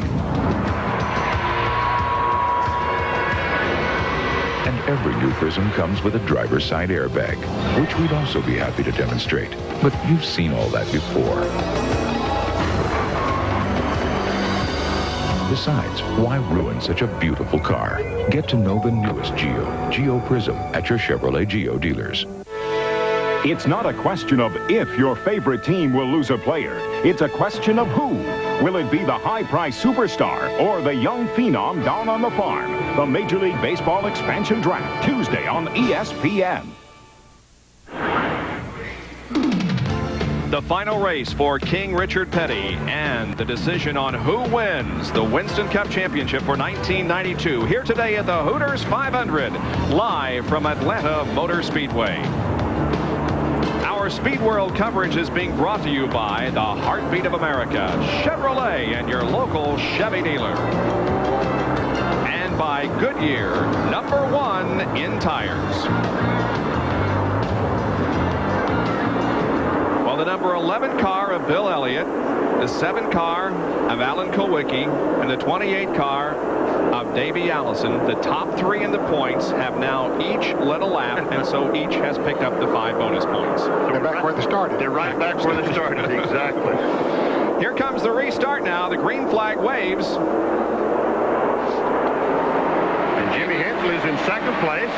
And every new Prism comes with a driver's side airbag, which we'd also be happy to demonstrate. But you've seen all that before. Besides, why ruin such a beautiful car? Get to know the newest Geo Prism at your Chevrolet Geo dealers. It's not a question of if your favorite team will lose a player. It's a question of who. Will it be the high-priced superstar or the young phenom down on the farm? The Major League Baseball Expansion Draft, Tuesday on ESPN. The final race for King Richard Petty and the decision on who wins the Winston Cup Championship for 1992. Here today at the Hooters 500, live from Atlanta Motor Speedway. Our Speed World coverage is being brought to you by the Heartbeat of America, Chevrolet, and your local Chevy dealer. And by Goodyear, #1 in tires. Well, the number 11 car of Bill Elliott, the 7 car of Alan Kulwicki, and the 28 car of Davey Allison, the top 3 in the points, have now each led a lap, and so each has picked up the 5 bonus points. They're back where they started. They're right back where they started, exactly. Here comes the restart now. The green flag waves. And Jimmy Hensley's in second place.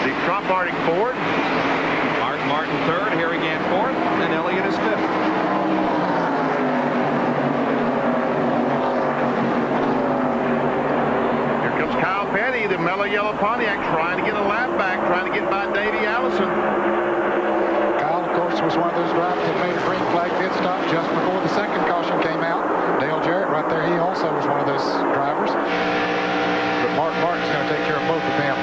The Trump Arctic Ford. Mark Martin third, Harrigan fourth, and Elliott is fifth. Kyle Petty, the mellow yellow Pontiac, trying to get a lap back, trying to get by Davey Allison. Kyle, of course, was one of those drivers that made a green flag pit stop just before the second caution came out. Dale Jarrett right there, he also was one of those drivers. But Mark Martin's going to take care of both of them.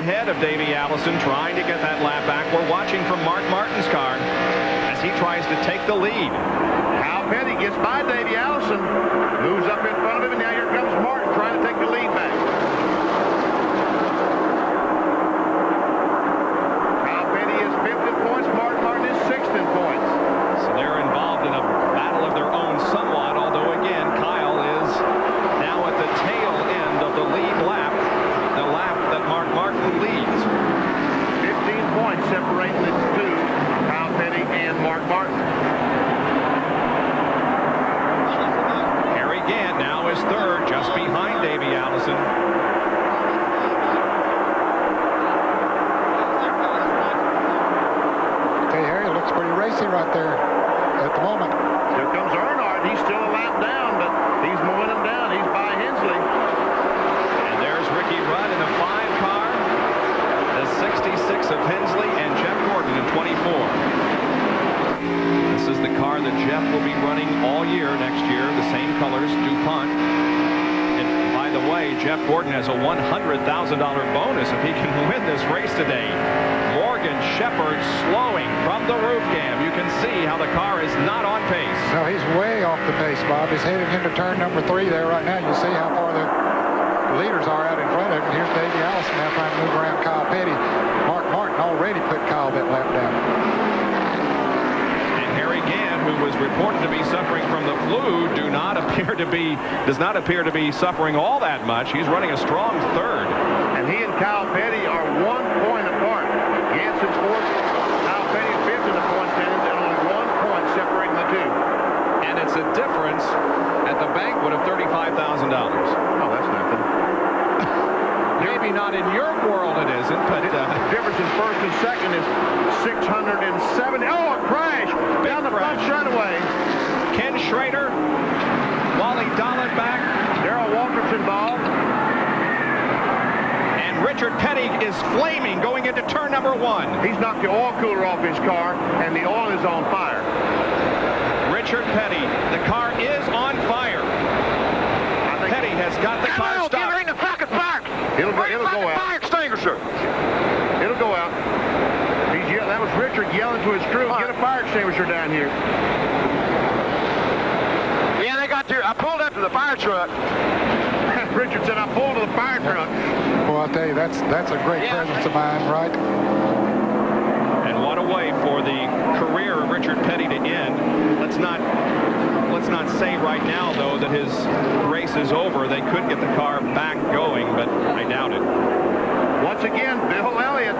Ahead of Davey Allison, trying to get that lap back. We're watching from Mark Martin's car as he tries to take the lead. Kyle Petty gets by Davey Allison, moves up in front of him, and now here comes Martin trying to take the lead back. Kyle Petty is 5th in points, Mark Martin is 6th in points. So they're involved in a battle of their own somewhat, although again, Kyle is now at the tail end of the lead lap. The lap that Mark Martin leads. 15 points separating the two, Kyle Petty and Mark Martin. Harry Gant now is third, just behind Davey Allison. Hey, Harry looks pretty racy right there at the moment. Here comes Earnhardt. He's still a lap down, but he's moving him down. He's by Hensley. Ricky Rudd in a 5 car, the 66 of Hensley, and Jeff Gordon in 24. This is the car that Jeff will be running all year next year, the same colors, DuPont. And by the way, Jeff Gordon has a $100,000 bonus if he can win this race today. Morgan Shepherd slowing from the roof cam. You can see how the car is not on pace. No, he's way off the pace, Bob. He's heading into turn number 3 there right now. You see how far the leaders are out in front of him. Here's Davey Allison now trying to move around Kyle Petty. Mark Martin already put Kyle that lap down. And Harry Gant, who was reported to be suffering from the flu, does not appear to be suffering all that much. He's running a strong third. And he and Kyle Petty are 1 point apart. Ganson's fourth, Kyle Petty fifth in the point standings, and only 1 point separating the two. And it's a difference at the banquet of $35,000. Oh, that's nothing. Maybe not in your world it isn't, but the difference in first and second is 670. Oh, a crash down the front straightaway. Ken Schrader, Wally Dallenbach, Darrell Waltrip's involved. And Richard Petty is flaming going into turn number 1. He's knocked the oil cooler off his car, and the oil is on fire. Richard Petty, the car is on fire. Petty has got the car stopped. Get her in the fucking fire. It'll go out. Fire extinguisher. It'll go out. That was Richard yelling to his crew, get a fire extinguisher down here. Yeah, they got there. I pulled up to the fire truck. Richard said, I pulled to the fire truck. Well, I'll tell you, that's a great presence of mind, right? And what a way for the career of Richard Petty to end. Let's not say right now, though, that his race is over. They could get the car back going, but I doubt it. Once again, Bill Elliott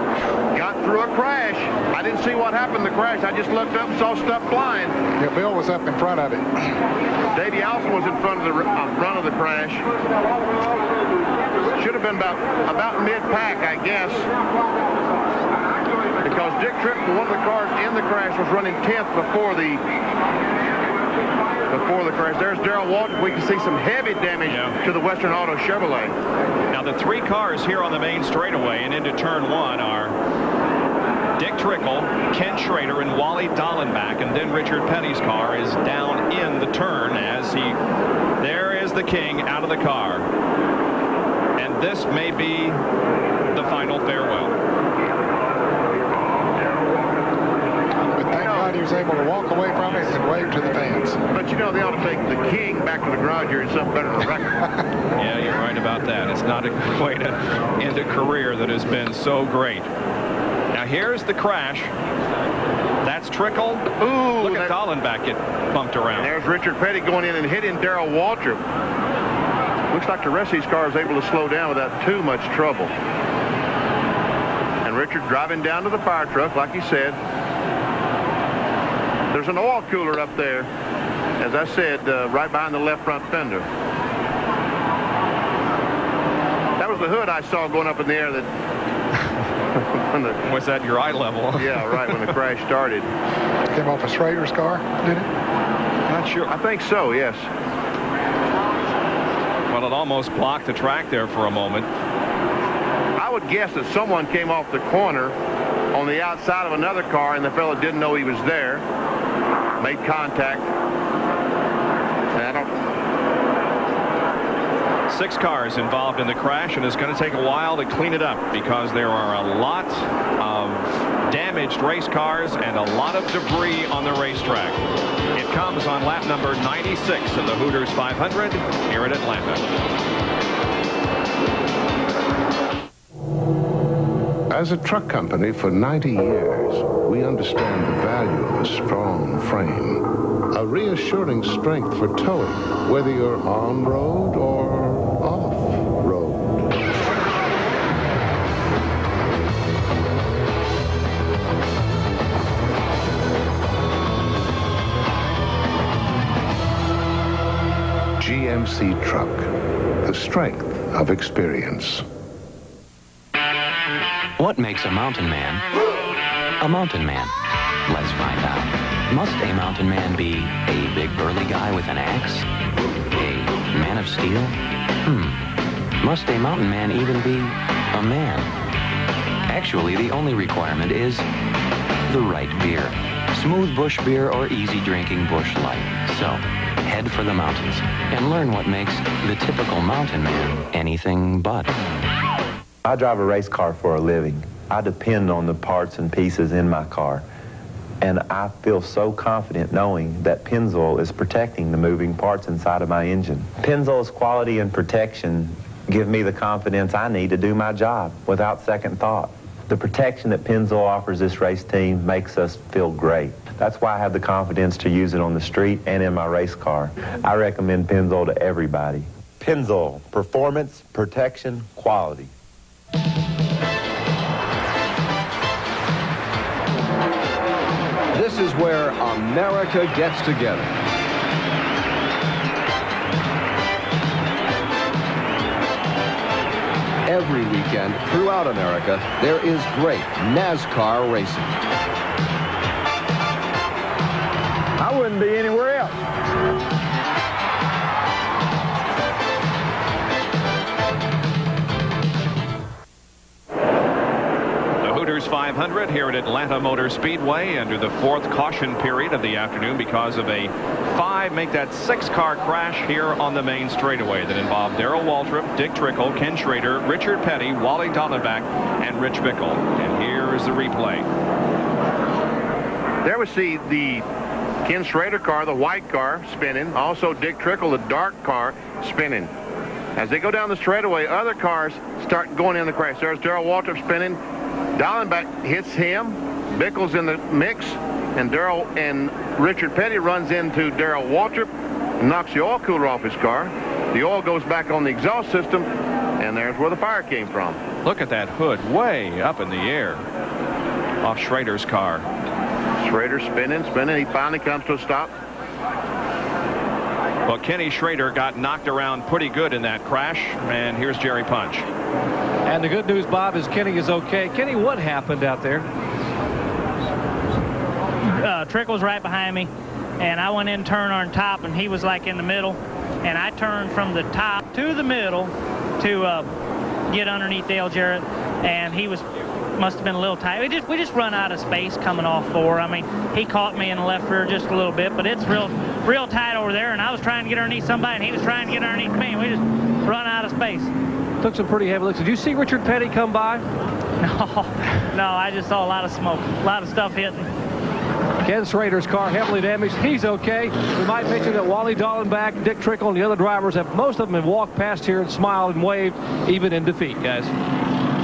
got through a crash. I didn't see what happened in the crash. I just looked up and saw stuff flying. Yeah, Bill was up in front of it. Davey Allison was in front of the run of the crash. Should have been about mid-pack, I guess. Because Dick Tripp, one of the cars in the crash, was running 10th before the before the crash. There's Darrell Waltrip. We can see some heavy damage to the Western Auto Chevrolet. Now, the 3 cars here on the main straightaway and into turn 1 are Dick Trickle, Ken Schrader, and Wally Dallenbach. And then Richard Petty's car is down in the turn as there is the king out of the car. And this may be the final farewell. But thank God he was able to walk away from it and wave to the fans. But you know, they ought to take the king back to the garage here and something better than a record. Yeah, you're right about that. It's not a way to end a career that has been so great. Now, here's the crash. That's Trickle. Ooh, look at Dallenbach get bumped around. And there's Richard Petty going in and hitting Darrell Waltrip. Looks like the rest of these cars able to slow down without too much trouble. And Richard driving down to the fire truck, like he said. There's an oil cooler up there, as I said, right behind the left front fender. That was the hood I saw going up in the air that... Was that your eye level? Yeah, right, when the crash started. Came off a Schrader's car, did it? Not sure. I think so, yes. Well, it almost blocked the track there for a moment. I would guess that someone came off the corner on the outside of another car, and the fellow didn't know he was there. Made contact. And I don't... 6 cars involved in the crash, and it's going to take a while to clean it up because there are a lot of damaged race cars and a lot of debris on the racetrack. It comes on lap number 96 of the Hooters 500 here in Atlanta. As a truck company for 90 years, we understand the value of a strong frame. A reassuring strength for towing, whether you're on road or off road. GMC Truck, the strength of experience. What makes a mountain man a mountain man? Let's find out. Must a mountain man be a big burly guy with an axe? A man of steel? Must a mountain man even be a man? Actually, the only requirement is the right beer. Smooth bush beer or easy drinking bush light. So, head for the mountains and learn what makes the typical mountain man anything but. I drive a race car for a living. I depend on the parts and pieces in my car. And I feel so confident knowing that Pennzoil is protecting the moving parts inside of my engine. Pennzoil's quality and protection give me the confidence I need to do my job without second thought. The protection that Pennzoil offers this race team makes us feel great. That's why I have the confidence to use it on the street and in my race car. I recommend Pennzoil to everybody. Pennzoil, performance, protection, quality. This is where America gets together. Every weekend throughout America, there is great NASCAR racing. I wouldn't be anywhere else. Hooters 500 here at Atlanta Motor Speedway under the 4th caution period of the afternoon because of a 6-car crash here on the main straightaway that involved Darrell Waltrip, Dick Trickle, Ken Schrader, Richard Petty, Wally Dallenbach, and Rich Bickle. And here is the replay. There we see the Ken Schrader car, the white car, spinning. Also Dick Trickle, the dark car, spinning. As they go down the straightaway, other cars start going in the crash. There's Darrell Waltrip spinning. Dallenbach hits him. Bickle's in the mix. And Darrell and Richard Petty runs into Darrell Waltrip, knocks the oil cooler off his car. The oil goes back on the exhaust system, and there's where the fire came from. Look at that hood way up in the air off Schrader's car. Schrader spinning. He finally comes to a stop. Well, Kenny Schrader got knocked around pretty good in that crash, and here's Jerry Punch. And the good news, Bob, is Kenny is okay. Kenny, what happened out there? Trickle's right behind me. and I went in turn on top, and he was like in the middle, and I turned from the top to the middle to get underneath Dale Jarrett, and he must have been a little tight. We just run out of space coming off 4. I mean, he caught me in the left rear just a little bit, but it's real tight over there, and I was trying to get underneath somebody, and he was trying to get underneath me, and we just run out of space. Took some pretty heavy looks. Did you see Richard Petty come by? No, I just saw a lot of smoke, a lot of stuff hitting. Ken Schrader's car heavily damaged. He's okay. We might mention that Wally Dallenbach, Dick Trickle, and the other drivers most of them have walked past here and smiled and waved, even in defeat, guys.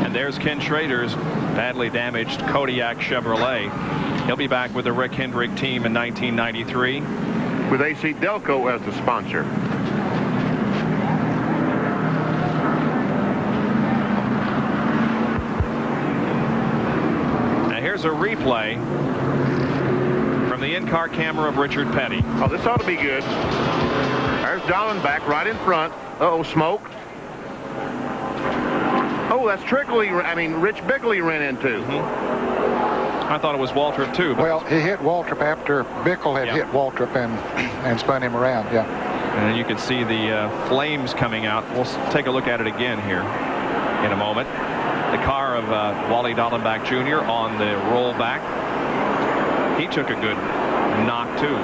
And there's Ken Schrader's badly damaged Kodiak Chevrolet. He'll be back with the Rick Hendrick team in 1993. With AC Delco as the sponsor. Now here's a replay from the in-car camera of Richard Petty. Oh, this ought to be good. There's Dallenbach right in front. Uh-oh, smoke. Oh, that's Rich Bickley ran into. I thought it was Waltrip, too. Well, he hit Waltrip after Bickle had hit Waltrip and spun him around, yeah. And you can see the flames coming out. We'll take a look at it again here in a moment. The car of Wally Dallenbach Jr. on the rollback. He took a good knock, too.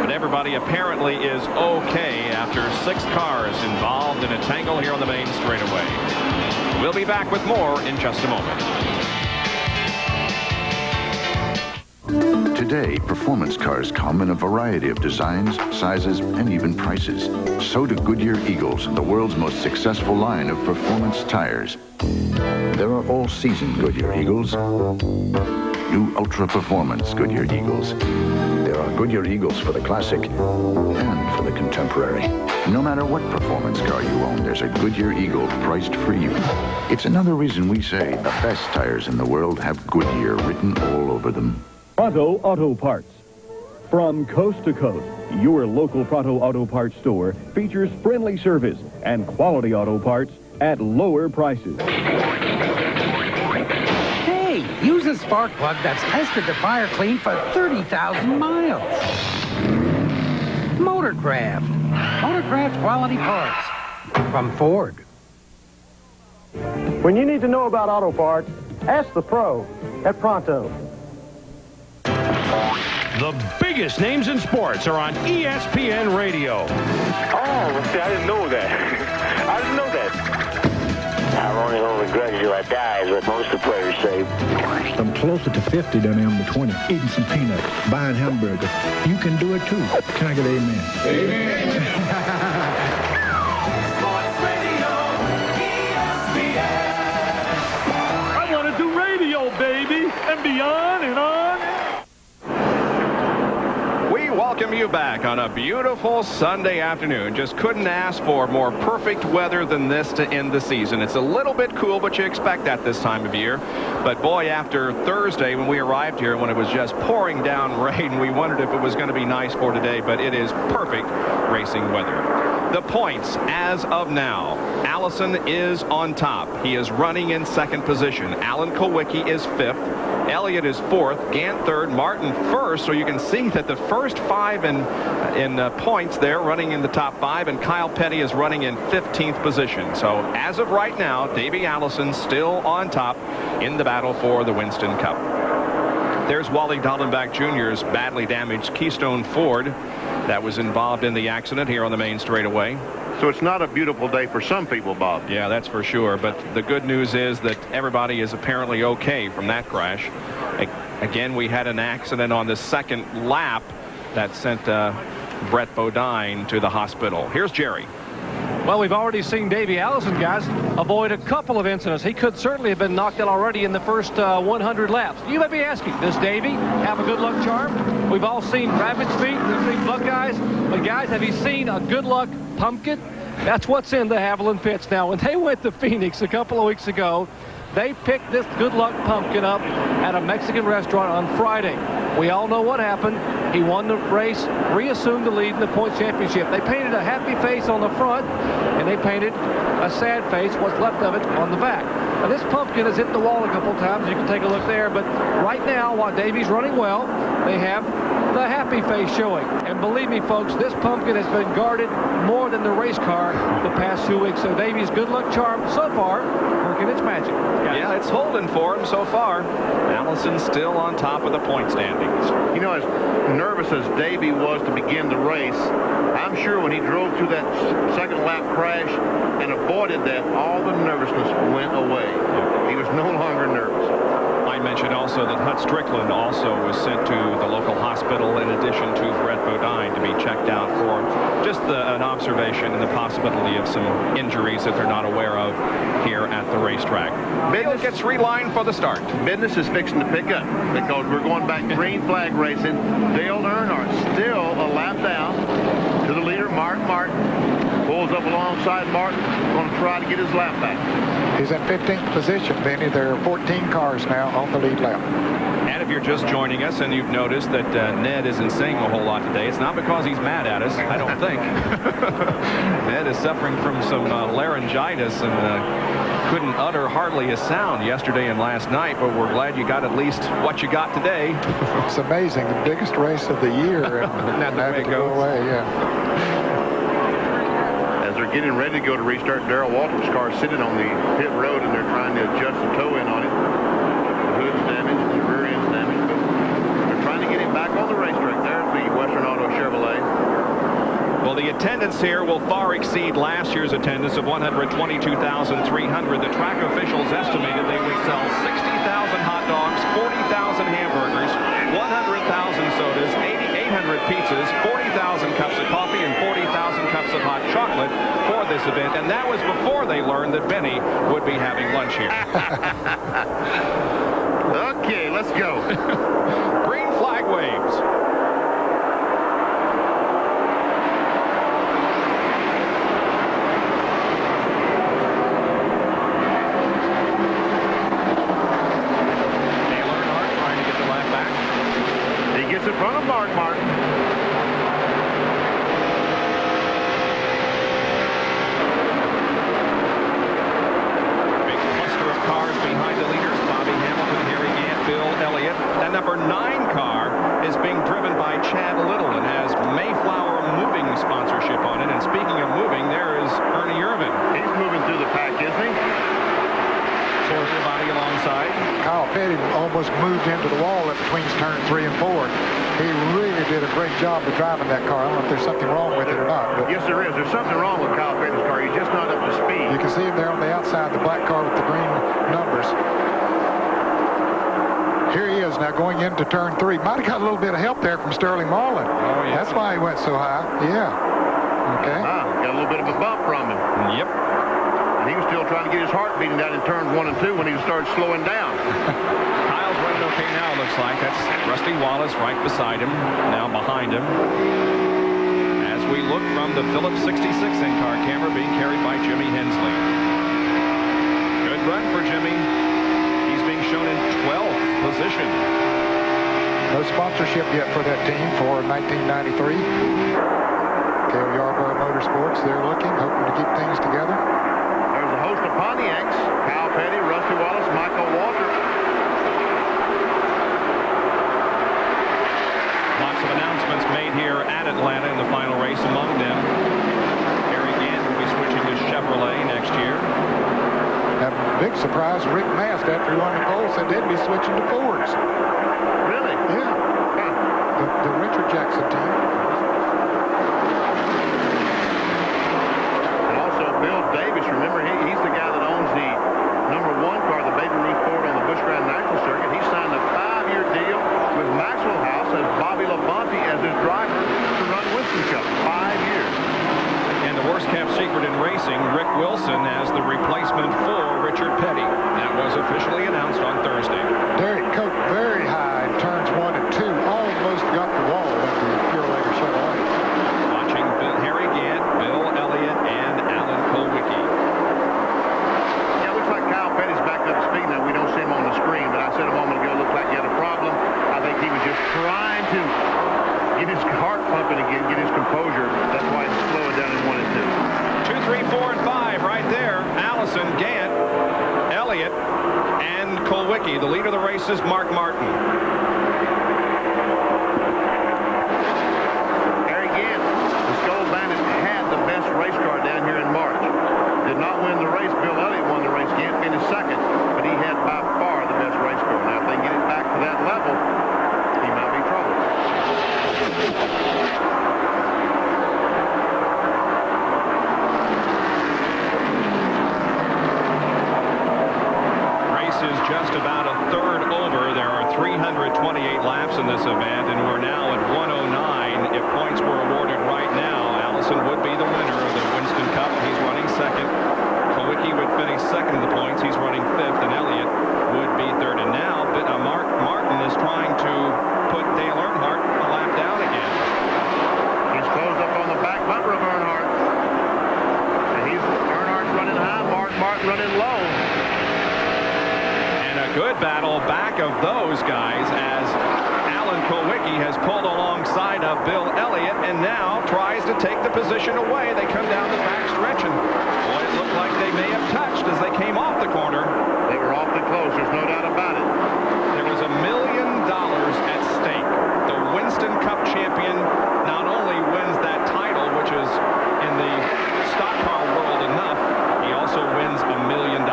But everybody apparently is okay after 6 cars involved in a tangle here on the main straightaway. We'll be back with more in just a moment. Today, performance cars come in a variety of designs, sizes, and even prices. So do Goodyear Eagles, the world's most successful line of performance tires. There are all-season Goodyear Eagles, new ultra-performance Goodyear Eagles. There are Goodyear Eagles for the classic and for the contemporary. No matter what performance car you own, there's a Goodyear Eagle priced for you. It's another reason we say the best tires in the world have Goodyear written all over them. Prato Auto Parts. From coast to coast, your local Prato Auto Parts store features friendly service and quality auto parts at lower prices. Hey, use a spark plug that's tested to fire clean for 30,000 miles. Motorcraft. Motorcraft quality parts from Ford. When you need to know about auto parts, ask the pro at Pronto. The biggest names in sports are on ESPN Radio. Oh, see, I didn't know that. I didn't know that. I'll only hold a grudge till I die is what most of the players say. I'm closer to 50 than I am to 20. Eating some peanuts, buying hamburgers. You can do it too. Can I get an amen? Amen. Sports Radio, ESPN. I want to do radio, baby, and beyond and on. We welcome you back on a beautiful Sunday afternoon. Just couldn't ask for more perfect weather than this to end the season. It's a little bit cool, but you expect that this time of year. But boy, after Thursday when we arrived here, when it was just pouring down rain, we wondered if it was going to be nice for today, but it is perfect racing weather. The points as of now. Allison is on top. He is running in second position. Alan Kulwicki is fifth. Elliott is fourth, Gant third, Martin first, so you can see that the first 5 in points there running in the top 5, and Kyle Petty is running in 15th position. So as of right now, Davey Allison still on top in the battle for the Winston Cup. There's Wally Dallenbach Jr.'s badly damaged Keystone Ford that was involved in the accident here on the main straightaway. So it's not a beautiful day for some people, Bob. Yeah, that's for sure. But the good news is that everybody is apparently okay from that crash. Again, we had an accident on the second lap that sent Brett Bodine to the hospital. Here's Jerry. Well, we've already seen Davey Allison, guys, avoid a couple of incidents. He could certainly have been knocked out already in the first 100 laps. You may be asking, does Davey have a good luck charm? We've all seen rabbit's feet, we've seen Buckeyes, but guys, have you seen a good luck pumpkin? That's what's in the Haviland pits now. When they went to Phoenix a couple of weeks ago, they picked this good luck pumpkin up at a Mexican restaurant on Friday. We all know what happened. He won the race, reassumed the lead in the points championship. They painted a happy face on the front, and they painted a sad face, what's left of it, on the back. Now, this pumpkin has hit the wall a couple times. You can take a look there. But right now, while Davy's running well, they have the happy face showing. And believe me, folks, this pumpkin has been guarded more than the race car the past 2 weeks. So Davy's good luck charm so far working its magic. Yeah, it's holding for him so far. Allison still on top of the point standings. You know, as nervous as Davy was to begin the race, I'm sure when he drove through that second lap crash and avoided that, all the nervousness went away. He was no longer nervous. I mentioned also that Hut Strickland also was sent to the local hospital in addition to Brett Bodine to be checked out for just an observation and the possibility of some injuries that they're not aware of here at the racetrack. Bill gets relined for the start. Business is fixing to pick up because we're going back green flag racing. Dale Earnhardt still a lap down to the leader, Mark Martin. Pulls up alongside Martin, going to try to get his lap back. He's in 15th position, Benny. There are 14 cars now on the lead lap. And if you're just joining us and you've noticed that Ned isn't saying a whole lot today, it's not because he's mad at us, I don't think. Ned is suffering from some laryngitis and couldn't utter hardly a sound yesterday and last night, but we're glad you got at least what you got today. It's amazing. The biggest race of the year. And that's the way it goes. Away, yeah. They're getting ready to go to restart. Darrell Waltrip's car sitting on the pit road, and they're trying to adjust the toe in on it. The hood's damaged, the rear end's damaged, but they're trying to get him back on the racetrack. There's the Western Auto Chevrolet. Well, the attendance here will far exceed last year's attendance of 122,300. The track officials estimated they would sell 60,000 hot dogs, 40,000 hamburgers, 100,000 sodas, 800 pizzas, 40,000 cups of coffee, and 40,000 cups of hot chocolate for this event. And that was before they learned that Benny would be having lunch here. Okay, let's go. Green flag waves. In front of Mark Martin. Big cluster of cars behind the leaders. Bobby Hamilton, Harry Gant, Bill Elliott. That number 9 car is being driven by Chad Little and has Mayflower Moving sponsorship on it. And speaking of moving, there is Ernie Irvin. He's moving through the pack, isn't he? Porter body alongside. Kyle Petty almost moved into the wall between turns 3 and 4. He really did a great job of driving that car. I don't know if there's something wrong with it or not. But yes, there is. There's something wrong with Kyle Petty's car. He's just not up to speed. You can see him there on the outside, the black car with the green numbers. Here he is now going into turn 3. Might have got a little bit of help there from Sterling Marlin. Oh, yeah. That's why he went so high. Yeah. Okay. Got a little bit of a bump from him. Yep. He was still trying to get his heart beating down in turns 1 and 2 when he started slowing down. Kyle's running okay now, looks like. That's Rusty Wallace right beside him, now behind him. As we look from the Phillips 66 in-car camera being carried by Jimmy Hensley. Good run for Jimmy. He's being shown in 12th position. No sponsorship yet for that team for 1993. Cale Yarborough Motorsports, they're looking, hoping to keep things together. There's a host of Pontiacs. Kyle Petty, Rusty Wallace, Michael Waltrip. Lots of announcements made here at Atlanta in the final race. Among them, Harry Gant will be switching to Chevrolet next year. And big surprise, Rick Mast, after he won the pole, said they'd be switching to Fords. Really? Yeah. Huh. The Richard Jackson team. Bill Davis, remember, he's the guy that owns the number 1 car, the Baby Ruth Ford on the Busch Grand National Circuit. He signed a 5-year deal with Maxwell House as Bobby Labonte as his driver to run Winston Cup. 5 years. And the worst-kept secret in racing, Rick Wilson as the replacement for Richard Petty. That was officially announced on Thursday. Derek Cope very high in turns 1 and 2. Almost got the wall of the Purelator Chevrolet. Watching Harry Gant, Bill Elliott, and Alan Kulwicki. Yeah, looks like Kyle Petty's back up to speed now. We don't see him on the screen, but I said a moment ago, it looked like he had a problem. I think he was just trying to get his heart pumping again, get his composure. That's why he's slowing down in 1 and 2. 2, 3, 4, and 5 right there. Allison, Gant, Elliott, The leader of the race is Mark Martin. Harry Gant, the Skull Bandit, had the best race car down here in March. Did not win the race. Bill Elliott won the race. Gant finished second, but he had by far the best race car. Now, if they get it back to that level, he might be trouble. Race is just about a third over. There are 328 laps in this event, and we're now at 109. If points were awarded right now, Allison would be the winner of the Winston Cup. He's running second. Kowicki would finish second in the points. He's running fifth, and Elliott would be third. And now Mark Martin is trying to put Dale Earnhardt a lap down again. He's closed up on the back bumper of Earnhardt. And Earnhardt's running high, Mark Martin running low. And a good battle back of those guys as Alan Kowicki has pulled alongside of Bill Elliott and now tries to take the position away. They come down the back stretch, and boy, it looked like they may have touched as they came off the corner. They were awfully close. There's no doubt about it. There was $1 million at stake. The Winston Cup champion not only wins that title, which is in the stock car world enough, he also wins $1 million.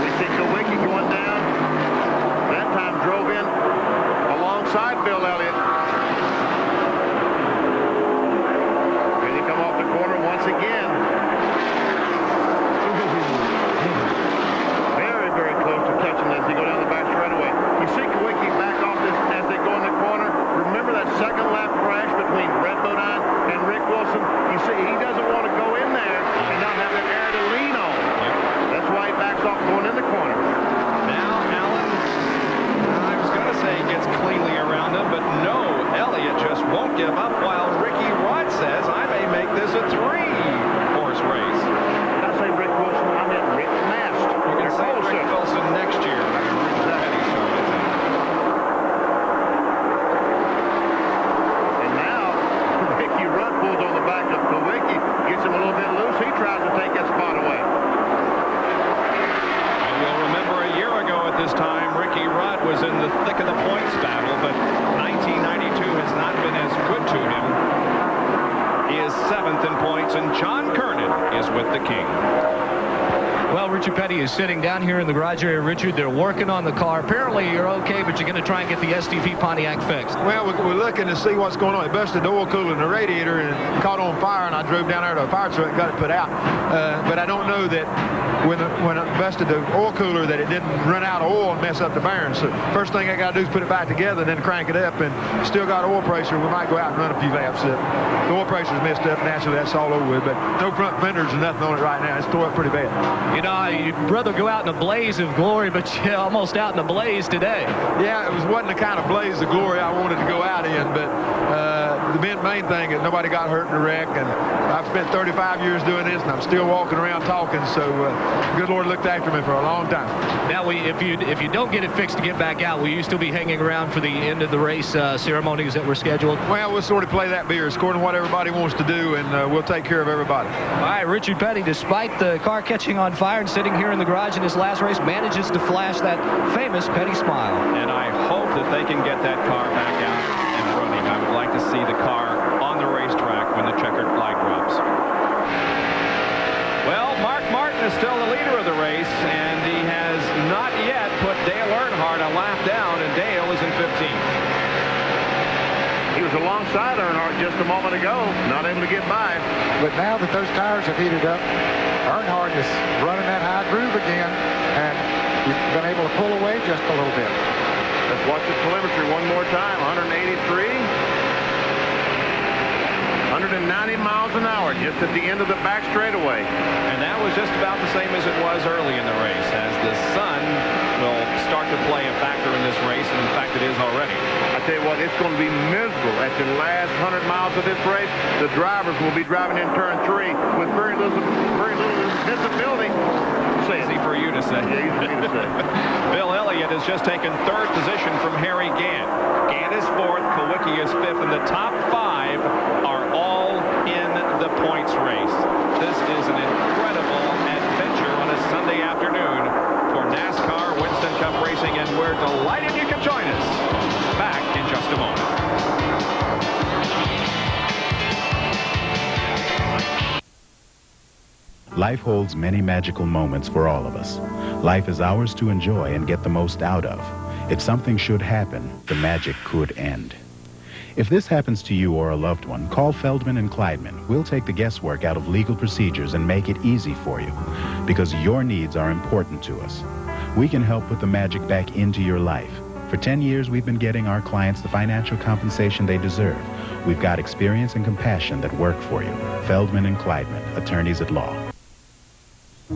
We see Kowicki going down. That time drove in alongside Bill Elliott. Here they come off the corner once again. Very, very close to touching as they go down the back straightaway. You see Kowicki back off this as they go in the corner. Remember that second lap crash between Brett Bodine and Rick Wilson? You see, he doesn't want to go in there and not have that air to lean on. That's why he backs off going in the corner. Now, Allen, I was going to say he gets cleanly around him, but no, Elliott just won't give up while Ricky Rudd says, I may make this a 3-horse race. Did I say Rick Wilson? I meant Rick Mast. You can say Rick Wilson next year. And now, Ricky Rudd pulls on the back of Kowicki, gets him a little bit loose. He tries to take that spot away. You'll remember a year ago at this time, Ricky Rudd was in the thick of the points battle, but 1992 has not been as good to him. He is 7th in points, and John Kernan is with the King. Well, Richard Petty is sitting down here in the garage area. Richard, they're working on the car. Apparently, you're okay, but you're going to try and get the STP Pontiac fixed. Well, we're looking to see what's going on. It busted the oil cooler in the radiator and caught on fire, and I drove down there to a fire truck and got it put out. But I don't know that when it busted the oil cooler that it didn't run out of oil and mess up the bearings. So first thing I got to do is put it back together and then crank it up, and still got oil pressure. We might go out and run a few laps. The oil pressure's messed up. Naturally, that's all over with, but no front fenders and nothing on it right now. It's tore up pretty bad. You know, you'd rather go out in a blaze of glory, but you're almost out in a blaze today. Yeah, it wasn't the kind of blaze of glory I wanted to go out in, but the main thing is nobody got hurt in the wreck, and I've spent 35 years doing this, and I'm still walking around talking, so good Lord looked after me for a long time. Now, if you don't get it fixed to get back out, will you still be hanging around for the end of the race ceremonies that were scheduled? Well, we'll sort of play that beer according to what everybody wants to do, and we'll take care of everybody. All right, Richard Petty, despite the car catching on fire and sitting here in the garage in his last race, manages to flash that famous Petty smile. And I hope that they can get that car back out and running. I would like to see the car on the racetrack when the checkered flag drops. Well, Mark Martin is still the leader of the race, and he has not yet put Dale Earnhardt a lap down, and Dale is in 15th. He was alongside Earnhardt just a moment ago, not able to get by. But now that those tires have heated up, Earnhardt is running that high groove again, and he's been able to pull away just a little bit. Let's watch the telemetry one more time. 183. 190 miles an hour just at the end of the back straightaway. And that was just about the same as it was early in the race, as the sun will start to play a factor in this race, and in fact it is already. I tell you what, it's going to be miserable at the last 100 miles of this race. The drivers will be driving in turn 3 with very little visibility. Easy for you to say. Yeah, easy for you to say. Bill Elliott has just taken 3rd position from Harry Gant. Gant is 4th, Kowicki is 5th, and the top 5 are all in the points race. This is an incredible adventure on a Sunday afternoon for NASCAR Winston. We're delighted you could join us. Back in just a moment. Life holds many magical moments for all of us. Life is ours to enjoy and get the most out of. If something should happen, the magic could end. If this happens to you or a loved one, call Feldman and Kleidman. We'll take the guesswork out of legal procedures and make it easy for you, because your needs are important to us. We can help put the magic back into your life. For 10 years, we've been getting our clients the financial compensation they deserve. We've got experience and compassion that work for you. Feldman and Kleidman, attorneys at law.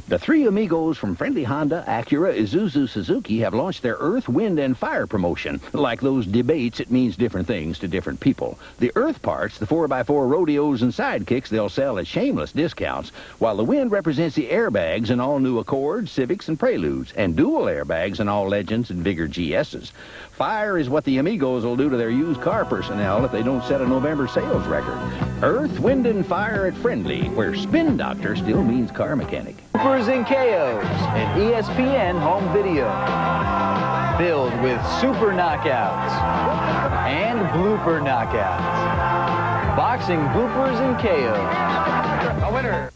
The three amigos from friendly Honda, Acura, Isuzu, Suzuki have launched their Earth, Wind, and Fire promotion. Like those debates, it means different things to different people. The Earth parts, the 4x4 rodeos and sidekicks, they'll sell at shameless discounts, while the Wind represents the airbags in all new Accords, Civics, and Preludes, and dual airbags in all Legends and Vigor GSs. Fire is what the amigos will do to their used car personnel if they don't set a November sales record. Earth, Wind, and Fire at Friendly, where Spin Doctor still means car mechanic. Bloopers and KOs, and ESPN home video. Filled with super knockouts and blooper knockouts. Boxing bloopers and KOs. A winner.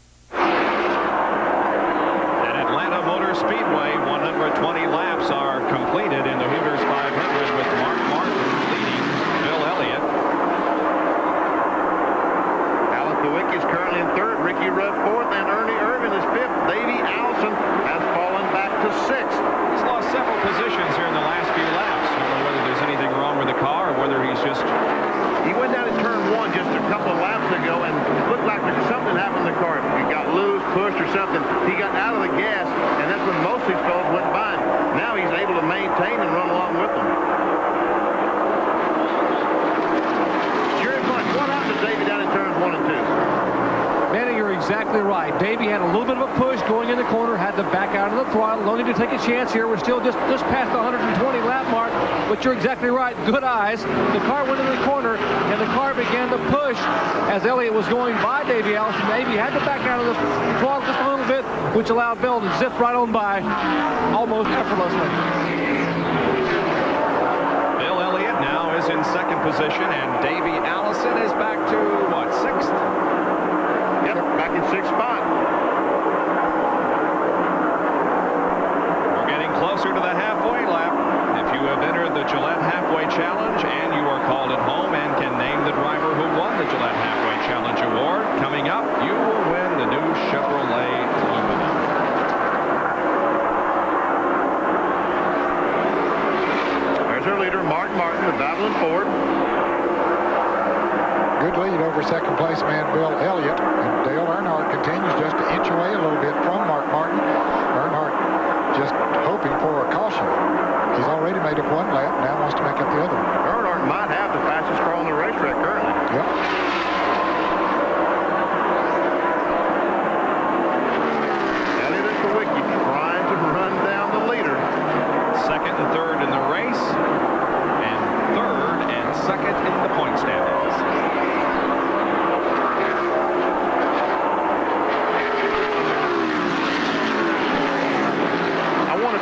At Atlanta Motor Speedway, 120 laps are completed in the Hooters 500 with Mark Martin leading Bill Elliott. Alan Kowicki is currently in third. Ricky Rudd fourth, and Ernie Irvin is fifth. Davey Allison has fallen back to sixth. He's lost several positions here in the last few laps. I don't know whether there's anything wrong with the car or whether he's just... He went down in turn one just a couple of laps ago, and it looked like something happened in the car. He got loose, pushed, or something. He got out of the gas, and that's when most of these fellows went by him. Now he's able to maintain and run along with them. Jerry Blunt, what happened to Davey down in turns 1 and 2? Manny, you're exactly right. Davey had a little bit of a push going in the corner, had to back out of the throttle. No need to take a chance here. We're still just past the 120 lap mark, but you're exactly right. Good eyes. The car went in the corner, and the car began to push as Elliott was going by Davey Allison. Davey had to back out of the throttle just a little bit, which allowed Bill to zip right on by almost effortlessly. Bill Elliott now is in second position, and Davey Allison is back to, what, sixth? Yep, back in sixth spot. We're getting closer to the halfway lap. If you have entered the Gillette Halfway Challenge and you are called at home and can name the driver who won the Gillette Halfway Challenge Award, coming up, you will win the new Chevrolet Lumina. There's our leader, Mark Martin, with Babylon Ford. Good lead over second place man Bill Elliott. And Dale Earnhardt continues just to inch away a little bit from Mark Martin. Earnhardt just hoping for a caution. He's already made up one lap, now wants to make up the other one. Earnhardt might have the fastest car on the racetrack currently. Yep. Elliott and Kowicki trying to run down the leader. Second and third in the race, and third and second in the point standings.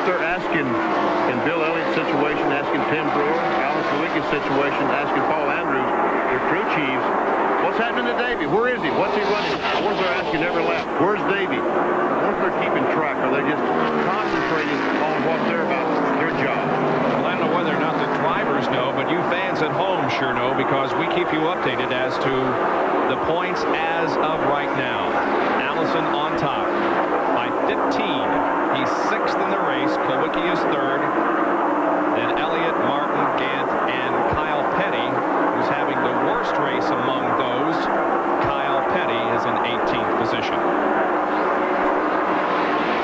They're asking, in Bill Elliott's situation, asking Tim Brewer, Alan Kowicki's situation, asking Paul Andrews, their crew chiefs, what's happening to Davey? Where is he? What's he running? I wonder if they're asking every lap, where's Davey? I wonder if they're keeping track. Are they just concentrating on what they're about, their job? Well, I don't know whether or not the drivers know, but you fans at home sure know, because we keep you updated as to the points as of right now. Allison on top by 15. He's sixth in the race. Kowicki is third. Then Elliott, Martin, Gant, and Kyle Petty, who's having the worst race among those. Kyle Petty is in 18th position.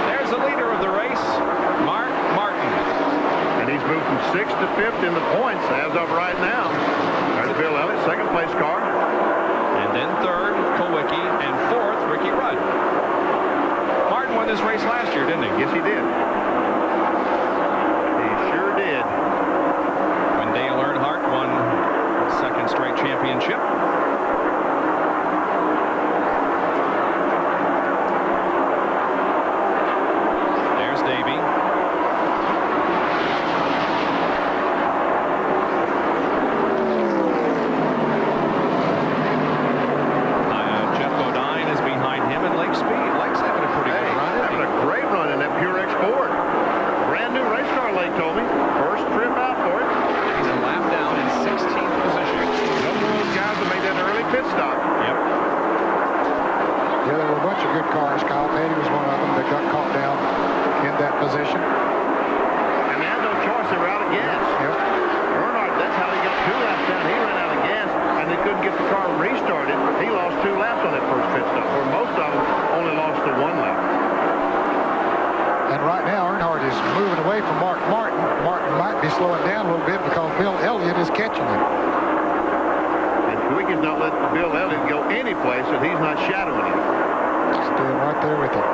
There's the leader of the race, Mark Martin. And he's moved from 6th to 5th in the points as of right now. There's Bill Elliott, second place car. And then third, Kowicki, and fourth, Ricky Rudd. Martin won this race last year, didn't he? Yes, he did. He sure did. When Dale Earnhardt won his second straight championship. There's Davey. cars. Kyle Petty was one of them that got caught down in that position. And they had no choice. They were out of gas. Yep. Earnhardt, that's how he got 2 laps down. He ran out of gas, and they couldn't get the car restarted. He lost 2 laps on that first pit stop, where most of them only lost the 1 lap. And right now, Earnhardt is moving away from Mark Martin. Martin might be slowing down a little bit because Bill Elliott is catching him. And Quick is not letting Bill Elliott go any place that he's not shadowing him. Staying right there with him.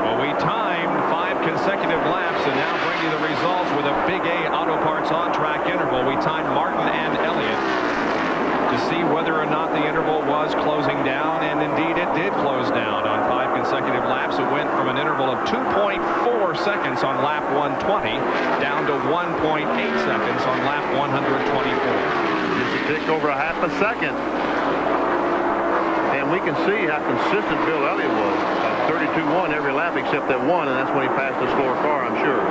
Well, we timed 5 consecutive laps and now bring you the results with a Big A Auto Parts on-track interval. We timed Martin and Elliott to see whether or not the interval was closing down, and indeed it did close down on 5 consecutive laps. It went from an interval of 2.4 seconds on lap 120 down to 1.8 seconds on lap 124. Just a tick over a half a second. And we can see how consistent Bill Elliott was. 32-1 every lap except that one, and that's when he passed the slower car, I'm sure.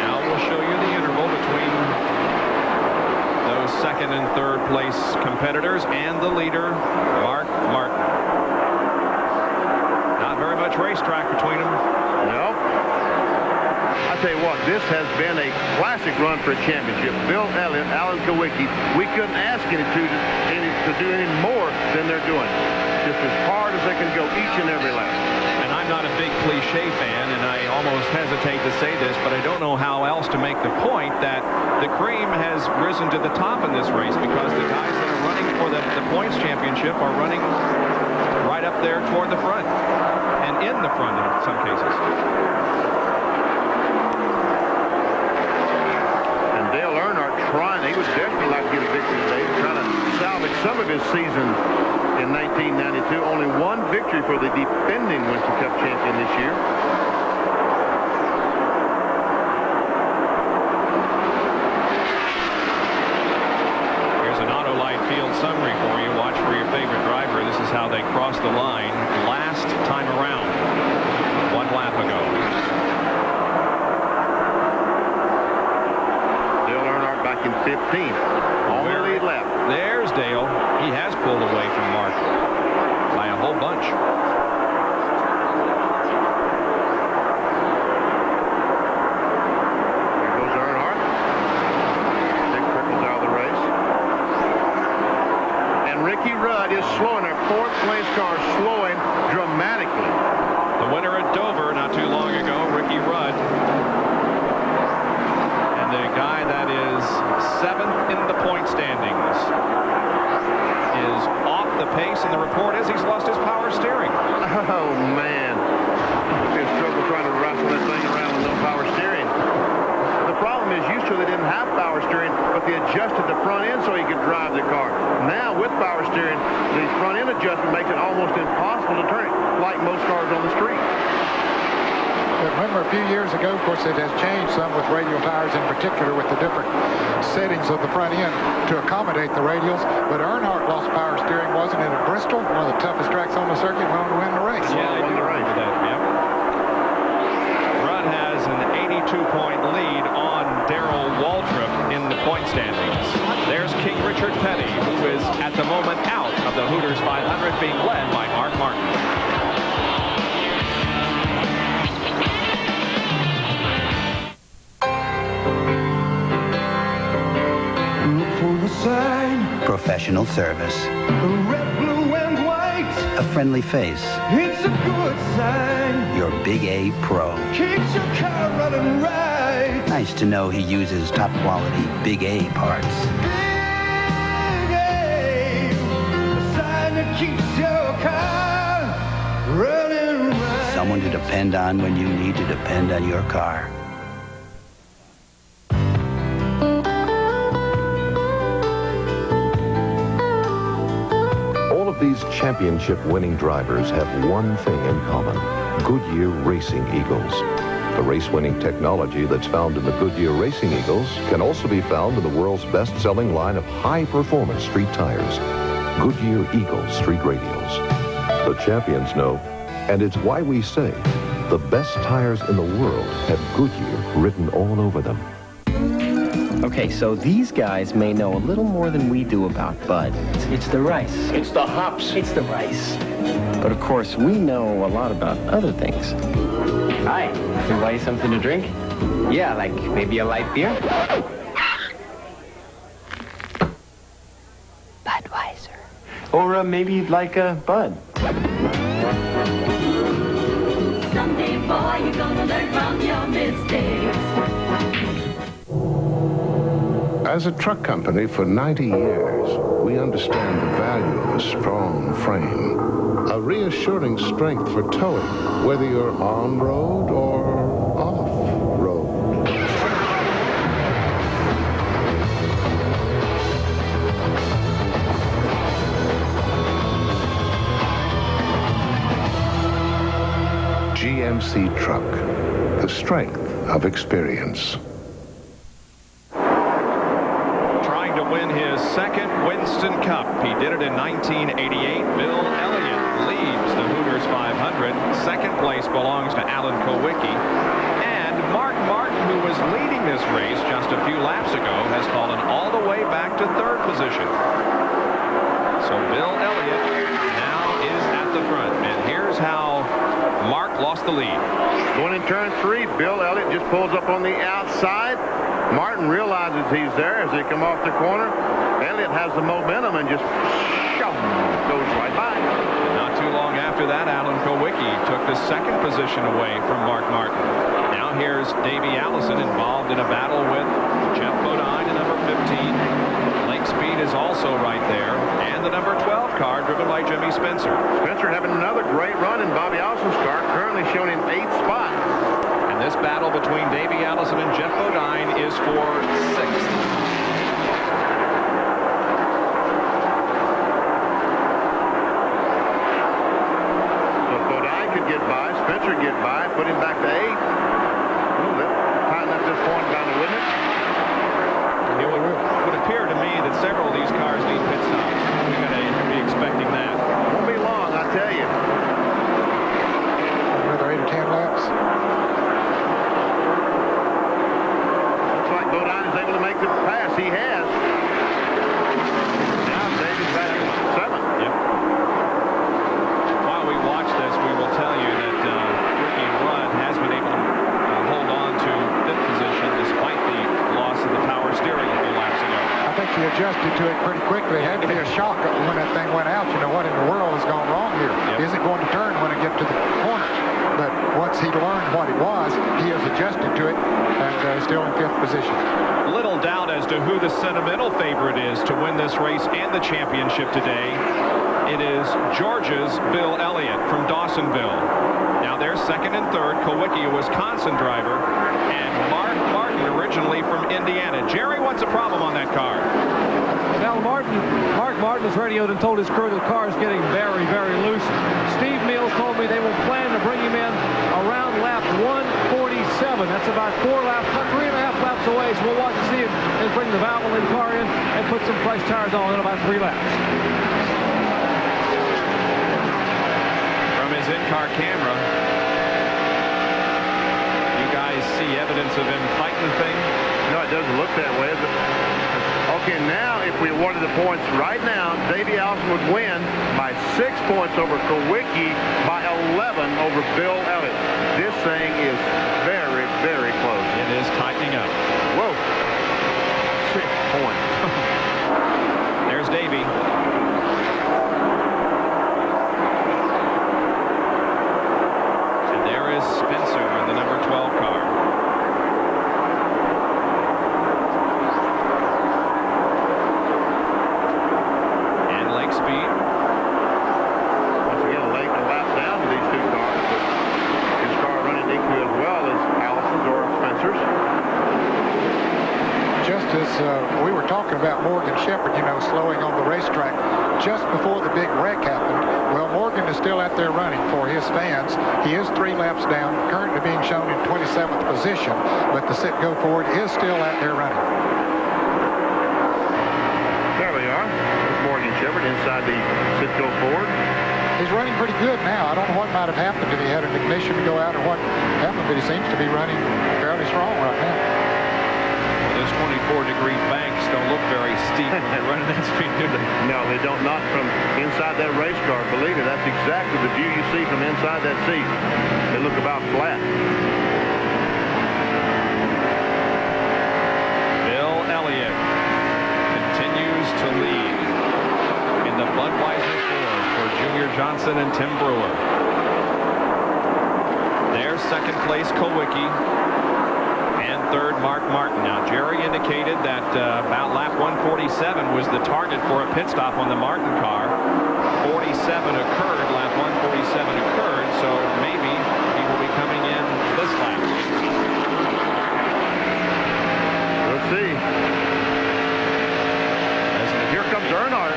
Now we'll show you the interval between those second and third place competitors and the leader, Mark Martin. Not very much racetrack between them. No. I tell you what, this has been a classic run for a championship. Bill Elliott, Alan Kawicki, we couldn't ask any two to do any more than they're doing. Just as hard as they can go each and every lap. And I'm not a big cliche fan, and I almost hesitate to say this, but I don't know how else to make the point that the cream has risen to the top in this race, because the guys that are running for the points championship are running right up there toward the front and in the front in some cases. And Dale Earnhardt trying, he would definitely like to get a victory today, trying to salvage some of his season in 1992. Only 1 victory for the defending Winston Cup champion this year. Here's an Autolite field summary for you. Watch for your favorite driver. This is how they crossed the line last time around, 1 lap ago. Dale Earnhardt back in 15th. On the lead lap. There's Dale. He has pulled away from Mark by a whole bunch. Here goes Earnhardt. Dick Trickles out of the race. And Ricky Rudd is slowing. Our 4th place car slowing dramatically. The winner at Dover not too long ago, Ricky Rudd. And the guy that is 7th in the point standings is off the pace, and the report is he's lost his power steering. Oh, man. He's trouble trying to wrestle that thing around with no power steering. The problem is, used to they didn't have power steering, but they adjusted the front end so he could drive the car. Now, with power steering, the front end adjustment makes it almost impossible to turn it, like most cars on the street. Remember a few years ago, of course, it has changed some with radial tires in particular with the different settings of the front end to accommodate the radials. But Earnhardt lost power steering, wasn't it, at Bristol? One of the toughest tracks on the circuit, went on to win the race. Yeah, they won the race. Yep. Rudd has an 82-point lead on Darrell Waltrip in the point standings. There's King Richard Petty, who is at the moment out of the Hooters 500, being led by Mark Martin. Professional service. Red, blue, and white. A friendly face. It's a good sign. Your Big A Pro. Keeps your car running right. Nice to know he uses top quality Big A parts. Big A. The sign that keeps your car running right. Someone to depend on when you need to depend on your car. These championship-winning drivers have one thing in common: Goodyear Racing Eagles. The race-winning technology that's found in the Goodyear Racing Eagles can also be found in the world's best-selling line of high-performance street tires, Goodyear Eagle Street Radials. The champions know, and it's why we say the best tires in the world have Goodyear written all over them. Okay, so these guys may know a little more than we do about Bud. It's the rice. It's the hops. It's the rice. But of course, we know a lot about other things. Hi, can I buy you something to drink? Yeah, like maybe a light beer? Budweiser. Or maybe you'd like a Bud. Someday, boy, you're gonna learn from your mistakes. As a truck company for 90 years, we understand the value of a strong frame. A reassuring strength for towing, whether you're on road or off road. GMC Truck, the strength of experience. Trying to win his second Winston Cup. He did it in 1988. Bill Elliott leads the Hooters 500. Second place belongs to Alan Kowicki. And Mark Martin, who was leading this race just a few laps ago, has fallen all the way back to third position. So Bill Elliott now is at the front. And here's how Mark lost the lead. Going in turn 3, Bill Elliott just pulls up on the outside. Martin realizes he's there as they come off the corner. Elliott has the momentum and just goes right by. Not too long after that, Alan Kowicki took the second position away from Mark Martin. Now here's Davey Allison involved in a battle with Jeff Bodine in number 15. Lake Speed is also right there. And the number 12 car driven by Jimmy Spencer. Spencer having another great run in Bobby Allison's car, currently shown in 8th spot. And this battle between Davey Allison and Jeff Bodine is for 6th. So Bodine could get by, Spencer get by, put him back to 8th. Ooh, that tighten up this point down, wouldn't it? It would appear to me that several of these cars need pit stops. We're going to be expecting that. Won't be long, I tell you. Another 8 or 10 laps. Looks like Bodine is able to make the pass. He has. Now David's back in 7th. Yep. While we watch this, we will tell you that Ricky Rudd has been able to hold on to 5th position despite the loss of the power steering a few laps ago. I think he adjusted to it pretty quickly. It had to be a shock when that thing went out. You know, what in the world has gone wrong here? Yep. Is it going to turn when it gets to the corner? But once he learned what it was, he has adjusted to it and still in 5th position. Little doubt as to who the sentimental favorite is to win this race and the championship today. It is Georgia's Bill Elliott from Dawsonville. Now there's 2nd and 3rd, Kowicki, a Wisconsin driver, and Mark Martin, originally from Indiana. Jerry, what's the problem on that car? Now Mark Martin has radioed and told his crew the car is getting very, very loose. Steve Mills told me they will plan to bring him in around lap 147. That's about 3.5 laps away. So we'll watch and see him and bring the Valvoline car in and put some fresh tires on in about 3 laps. From his in-car camera, you guys see evidence of him fighting the thing? No, it doesn't look that way. Okay, now if we awarded the points right now, Davey Allison would win by 6 points over Kowicki, by 11 over Bill Elliott. This thing is very, very close. It is tightening up. Whoa. 6 points. There's Davey. And there is Spencer in the number 12 car. Speed. Once again, a lap down to these 2 cars, but his car running DQ as well as Allison's or Spencer's. Just as we were talking about Morgan Shepherd, you know, slowing on the racetrack just before the big wreck happened. Well, Morgan is still out there running for his fans. He is 3 laps down, currently being shown in 27th position, but the Citgo Ford is still out there running. There we are. Morgan Shepherd inside the Citgo Ford. He's running pretty good now. I don't know what might have happened if he had an ignition to go out or what happened, but he seems to be running fairly strong right now. This 24 34-degree banks don't look very steep when you're running that speed, do they? No, they don't. Not from inside that race car. Believe me, that's exactly the view you see from inside that seat. They look about flat. Bill Elliott continues to lead in the Budweiser Ford for Junior Johnson and Tim Brewer. Their second place, Kowicki. And third, Mark Martin. Now, Jerry indicated that about lap 147 was the target for a pit stop on the Martin car. 47 occurred, lap 147 occurred, so maybe he will be coming in this lap. We'll see. Here comes Earnhardt.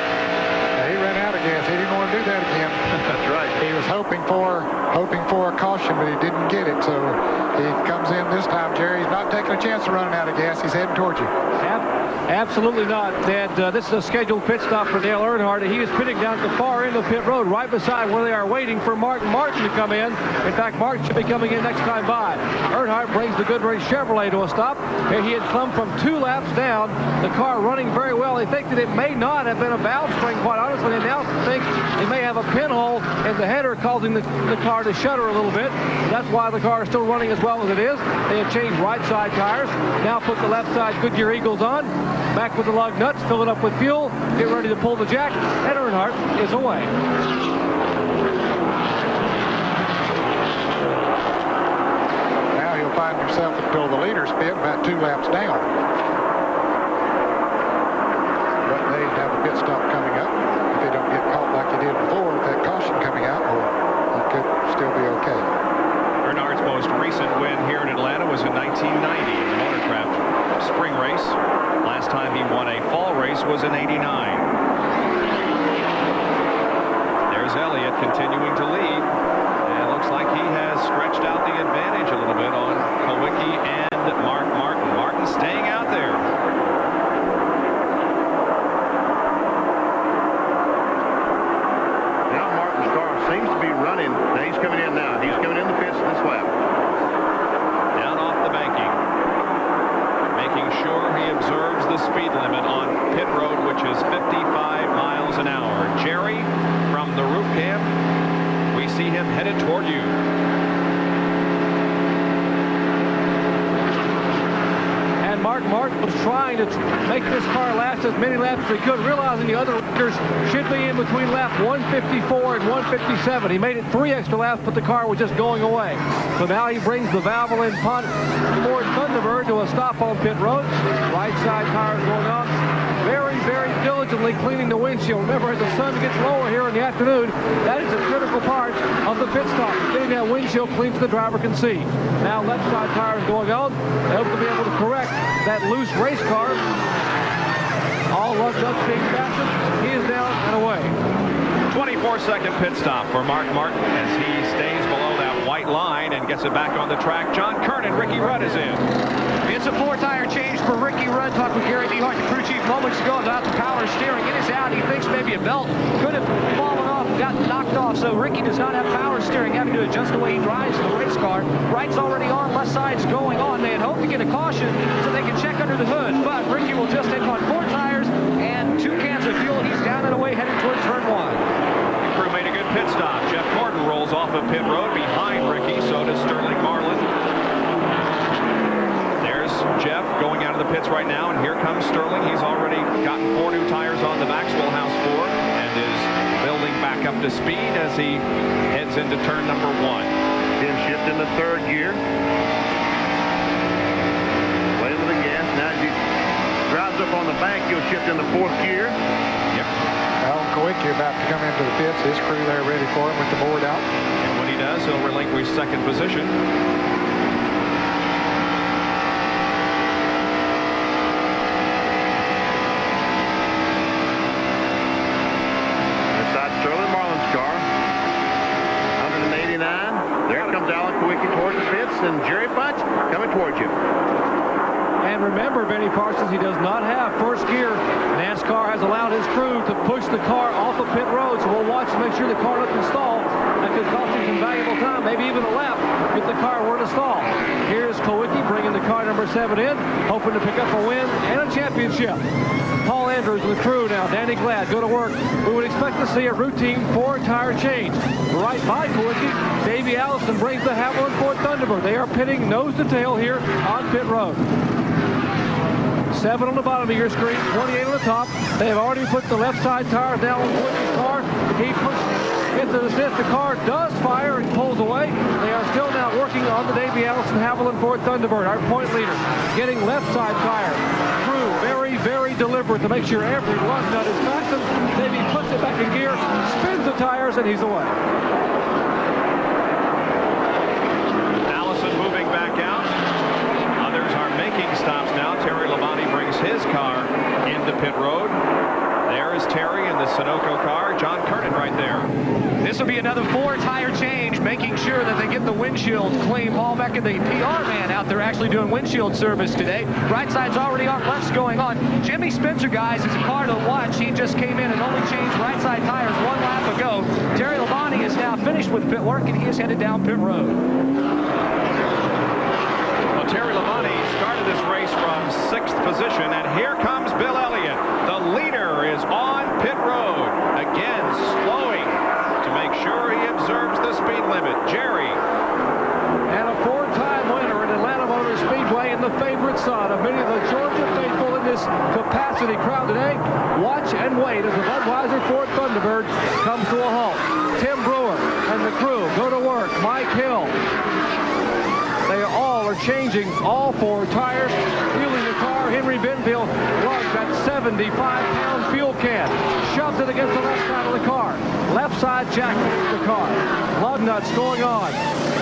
He ran out of gas. He didn't want to do that again. That's right. He was hoping for a caution, but he didn't get it. So he comes in this time, Jerry. He's not taking a chance of running out of gas. He's heading towards you. Absolutely not, Dad. This is a scheduled pit stop for Dale Earnhardt. He is pitting down at the far end of pit road, right beside where they are waiting for Martin to come in. In fact, Martin should be coming in next time by. Earnhardt brings the Goodrich Chevrolet to a stop. And he had come from 2 laps down. The car running very well. They think that it may not have been a valve spring, quite honestly. They now think they may have a pinhole in the header causing the car to shudder a little bit. That's why the car is still running as well as it is. They have changed right side tires. Now put the left side Goodyear Eagles on. Back with the lug nuts, fill it up with fuel, get ready to pull the jack, and Earnhardt is away. Now he'll find himself until the leader's pit about 2 laps down. But they have a pit stop coming up. If they don't get caught like they did before with that caution coming out, he could still be okay. Earnhardt's most recent win here in Atlanta was in 1990 in the Motorcraft Spring Race. Last time he won a fall race was in '89. There's Elliott continuing to lead. And it looks like he has stretched out the advantage a little bit on Kowicki and Mark Martin. Martin staying out there. Now Martin's car seems to be running. Now he's coming in now. He's coming in the pits this lap. Down off the banking. Making sure he observes the speed limit on pit road, which is 55 miles an hour. Jerry, from the roof cam, we see him headed toward you. And Mark Martin was trying to make this car last as many laps as he could, realizing the other riders should be in between lap 154 and 157. He made it 3 extra laps, but the car was just going away. So now he brings the Valvoline Ford Thunderbird to a stop on pit road. Right side tires going on. Very, very diligently cleaning the windshield. Remember, as the sun gets lower here in the afternoon, that is a critical part of the pit stop. Getting that windshield clean so the driver can see. Now left side tires going on. They hope to be able to correct that loose race car. All lug nuts being fastened. He is down and away. 24-second pit stop for Mark Martin as he stays below that white line and gets it back on the track. John Kernan, Ricky Rudd is in. It's a 4-tire change for Ricky Rudd. Talked with Gary Behart, the crew chief, moments ago about the power steering. It is out. He thinks maybe a belt could have fallen off, gotten knocked off. So Ricky does not have power steering, having to adjust the way he drives the race car. Right's already on, left side's going on. They had hoped to get a caution so they can check under the hood. But Ricky will just take on 4 tires and 2 cans of fuel. He's down and away, heading towards turn 1. The crew made a good pit stop. Jeff Gordon rolls off of pit road behind Ricky. So does Sterling Marlin. Jeff going out of the pits right now, and here comes Sterling. He's already gotten 4 new tires on the Maxwell House Ford and is building back up to speed as he heads into turn number 1. Tim shift in the 3rd gear. Play with the gas. Now as he drives up on the bank, he'll shift in the 4th gear. Yep. Alan Kowicki about to come into the pits. His crew there ready for him with the board out. And when he does, he'll relinquish 2nd position. Sterling Marlin's car, 189. There comes Alan Kowicki towards the pits, and Jerry Bunch coming towards you. And remember, Benny Parsons, he does not have 1st gear. NASCAR has allowed his crew to push the car off of pit road, so we'll watch to make sure the car doesn't stall. That could cost him some valuable time, maybe even a lap, if the car were to stall. Here's Kowicki bringing the car to number 7 in, hoping to pick up a win and a championship. Paul Andrews and the crew now. Danny Glad go to work. We would expect to see a routine 4-tire change. Right by Kowicki, Davey Allison brings the Haviland Ford Thunderbird. They are pitting nose to tail here on pit road. 7 on the bottom of your screen, 28 on the top. They have already put the left side tires down on Kowicki's car. He pushes into the stiff. The car does fire and pulls away. They are still now working on the Davey Allison Haviland Ford Thunderbird, our point leader, getting left side tire. Crew very, very deliberate to make sure every lug nut is fastened. Davey puts it back in gear, spins the tires, and he's away. Allison moving back out. Others are making stops now. Terry Labonte brings his car into pit road. There is Terry in the Sunoco car. John Kernan right there. This will be another 4-tire change, making sure that they get the windshield clean. Paul Beckett, the PR man out there, actually doing windshield service today. Right side's already on, left's going on. Jimmy Spencer, guys, is a car to watch. He just came in and only changed right side tires 1 lap ago. Terry Labonte is now finished with pit work, and he is headed down pit road. Well, Terry Labonte started this race from 6th position, and here comes Bill Elliott. The leader is on pit road. Again, slowing to make sure he observes the speed limit. Jerry. And a 4-time winner in Atlanta Motor Speedway and the favorite son of many of the Georgia faithful in this capacity crowd today. Watch and wait as the Budweiser Ford Thunderbird comes to a halt. Tim Brewer and the crew go to work. Mike Hill. They all are changing all 4 tires, fueling the car. Henry Benfield lugs that 75-pound fuel can, shoves it against the left side of the car. Left side jack against the car. Lug nuts going on.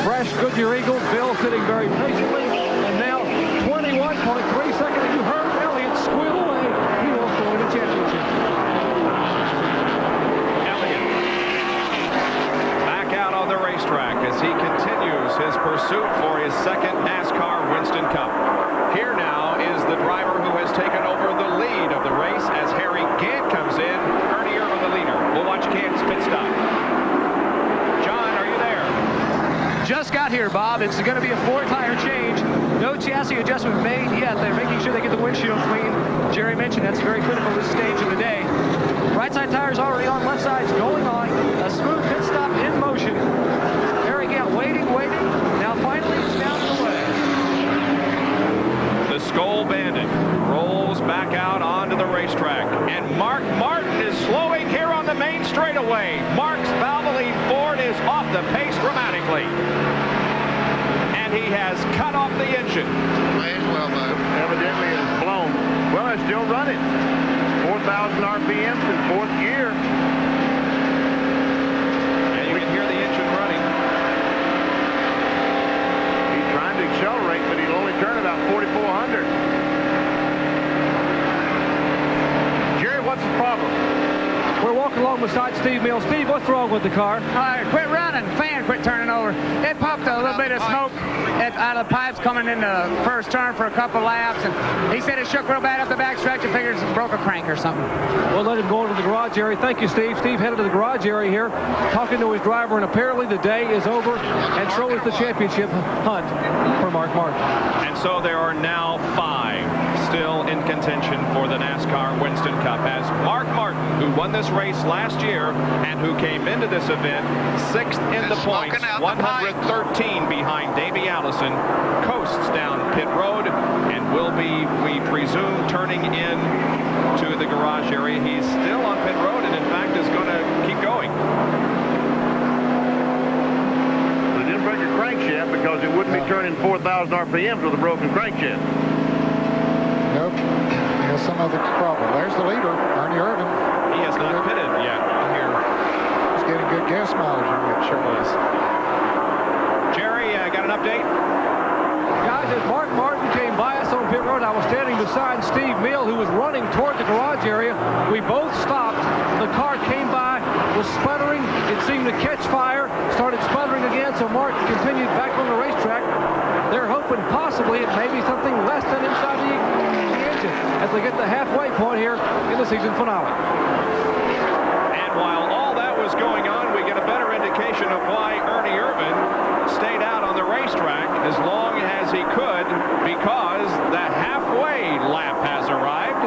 Fresh Goodyear Eagles. Bill sitting very patiently. And now 21.3 seconds. You heard Elliott squeal away. He will go in the championship. Elliott back out on the racetrack as he continues his pursuit for his 2nd NASCAR Winston Cup. Here now is the driver who has taken over the lead of the race as Harry Gant comes in. Ernie Irvin, the leader. We'll watch Gant's pit stop. John, are you there? Just got here, Bob. It's going to be a 4-tire change. No chassis adjustment made yet. They're making sure they get the windshield clean. Jerry mentioned that's very critical this stage of the day. Right side tire's already on. Left side's going on. A smooth pit stop in motion. Harry Gant waiting. Now finally it's down and away. The Skoll Bandit rolls back out onto the racetrack. And Mark Martin is slowing here on the main straightaway. Mark's Valvoline Ford is off the pace dramatically. And he has cut off the engine. Evidently it's blown. Well, it's still running. 4,000 RPM in 4th gear. And you can hear the engine running. He's trying to accelerate, but he'll only turn about 4,400. Jerry, what's the problem? We're walking along beside Steve Mills. Steve, what's wrong with the car? Quit running. Fan quit turning over. It popped a little bit of smoke out of the pipes coming in the first turn for a couple laps. And he said it shook real bad up the back stretch and figures it broke a crank or something. We'll let him go into the garage area. Thank you, Steve. Steve headed to the garage area here, talking to his driver, and apparently the day is over, and so is the championship hunt for Mark Martin. And so there are now 5 still in contention for the NASCAR Winston Cup as Mark Martin, who won this race last year and who came into this event 6th in the points, 113 behind Davey Allison, coasts down pit road and will be, we presume, turning in to the garage area. He's still on pit road and in fact is going to keep going. They didn't break a crankshaft because it wouldn't be turning 4,000 RPMs with a broken crankshaft. Nope. He has some other problem. There's the leader, Ernie Irvin. He has not pitted yet here. He's getting good gas mileage on it, sure is. Jerry, got an update? Guys, as Mark Martin came by us on pit road, I was standing beside Steve Mill, who was running toward the garage area. We both stopped. The car came by, was sputtering. It seemed to catch fire, started sputtering again, so Martin continued back on the racetrack. They're hoping possibly it may be something less than inside the engine as they get the halfway point here in the season finale. And while all that was going on, we get a better indication of why Ernie Irvin stayed out on the racetrack as long as as he could because the halfway lap has arrived.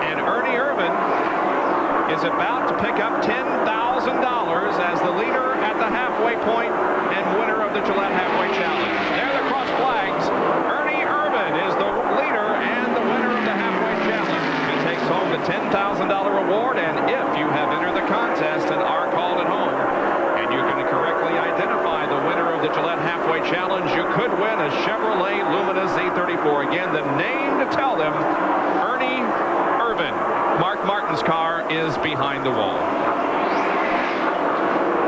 And Ernie Irvan is about to pick up $10,000 as the leader at the halfway point and winner of the Gillette Halfway Challenge. There are the cross flags. Ernie Irvan is the leader and the winner of the Halfway Challenge. He takes home the $10,000 reward, and if you have entered the contest and are called at home, and you can correctly identify the winner of the Gillette Halfway Challenge, you could win a Chevrolet Lumina Z34. Again, the name to tell them, Ernie Irvan. Mark Martin's car is behind the wall.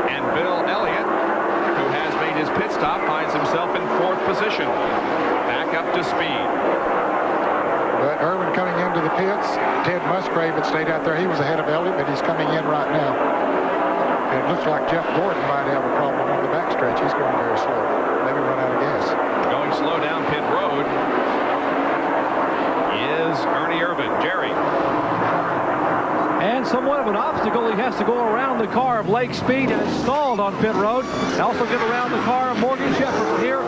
And Bill Elliott, who has made his pit stop, finds himself in 4th position. Back up to speed. But Irvan coming into the pits. Ted Musgrave had stayed out there. He was ahead of Elliott, but he's coming in right now. And it looks like Jeff Gordon might have a problem on the backstretch. He's going very slow. Maybe run out of gas. Going slow down pit road is Ernie Irvan. Jerry. And somewhat of an obstacle, he has to go around the car of Lake Speed, and it's stalled on pit road. Also get around the car of Morgan Shepherd. Here,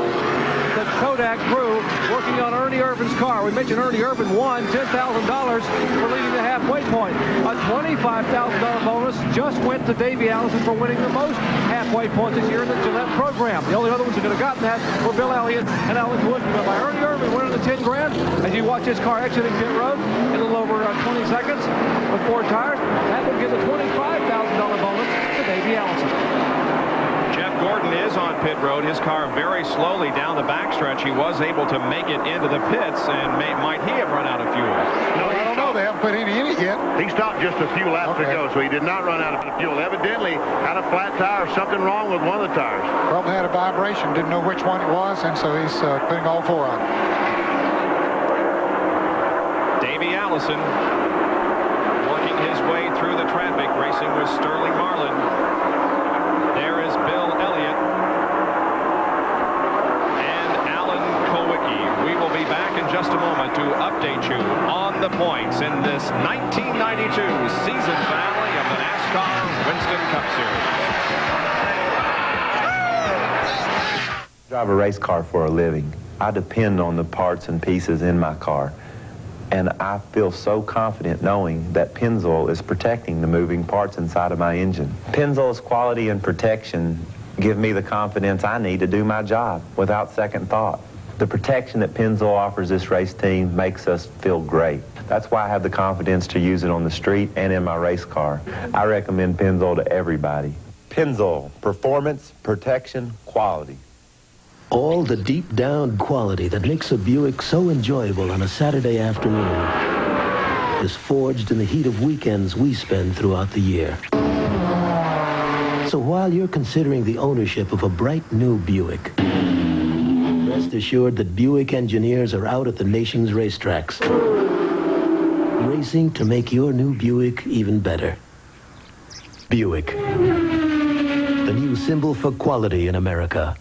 the Kodak crew working on Ernie Irvan's car. We mentioned Ernie Irvan won $10,000 for leading the halfway point. A $25,000 bonus just went to Davey Allison for winning the most halfway points this year in the Gillette program. The only other ones who could have gotten that were Bill Elliott and Alan Wood. But by Ernie Irvan winning the 10 grand, as you watch his car exiting pit road in a little over 20 seconds with 4 tires, that would give a $25,000 bonus to Davey Allison. Jeff Gordon is on pit road. His car very slowly down the backstretch. He was able to make it into the pits, and might he have run out of fuel? No, I don't know. They haven't put any in it yet. He stopped just a few laps ago, so he did not run out of fuel. Evidently, had a flat tire, something wrong with one of the tires. Probably had a vibration, didn't know which one it was, and so he's putting all 4 on. Davey Allison working his way through the traffic, racing with Sterling Marlin. There is Bill Elliott and Alan Kulwicki. We will be back in just a moment to update you on the points in this 1992 season finale of the NASCAR Winston Cup Series. I drive a race car for a living. I depend on the parts and pieces in my car. And I feel so confident knowing that Pennzoil is protecting the moving parts inside of my engine. Pennzoil's quality and protection give me the confidence I need to do my job without second thought. The protection that Pennzoil offers this race team makes us feel great. That's why I have the confidence to use it on the street and in my race car. I recommend Pennzoil to everybody. Pennzoil, performance, protection, quality. All the deep-down quality that makes a Buick so enjoyable on a Saturday afternoon is forged in the heat of weekends we spend throughout the year. So while you're considering the ownership of a bright new Buick, rest assured that Buick engineers are out at the nation's racetracks, racing to make your new Buick even better. Buick, the new symbol for quality in America.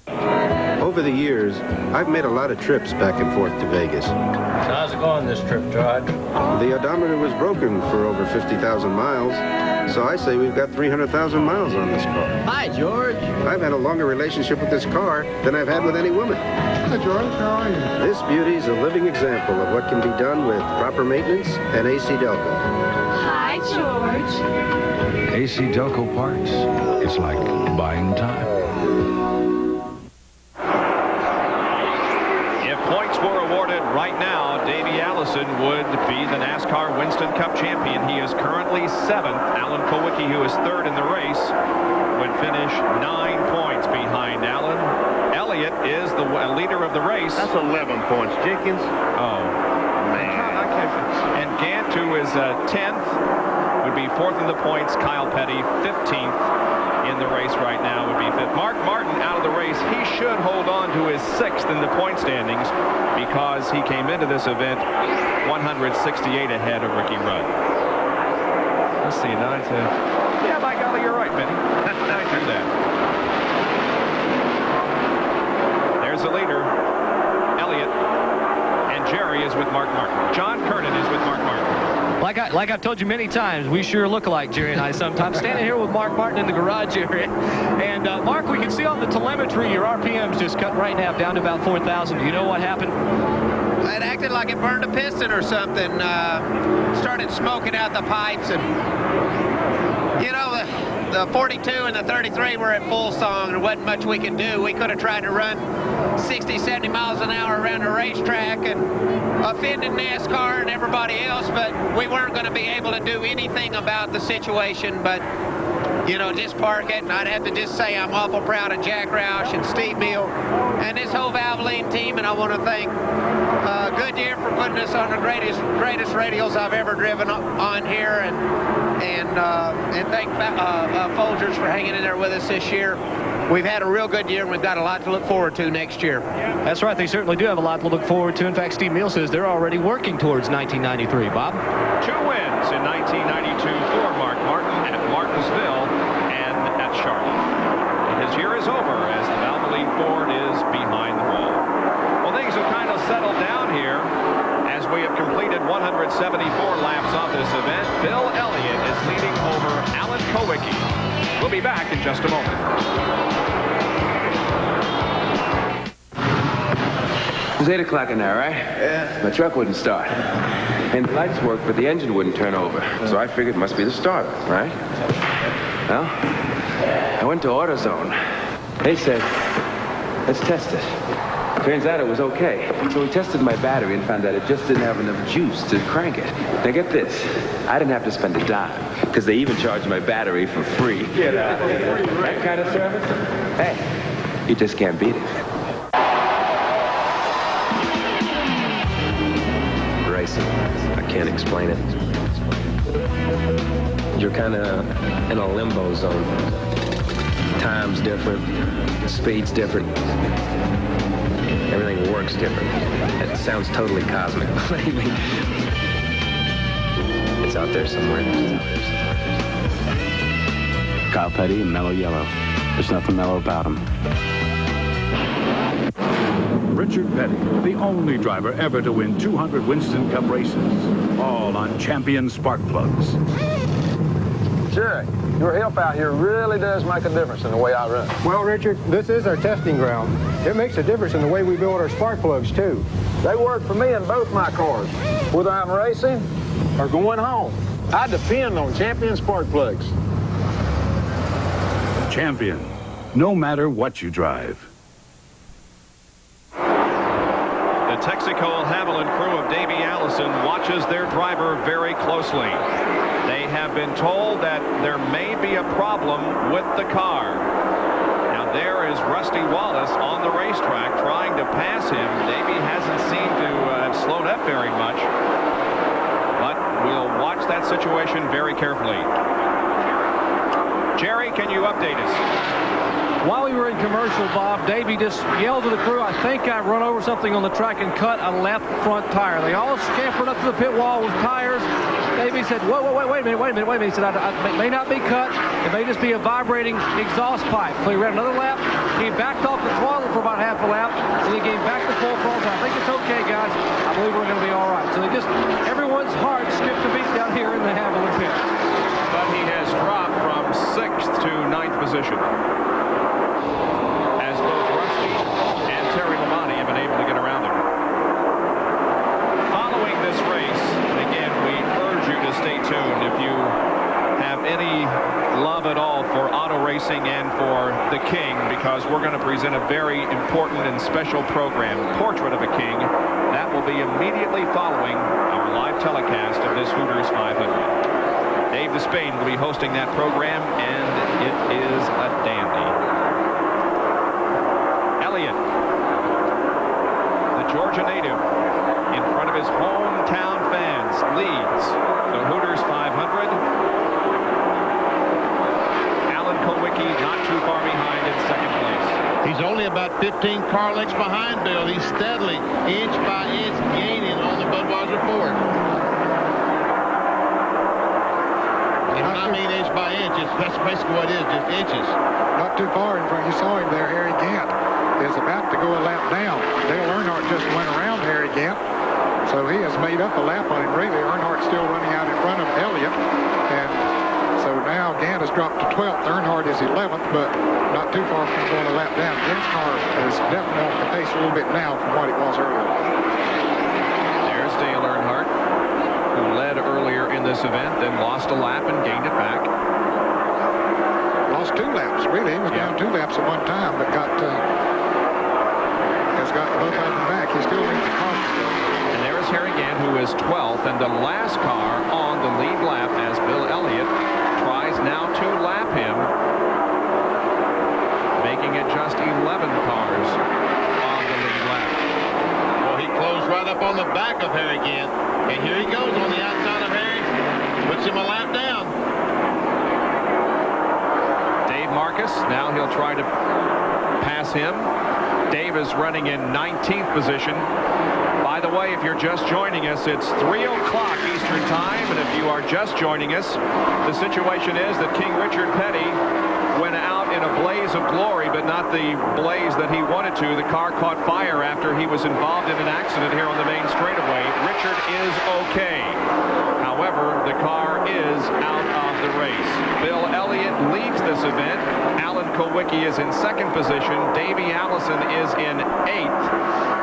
Over the years, I've made a lot of trips back and forth to Vegas. How's it going this trip, George? The odometer was broken for over 50,000 miles, so I say we've got 300,000 miles on this car. Hi, George. I've had a longer relationship with this car than I've had with any woman. Hi, George. How are you? This beauty's a living example of what can be done with proper maintenance and AC Delco. Hi, George. AC Delco parts. It's like buying time. Right now, Davey Allison would be the NASCAR Winston Cup champion. He is currently 7th. Alan Kulwicki, who is 3rd in the race, would finish 9 points behind Alan. Elliott is the leader of the race. That's 11 points, Jenkins. Oh, man. And Gant, who is 10th, would be 4th in the points. Kyle Petty, 15th. In the race right now would be 5th. Mark Martin out of the race. He should hold on to his 6th in the point standings because he came into this event 168 ahead of Ricky Rudd. Let's see, 9 to... Yeah, by golly, you're right, Benny. I do that. There's the leader, Elliott, and Jerry is with Mark Martin. John Kernan is with Mark Martin. Like like I've told you many times, we sure look alike, Jerry and I, sometimes. Standing here with Mark Martin in the garage area. And, Mark, we can see on the telemetry your RPM's just cut right now down to about 4,000. Do you know what happened? It acted like it burned a piston or something. Started smoking out the pipes. And, you know, the 42 and the 33 were at full song. There wasn't much we could do. We could have tried to run 60, 70 miles an hour around the racetrack and offended NASCAR and everybody else, but we weren't going to be able to do anything about the situation. But, you know, just park it. And I'd have to just say I'm awful proud of Jack Roush and Steve Meal and this whole Valvoline team. And I want to thank Goodyear for putting us on the greatest radials I've ever driven on here, and thank Folgers for hanging in there with us this year. We've had a real good year, and we've got a lot to look forward to next year. That's right. They certainly do have a lot to look forward to. In fact, Steve Meal says they're already working towards 1993. Bob? 2 wins in 1992 for Mark Martin at Martinsville and at Charlotte. And his year is over as the Valvoline Ford is behind the wall. Well, things have kind of settled down here as we have completed 174 laps of this event. Bill Elliott is leading over Alan Kowicki. We'll be back in just a moment. It was 8 o'clock in there, right? Yeah. My truck wouldn't start. And the lights worked, but the engine wouldn't turn over. So I figured it must be the starter, right? Well, I went to AutoZone. They said, let's test it. Turns out it was okay. So we tested my battery and found that it just didn't have enough juice to crank it. Now get this. I didn't have to spend a dime, because they even charged my battery for free. Get out of here. That kind of service? Hey, you just can't beat it. Racing. I can't explain it. You're kind of in a limbo zone. Time's different. Speed's different. Everything works different. It sounds totally cosmic. Believe me. It's out there somewhere. Kyle Petty and Mellow Yellow. There's nothing mellow about him. Richard Petty, the only driver ever to win 200 Winston Cup races. All on champion spark plugs. Jerry, your help out here really does make a difference in the way I run. Well, Richard, this is our testing ground. It makes a difference in the way we build our spark plugs, too. They work for me in both my cars. Whether I'm racing or going home, I depend on Champion spark plugs. Champion, no matter what you drive. The Texaco Haviland crew of Davey Allison watches their driver very closely. They have been told that there may be a problem with the car. Now there is Rusty Wallace on the racetrack trying to pass him. Davey hasn't seemed to have slowed up very much, but we'll watch that situation very carefully. Jerry, can you update us? While we were in commercial, Bob, Davey just yelled to the crew, I think I've run over something on the track and cut a left front tire. They all scampered up to the pit wall with tires. Davey said, wait a minute. He said, it may not be cut. It may just be a vibrating exhaust pipe. So he ran another lap. He backed off the throttle for about half a lap. And he came back to full throttle. I think it's okay, guys. I believe we're going to be all right. So everyone's heart skipped a beat down here in the Haviland pit. But he has dropped from 6th to 9th position. Stay tuned if you have any love at all for auto racing and for the King, because we're going to present a very important and special program, Portrait of a King. That will be immediately following our live telecast of this Hooters 500. Dave Despain will be hosting that program, and it is a dandy. Elliott, the Georgia native, in front of his hometown fans, leads the Hooters 500. Alan Kowicki not too far behind in second place. He's only about 15 car lengths behind Bill. He's steadily, inch by inch, gaining on the Budweiser Ford. And when I mean inch by inch, that's basically what it is, just inches. Not too far in front. You saw him there. Harry Gant is about to go a lap down. Dale Earnhardt just went around Harry Gant. So he has made up a lap on him, really. Earnhardt still running out in front of Elliott. And so now Gant has dropped to 12th. Earnhardt is 11th, but not too far from going a lap down. Gant's car is definitely off the pace a little bit now from what it was earlier. There's Dale Earnhardt, who led earlier in this event, then lost a lap and gained it back. Lost 2 laps, really. He was down 2 laps at one time, but has got both of them back. He still leads the car. And there's Harry Gant, who is 12th, and the last car on the lead lap as Bill Elliott tries now to lap him, making it just 11 cars on the lead lap. Well, he closed right up on the back of Harry Gant, and here he goes on the outside of Harry, puts him a lap down. Dave Marcus, now he'll try to pass him. Dave is running in 19th position. By the way, if you're just joining us, it's 3 o'clock Eastern Time, and if you are just joining us, the situation is that King Richard Petty went out in a blaze of glory, but not the blaze that he wanted to. The car caught fire after he was involved in an accident here on the main straightaway. Richard is okay. However, the car is out of the race. Bill Elliott leads this event. Alan Kulwicki is in 2nd position. Davey Allison is in 8th.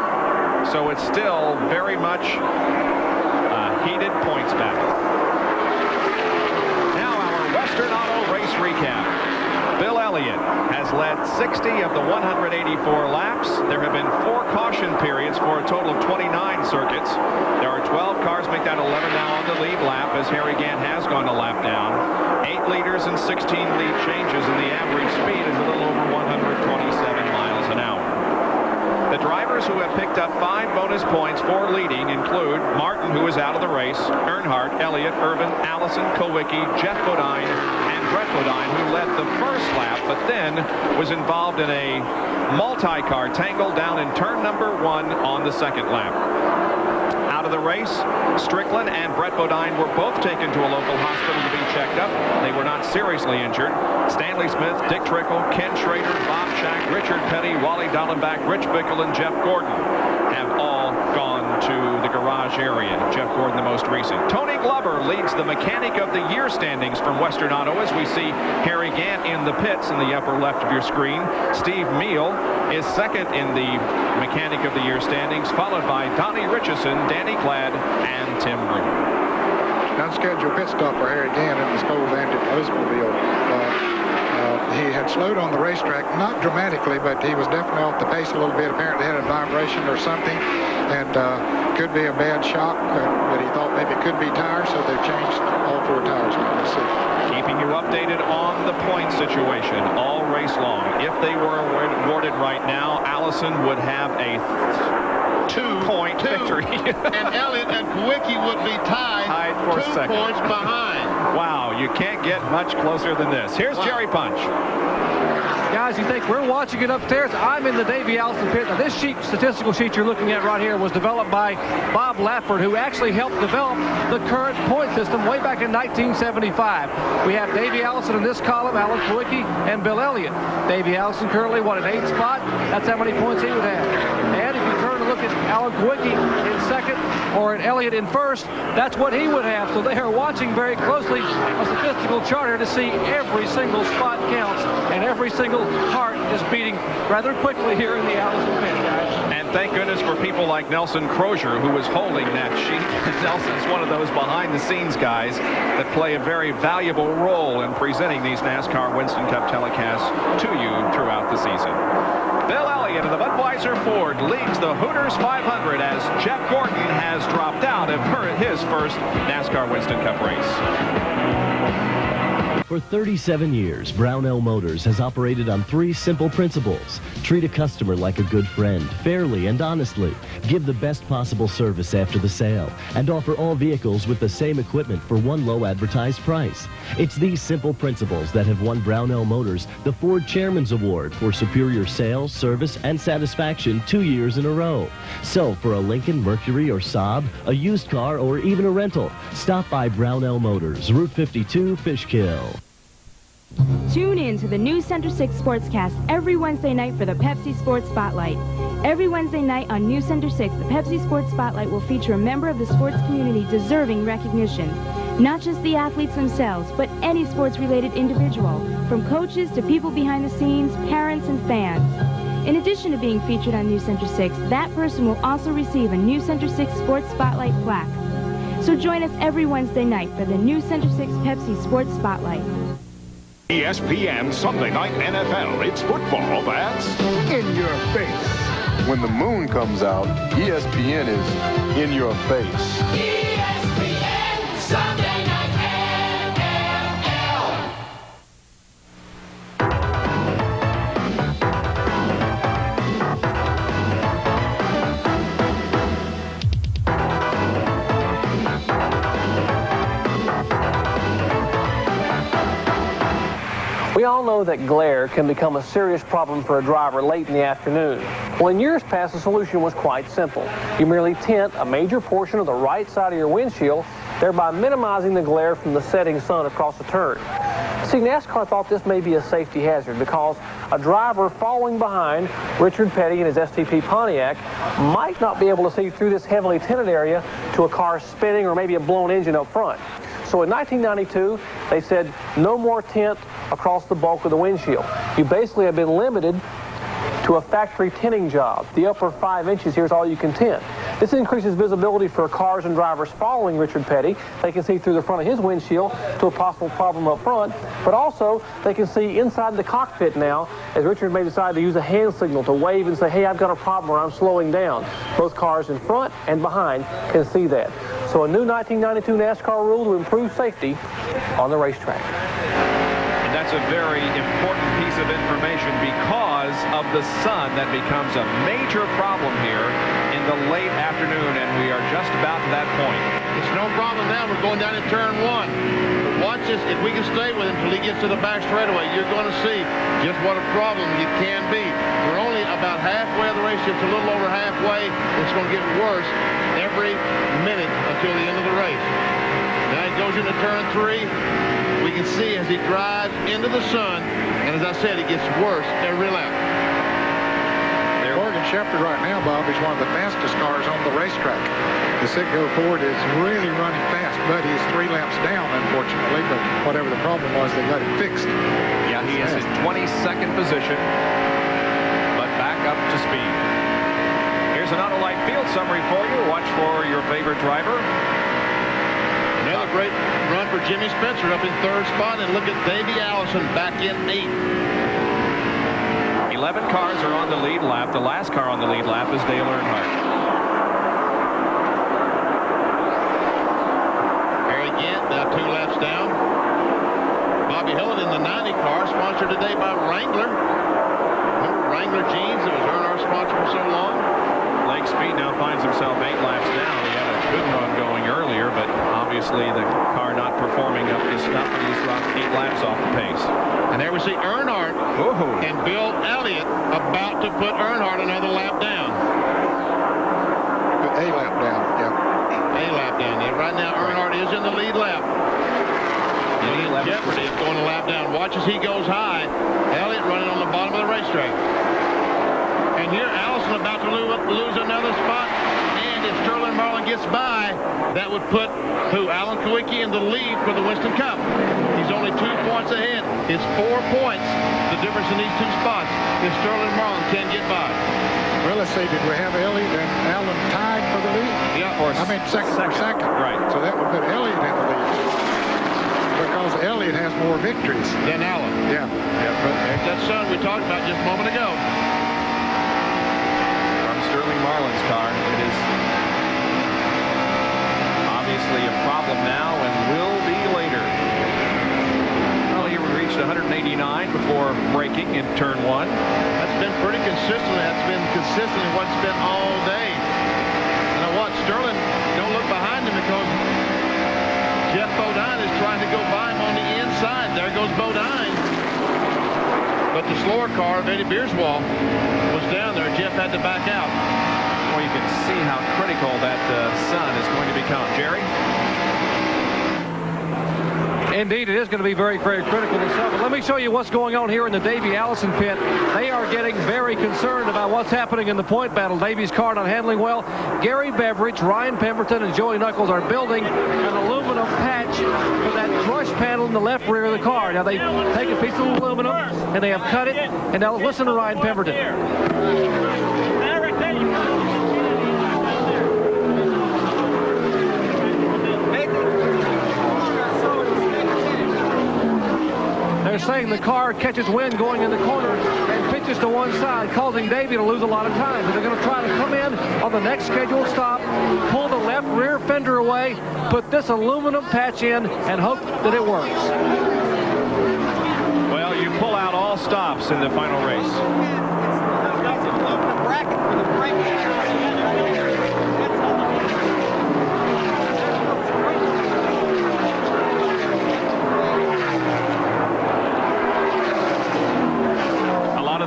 So it's still very much a heated points battle. Now our Western Auto race recap. Bill Elliott has led 60 of the 184 laps. There have been 4 caution periods for a total of 29 circuits. There are 12 cars, make that 11 now on the lead lap, as Harry Gant has gone a lap down. 8 leaders and 16 lead changes, and the average speed is a little over 127 miles an hour. The drivers who have picked up 5 bonus points for leading include Martin, who is out of the race, Earnhardt, Elliott, Irvin, Allison, Kulwicki, Jeff Bodine, and Brett Bodine, who led the first lap, but then was involved in a multi-car tangle down in turn number 1 on the 2nd lap. Out of the race, Strickland and Brett Bodine were both taken to a local hospital to be checked up. They were not seriously injured. Stanley Smith, Dick Trickle, Ken Schrader, Bob Shack, Richard Petty, Wally Dallenbach, Rich Bickle, and Jeff Gordon have all gone to the garage area. Jeff Gordon, the most recent. Tony Glover leads the Mechanic of the Year standings from Western Auto, as we see Harry Gant in the pits in the upper left of your screen. Steve Meal is 2nd in the Mechanic of the Year standings, followed by Donnie Richardson, Danny Glad, and Tim Brewer. Unscheduled pit stop for Harry Gant in the cold-ended Oldsmobile. He had slowed on the racetrack, not dramatically, but he was definitely off the pace a little bit. Apparently had a vibration or something, and could be a bad shock, but he thought maybe it could be tires, so they've changed all 4 tires. We'll see. Keeping you updated on the point situation all race long. If they were awarded right now, Allison would have a 2-point victory. And Elliott and Kulwicki would be tied for 2 second. points behind. Wow, you can't get much closer than this. Here's Jerry Punch. Guys, you think we're watching it upstairs? I'm in the Davey Allison pit. Now, this statistical sheet you're looking at right here was developed by Bob Lafford, who actually helped develop the current point system way back in 1975. We have Davey Allison in this column, Alan Kulwicki, and Bill Elliott. Davey Allison currently, in 8th spot? That's how many points he would have. And if you turn to look at Alan Kulwicki in 2nd or at Elliott in 1st, that's what he would have. So they are watching very closely a statistical chart here to see every single spot counts, and every single heart is beating rather quickly here in the Allison pit, guys. And thank goodness for people like Nelson Crozier, who was holding that sheet. Nelson's one of those behind-the-scenes guys that play a very valuable role in presenting these NASCAR Winston Cup telecasts to you throughout the season. Bill Elliott of the Budweiser Ford leads the Hooters 500 as Jeff Gordon has dropped out of his first NASCAR Winston Cup race. For 37 years, Brownell Motors has operated on 3 simple principles. Treat a customer like a good friend, fairly and honestly. Give the best possible service after the sale, and offer all vehicles with the same equipment for one low advertised price. It's these simple principles that have won Brownell Motors the Ford Chairman's Award for superior sales, service, and satisfaction 2 years in a row. So for a Lincoln, Mercury, or Saab, a used car, or even a rental, stop by Brownell Motors, Route 52, Fishkill. Tune in to the new Center 6 Sportscast every Wednesday night for the Pepsi Sports Spotlight. Every Wednesday night on News Center 6, the Pepsi Sports Spotlight will feature a member of the sports community deserving recognition. Not just the athletes themselves, but any sports-related individual, from coaches to people behind the scenes, parents, and fans. In addition to being featured on News Center 6, that person will also receive a News Center 6 Sports Spotlight plaque. So join us every Wednesday night for the News Center 6 Pepsi Sports Spotlight. ESPN Sunday Night NFL. It's football that's in your face. When the moon comes out, ESPN is in your face. ESPN Sunday Night NFL. We all know that glare can become a serious problem for a driver late in the afternoon. Well, in years past, the solution was quite simple. You merely tint a major portion of the right side of your windshield, thereby minimizing the glare from the setting sun across the turn. See, NASCAR thought this may be a safety hazard because a driver following behind Richard Petty in his STP Pontiac might not be able to see through this heavily tinted area to a car spinning or maybe a blown engine up front. So in 1992, they said no more tint across the bulk of the windshield. You basically have been limited to a factory tinting job. The upper 5 inches here is all you can tint. This increases visibility for cars and drivers following Richard Petty. They can see through the front of his windshield to a possible problem up front, but also they can see inside the cockpit now, as Richard may decide to use a hand signal to wave and say, hey, I've got a problem or I'm slowing down. Both cars in front and behind can see that. So a new 1992 NASCAR rule to improve safety on the racetrack. And that's a very important piece of information because of the sun that becomes a major problem here in the late afternoon, and we are just about to that point. It's no problem now. We're going down in turn 1. Watch this. If we can stay with him until he gets to the back straightaway, you're going to see just what a problem it can be. We're only about halfway of the race, just a little over halfway. It's going to get worse every minute until the end of the race. Now he goes into turn 3. We can see as he drives into the sun, and as I said, it gets worse every lap. Morgan Shepherd right now, Bob, is one of the fastest cars on the racetrack. The Citgo Ford is really running fast, but he's 3 laps down, unfortunately. But whatever the problem was, they got it fixed. Yeah, he is in 22nd position, but back up to speed. Here's an Autolite field summary for you. Watch for your favorite driver. Another great run for Jimmy Spencer up in 3rd spot, and look at Davey Allison back in 8th. 11 cars are on the lead lap. The last car on the lead lap is Dale Earnhardt. Harry Gant now 2 laps down. Bobby Hillett in the 90 car, sponsored today by Wrangler. Remember Wrangler jeans that was Earnhardt's sponsor for so long? Lake Speed now finds himself 8 laps down. He had a good run going earlier, but obviously the car not performing up his stuff, and he's about 8 laps off the pace. And there we see Earnhardt and Bill Elliott about to put Earnhardt another lap down. A lap down, yeah. A lap down. Yeah, right now Earnhardt is in the lead lap. And he in jeopardy of going a lap down. Watch as he goes high. Elliott running on the bottom of the racetrack. And here Allison about to lose another spot. And if Sterling Marlin gets by, that would put Alan Kawicki in the lead for the Winston Cup. He's only 2 points ahead. It's 4 points, the difference in these 2 spots, if Sterling Marlin can get by. Well, let's see, did we have Elliott and Allen tied for the lead? Yeah. I mean, second. Right. So that would put Elliott in the lead. Because Elliott has more victories than Allen. Yeah. But there's that sun we talked about just a moment ago. From Sterling Marlin's car, it is obviously a problem now and will be later. Well, here we reached 189 before braking in turn 1. That's been pretty consistent. That's been consistently what's been all day. And I watch Sterling don't look behind him because Jeff Bodine is trying to go by him on the inside. There goes Bodine. But the slower car of Eddie Beerswall was down there. Jeff had to back out. Well, you can see how critical that sun is going to become. Jerry? Indeed, it is going to be very, very critical this summer. Let me show you what's going on here in the Davey Allison pit. They are getting very concerned about what's happening in the point battle. Davey's car not handling well. Gary Beveridge, Ryan Pemberton, and Joey Knuckles are building an aluminum patch for that brush panel in the left rear of the car. Now, they take a piece of aluminum, and they have cut it. And now listen to Ryan Pemberton. They're saying the car catches wind going in the corner and pitches to one side, causing Davey to lose a lot of time. So they're going to try to come in on the next scheduled stop, pull the left rear fender away, put this aluminum patch in, and hope that it works. Well, you pull out all stops in the final race.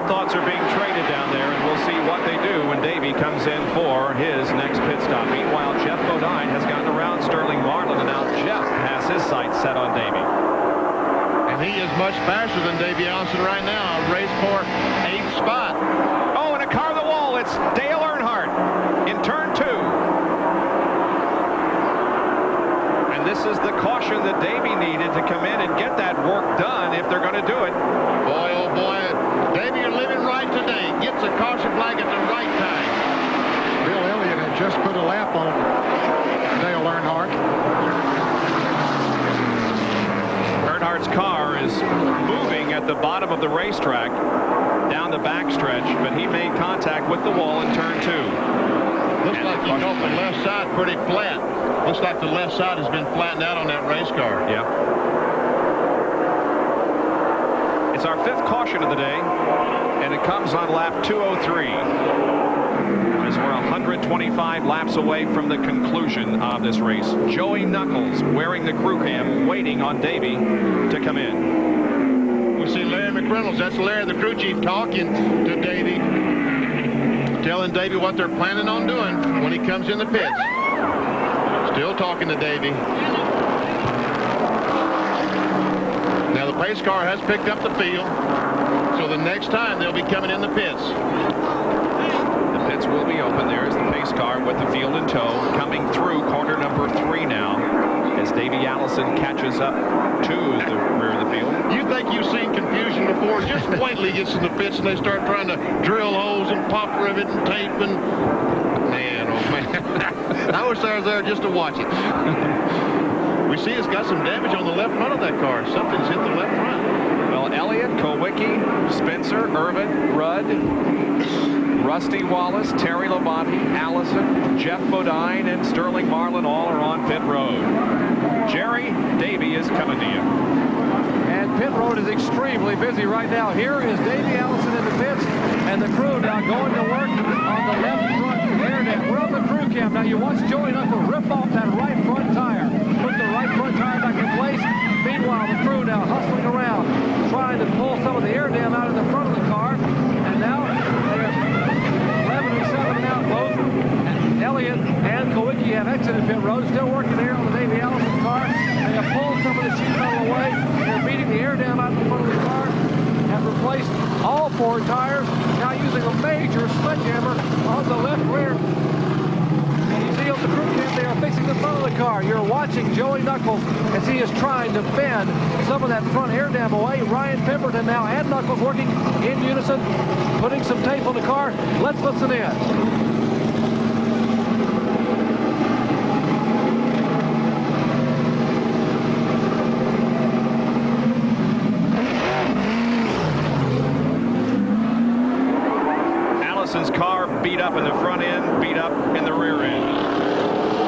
Thoughts are being traded down there, and we'll see what they do when Davey comes in for his next pit stop. Meanwhile, Jeff Bodine has gotten around Sterling Marlin, and now Jeff has his sights set on Davey. And he is much faster than Davey Allison right now. Race for 8th spot. Oh, and a car on the wall. It's Dale Earnhardt in turn 2. And this is the caution that Davey needed to come in and get that work done if they're going to do it. Boy, oh boy. Davey, you're living right today. Gets a caution flag at the right time. Bill Elliott had just put a lap on Dale Earnhardt. Earnhardt's car is moving at the bottom of the racetrack down the backstretch, but he made contact with the wall in turn 2. Looks like you know the left side pretty flat. Looks like the left side has been flattened out on that race car. Yeah. It's our 5th caution of the day, and it comes on lap 203. As we're 125 laps away from the conclusion of this race. Joey Knuckles wearing the crew cam, waiting on Davey to come in. We see Larry McReynolds. That's Larry, the crew chief, talking to Davey, telling Davey what they're planning on doing when he comes in the pits. Still talking to Davey. Now the pace car has picked up the field, so the next time they'll be coming in the pits. The pits will be open. There's the pace car with the field in tow, coming through corner number 3 now, as Davey Allison catches up to the rear of the field. You think you've seen confusion before? Just wait till he gets in the pits and they start trying to drill holes and pop rivet and tape and... Man, oh man. I wish I was there just to watch it. We see it's got some damage on the left front of that car. Something's hit the left front. Well, Elliott, Kowicki, Spencer, Irvin, Rudd, Rusty Wallace, Terry Labonte, Allison, Jeff Bodine, and Sterling Marlin all are on pit road. Jerry, Davey is coming to you. And pit road is extremely busy right now. Here is Davey Allison in the pits, and the crew now going to work on the left front air net. We're on the crew cam. Now you watch Joey Knuckles rip off that right front tire. Put the right front tire back in place. Meanwhile, the crew now hustling around, trying to pull some of the air dam out of the front of the car. And now they're 11 and 7 now. Both Elliott and Kowicki have exited pit road. Still working here on the Davey Allison car. They have pulled some of the sheet metal away. They're beating the air dam out of the front of the car. Have replaced all 4 tires. Now using a major sledgehammer on the left rear. The crew cam, they are fixing the front of the car. You're watching Joey Knuckles as he is trying to bend some of that front air dam away. Ryan Pemberton now and Knuckles working in unison, putting some tape on the car. Let's listen in. Allison's car beat up in the front end, beat up in the rear end.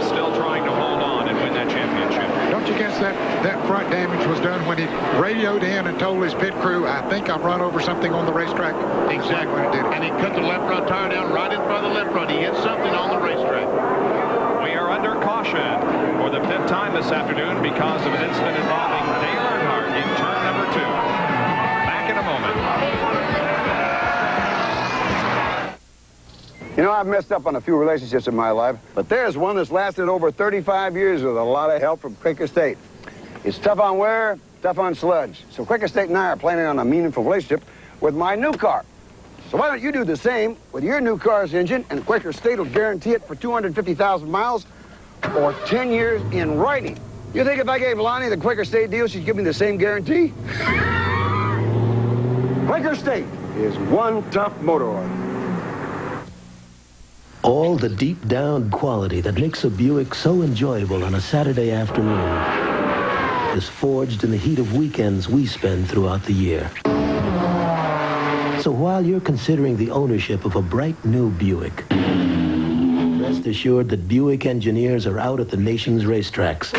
Still trying to hold on and win that championship. Don't you guess that front damage was done when he radioed in and told his pit crew, I think I've run over something on the racetrack? Exactly. And he cut the left front tire down right in front of the left front. He hit something on the racetrack. We are under caution for the 5th time this afternoon because of an incident involving Dale Earnhardt in turn number 2. Back in a moment. You know, I've messed up on a few relationships in my life, but there's one that's lasted over 35 years with a lot of help from Quaker State. It's tough on wear, tough on sludge. So Quicker State and I are planning on a meaningful relationship with my new car. So why don't you do the same with your new car's engine, and Quicker State will guarantee it for 250,000 miles or 10 years in writing. You think if I gave Lonnie the Quicker State deal, she'd give me the same guarantee? Quicker State is one tough motor oil. All the deep down quality that makes a Buick so enjoyable on a Saturday afternoon is forged in the heat of weekends we spend throughout the year. So while you're considering the ownership of a bright new Buick, rest assured that Buick engineers are out at the nation's racetracks,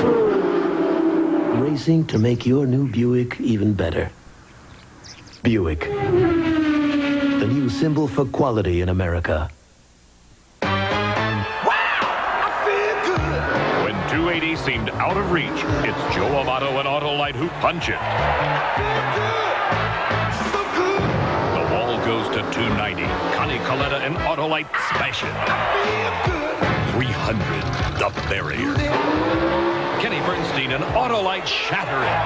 racing to make your new Buick even better. Buick, the new symbol for quality in America. When 280 seemed out of reach, it's Joe Amato and Autolite who punch it. The wall goes to 290. Connie Coletta and Autolite smash it. 300, the barrier. Kenny Bernstein and Autolite shatter it.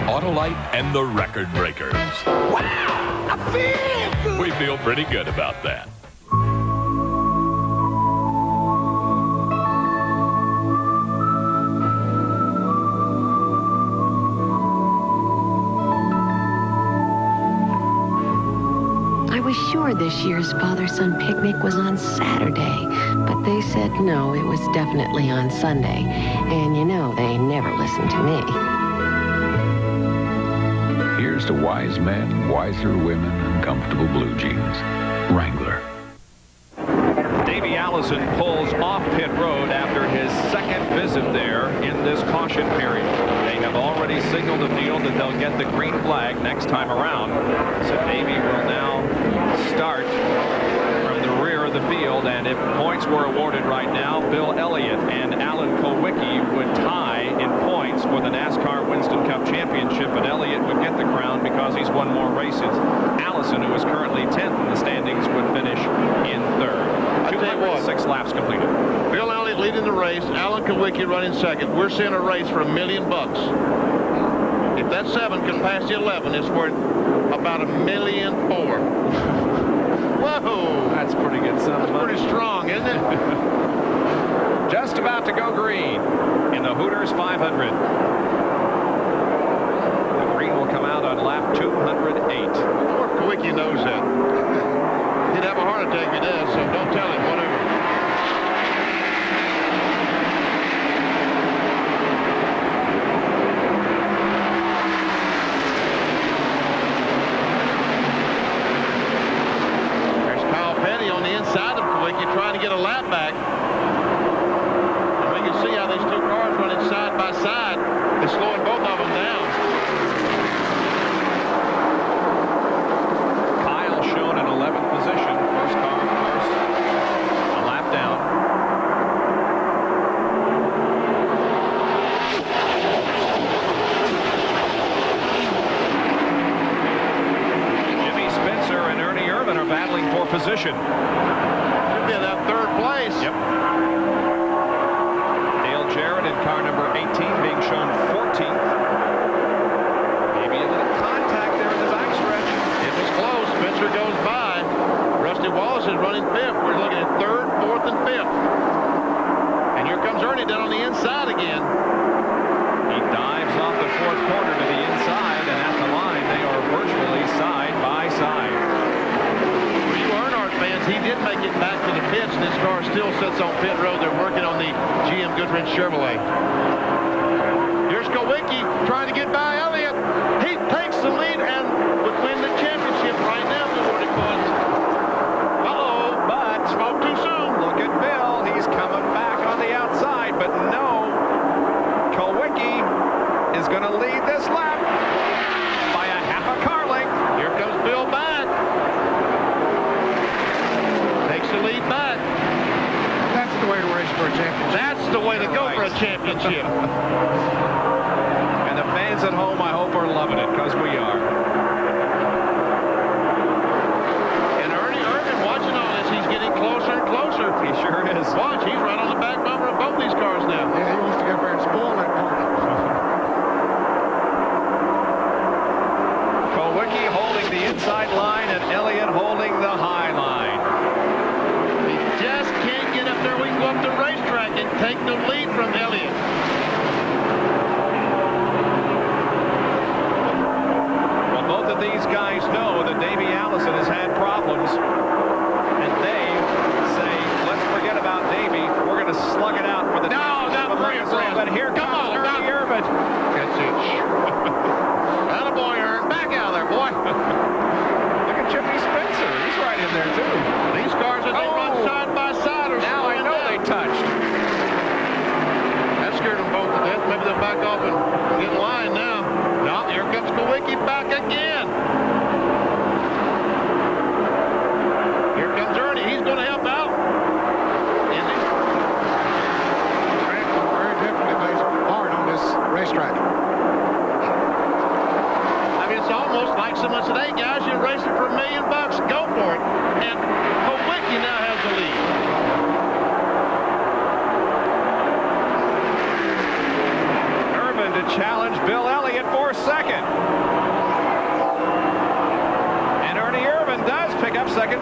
Autolite and the record breakers. Wow, I feel good. We feel pretty good about that. I was sure this year's father-son picnic was on Saturday, but they said no, it was definitely on Sunday. And you know, they never listen to me. Here's to wise men, wiser women, and comfortable blue jeans. Wrangler. Davey Allison pulls off pit road after his second visit there in this caution period. They have already signaled to Neil that they'll get the green flag next time around. So Davey will now start from the rear of the field, and if points were awarded right now, Bill Elliott and Alan Kulwicki would tie in points for the NASCAR Winston Cup Championship, but Elliott would get the crown because he's won more races. Allison, who is currently 10th in the standings, would finish in third. 206 laps completed. Bill Elliott leading the race, Alan Kulwicki running second. We're seeing a race for $1 million. If that 7 can pass the 11, it's worth about $1.4 million. Whoa! That's pretty good sum of money. Pretty strong, isn't it? Just about to go green in the Hooters 500. The green will come out on lap 208. Poor Kulwicki knows that. He'd have a heart attack if he does, so don't tell him, whatever. Trying to get a lap back. And we can see how these two cars running side by side. They're slowing both of them down. Kyle shown in 11th position. First car, of course, a lap down. Jimmy Spencer and Ernie Irvin are battling for position. In that third place. Yep. Dale Jarrett in car number 18 being shown 14th. Maybe a little contact there in the backstretch. It was close. Spencer goes by. Rusty Wallace is running 5th. We're looking at 3rd, 4th, and 5th. And here comes Ernie down on the inside again. He dives off the 4th corner to the inside, and at the line they are virtually side by side. Fans, he did make it back to the pits, and this car still sits on pit road. They're working on the GM Goodrich Chevrolet. Here's Kulwicki trying to get by Elliott. He takes the lead and would win the championship right now. Uh-oh, but spoke too soon. Look at Bill. He's coming back on the outside, but no. Kulwicki is going to lead this lap by a half a car length. Here comes Bill back. The lead back. That's the way to race for a championship. That's the way to go for a championship. And the fans at home, I hope, are loving it, because we are. And Ernie Irvin, watching all this, he's getting closer and closer. He sure is. Watch, he's right on the back bumper of both these cars now. Yeah, he wants to go up there and spoil that car.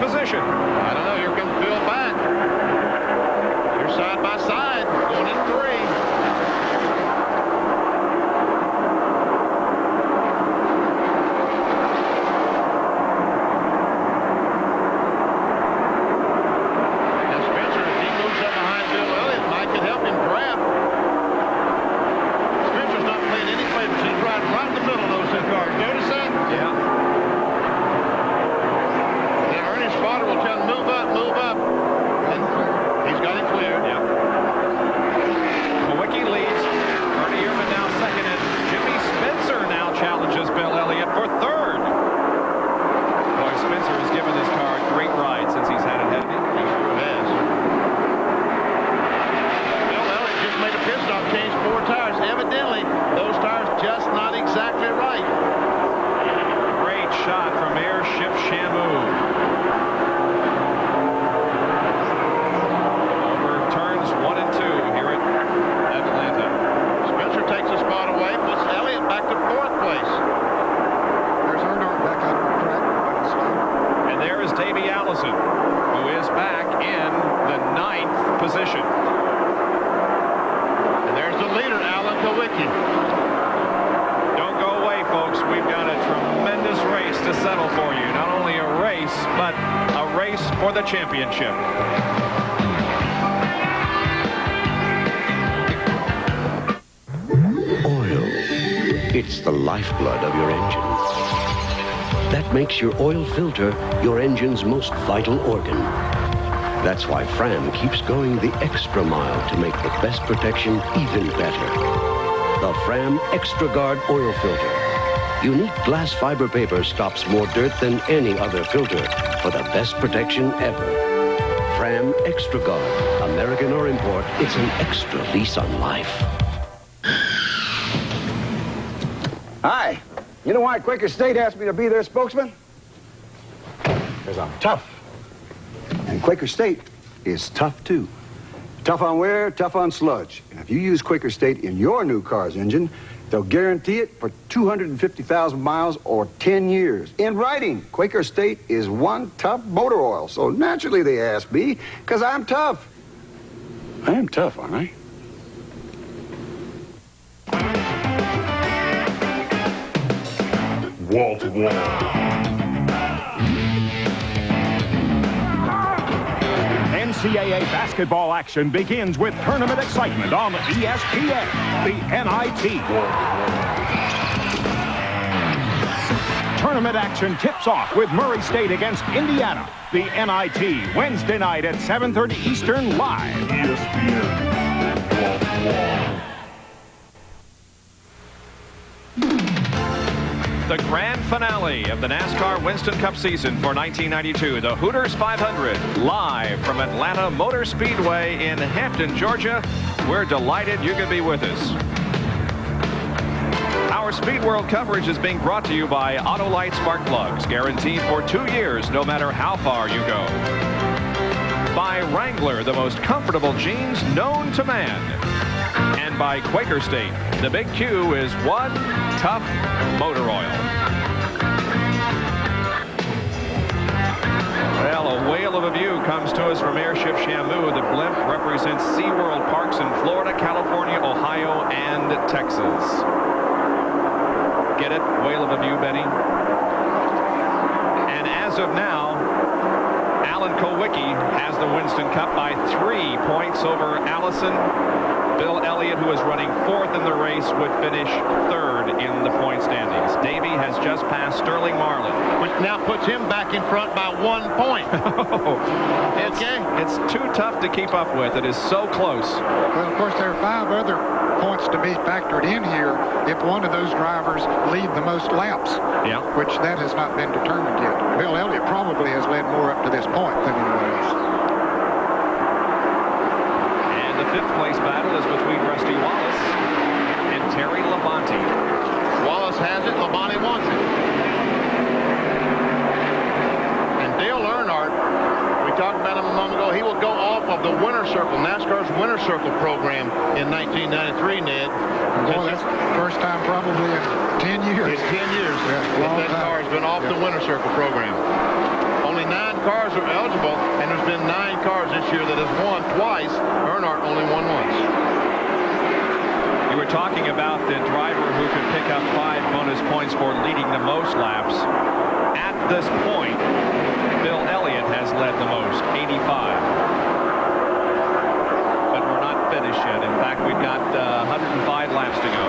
position. I don't know. Here comes Bill back. They're side by side, going in 3. Championship. Oil. It's the lifeblood of your engine. That makes your oil filter your engine's most vital organ. That's why Fram keeps going the extra mile to make the best protection even better. The Fram Extra Guard oil filter. Unique glass fiber paper stops more dirt than any other filter for the best protection ever. Fram Extra Guard. American or import, it's an extra lease on life. Hi. You know why Quaker State asked me to be their spokesman? Because I'm tough. And Quaker State is tough, too. Tough on wear, tough on sludge. And if you use Quaker State in your new car's engine, they'll guarantee it for 250,000 miles or 10 years. In writing, Quaker State is one tough motor oil. So naturally they asked me, because I'm tough. I am tough, aren't I? Wall to wall. NCAA basketball action begins with tournament excitement on ESPN, the NIT. Tournament action tips off with Murray State against Indiana. The NIT, Wednesday night at 7:30 Eastern, live. ESPN. Wall to wall. The grand finale of the NASCAR Winston Cup season for 1992, the Hooters 500, live from Atlanta Motor Speedway in Hampton, Georgia. We're delighted you could be with us. Our Speed World coverage is being brought to you by Autolite Spark Plugs, guaranteed for 2 years, no matter how far you go. By Wrangler, the most comfortable jeans known to man. And by Quaker State, the big Q is one tough motor oil. Well, a whale of a view comes to us from Airship Shamu. The blimp represents SeaWorld parks in Florida, California, Ohio, and Texas. Get it? Whale of a view, Benny? And as of now, Alan Kowicki has the Winston Cup by 3 points over Allison. Bill Elliott, who is running 4th in the race, would finish 3rd in the point standings. Davey has just passed Sterling Marlin, which now puts him back in front by 1 point. It's too tough to keep up with. It is so close. Well, of course, there are 5 other points to be factored in here if one of those drivers lead the most laps, which that has not been determined yet. Bill Elliott probably has led more up to this point than anyone else. And the 5th place battle is between Rusty Wallace and Terry Labonte. Wallace has it, Labonte wants it. And Dale Earnhardt, we talked about him a moment ago, he will go off of the Winner Circle, NASCAR's Winner Circle program in 1993, Ned. Well, that's the first time probably in 10 years. It's 10 years that car has been off the Winner Circle program. Only 9 cars are eligible, and there's been 9 cars this year that has won twice. Earnhardt only won once. You were talking about the driver who could pick up 5 bonus points for leading the most laps. At this point, Bill Elliott has led the most, 85. But we're not finished yet. In fact, we've got 105 laps to go.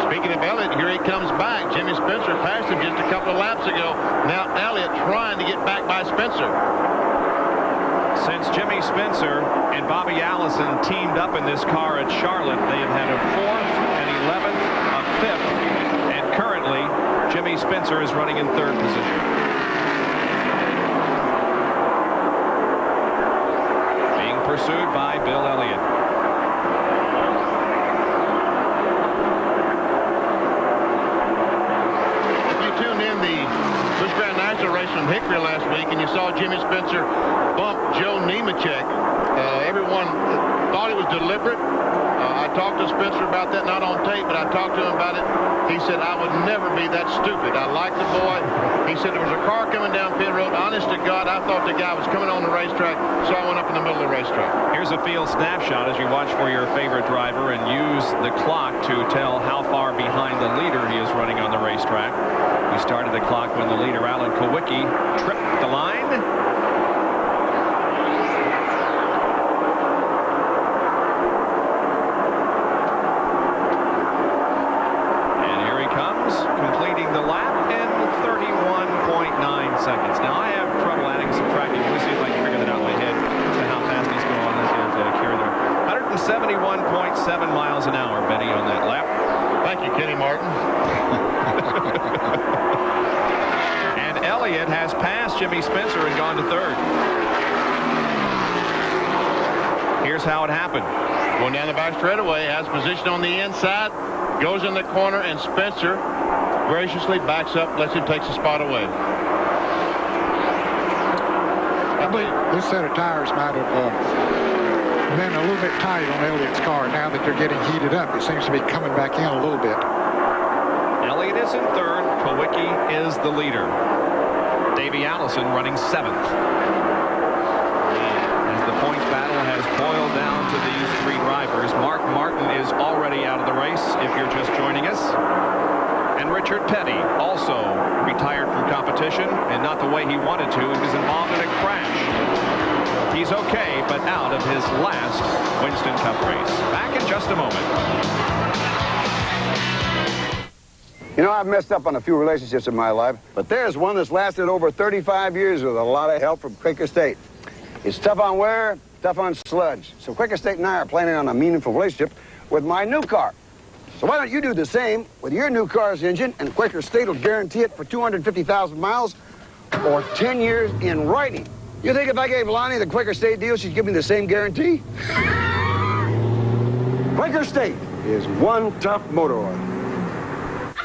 Speaking of Elliott, here he comes back. Jimmy Spencer passed him just a couple of laps ago. Now Elliott trying to get back by Spencer. Since Jimmy Spencer and Bobby Allison teamed up in this car at Charlotte, they have had a 4th, an 11th, a 5th, and currently Jimmy Spencer is running in 3rd position. Being pursued by Bill Elliott. If you tuned in the Busch Grand National race from Hickory last week and you saw Jimmy Spencer bump Joe Nemechek, everyone thought it was deliberate. I talked to Spencer about that, not on tape, but I talked to him about it. He said, I would never be that stupid. I like the boy. He said there was a car coming down pit road. Honest to God, I thought the guy was coming on the racetrack, so I went up in the middle of the racetrack. Here's a field snapshot as you watch for your favorite driver and use the clock to tell how far behind the leader he is running on the racetrack. We started the clock when the leader, Alan Kowicki, tripped the line. Completing the lap in 31.9 seconds. Now, I have trouble adding and subtracting. Let me see if I can figure that out in my head to how fast he's going. Let's carry there. 171.7 miles an hour, Benny, on that lap. Thank you, Kenny Martin. And Elliott has passed Jimmy Spencer and gone to 3rd. Here's how it happened. Going down the back straightaway, has position on the inside, goes in the corner, and Spencer graciously backs up, lets him take the spot away. I believe this set of tires might have been a little bit tight on Elliott's car. Now that they're getting heated up, it seems to be coming back in a little bit. Elliott is in 3rd. Kowicki is the leader. Davey Allison running 7th. As the points battle has boiled down to these 3 drivers, Mark Martin is already out of the race if you're just joining us. And Richard Petty also retired from competition, and not the way he wanted to. He was involved in a crash. He's okay, but out of his last Winston Cup race. Back in just a moment. You know, I've messed up on a few relationships in my life, but there's one that's lasted over 35 years with a lot of help from Quaker State. It's tough on wear, tough on sludge. So Quaker State and I are planning on a meaningful relationship with my new car. So why don't you do the same with your new car's engine, and Quaker State will guarantee it for 250,000 miles or 10 years in writing. You think if I gave Lonnie the Quaker State deal, she'd give me the same guarantee? Quaker State is one tough motor oil.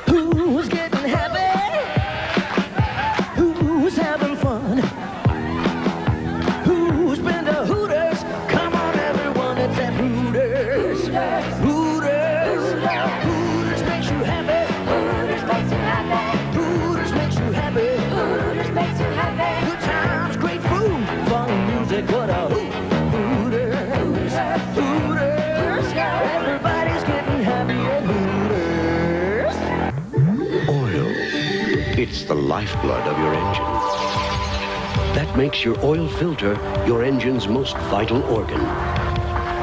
Who's getting happy? Who's having fun? Who's been to Hooters? Come on, everyone, it's at Hooters. Hooters. Hooters makes you happy. Hooters makes you happy. Hooters makes you happy. Hooters makes you happy. Good times, great food, fun music, what a hoot. Hooters. Hooters. Everybody's getting happy at Hooters. Oil. It's the lifeblood of your engine. That makes your oil filter your engine's most vital organ.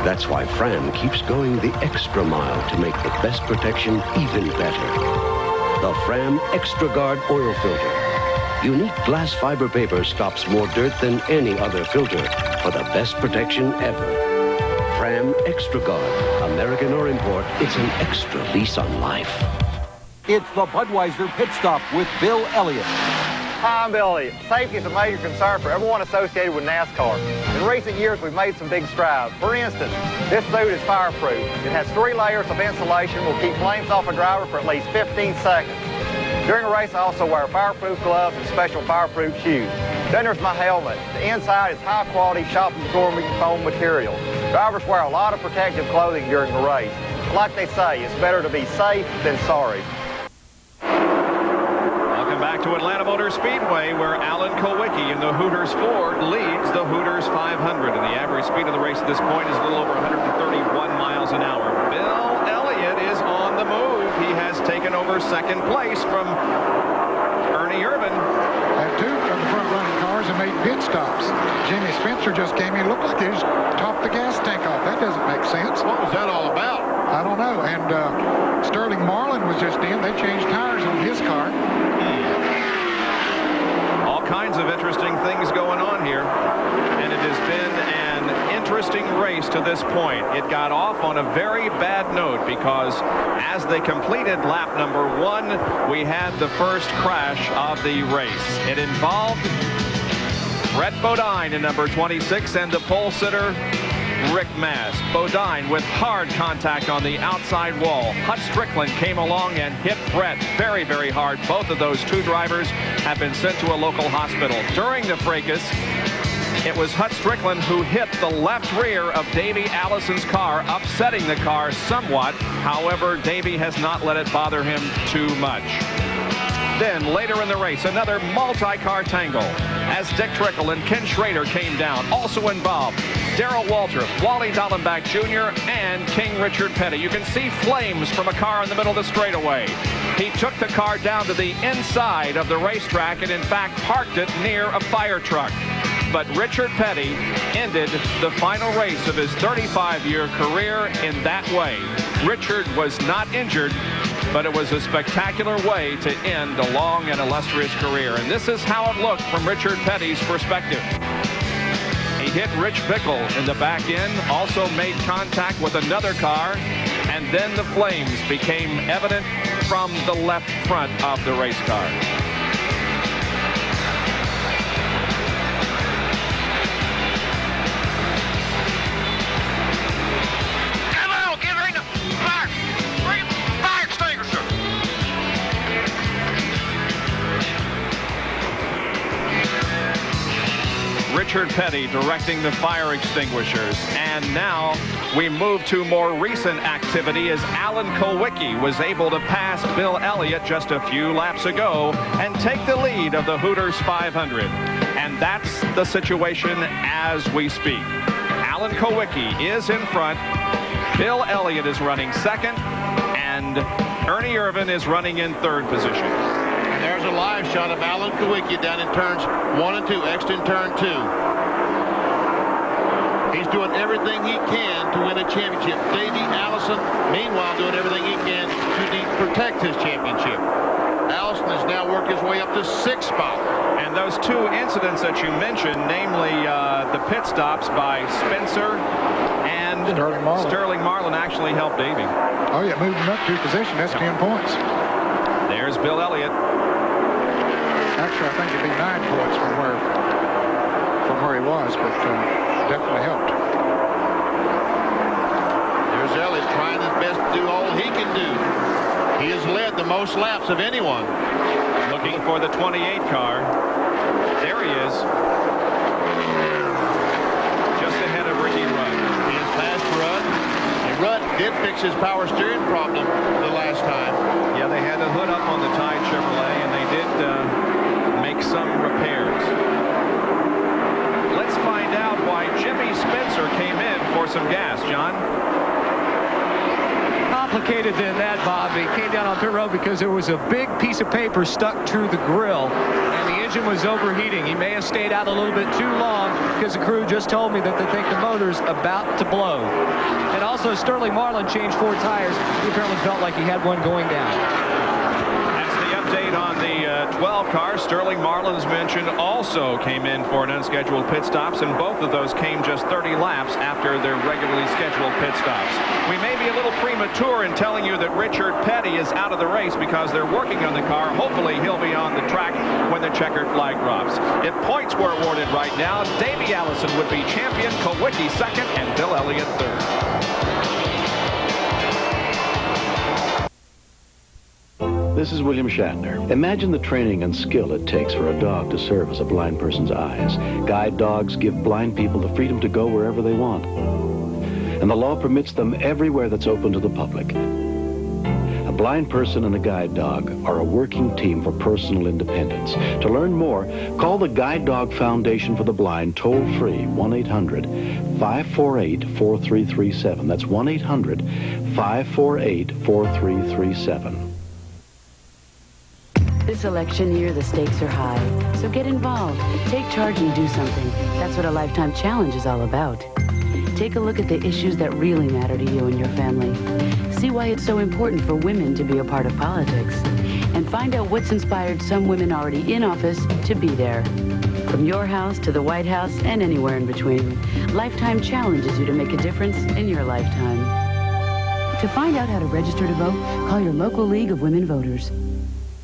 That's why Fram keeps going the extra mile to make the best protection even better. The Fram Extra Guard oil filter. Unique glass fiber paper stops more dirt than any other filter for the best protection ever. Fram Extra Guard. American or import, it's an extra lease on life. It's the Budweiser Pit Stop with Bill Elliott. Hi, I'm Bill Elliott. Safety is a major concern for everyone associated with NASCAR. In recent years, we've made some big strides. For instance, this suit is fireproof. It has 3 layers of insulation, will keep flames off a driver for at least 15 seconds. During a race, I also wear fireproof gloves and special fireproof shoes. Then there's my helmet. The inside is high-quality, shock-absorbing foam material. Drivers wear a lot of protective clothing during the race. Like they say, it's better to be safe than sorry. Welcome back to to Atlanta Motor Speedway, where Alan Kulwicki in the Hooters Ford leads the Hooters 500. And the average speed of the race at this point is a little over 131 miles an hour. Bill Elliott is on the move. He has taken over second place from Ernie Irvan. Had two of the front-running cars and made pit stops. Jimmy Spencer just came in. Looked like he just topped the gas tank off. That doesn't make sense. What was that all about? I don't know. And Sterling Marlin was just in. They changed tires on his car. All kinds of interesting things going on here. And it has been an interesting race to this point. It got off on a very bad note because as they completed lap number 1, we had the first crash of the race. It involved Brett Bodine in number 26 and the pole sitter Rick Mast. Bodine with hard contact on the outside wall. Hut Strickland came along and hit Brett very, very hard. Both of those two drivers have been sent to a local hospital. During the fracas, it was Hut Strickland who hit the left rear of Davey Allison's car, upsetting the car somewhat. However, Davey has not let it bother him too much. Then later in the race, another multi-car tangle as Dick Trickle and Ken Schrader came down. Also involved Darrell Waltrip, Wally Dallenbach Jr., and King Richard Petty. You can see flames from a car in the middle of the straightaway. He took the car down to the inside of the racetrack and in fact parked it near a fire truck. But Richard Petty ended the final race of his 35-year career in that way. Richard was not injured, but it was a spectacular way to end a long and illustrious career. And this is how it looked from Richard Petty's perspective. He hit Rich Bickle in the back end, also made contact with another car, and then the flames became evident from the left front of the race car. Richard Petty directing the fire extinguishers. And now we move to more recent activity as Alan Kulwicki was able to pass Bill Elliott just a few laps ago and take the lead of the Hooters 500. And that's the situation as we speak. Alan Kulwicki is in front. Bill Elliott is running second. And Ernie Irvan is running in third position. There's a live shot of Alan Kulwicki down in turns 1 and 2, exit in turn 2. He's doing everything he can to win a championship. Davey Allison, meanwhile, doing everything he can to protect his championship. Allison has now worked his way up to 6th spot. And those two incidents that you mentioned, namely the pit stops by Spencer and Sterling Marlin actually helped Davey. Oh, yeah, moved him up 2 position. That's 10 points. There's Bill Elliott. Actually, I think it'd be 9 points from where he was, but definitely helped. There's Elliott trying his best to do all he can do. He has led the most laps of anyone. Looking for the 28 car. There he is. Just ahead of Ricky Rudd. He has passed Rudd. And Rudd did fix his power steering problem the last time. Yeah, they had the hood up on the Tide Chevrolet, and they did make some repairs. Let's find out why Jimmy Spencer came in for some gas, John. Complicated than that, Bob. He came down on pit road because there was a big piece of paper stuck to the grill, and the engine was overheating. He may have stayed out a little bit too long because the crew just told me that they think the motor's about to blow. And also, Sterling Marlin changed 4 tires. He apparently felt like he had one going down. Update on the 12 car. Sterling Marlin, as mentioned, also came in for an unscheduled pit stops, and both of those came just 30 laps after their regularly scheduled pit stops. We may be a little premature in telling you that Richard Petty is out of the race because they're working on the car. Hopefully he'll be on the track when the checkered flag drops. If points were awarded right now, Davey Allison would be champion, Kulwicki second, and Bill Elliott third. This is William Shatner. Imagine the training and skill it takes for a dog to serve as a blind person's eyes. Guide dogs give blind people the freedom to go wherever they want. And the law permits them everywhere that's open to the public. A blind person and a guide dog are a working team for personal independence. To learn more, call the Guide Dog Foundation for the Blind toll-free 1-800-548-4337. That's 1-800-548-4337. This election year, the stakes are high, so get involved. Take charge and do something. That's what a Lifetime Challenge is all about. Take a look at the issues that really matter to you and your family. See why it's so important for women to be a part of politics. And find out what's inspired some women already in office to be there. From your house to the White House and anywhere in between, Lifetime challenges you to make a difference in your lifetime. To find out how to register to vote, call your local League of Women Voters.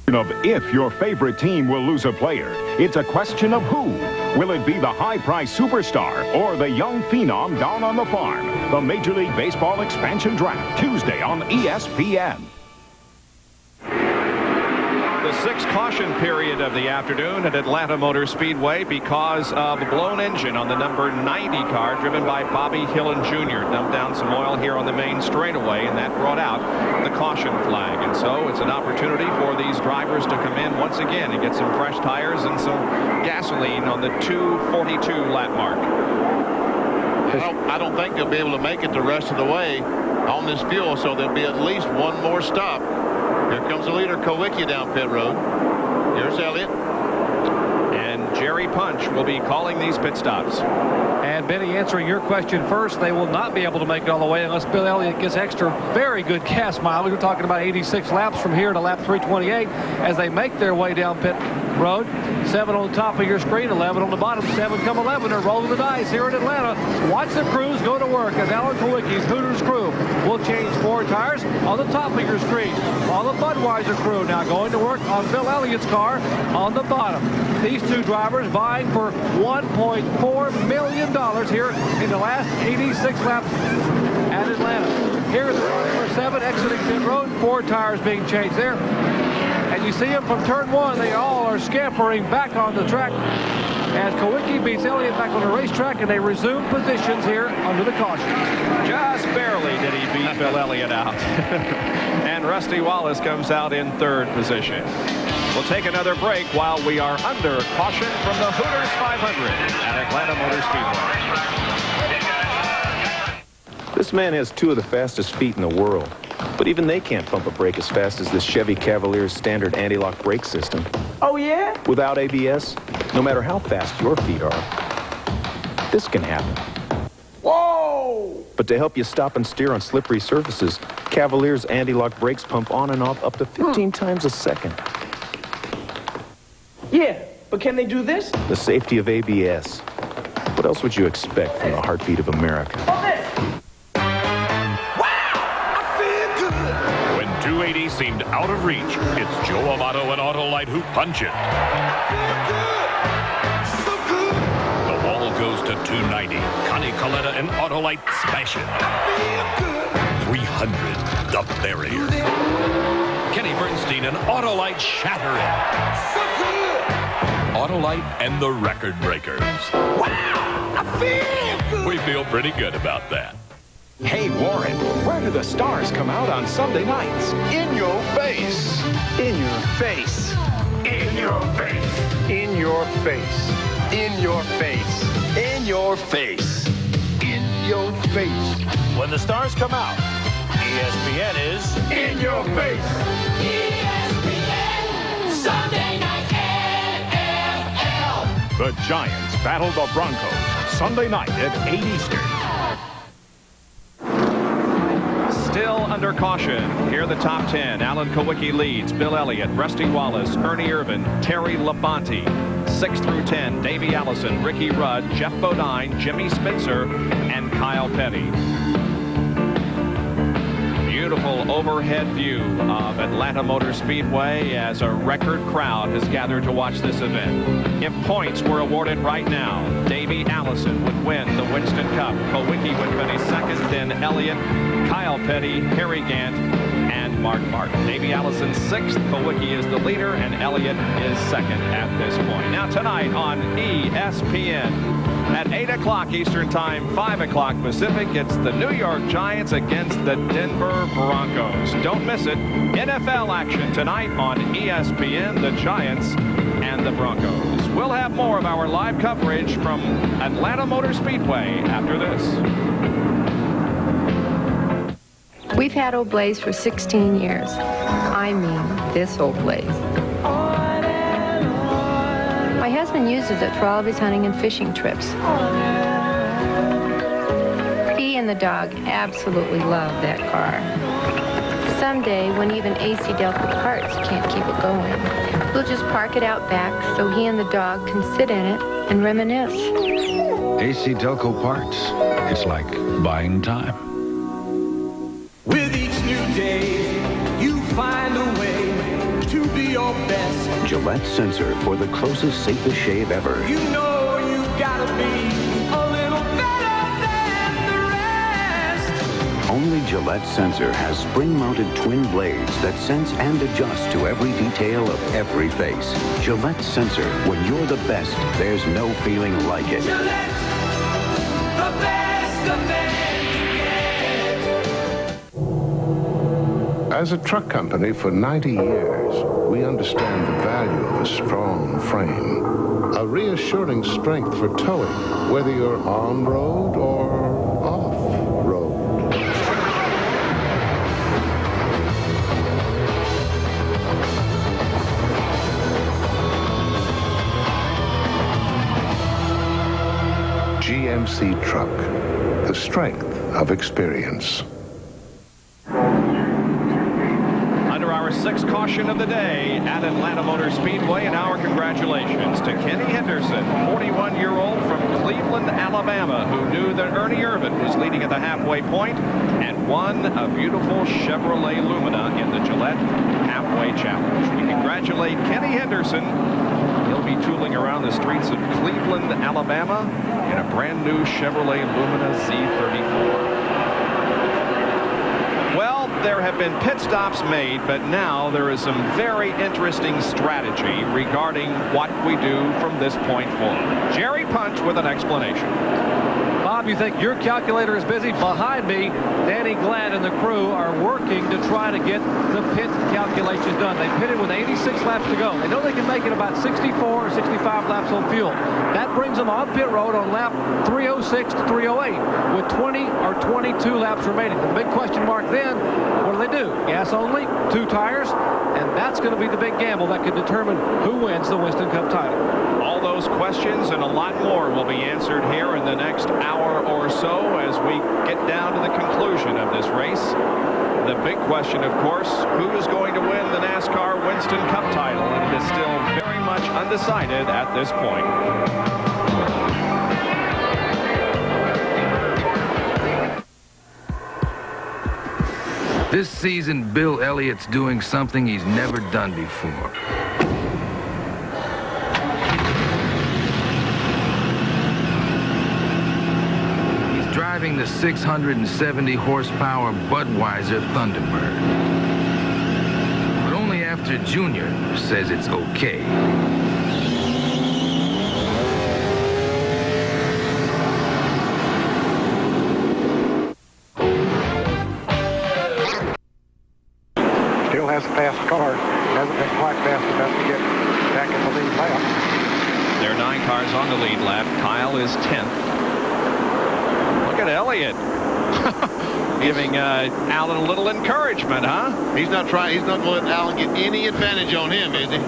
Of if your favorite team will lose a player, it's a question of who. Will it be the high-priced superstar or the young phenom down on the farm? The Major League Baseball Expansion Draft, Tuesday on ESPN. The sixth caution period of the afternoon at Atlanta Motor Speedway because of a blown engine on the number 90 car driven by Bobby Hillen Jr. Dumped down some oil here on the main straightaway, and that brought out the caution flag. And so it's an opportunity for these drivers to come in once again and get some fresh tires and some gasoline on the 2:42 lap mark. I don't think they'll be able to make it the rest of the way on this fuel, so there'll be at least one more stop. Here comes the leader, Kowicki, down pit road. Here's Elliott. And Jerry Punch will be calling these pit stops. And Benny, answering your question first, they will not be able to make it all the way unless Bill Elliott gets extra very good gas mileage. We're talking about 86 laps from here to lap 328 as they make their way down pit road. 7 on the top of your screen, 11 on the bottom. 7 come 11. They're rolling the dice here in Atlanta. Watch the crews go to work as Alan Kowicki's Hooters crew will change 4 tires on the top of your screen. All the Budweiser crew now going to work on Bill Elliott's car on the bottom. These two drivers vying for $1.4 million here in the last 86 laps at Atlanta. Here is number 7 exiting pit road. 4 tires being changed there. And you see them from turn 1. They all are scampering back on the track as Kowicki beats Elliott back on the racetrack, and they resume positions here under the caution. Just barely did he beat Bill Elliott out. And Rusty Wallace comes out in 3rd position. We'll take another break while we are under caution from the Hooters 500 at Atlanta Motor Speedway. This man has 2 of the fastest feet in the world. But even they can't pump a brake as fast as this Chevy Cavalier's standard anti-lock brake system. Oh, yeah? Without ABS, no matter how fast your feet are, this can happen. Whoa! But to help you stop and steer on slippery surfaces, Cavalier's anti-lock brakes pump on and off up to 15 times a second. Yeah, but can they do this? The safety of ABS. What else would you expect from the heartbeat of America? 280 seemed out of reach. It's Joe Amato and Autolite who punch it. The ball goes to 290. Connie Coletta and Autolite smash it. 300, the barrier. Kenny Bernstein and Autolite shatter it. Autolite and the record breakers. Wow! I feel good! We feel pretty good about that. Hey, Warren, where do the stars come out on Sunday nights? In your face. In your face. In your face. In your face. In your face. In your face. In your face. When the stars come out, ESPN is in your face. ESPN Sunday Night NFL. The Giants battle the Broncos Sunday night at 8 Eastern. Still under caution. Here are the top 10. Alan Kowicki leads. Bill Elliott, Rusty Wallace, Ernie Irvin, Terry Labonte. 6 through 10, Davey Allison, Ricky Rudd, Jeff Bodine, Jimmy Spitzer, and Kyle Petty. Beautiful overhead view of Atlanta Motor Speedway as a record crowd has gathered to watch this event. If points were awarded right now, Davey Allison would win the Winston Cup. Kowicki would finish 2nd, then Elliott, Kyle Petty, Harry Gant, and Mark Martin. Davey Allison 6th, Kowicki is the leader, and Elliott is 2nd at this point. Now tonight on ESPN, At 8 o'clock Eastern Time, 5 o'clock Pacific, it's the New York Giants against the Denver Broncos. Don't miss it. NFL action tonight on ESPN, the Giants and the Broncos. We'll have more of our live coverage from Atlanta Motor Speedway after this. We've had Old Blaze for 16 years. I mean, this Old Blaze. My husband uses it for all of his hunting and fishing trips. He and the dog absolutely love that car. Someday, when even AC Delco Parts can't keep it going, we'll just park it out back so he and the dog can sit in it and reminisce. AC Delco Parts. It's like buying time. With each new day, you find a way to be your best. Gillette Sensor for the closest, safest shave ever. You know you gotta be a little better than the rest. Only Gillette Sensor has spring-mounted twin blades that sense and adjust to every detail of every face. Gillette Sensor, when you're the best, there's no feeling like it. Gillette, the best of men. As a truck company for 90 years, we understand the value of a strong frame. A reassuring strength for towing, whether you're on road or off road. GMC Truck, the strength of experience. Our sixth caution of the day at Atlanta Motor Speedway, and our congratulations to Kenny Henderson, 41-year-old from Cleveland, Alabama, who knew that Ernie Irvan was leading at the halfway point and won a beautiful Chevrolet Lumina in the Gillette Halfway Challenge. We congratulate Kenny Henderson. He'll be tooling around the streets of Cleveland, Alabama in a brand new Chevrolet Lumina Z34. Well, there have been pit stops made, but now there is some very interesting strategy regarding what we do from this point forward. Jerry Punch with an explanation. Bob, you think your calculator is busy? Behind me, Danny Glad and the crew are working to try to get the pit calculations done. They pitted with 86 laps to go. They know they can make it about 64 or 65 laps on fuel. That brings them on pit road on lap 306 to 308 with 20 or 22 laps remaining. The big question mark then, what do they do? Gas only, 2 tires, and that's going to be the big gamble that could determine who wins the Winston Cup title. All those questions and a lot more will be answered here in the next hour or so as we get down to the conclusion of this race. The big question, of course, who is going to win the NASCAR Winston Cup title? And it is still very much undecided at this point. This season, Bill Elliott's doing something he's never done before. He's driving the 670 horsepower Budweiser Thunderbird. But only after Junior says it's okay. Still has a fast car. Hasn't been quite fast enough to get back in the lead lap. There are 9 cars on the lead lap. Kyle is 10th. Look at Elliott. Giving Alan a little encouragement, huh? He's not trying. He's not going to let Alan get any advantage on him, is he?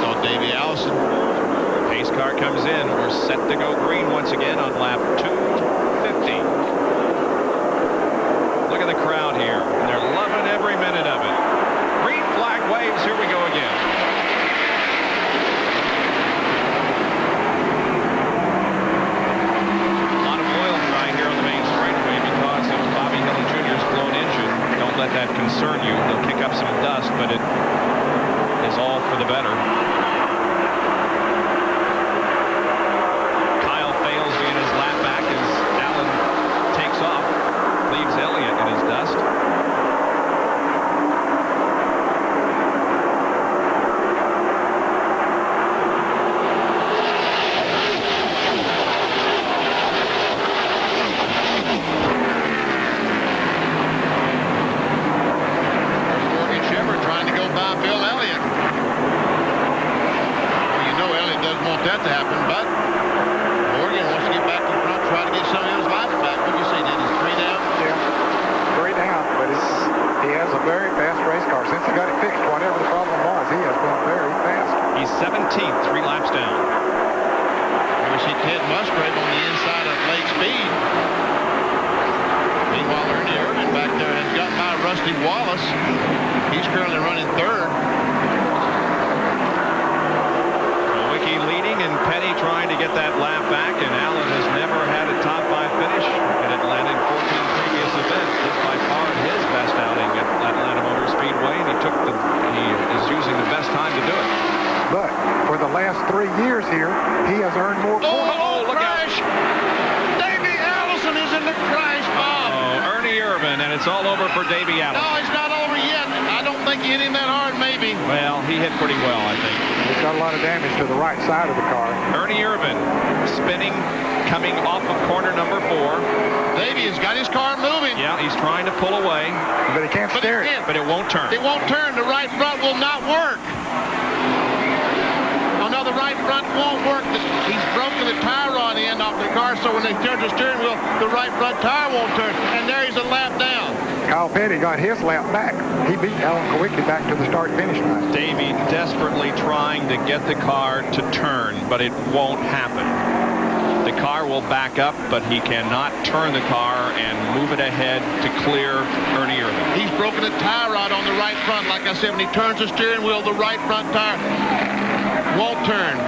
Saw Davey Allison. Pace car comes in. We're set to go green once again on lap 250. Look at the crowd here. They're loving every minute of it. Green flag waves. Here we go again. A lot of oil dry here on the main straightaway because of Bobby Hill Jr.'s blown engine. Don't let that concern you. He'll kick up some dust, but it is all for the better. has been very fast. He's 17th, 3 laps down. We see Ted Musgrave on the inside of late speed. Meanwhile, Ernie Irvin back there has got by Rusty Wallace. He's currently running third. Kowicki leading and Petty trying to get that lap back, and Allen has never had a top 5 finish in Atlanta in 14 previous events. This by far his best outing at Atlanta Motor Speedway, and he is using the best time to do it. But for the last 3 years here, he has earned more points. Look crash! Davey Allison is in the crash, Bob. Ernie Irvin, and it's all over for Davey Allison. No, it's not over yet. I don't think he hit him that hard, maybe. Well, he hit pretty well, I think. He's got a lot of damage to the right side of the car. Ernie Irvin spinning, coming off of corner number 4. Davey has got his car moving. Yeah, he's trying to pull away. But he can't steer it. But it won't turn. It won't turn. The right front will not work. Oh, no, the right front won't work. He's broken the tie rod end off the car, so when they turn the steering wheel, the right front tire won't turn. And there he's a lap down. Kyle Petty got his lap back. He beat Alan Kowicki back to the start-finish line. Davey desperately trying to get the car to turn, but it won't happen. The car will back up, but he cannot turn the car and move it ahead to clear Ernie Irvin. He's broken the tie rod on the right front. Like I said, when he turns the steering wheel, the right front tire won't turn.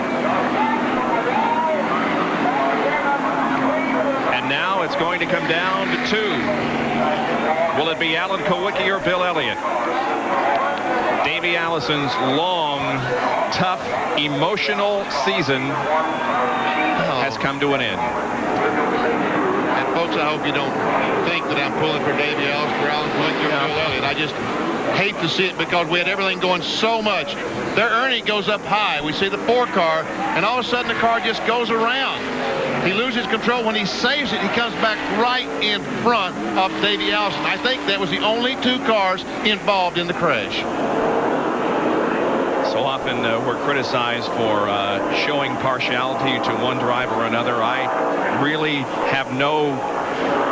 And now it's going to come down to 2. Will it be Alan Kowicki or Bill Elliott? Davey Allison's long, tough, emotional season has come to an end. And folks, I hope you don't think that I'm pulling for Davey Allison or Alan Kowicki or Bill Elliott. I just hate to see it because we had everything going so much. Their Ernie goes up high. We see the 4 car, and all of a sudden the car just goes around. He loses control. When he saves it, he comes back right in front of Davey Allison. I think that was the only 2 cars involved in the crash. So often we're criticized for showing partiality to one driver or another. I really have no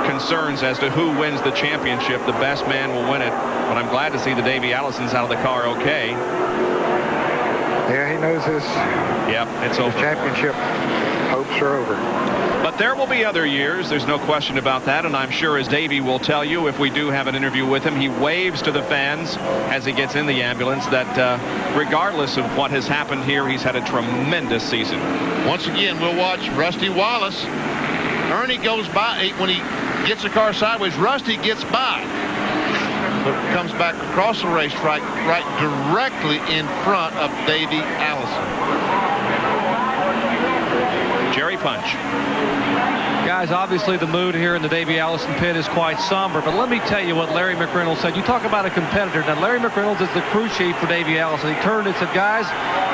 concerns as to who wins the championship. The best man will win it. But I'm glad to see the Davey Allison's out of the car okay. Yeah, he knows his championship hopes are over. But there will be other years. There's no question about that. And I'm sure, as Davey will tell you, if we do have an interview with him, he waves to the fans as he gets in the ambulance that regardless of what has happened here, he's had a tremendous season. Once again, we'll watch Rusty Wallace. Ernie goes by. When he gets the car sideways, Rusty gets by. But comes back across the racetrack right directly in front of Davey Allison. Jerry Punch. Guys, obviously the mood here in the Davey Allison pit is quite somber, but let me tell you what Larry McReynolds said. You talk about a competitor. Now, Larry McReynolds is the crew chief for Davey Allison. He turned and said, guys,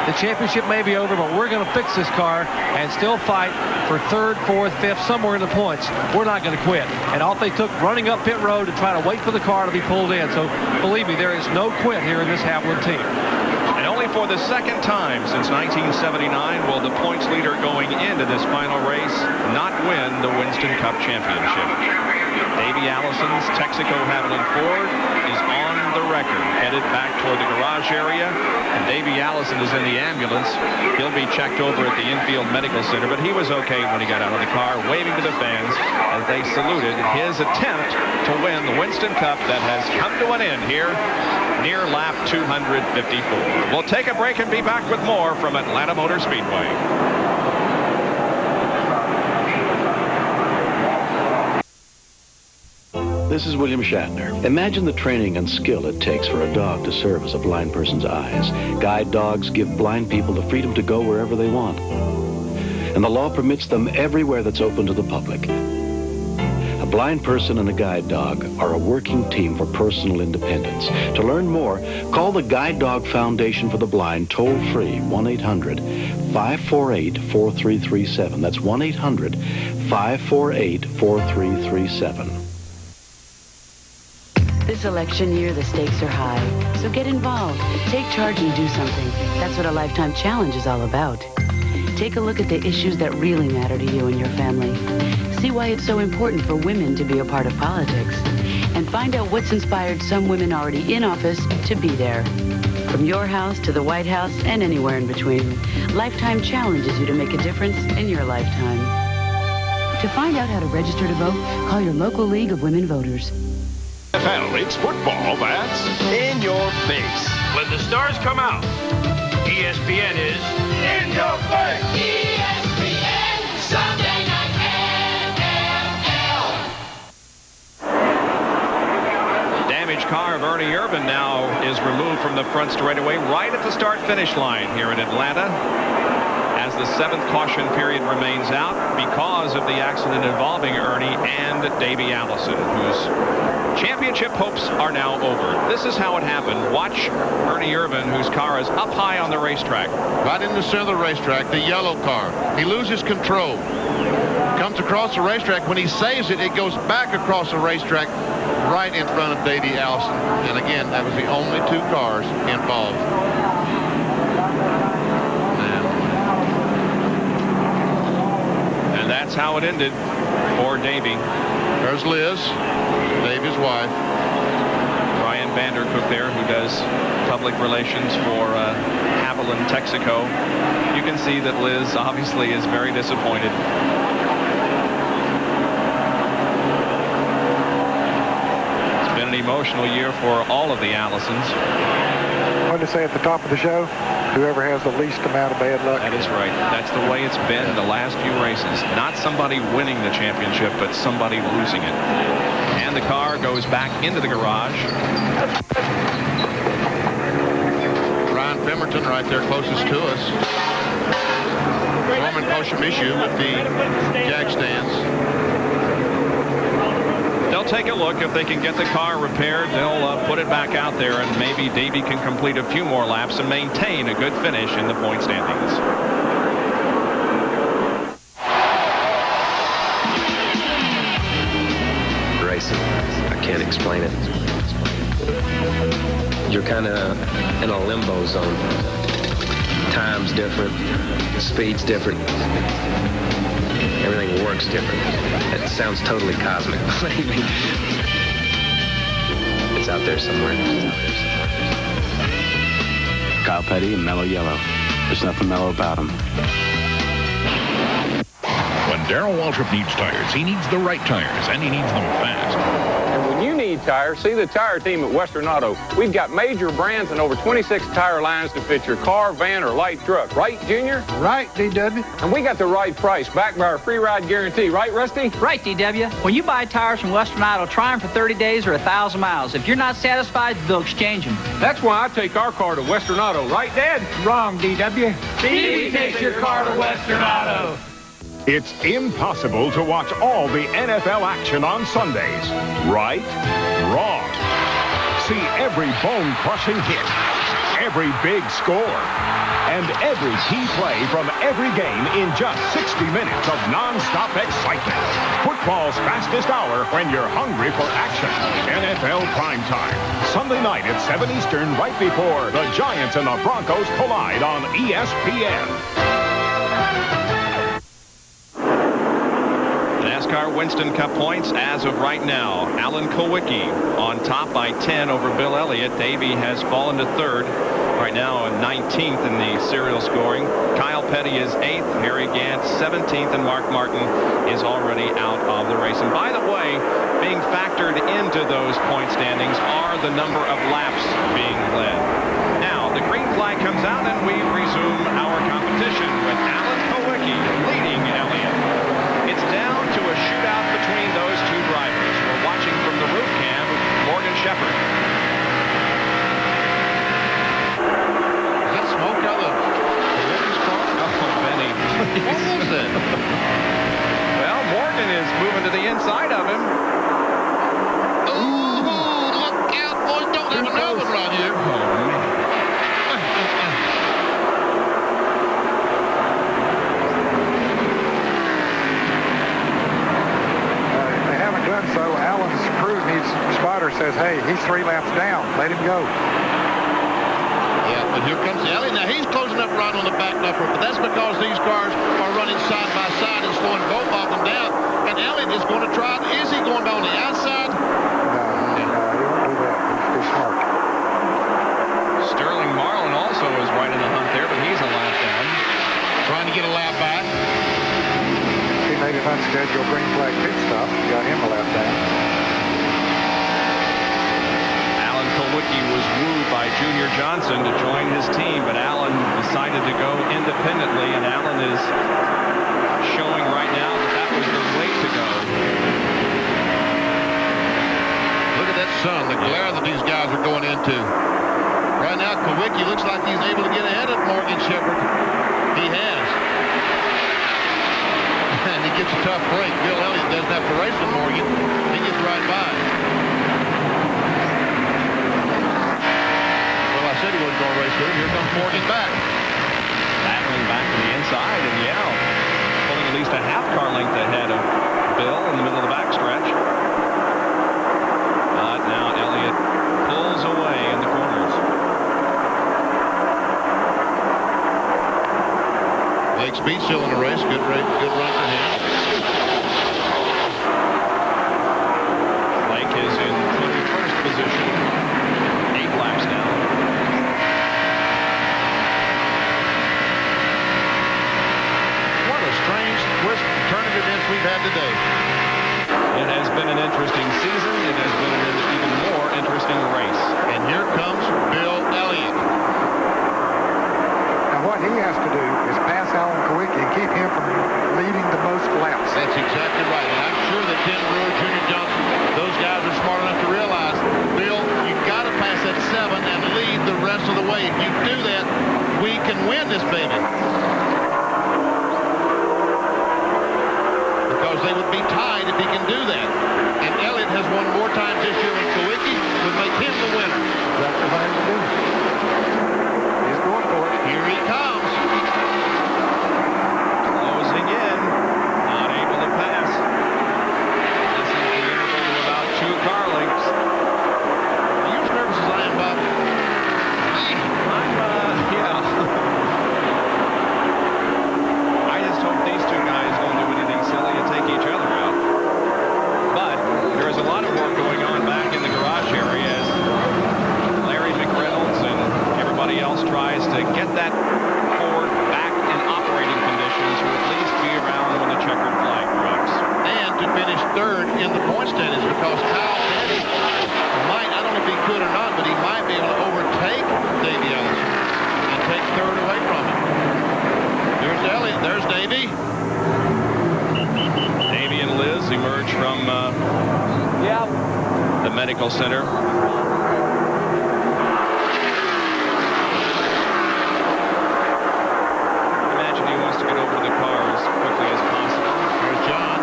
the championship may be over, but we're going to fix this car and still fight for 3rd, 4th, 5th, somewhere in the points. We're not going to quit. And off they took, running up pit road to try to wait for the car to be pulled in. So, believe me, there is no quit here in this Havoline team. And only for the 2nd time since 1979 will the points leader going into this final race not win the Winston Cup Championship. Davey Allison's Texaco Havoline Ford is on the record, headed back toward the garage area, and Davey Allison is in the ambulance. He'll be checked over at the infield medical center, but he was okay when he got out of the car, waving to the fans as they saluted his attempt to win the Winston Cup that has come to an end here near lap 254. We'll take a break and be back with more from Atlanta Motor Speedway. This is William Shatner. Imagine the training and skill it takes for a dog to serve as a blind person's eyes. Guide dogs give blind people the freedom to go wherever they want. And the law permits them everywhere that's open to the public. A blind person and a guide dog are a working team for personal independence. To learn more, call the Guide Dog Foundation for the Blind toll-free 1-800-548-4337. That's 1-800-548-4337. This election year, the stakes are high, so get involved. Take charge and do something. That's what a lifetime challenge is all about. Take a look at the issues that really matter to you and your family. See why it's so important for women to be a part of politics. And find out what's inspired some women already in office to be there. From your house to the White House and anywhere in between, Lifetime challenges you to make a difference in your lifetime. To find out how to register to vote, call your local League of Women Voters. NFL, it's football that's in your face. When the stars come out, ESPN is in your face. ESPN Sunday Night NFL. Damaged car of Ernie Irvan now is removed from the front straightaway right at the start-finish line here in Atlanta, as the 7th caution period remains out because of the accident involving Ernie and Davey Allison, whose championship hopes are now over. This is how it happened. Watch Ernie Irvan, whose car is up high on the racetrack. Right in the center of the racetrack, the yellow car. He loses control. Comes across the racetrack. When he saves it, it goes back across the racetrack right in front of Davey Allison. And again, that was the only 2 cars involved. And that's how it ended for Davey. There's Liz, Davey's wife. Brian Vandercook there, who does public relations for Haviland, Texaco. You can see that Liz obviously is very disappointed. It's been an emotional year for all of the Allisons. What did I say at the top of the show? Whoever has the least amount of bad luck. That is right. That's the way it's been the last few races. Not somebody winning the championship, but somebody losing it. And the car goes back into the garage. Ryan Pemberton right there closest to us. Norman Koshimishu with the jack stands. They'll take a look. If they can get the car repaired, they'll put it back out there, and maybe Davey can complete a few more laps and maintain a good finish in the point standings. Racing, I can't explain it. You're kind of in a limbo zone. Time's different, speed's different. Everything works different. It sounds totally cosmic. It's out there somewhere. Kyle Petty and mellow yellow. There's nothing mellow about him. When Darrell Waltrip needs tires, he needs the right tires, and he needs them fast. And when you need tires, see the tire team at Western Auto. We've got major brands and over 26 tire lines to fit your car, van, or light truck. Right, Junior? Right, DW. And we got the right price, backed by our free ride guarantee. Right, Rusty? Right, DW. When you buy tires from Western Auto, try them for 30 days or 1,000 miles. If you're not satisfied, they'll exchange them. That's why I take our car to Western Auto. Right, Dad? Wrong, DW. Stevie takes your car to Western Auto. It's impossible to watch all the NFL action on Sundays. Right? Wrong. See every bone-crushing hit, every big score, and every key play from every game in just 60 minutes of non-stop excitement. Football's fastest hour when you're hungry for action. NFL Primetime. Sunday night at 7 Eastern, right before the Giants and the Broncos collide on ESPN. NASCAR Winston Cup points as of right now. Alan Kulwicki on top by 10 over Bill Elliott. Davey has fallen to 3rd. Right now 19th in the serial scoring. Kyle Petty is 8th. Harry Gant 17th. And Mark Martin is already out of the race. And by the way, being factored into those point standings are the number of laps being led. Now, the green flag comes out and we resume our competition with Alan Kulwicki leading Elliott. It's down to a shootout between those 2 drivers. We're watching from the roof cam, Morgan Shepherd. Is that smoke out of the car? Oh, Benny. What was that? Well, Morgan is moving to the inside of him. Oh, look out, boys. Don't have another one right here. Oh, man. So Allen's crew needs, spotter says, hey, he's 3 laps down. Let him go. Yeah, but here comes Elliott. Now, he's closing up right on the back bumper, but that's because these cars are running side by side and slowing both of them down. And Elliott is going to try. Is he going on the outside? No, he won't do that. He's too smart. Sterling Martin also is right in the hunt there, but he's a lap down. Trying to get a lap back. He made an unscheduled green flag pit stop. Got him a lap down. Alan Kulwicki was wooed by Junior Johnson to join his team, but Alan decided to go independently, and Alan is showing right now that was the way to go. Look at that sun, the glare that these guys are going into. Right now, Kulwicki looks like he's able to get ahead of Morgan Shepherd. He has. And he gets a tough break. Bill Elliott doesn't have to race with Morgan. He gets right by. Well, I said he wasn't going to race with him. Here comes Morgan back. Battling back to the inside, and yeah, pulling at least a half car length ahead of Bill in the middle of the backstretch. But now Elliott pulls away in the corners. Blake Speed still in the race. Good run for him. Blake is in 21st position. 8 laps now. What a strange twist turn of events we've had today. It has been an interesting season. It has been an even more interesting race. And here comes Bill Elliott. Now what he has to do is pass Alan Kulwicki and keep him from leading the most laps. That's exactly right. And I'm sure that Tim Brewer, Junior Johnson, those guys are smart enough to realize, Bill, you've got to pass that 7 and lead the rest of the way. If you do that, we can win this baby. Because they would be tied if he can do that. And Elliott has won more times this year than Kulwicki would make him the winner. That's the thing to do. He's going for it. Here he comes. Closing in. Not able to pass. This is the interval to about 2 car lengths. Are you as nervous as I am, Bob? Yeah. I just hope these 2 guys don't do anything silly and take each other out. But there is a lot of work going on back in the garage area as Larry McReynolds and everybody else tries to get that Ford back in operating conditions to at least be around when the checkered flag drops. And to finish 3rd in the point standings, because Kyle Petty might, I don't know if he could or not, but he might be able to overtake Davey Ellison and take 3rd away from him. There's Elliott. There's Davey. Davey and Liz emerge from the medical center. Imagine he wants to get over the car as quickly as possible. There's John.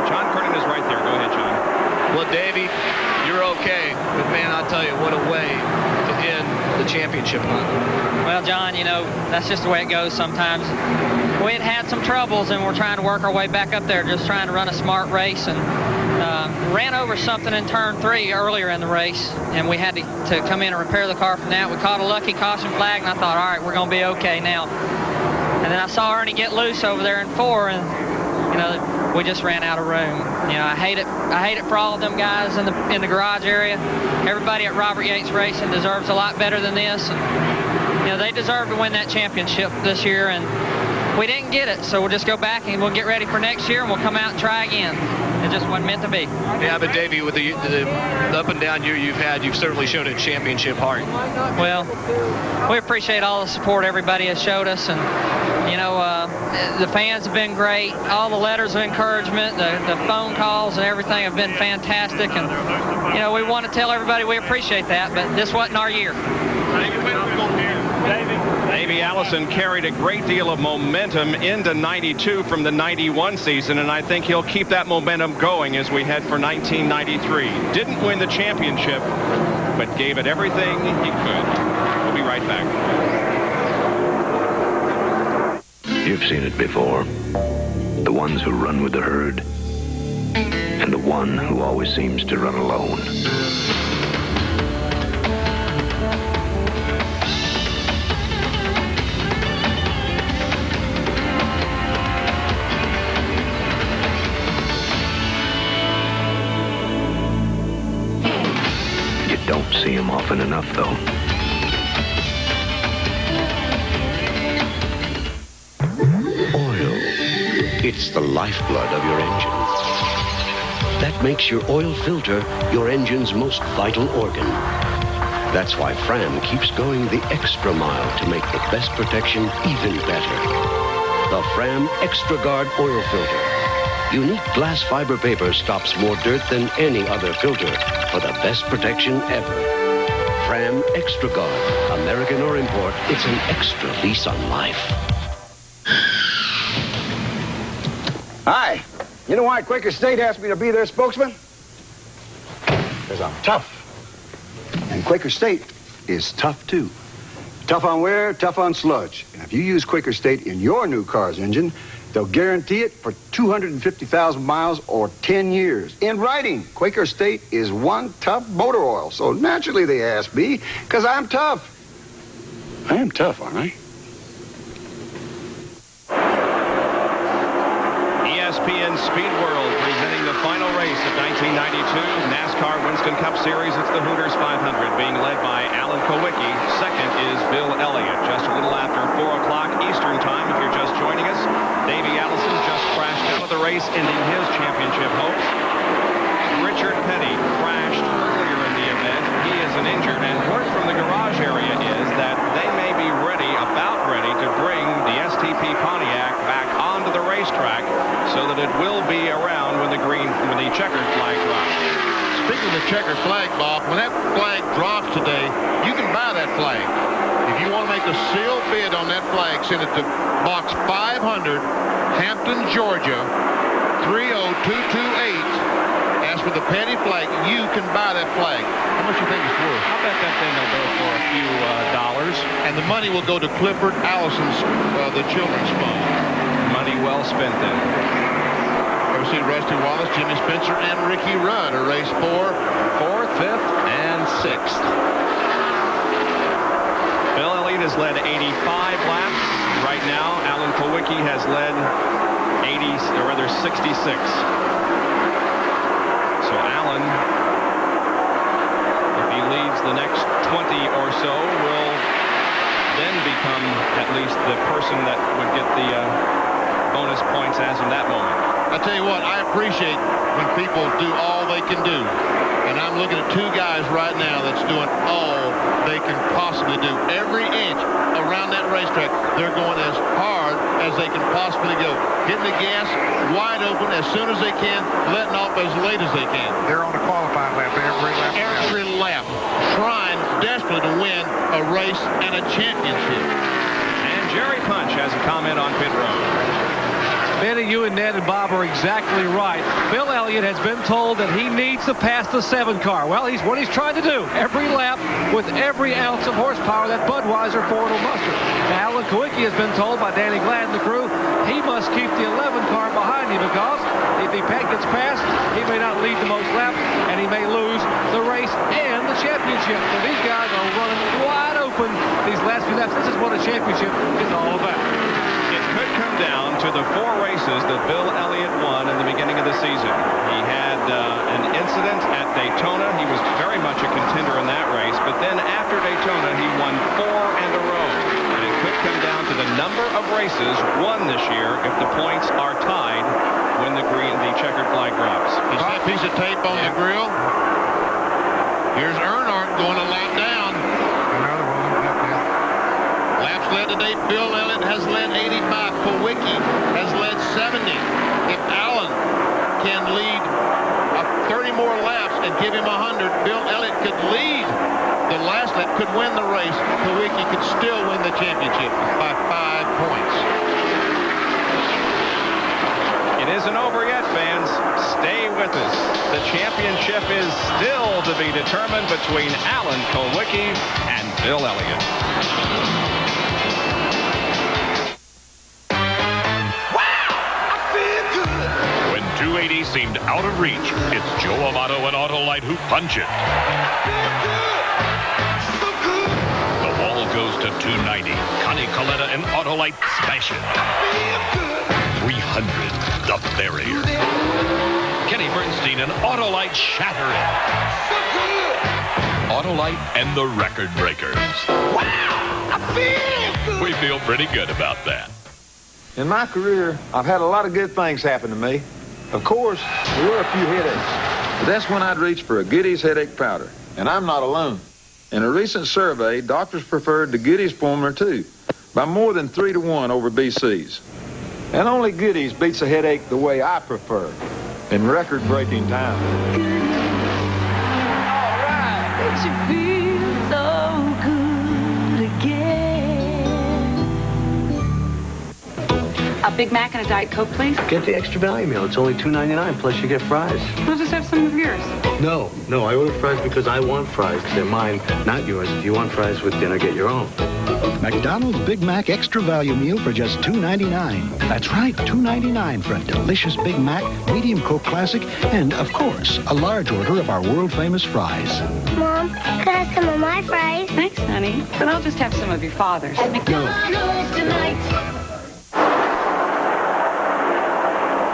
John Curtin is right there. Go ahead, John. Well, Davey, you're okay. But, man, I'll tell you, what a way to end the championship hunt. Well, John, you know, that's just the way it goes sometimes. We had some troubles, and we're trying to work our way back up there, just trying to run a smart race, and ran over something in turn 3 earlier in the race, and we had to come in and repair the car from that. We caught a lucky caution flag, and I thought, all right, we're going to be okay now. And then I saw Ernie get loose over there in 4, and, you know, we just ran out of room. You know, I hate it for all of them guys in the garage area. Everybody at Robert Yates Racing deserves a lot better than this. And, you know, they deserve to win that championship this year, and we didn't get it, so we'll just go back and we'll get ready for next year, and we'll come out and try again. It just wasn't meant to be. Yeah, but Davey, with the up and down year you've had, you've certainly showed a championship heart. Well, we appreciate all the support everybody has showed us, and you know, the fans have been great. All the letters of encouragement, the phone calls and everything have been fantastic, and you know, we want to tell everybody we appreciate that, but this wasn't our year. Davey Allison carried a great deal of momentum into 92 from the 91 season, and I think he'll keep that momentum going as we head for 1993. Didn't win the championship, but gave it everything he could. We'll be right back. You've seen it before. The ones who run with the herd, and the one who always seems to run alone. You don't see him often enough, though. It's the lifeblood of your engine. That makes your oil filter your engine's most vital organ. That's why Fram keeps going the extra mile to make the best protection even better. The Fram Extra Guard oil filter. Unique glass fiber paper stops more dirt than any other filter for the best protection ever. Fram Extra Guard. American or import, it's an extra lease on life. Hi. You know why Quaker State asked me to be their spokesman? Because I'm tough. And Quaker State is tough, too. Tough on wear, tough on sludge. And if you use Quaker State in your new car's engine, they'll guarantee it for 250,000 miles or 10 years. In writing, Quaker State is one tough motor oil. So naturally they asked me, because I'm tough. I am tough, aren't I? ESPN Speed World presenting the final race of 1992 NASCAR Winston Cup Series. It's the Hooters 500 being led by Alan Kowicki. Second is Bill Elliott. Just a little after 4 o'clock Eastern time if you're just joining us. Davey Allison just crashed out of the race, ending his championship hopes. Richard Petty crashed earlier in the event. He is an injured, and word from the garage area is that they may be about ready to bring the STP Pontiac back onto the racetrack so that it will be around when the checkered flag drops. Speaking of the checkered flag, Bob, when that flag drops today, you can buy that flag. If you want to make a sealed bid on that flag, send it to Box 500, Hampton, Georgia, 30228. Ask for the Petty flag. You can buy that flag. How much do you think it's worth? I bet that thing will go for a few dollars. And the money will go to Clifford Allison's, the children's fund. Money well spent then. Ever see Rusty Wallace, Jimmy Spencer, and Ricky Rudd are race 4th, 5th, and 6th. Bill Elliott has led 85 laps. Right now, Alan Kowicki has led 66. So Alan, if he leads the next 20 or so, will then become at least the person that would get the bonus points as of that moment. I tell you what, I appreciate when people do all they can do. And I'm looking at two guys right now that's doing all they can possibly do. Every inch around that racetrack, they're going as hard as they can possibly go. Hitting the gas wide open as soon as they can, letting off as late as they can. They're on a qualifying lap every lap. Every lap, trying desperately to win a race and a championship. And Jerry Punch has a comment on pit road. Benny, you and Ned and Bob are exactly right. Bill Elliott has been told that he needs to pass the 7 car. Well, what he's trying to do. Every lap with every ounce of horsepower that Budweiser Ford will muster. Now, Alan Kowicki has been told by Danny Glad and the crew he must keep the 11 car behind him because if he gets past, he may not lead the most laps and he may lose the race and the championship. So these guys are running wide open these last few laps. This is what a championship is all about. Could come down to the 4 races that Bill Elliott won in the beginning of the season. He had an incident at Daytona. He was very much a contender in that race, but then after Daytona, he won 4 in a row. And it could come down to the number of races won this year if the points are tied when the checkered flag drops. You see a piece of tape on the grill? Here's Earnhardt going a lap down. Another one. Laps led today, Bill Elliott has led 85. Kowicki has led 70. If Allen can lead 30 more laps and give him 100, Bill Elliott could lead the last lap, could win the race. Kowicki could still win the championship by 5 points. It isn't over yet, fans. Stay with us. The championship is still to be determined between Alan Kowicki and Bill Elliott. When 280 seemed out of reach, it's Joe Amato and Autolite who punch it. The wall goes to 290. Connie Coletta and Autolite smash it. 300, the barrier. Kenny Bernstein and Autolite shatter it. Autolite and the record breakers. Wow, I feel good. We feel pretty good about that. In my career, I've had a lot of good things happen to me. Of course, there were a few headaches. But that's when I'd reach for a Goody's headache powder. And I'm not alone. In a recent survey, doctors preferred the Goody's formula too, by more than 3 to 1 over BC's. And only Goody's beats a headache the way I prefer, in record-breaking time. All right. Makes you feel so good again. A Big Mac and a Diet Coke, please. Get the extra value meal. It's only $2.99, plus you get fries. We'll just have some of yours. No, I ordered fries because I want fries. They're mine, not yours. If you want fries with dinner, get your own. McDonald's Big Mac Extra Value Meal for just $2.99. That's right, $2.99 for a delicious Big Mac, medium Coke Classic, and, of course, a large order of our world-famous fries. Mom, can I have some of my fries? Thanks, honey. But I'll just have some of your father's. At McDonald's tonight.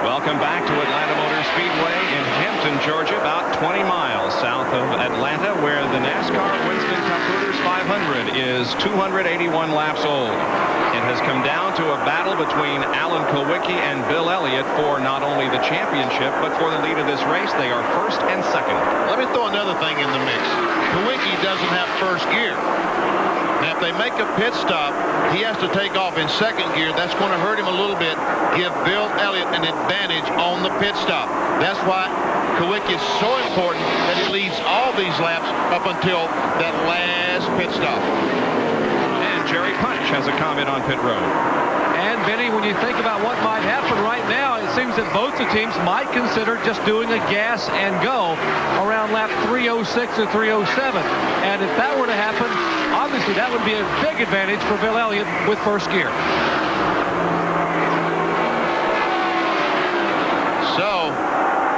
Welcome back to Atlanta Motor Speedway in Hampton, Georgia, about 20 miles south of Atlanta, where the NASCAR Winston Cup Hooters 500 is 281 laps old. It has come down to a battle between Alan Kulwicki and Bill Elliott for not only the championship, but for the lead of this race. They are first and second. Let me throw another thing in the mix. Kulwicki doesn't have first gear. Now, if they make a pit stop, he has to take off in second gear. That's going to hurt him a little bit, give Bill Elliott an advantage on the pit stop. That's why Kulwicki is so important that he leads all these laps up until that last pit stop. And Jerry Punch has a comment on pit road. And, Benny, when you think about what might happen right now, it seems that both the teams might consider just doing a gas and go around lap 306 or 307. And if that were to happen, obviously that would be a big advantage for Bill Elliott with first gear. So,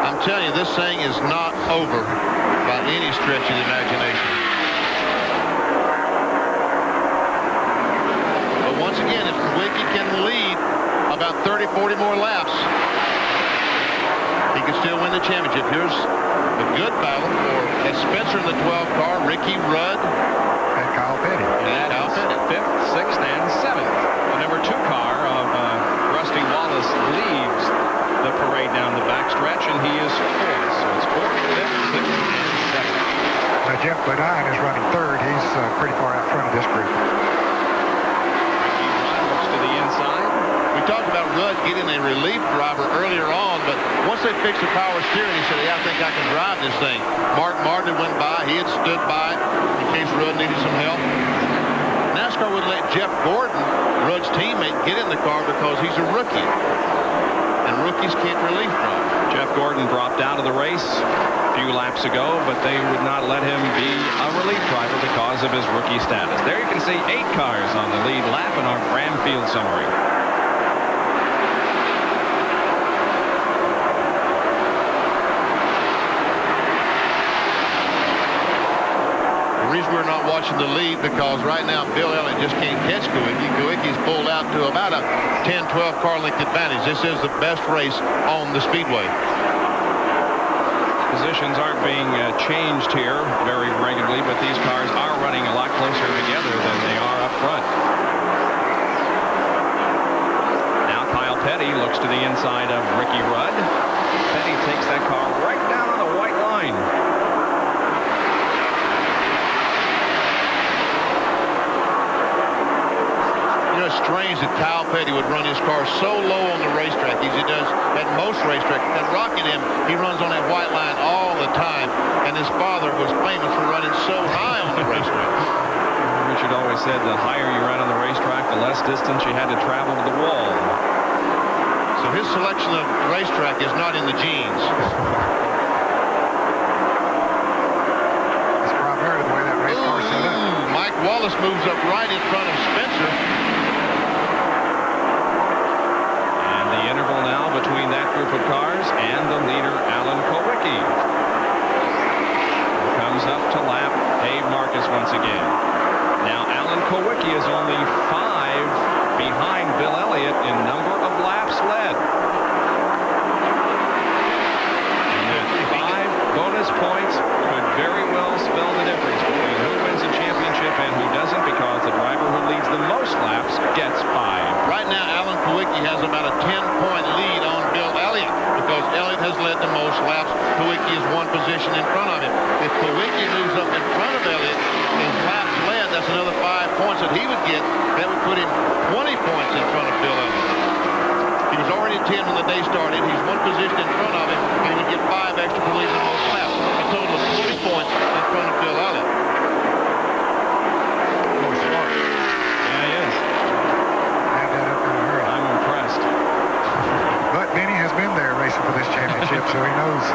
I'm telling you, this thing is not over by any stretch of the imagination. But once again, if Kulwicki can lead about 30, 40 more laps, he can still win the championship. Here's a good battle for Spencer in the 12 car, Ricky Rudd, and Kyle Petty. And Kyle Petty, 5th, 6th, and 7th. The number 2 car of Rusty Wallace leaves the parade down the backstretch, and he is 4th. So it's 4th, 5th, 6th, and 7th. Jeff Bodine is running 3rd. He's pretty far out front of this group. We talked about Rudd getting a relief driver earlier on, but once they fixed the power steering, he said, yeah, I think I can drive this thing. Mark Martin went by. He had stood by in case Rudd needed some help. NASCAR would let Jeff Gordon, Rudd's teammate, get in the car because he's a rookie. And rookies can't relief drive. Jeff Gordon dropped out of the race a few laps ago, but they would not let him be a relief driver because of his rookie status. There you can see 8 cars on the lead lap in our Graham Field summary. The reason we're not watching the lead because right now Bill Elliott just can't catch Kulwicki. Kulwicki's pulled out to about a 10-12 car length advantage. This is the best race on the speedway. Positions aren't being changed here very regularly, but these cars are running a lot closer together than they are up front. Now Kyle Petty looks to the inside of Ricky Rudd. Petty takes that car right down on the white line. It's strange that Kyle Petty would run his car so low on the racetrack as he does at most racetracks. At Rockingham, he runs on that white line all the time, and his father was famous for running so high on the racetrack. Richard always said the higher you ran on the racetrack, the less distance you had to travel to the wall. So his selection of racetrack is not in the genes. It's primarily the way that race car set up. Mike Wallace moves up right in front of Spencer. Interval now between that group of cars and the leader, Alan Kulwicki. Comes up to lap Dave Marcus once again. Now, Alan Kulwicki is only 5 behind Bill Elliott in number of laps led. And the 5 bonus points could very well spell the difference between who wins the championship and who doesn't, because the driver who leads the most laps gets 5. Right now, Alan Kulwicki has that he would get, that would put him 20 points in front of Bill Elliott. He was already at 10 when the day started. He's one position in front of him, and he would get 5 extra for leading the most laps. A total of 40 points in front of Bill Elliott. Oh, smart. Yeah, he is. Had that up in a hurry. I'm impressed. But Benny has been there racing for this championship, so he knows.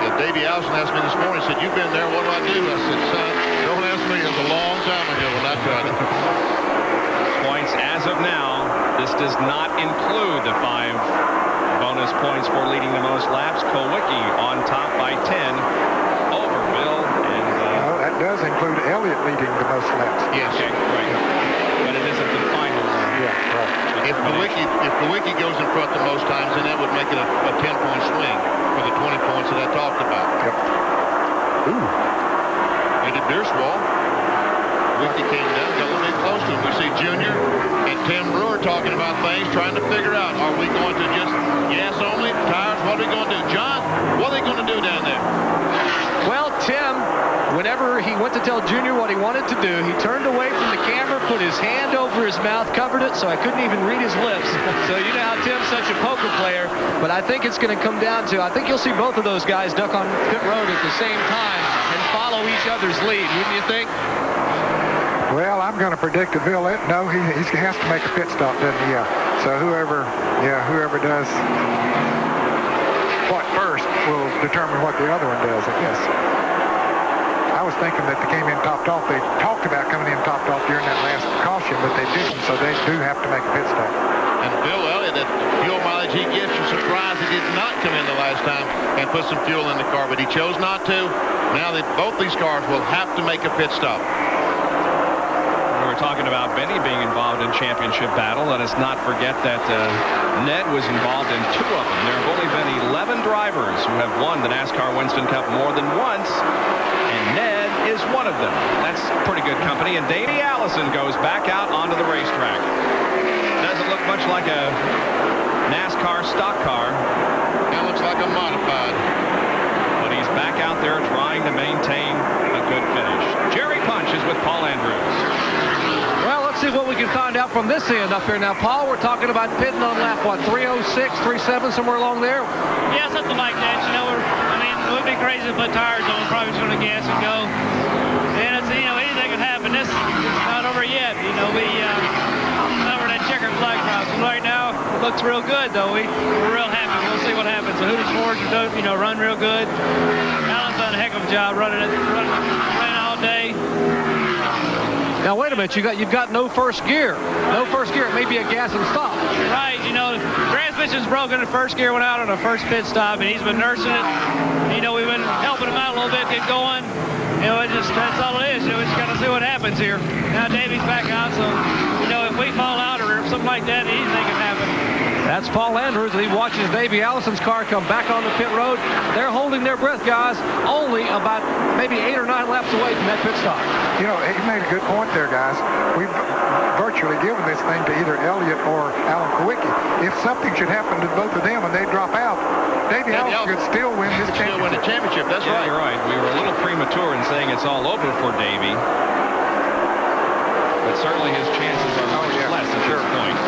Yeah, Davey Allison asked me this morning, said, "You've been there, what do I do?" I said, "Son, don't ask me. It was a long time ago when I tried it." Points as of now. This does not include the 5 bonus points for leading the most laps. Kulwicki on top by 10 over Bill. And no, that does include Elliott leading the most laps. Yes. Okay, right. But it isn't the final. Yeah, right. If Kulwicki goes in front the most times, then that would make it a 10-point swing for the 20 points that I talked about. Yep. Ooh. Into Bierswald. Kulwicki came down, got a little bit close to him. We see Junior and Tim Brewer talking about things, trying to figure out, are we going to just gas only, tires, what are we going to do? John, what are they going to do down there? Well, Tim, whenever he went to tell Junior what he wanted to do, he turned away from the camera, put his hand over his mouth, covered it so I couldn't even read his lips. So you know how Tim's such a poker player, but I think it's going to come down to, I think you'll see both of those guys duck on pit road at the same time and follow each other's lead, wouldn't you think? Well, I'm going to predict that Bill, no, he has to make a pit stop, doesn't he? Yeah. So whoever does what first will determine what the other one does, I guess. I was thinking that they came in topped off. They talked about coming in topped off during that last caution, but they didn't, so they do have to make a pit stop. And Bill Elliott, that fuel mileage he gets, you're surprised he did not come in the last time and put some fuel in the car, but he chose not to. Now that both these cars will have to make a pit stop. We're talking about Benny being involved in championship battle. Let us not forget that Ned was involved in 2 of them. There have only been 11 drivers who have won the NASCAR Winston Cup more than once, and Ned is one of them. That's pretty good company. And Davey Allison goes back out onto the racetrack. Doesn't look much like a NASCAR stock car. That looks like a modified. But he's back out there trying to maintain a good finish. Jerry Punch is with Paul Andrews. Well, let's see what we can find out from this end up here. Now, Paul, we're talking about pitting on lap, what, 306, 37, somewhere along there? Yeah, something like that. You know, it would be crazy to put tires on. Probably just going to gas and go. And it's, you know, anything can happen. This is not over yet. You know, over that checkered flag cross. Right now, it looks real good, though. We're real happy. We'll see what happens. The Hooters Fords, you know, run real good. Alan's done a heck of a job running all day. Now, wait a minute. You've got no first gear. No first gear. It may be a gas and stop. Right. You know, transmission's broken. The first gear went out on the first pit stop, and he's been nursing it. You know, we've been helping him out a little bit, get going. You know, that's all it is. You know, we just got to see what happens here. Now, Davey's back out, so, you know, if we fall out or something like that, anything can happen. That's Paul Andrews, and he watches Davey Allison's car come back on the pit road. They're holding their breath, guys, only about maybe 8 or 9 laps away from that pit stop. You know, he made a good point there, guys. We've virtually given this thing to either Elliott or Alan Kulwicki. If something should happen to both of them and they drop out, Davey Allison could still win this championship. Still win the championship, that's right. You're right. We were a little premature in saying it's all over for Davey. But certainly his chances are much less at this point.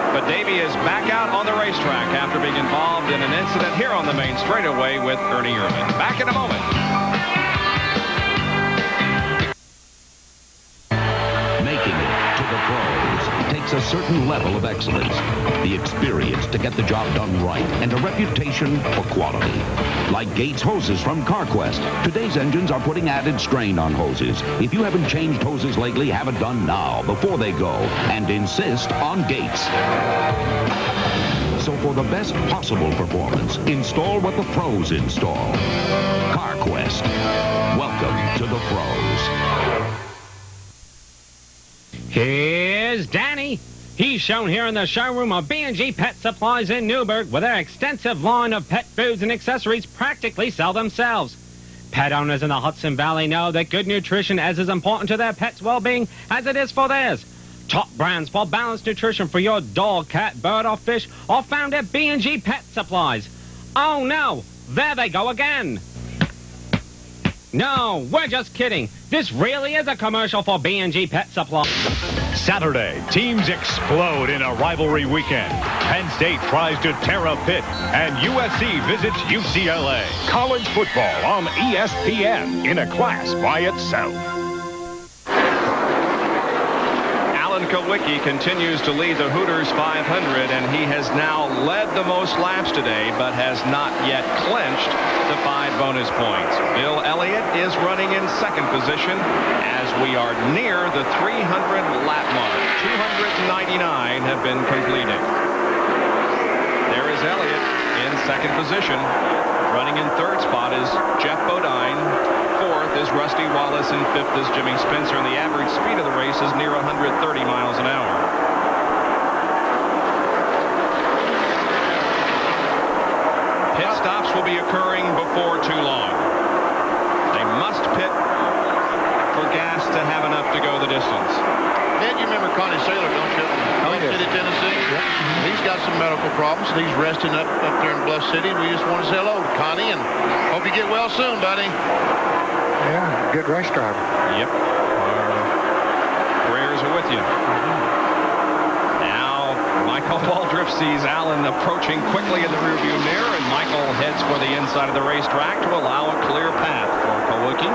But Davey is back out on the racetrack after being involved in an incident here on the main straightaway with Ernie Irvin. Back in a moment. Making it to the pros takes a certain level of excellence, the experience to get the job done right, and a reputation for quality. Like Gates hoses from CarQuest, today's engines are putting added strain on hoses. If you haven't changed hoses lately, have it done now before they go, and insist on Gates. So for the best possible performance, install what the pros install. CarQuest. Welcome to the pros. Here's Danny. He's shown here in the showroom of B&G Pet Supplies in Newburgh, where their extensive line of pet foods and accessories practically sell themselves. Pet owners in the Hudson Valley know that good nutrition is as important to their pets' well-being as it is for theirs. Top brands for balanced nutrition for your dog, cat, bird, or fish are found at B&G Pet Supplies. Oh no, there they go again. No, we're just kidding. This really is a commercial for B&G Pet Supply. Saturday, teams explode in a rivalry weekend. Penn State tries to tear up Pitt, and USC visits UCLA. College football on ESPN in a class by itself. Kowicki continues to lead the Hooters 500, and he has now led the most laps today, but has not yet clinched the 5 bonus points. Bill Elliott is running in second position as we are near the 300 lap mark. 299 have been completed. There is Elliott in second position. Running in third spot is Jeff Bodine. Fourth is Rusty Wallace, and fifth is Jimmy Spencer. And the average speed of the race is near 130 miles an hour. Pit stops will be occurring before too long. They must pit for gas to have enough to go the distance. Ned, you remember Connie Saylor, don't you? Bluff City, Tennessee. Yep. He's got some medical problems. He's resting up there in Bluff City. We just want to say hello to Connie and hope you get well soon, buddy. Yeah, good race driver. Yep. Our prayers are with you. Now, Michael Waldrop sees Allen approaching quickly in the rearview mirror, and Michael heads for the inside of the racetrack to allow a clear path for Kowicki.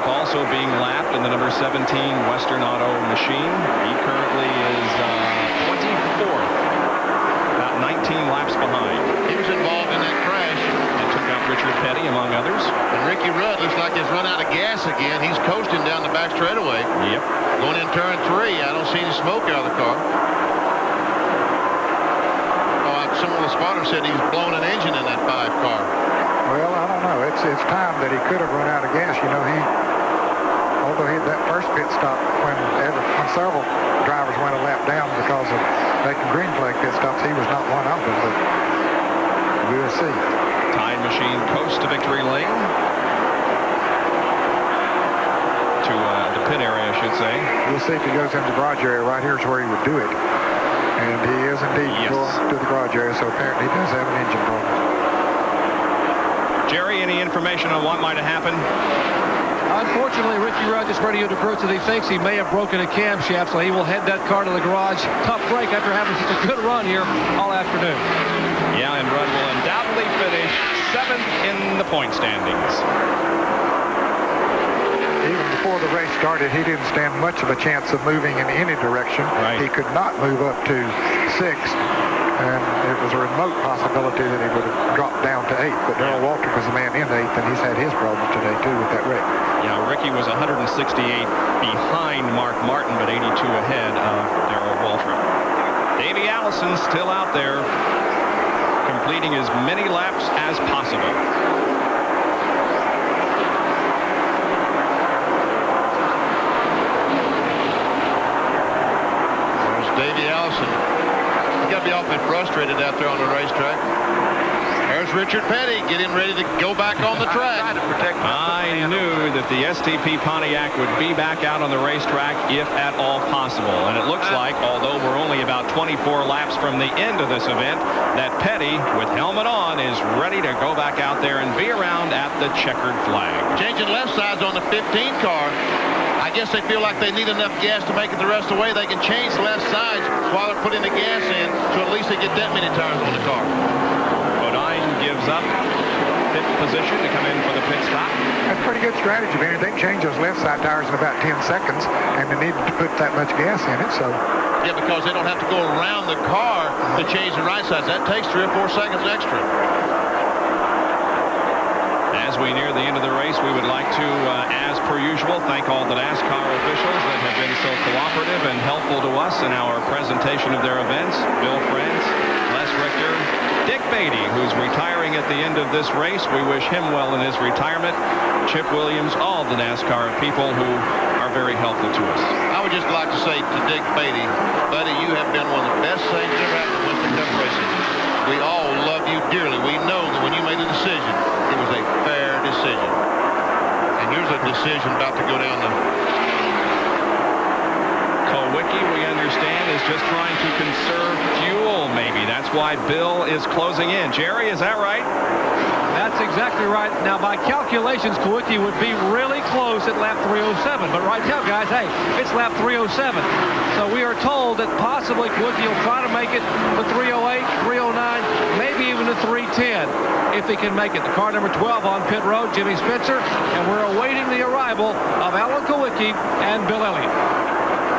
Also being lapped in the number 17 Western Auto machine. He currently is 24th, about 19 laps behind. He was involved in that crash. That took out Richard Petty, among others. And Ricky Rudd looks like he's run out of gas again. He's coasting down the back straightaway. Yep. Going in turn 3. I don't see any smoke out of the car. Oh, some of the spotters said he's blown an engine in that 5 car. Well, I don't know. It's time that he could have run out of gas. You know, although he had that first pit stop when several drivers went a lap down because of making green flag pit stops, he was not one of them, but we'll see. Time machine coast to victory lane. To the pit area, I should say. We'll see if he goes into the garage area. Right here is where he would do it. And he is indeed going to the garage area, so apparently he does have an engine problem. Jerry, any information on what might have happened? Unfortunately, Ricky Rudd just radio to Bruce that he thinks he may have broken a camshaft, so he will head that car to the garage. Tough break after having such a good run here all afternoon. Yeah, and Rudd will undoubtedly finish 7th in the point standings. Even before the race started, he didn't stand much of a chance of moving in any direction. Right. He could not move up to 6th. And it was a remote possibility that he would have dropped down to 8th. But Darrell Waltrip was the man in 8th, and he's had his problems today, too, with that wreck. Yeah, Ricky was 168 behind Mark Martin, but 82 ahead of Darrell Waltrip. Davey Allison still out there, completing as many laps as possible. There's Davey Allison. Got to be awfully frustrated out there on the racetrack. There's Richard Petty getting ready to go back on the track. I knew that the STP Pontiac would be back out on the racetrack if at all possible. And it looks like, although we're only about 24 laps from the end of this event, that Petty, with helmet on, is ready to go back out there and be around at the checkered flag. Changing left sides on the 15 car. I guess they feel like they need enough gas to make it the rest of the way. They can change left sides while they're putting the gas in, so at least they get that many tires on the car. Bodine gives up 5th position to come in for the pit stop. That's a pretty good strategy, man. They can change those left side tires in about 10 seconds, and they need to put that much gas in it, so. Yeah, because they don't have to go around the car to change the right sides. That takes 3 or 4 seconds extra. As we near the end of the race, we would like to, as per usual, thank all the NASCAR officials that have been so cooperative and helpful to us in our presentation of their events. Bill France, Les Richter, Dick Beatty, who's retiring at the end of this race. We wish him well in his retirement. Chip Williams, all the NASCAR people who are very helpful to us. I would just like to say to Dick Beatty, buddy, you have been one of the best things ever happened to Winston Cup racing. We all love you dearly. We know that when you made a decision, it was a fair decision. And here's a decision about to go down the... Kowicki, we understand, is just trying to conserve fuel maybe. That's why Bill is closing in. Jerry, is that right? That's exactly right. Now, by calculations, Kawicki would be really close at lap 307. But right now, guys, hey, it's lap 307. So we are told that possibly Kawicki will try to make it to 308, 309, maybe even to 310 if he can make it. The car number 12 on pit road, Jimmy Spencer, and we're awaiting the arrival of Alan Kawicki and Bill Elliott.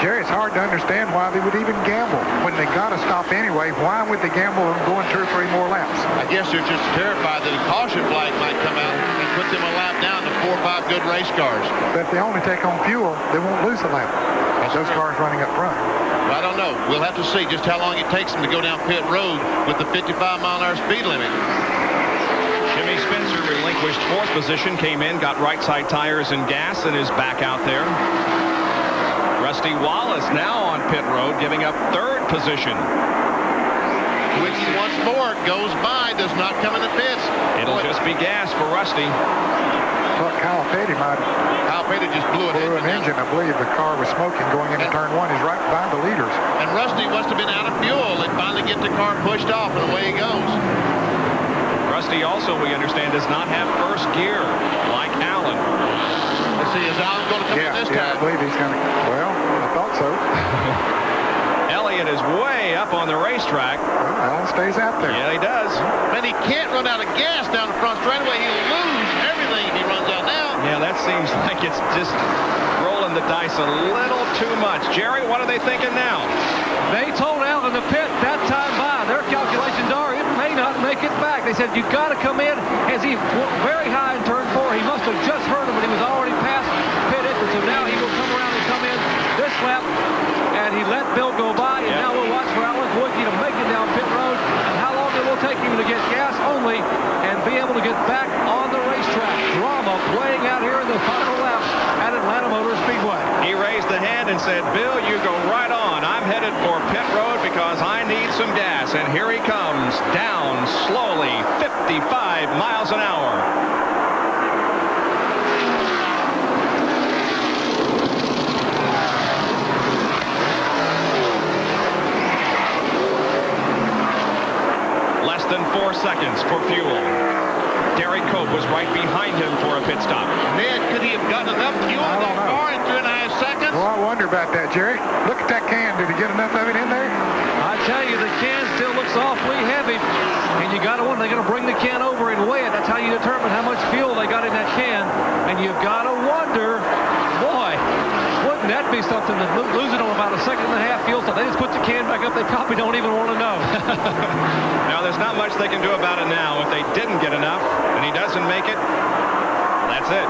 Jerry, it's hard to understand why they would even gamble. When they got to stop anyway, why would they gamble on going 2 or 3 more laps? I guess they're just terrified that a caution flag might come out and put them a lap down to 4 or 5 good race cars. But if they only take on fuel, they won't lose a lap. Those cars running up front. Well, I don't know. We'll have to see just how long it takes them to go down pit road with the 55-mile-an-hour speed limit. Jimmy Spencer relinquished 4th position, came in, got right side tires and gas, and is back out there. Rusty Wallace now on pit road, giving up 3rd position. Which once more goes by, does not come in the pits. It'll just be gas for Rusty. Well, Kyle Petty just blew an engine. I believe the car was smoking going into turn 1. He's right by the leaders. And Rusty must have been out of fuel. They finally get the car pushed off, and away he goes. Rusty also, we understand, does not have 1st gear like Alan. Let's see, is Alan going to come in this time? Yeah, I believe he's going to. Well, I thought so. Elliott is way up on the racetrack. Well, Alan stays out there. Yeah, he does. And he can't run out of gas down the front straightaway. He'll lose everything if he runs out now. Yeah, that seems like it's just rolling the dice a little too much. Jerry, what are they thinking now? They told Alan to pit that time by. Their calculations are it may not make it back. They said, you've got to come in. As he went very high in turn 4, he must have just heard him, but he was already past pit it. So now he will come around and come in this lap. And he let Bill go by. And now we'll watch for Alan Kawicki to make it down pit road. And how long it will take him to get gas only and be able to get back on the racetrack. Drama playing out here in the final laps at Atlanta Motor Speedway. He raised the hand and said, Bill, you go right on. I'm headed for pit road because I need some gas. And here he comes down slowly, 55 miles an hour. Less than 4 seconds for fuel. Derek Cope was right behind him for a pit stop. Ned, could he have gotten enough fuel in that car in 3.5 seconds? Well, I wonder about that, Jerry. Look at that can. Did he get enough of it in there? I tell you, the can still looks awfully heavy. And you got to wonder, they're going to bring the can over and weigh it. That's how you determine how much fuel they got in that can. And you've got to wonder, boy, wouldn't that be something that losing on about 1.5 seconds fuel stuff? They just put the can back up. They probably don't even want to know. Now, there's not much they can do about it now. If they didn't get enough and he doesn't make it, that's it.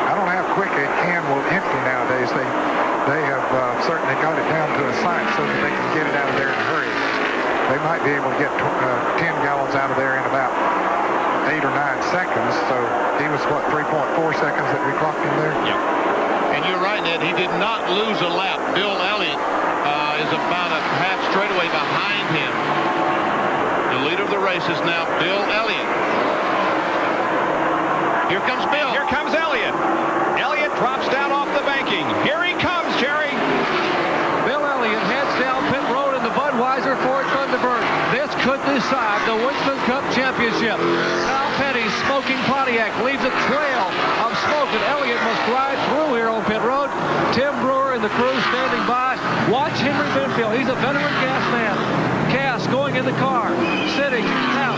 I don't know how quick a can will empty nowadays. They have certainly got it down to a science so that they can get it out of there in a hurry. They might be able to get 10 gallons out of there in about 8 or 9 seconds. So he was, what, 3.4 seconds that we clocked him there? Yep. And you're right, Ned. He did not lose a lap. Bill Elliott is about a half straightaway behind him. The leader of the race is now Bill Elliott. Here comes Bill. Here comes Elliott. Elliott drops down off the banking. Here he comes, Jerry. Bill Elliott heads down pit road in the Budweiser Ford Thunderbird. This could decide the Winston Cup Championship. Kyle Petty's smoking Pontiac leaves a trail of smoke, and Elliott must ride through here on pit road. Tim Brewer and the crew standing by. Watch Henry Benfield. He's a veteran gas man. Cass going in the car, sitting out.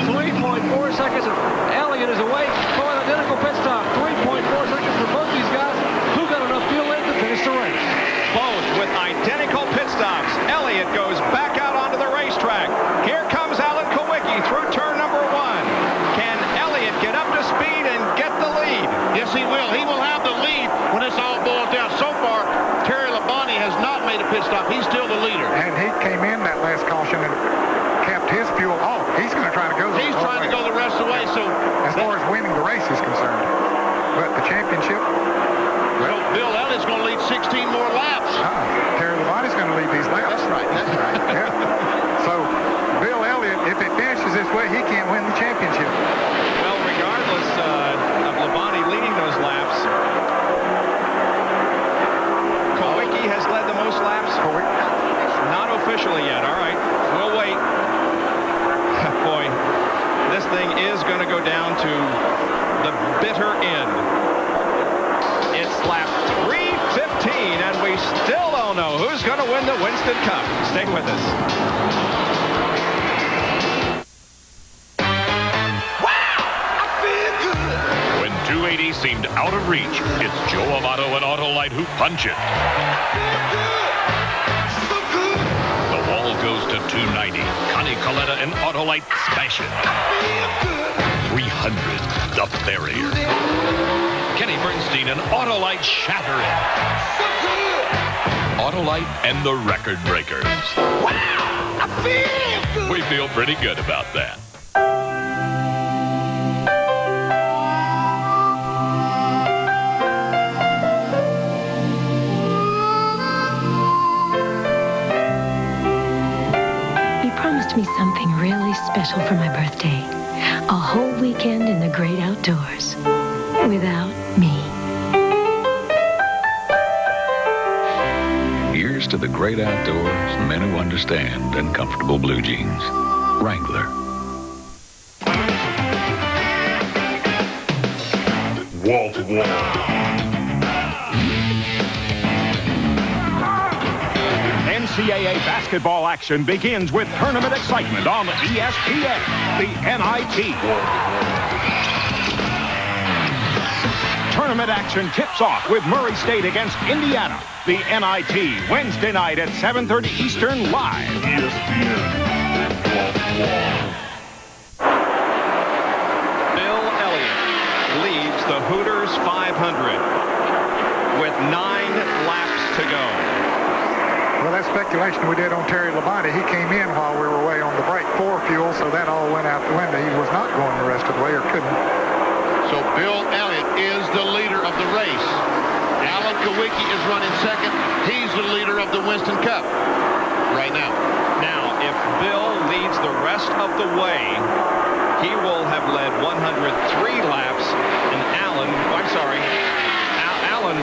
3.4 seconds. Elliott is away for an identical pit stop. 3.4 seconds for both these guys. Who got enough fuel in to finish the race? Both with identical pit stops. Elliott goes back out onto the racetrack. Here comes Alan Kawicki through turn number 1. Can Elliott get up to speed and get the lead? Yes, he will. He will have the lead when this all boils down. So far, Terry Labonte has not made a pit stop. He's still the leader. And he came in that last caution and kept his fuel off. He's going to try to go the He's trying to go the rest of the way. So as far as winning the race is concerned. But the championship, well, Bill Elliott's going to lead 16 more laps. Terry Labonte's going to lead these laps. That's right. That's right. Yeah. So Bill Elliott, if it finishes this way, he can't win the championship. Well, regardless of Labonte leading those laps, Kawicki has led the most laps down to the bitter end. It's lap 3:15, and we still don't know who's going to win the Winston Cup. Stay with us. When 280 seemed out of reach, it's Joe Amato and Autolite who punch it. The wall goes to 290. Connie Coletta and Autolite smash it. 300, the barrier. Kenny Bernstein and Autolite shatter it. Autolite and the record breakers. Wow, I feel good. We feel pretty good about that. You promised me something really special for my birthday. A whole weekend in the great outdoors. Without me. Here's to the great outdoors, men who understand, and comfortable blue jeans. Wrangler. Wall to wall. NCAA basketball action begins with tournament excitement on ESPN, the NIT. Tournament action tips off with Murray State against Indiana. The NIT, Wednesday night at 7:30 Eastern, live. ESPN. Bill Elliott leads the Hooters 500 with 9 laps to go. Well, that speculation we did on Terry Labonte, he came in while we were away on the break for fuel, so that all went out the window. He was not going the rest of the way, or couldn't. So Bill Elliott is the leader of the race. Alan Kawicki is running second. He's the leader of the Winston Cup right now. Now, if Bill leads the rest of the way, he will have led 103 laps, and Alan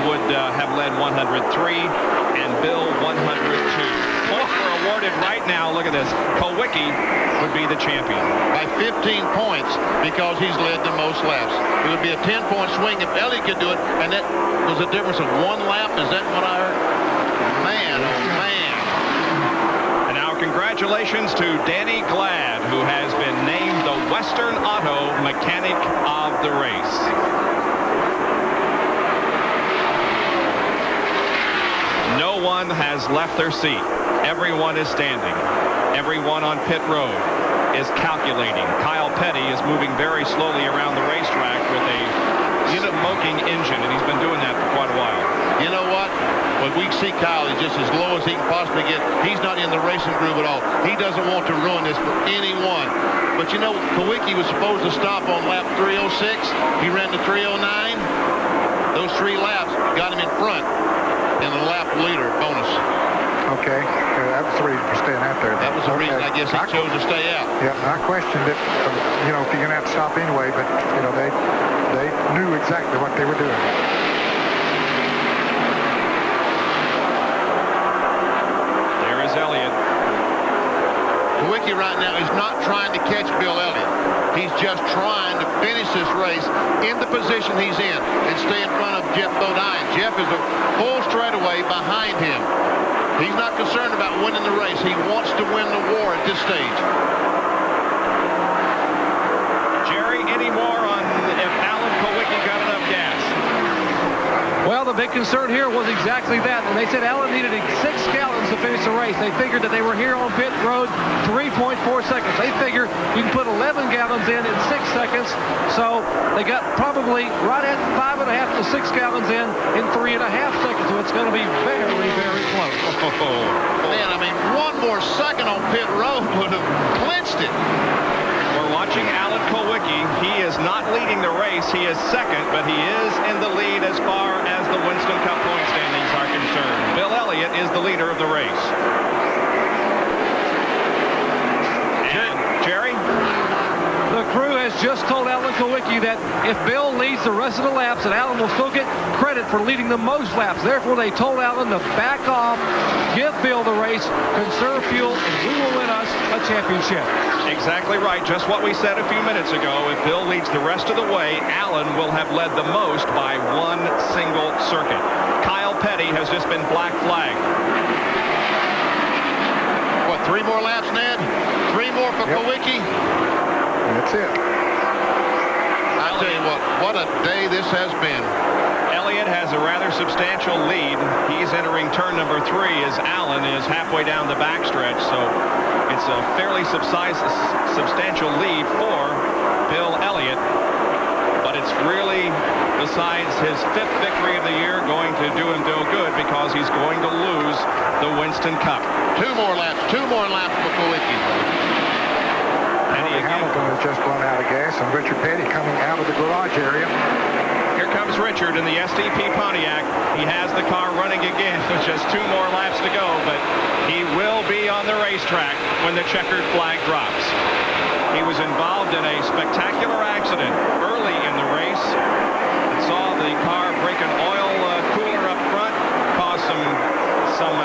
would have led 103, and Bill 102. Points are awarded right now. Look at this. Kawicki would be the champion. By 15 points because he's led the most laps. It would be a 10-point swing if Elliott could do it, and that was a difference of 1 lap. Is that what I heard? Man, oh man. And now congratulations to Danny Glad, who has been named the Western Auto Mechanic of the race. No one has left their seat. Everyone is standing. Everyone on pit road is calculating. Kyle Petty is moving very slowly around the racetrack with a smoking engine, and he's been doing that for quite a while. You know what? When we see Kyle, he's just as low as he can possibly get. He's not in the racing group at all. He doesn't want to ruin this for anyone. But you know, Kawicki was supposed to stop on lap 306. He ran to 309. Those 3 laps got him in front in the lap leader bonus. Okay, that was the reason for staying out there. That was the reason, I guess, he chose to stay out. Yeah, I questioned it, you know, if you're going to have to stop anyway, but, you know, they knew exactly what they were doing. There is Elliott. Kawicki right now is not trying to catch Bill Elliott. He's just trying to finish this race in the position he's in and stay in front of Jeff Bodine. Jeff is a full straightaway behind him. He's not concerned about winning the race. He wants to win the war at this stage. Jerry, any more on if Alan Kawicki got enough gas? Well, the big concern here was exactly that. And they said Alan needed 6 gallons to finish the race. They figured that they were here on pit road 3.4 seconds. They figure you can put 11 gallons in 6 seconds. So they got probably right at 5.5 to 6 gallons in 3.5 seconds. So it's going to be very, very close. Man, I mean, 1 more second on pit road would have clinched it. We're watching Alan Kawicki. He is not leading the race. He is second, but he is in the lead as far as the Winston Cup point standings are concerned. Bill Elliott is the leader of the race. And Jerry? The The crew has just told Alan Kowicki that if Bill leads the rest of the laps, that Alan will still get credit for leading the most laps. Therefore, they told Alan to back off, give Bill the race, conserve fuel, and we will win us a championship. Exactly right. Just what we said a few minutes ago. If Bill leads the rest of the way, Alan will have led the most by one single circuit. Kyle Petty has just been black flagged. What, 3 more laps, Ned? 3 more for Kowicki? That's it. I tell you what a day this has been. Elliott has a rather substantial lead. He's entering turn number 3 as Alan is halfway down the backstretch. So it's a fairly substantial lead for Bill Elliott. But it's really, besides his 5th victory of the year, going to do him no good because he's going to lose the Winston Cup. 2 more laps for Kowicki. Hamilton has just run out of gas, and Richard Petty coming out of the garage area. Here comes Richard in the SDP Pontiac. He has the car running again with just 2 more laps to go, but he will be on the racetrack when the checkered flag drops. He was involved in a spectacular accident early in the race. It saw the car break an oil cooler up front, caused some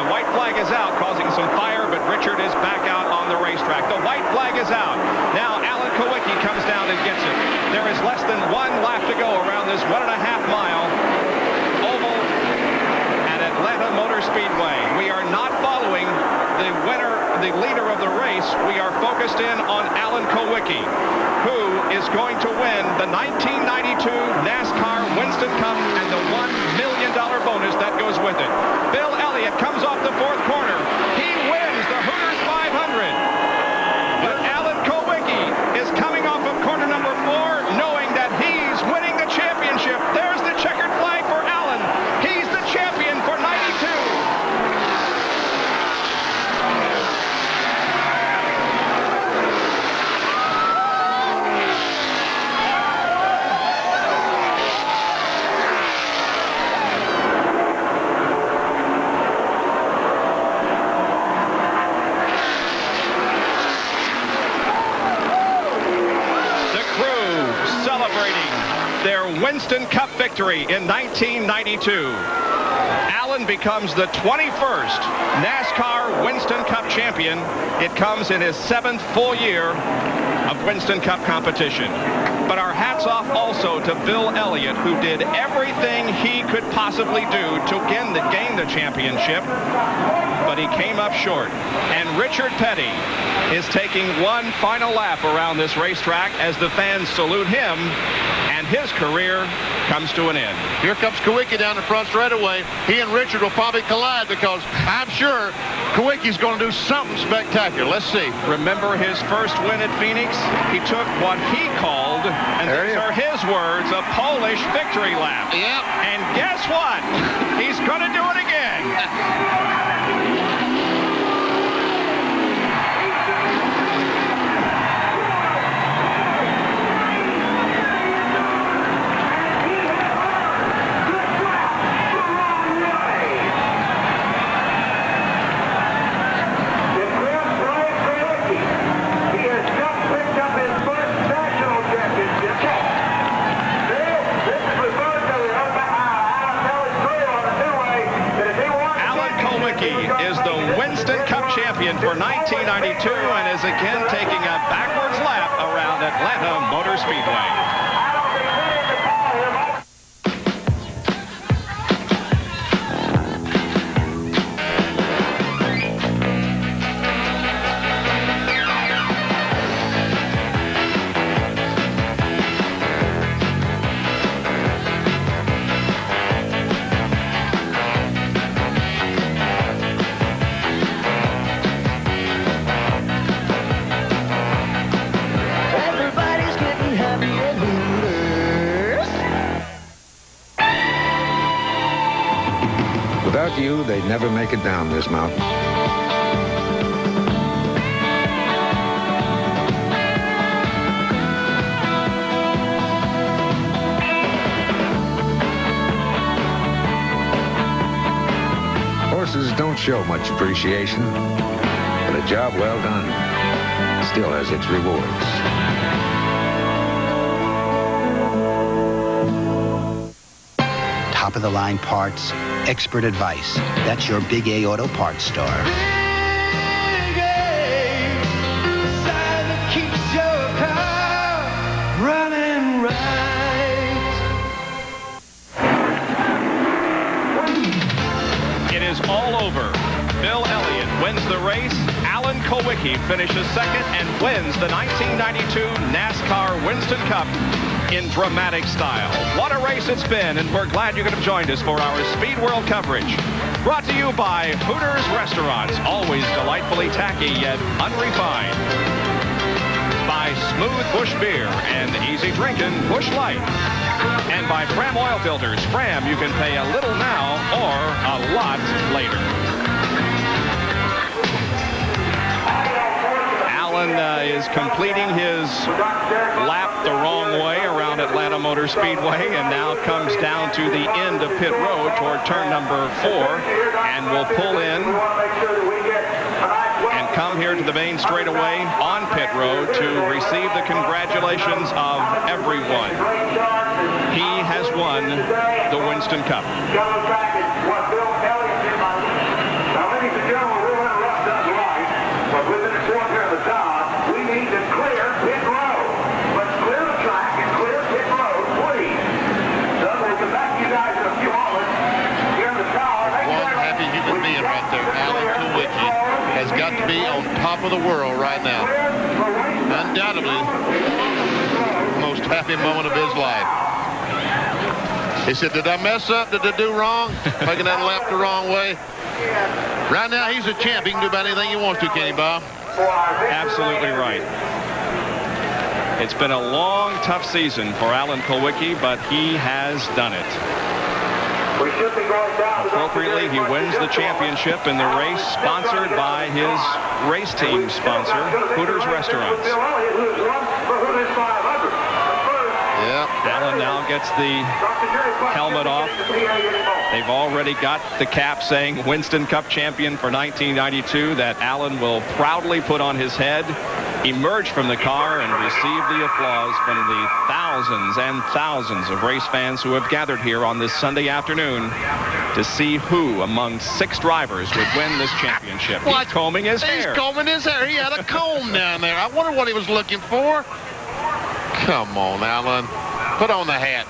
white flag is out, causing some fire, but Richard is back out on the racetrack. The white flag is out. Now Alan Kowicki comes down and gets it. There is less than 1 lap to go around this 1.5-mile oval at Atlanta Motor Speedway. We are not following the leader of the race. We are focused in on Alan Kowicki, who is going to win the 1992 NASCAR Winston Cup and the $1 million bonus that goes with it. Bill Elliott comes off the 4th corner. He wins the Hooters 500. But Alan Kowicki is coming off of corner number 4, knowing that he's winning the championship. There's the checkered flag for Alan. He's the champion for 92. Their Winston Cup victory in 1992. Alan becomes the 21st NASCAR Winston Cup champion. It comes in his 7th full year of Winston Cup competition. But our hats off also to Bill Elliott, who did everything he could possibly do to gain the championship, but he came up short. And Richard Petty is taking one final lap around this racetrack as the fans salute him, and his career comes to an end. Here comes Kowicki down the front straightaway. He and Richard will probably collide because I'm sure Kowicki's going to do something spectacular. Let's see. Remember his first win at Phoenix? He took what he called, and these are his words, a Polish victory lap. Yep. And guess what? He's going to do it again. Champion for 1992 and is again taking a backwards lap around Atlanta Motor Speedway. Without you, they'd never make it down this mountain. Horses don't show much appreciation, but a job well done still has its rewards. top-of-the-line parts, expert advice. That's your Big A Auto Parts store. Big A, the sign that keeps your car running right. It is all over. Bill Elliott wins the race. Alan Kulwicki finishes second and wins the 1992 NASCAR Winston Cup in dramatic style. What a race it's been, and we're glad you could have joined us for our Speed World coverage. Brought to you by Hooters Restaurants, always delightfully tacky yet unrefined. By Smooth Bush Beer and easy drinking Bush Light. And by Fram Oil Filters. Fram, you can pay a little now or a lot later. Alan is completing his lap the wrong way around Atlanta Motor Speedway and now comes down to the end of pit road toward turn number 4 and will pull in and come here to the main straightaway on pit road to receive the congratulations of everyone. He has won the Winston Cup. Has got to be on top of the world right now. Undoubtedly, the most happy moment of his life. He said, did I mess up? Did I do wrong? Making that lap the wrong way? Right now, he's a champ. He can do about anything he wants to, Kenny Bob. Absolutely right. It's been a long, tough season for Alan Kulwicki, but he has done it. Appropriately, he wins the championship in the race sponsored by his race team sponsor, Hooters Restaurants. Yeah. Alan now gets the helmet off. They've already got the cap saying Winston Cup champion for 1992 that Alan will proudly put on his head, emerge from the car, and receive the applause from the thousands and thousands of race fans who have gathered here on this Sunday afternoon to see who among 6 drivers would win this championship. He's combing his hair. He's combing his hair. He had a comb down there. I wonder what he was looking for. Come on, Alan. Put on the hat.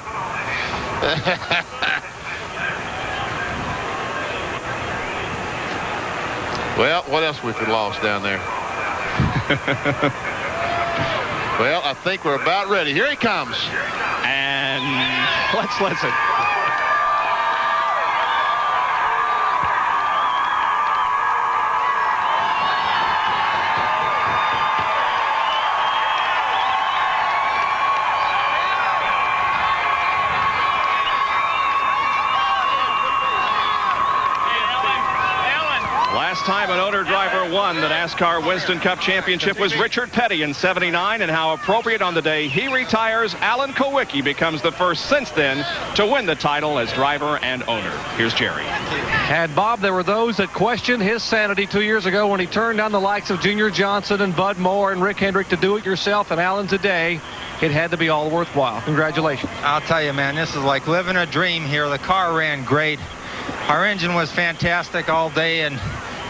Well, what else we could lost down there? Well, I think we're about ready. Here he comes. And let's listen. Last time an owner driver won the NASCAR Winston Cup Championship was Richard Petty in '79, and how appropriate on the day he retires, Alan Kulwicki becomes the first since then to win the title as driver and owner. Here's Jerry. And Bob, there were those that questioned his sanity 2 years ago when he turned down the likes of Junior Johnson and Bud Moore and Rick Hendrick to do it yourself, and Alan today. It had to be all worthwhile. Congratulations. I'll tell you, man, this is like living a dream here. The car ran great. Our engine was fantastic all day, and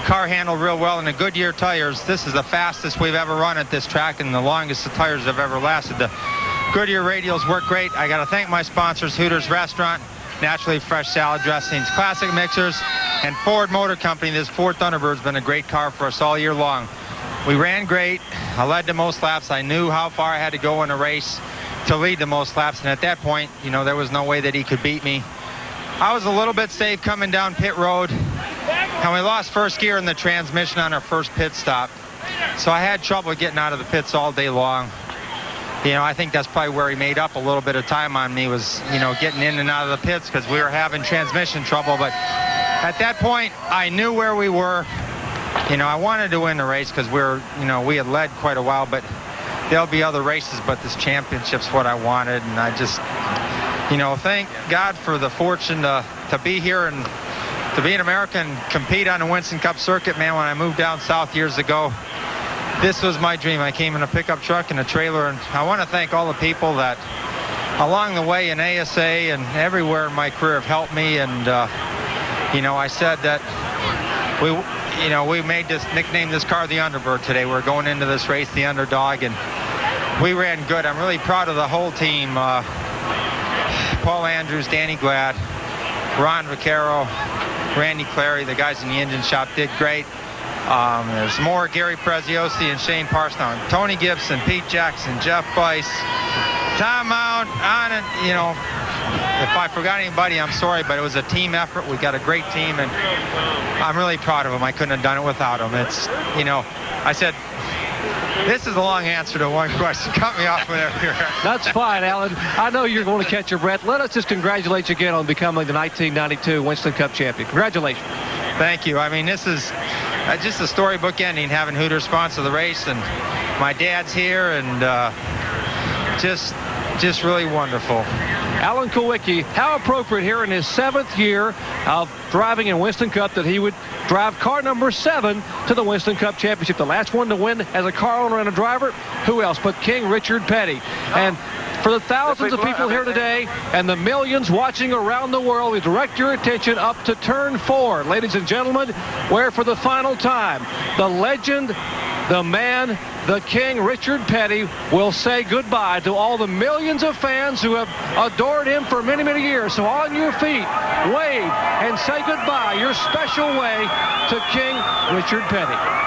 car handled real well. And the Goodyear tires, this is the fastest we've ever run at this track and the longest the tires have ever lasted. The Goodyear radials work great. I got to thank my sponsors, Hooters Restaurant, Naturally Fresh Salad Dressings, Classic Mixers, and Ford Motor Company. This Ford Thunderbird's been a great car for us all year long. We ran great. I led the most laps. I knew how far I had to go in a race to lead the most laps, and at that point, you know, there was no way that he could beat me. I was a little bit safe coming down pit road, and we lost first gear in the transmission on our first pit stop. So I had trouble getting out of the pits all day long. You know, I think that's probably where he made up a little bit of time on me was, you know, getting in and out of the pits because we were having transmission trouble. But at that point, I knew where we were. You know, I wanted to win the race because we had led quite a while, but there'll be other races, but this championship's what I wanted. And I just, you know, thank God for the fortune to be here and to be an American, compete on the Winston Cup circuit, man. When I moved down south years ago, this was my dream. I came in a pickup truck and a trailer, and I want to thank all the people that along the way in ASA and everywhere in my career have helped me. And, you know, I said that we made this, nicknamed this car the Underbird today. We're going into this race the underdog, and we ran good. I'm really proud of the whole team. Paul Andrews, Danny Glad, Ron Vaccaro, Randy Clary, the guys in the engine shop did great. There's more Gary Preziosi and Shane Parsons, Tony Gibson, Pete Jackson, Jeff Bice, Tom Mount, on and, you know, if I forgot anybody, I'm sorry, but it was a team effort. We got a great team, and I'm really proud of them. I couldn't have done it without them. It's, you know, I said, this is a long answer to one question. Cut me off whenever you're ready. That's fine, Alan. I know you're going to catch your breath. Let us just congratulate you again on becoming the 1992 Winston Cup champion. Congratulations. Thank you. I mean, this is just a storybook ending, having Hooters sponsor the race, and my dad's here, and just really wonderful. Alan Kulwicki, how appropriate here in his 7th year of driving in Winston Cup that he would drive car number 7 to the Winston Cup Championship. The last one to win as a car owner and a driver. Who else but King Richard Petty? And for the thousands of people here today and the millions watching around the world, we direct your attention up to turn 4. Ladies and gentlemen, where for the final time, the legend, the man, the King, Richard Petty, will say goodbye to all the millions of fans who have adored him for many, many years. So on your feet, wave and say goodbye, your special way to King Richard Petty.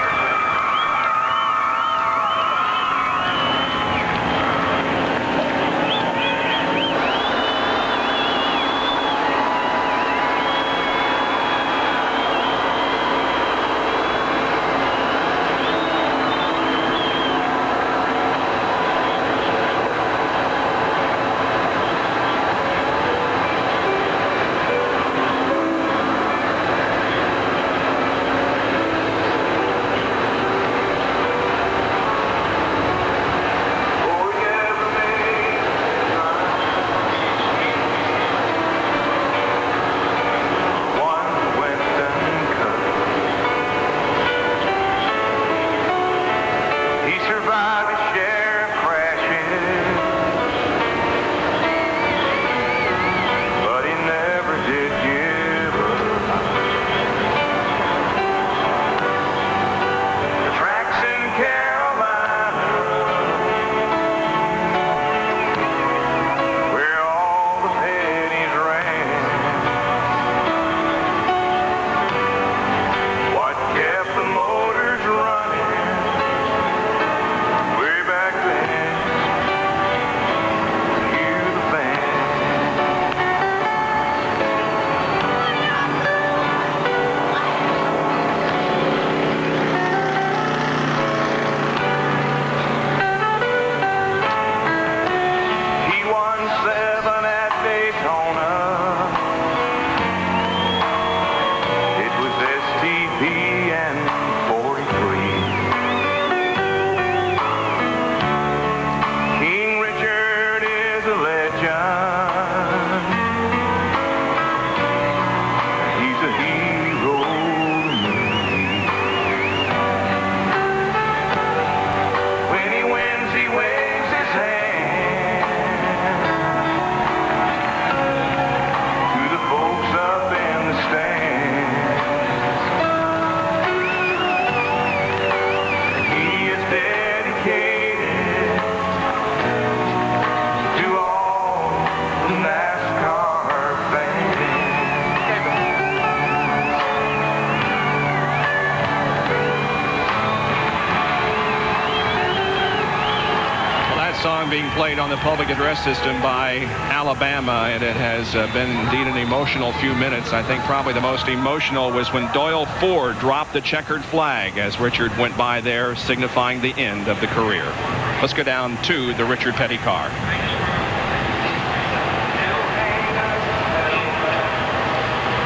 Being played on the public address system by Alabama, and it has been indeed an emotional few minutes. I think probably the most emotional was when Doyle Ford dropped the checkered flag as Richard went by there, signifying the end of the career. Let's go down to the Richard Petty car.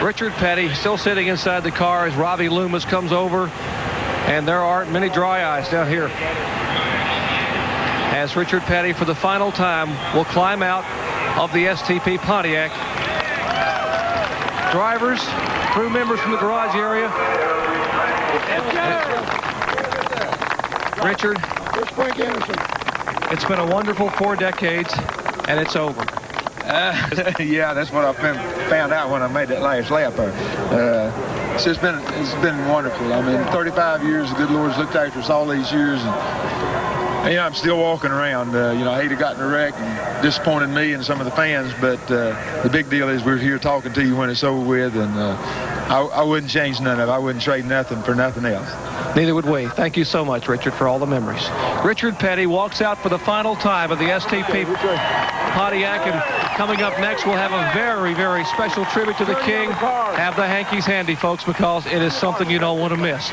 Richard Petty still sitting inside the car as Robbie Loomis comes over, and there aren't many dry eyes down here as Richard Petty, for the final time, will climb out of the STP Pontiac. Drivers, crew members from the garage area. Richard, it's been a wonderful 4 decades. and it's over. Yeah, that's what I found out when I made that last lap. It's been wonderful. I mean, 35 years, the good Lord's looked after us all these years, and I'm still walking around. I hate to got in a wreck and disappointed me and some of the fans, but the big deal is we're here talking to you when it's over with, and I wouldn't change none of it. I wouldn't trade nothing for nothing else. Neither would we. Thank you so much, Richard, for all the memories. Richard Petty walks out for the final time of the STP Pontiac, and coming up next, we'll have a very, very special tribute to the King. Have the hankies handy, folks, because it is something you don't want to miss.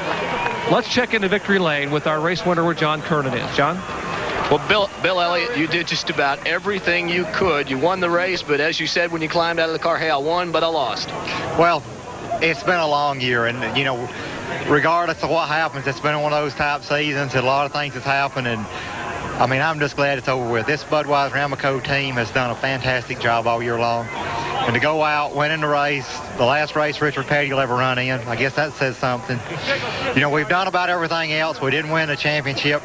Let's check into victory lane with our race winner where John Kernan is. John? Well, Bill Elliott, you did just about everything you could. You won the race, but as you said when you climbed out of the car, hey, I won, but I lost. Well, it's been a long year, and, regardless of what happens, it's been one of those type seasons. A lot of things has happened, and I mean, I'm just glad it's over with. This Budweiser Amoco team has done a fantastic job all year long. And to go out, winning the race, the last race Richard Petty will ever run in, I guess that says something. We've done about everything else. We didn't win the championship.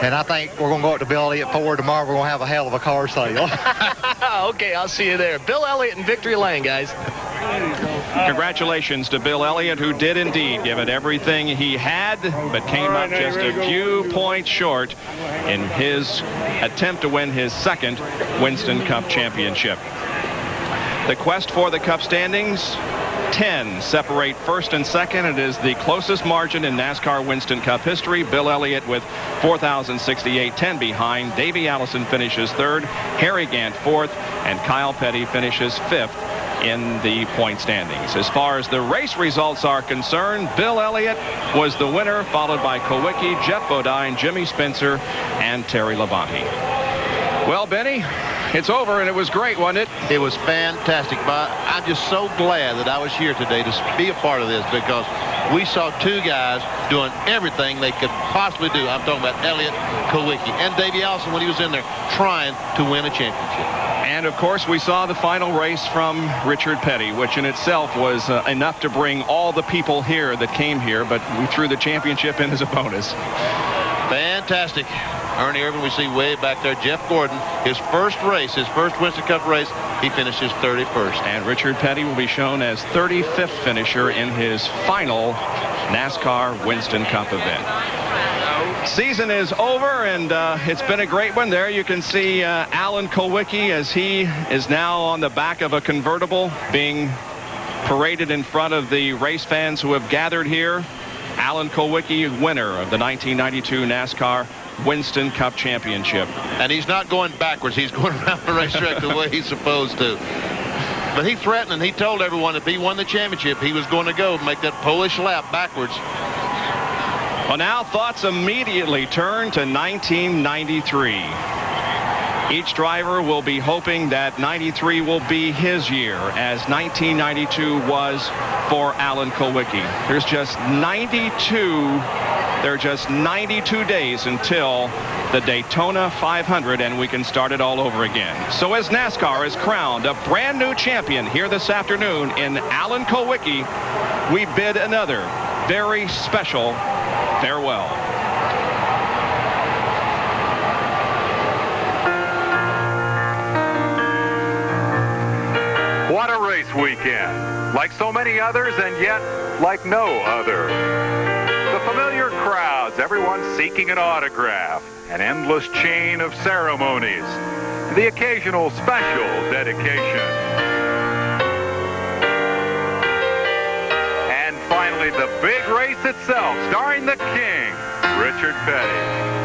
And I think we're going to go up to Bill Elliott Ford tomorrow. We're going to have a hell of a car sale. Okay, I'll see you there. Bill Elliott in victory lane, guys. Congratulations to Bill Elliott, who did indeed give it everything he had, but came up just a few points short in his attempt to win his second Winston Cup championship. The quest for the Cup standings, 10 separate first and second. It is the closest margin in NASCAR Winston Cup history. Bill Elliott with 4,068, 10 behind. Davey Allison finishes third, Harry Gant fourth, and Kyle Petty finishes fifth in the point standings. As far as the race results are concerned, Bill Elliott was the winner, followed by Kowicki, Jeff Bodine, Jimmy Spencer, and Terry Labonte. Well, Benny, it's over, and it was great, wasn't it? It was fantastic. But I'm just so glad that I was here today to be a part of this, because we saw two guys doing everything they could possibly do. I'm talking about Elliott, Kowicki, and Davey Allison when he was in there trying to win a championship. And, of course, we saw the final race from Richard Petty, which in itself was enough to bring all the people here that came here, but we threw the championship in as a bonus. Fantastic. Ernie Irvin, we see way back there. Jeff Gordon, his first race, his first Winston Cup race, he finishes 31st. And Richard Petty will be shown as 35th finisher in his final NASCAR Winston Cup event. Season is over, and it's been a great one. There you can see Alan Kowicki as he is now on the back of a convertible being paraded in front of the race fans who have gathered here. Alan Kowicki, winner of the 1992 NASCAR Winston Cup Championship. And he's not going backwards. He's going around the racetrack the way he's supposed to. But he threatened, and he told everyone if he won the championship, he was going to go make that Polish lap backwards. Well, now thoughts immediately turn to 1993. Each driver will be hoping that 93 will be his year, as 1992 was for Alan Kowicki. There are just 92 days until the Daytona 500, and we can start it all over again. So as NASCAR is crowned a brand new champion here this afternoon in Alan Kowicki, we bid another very special farewell. What a race weekend. Like so many others, and yet like no other. The familiar crowds, everyone seeking an autograph, an endless chain of ceremonies, the occasional special dedication. And finally, the big race itself, starring the King, Richard Petty.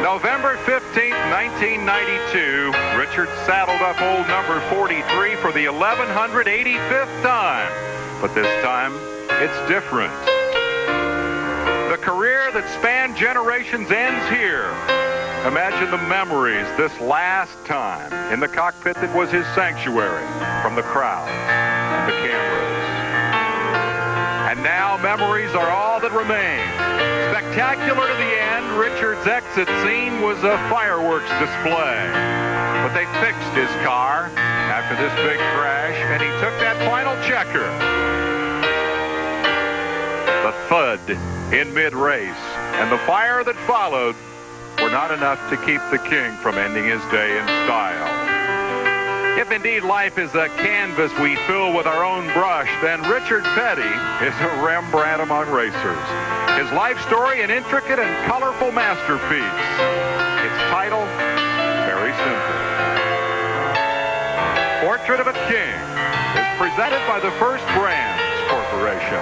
November 15th, 1992, Richard saddled up old number 43 for the 1185th time. But this time, it's different. The career that spanned generations ends here. Imagine the memories this last time in the cockpit that was his sanctuary from the crowd and the cameras. And now memories are all that remain. Spectacular to the end, Richard's exit scene was a fireworks display. But they fixed his car after this big crash, and he took that final checker. The thud in mid-race and the fire that followed were were not enough to keep the king from ending his day in style. If indeed life is a canvas we fill with our own brush, then Richard Petty is a Rembrandt among racers. His life story, an intricate and colorful masterpiece. Its title, very simple. Portrait of a King is presented by the First Brands Corporation.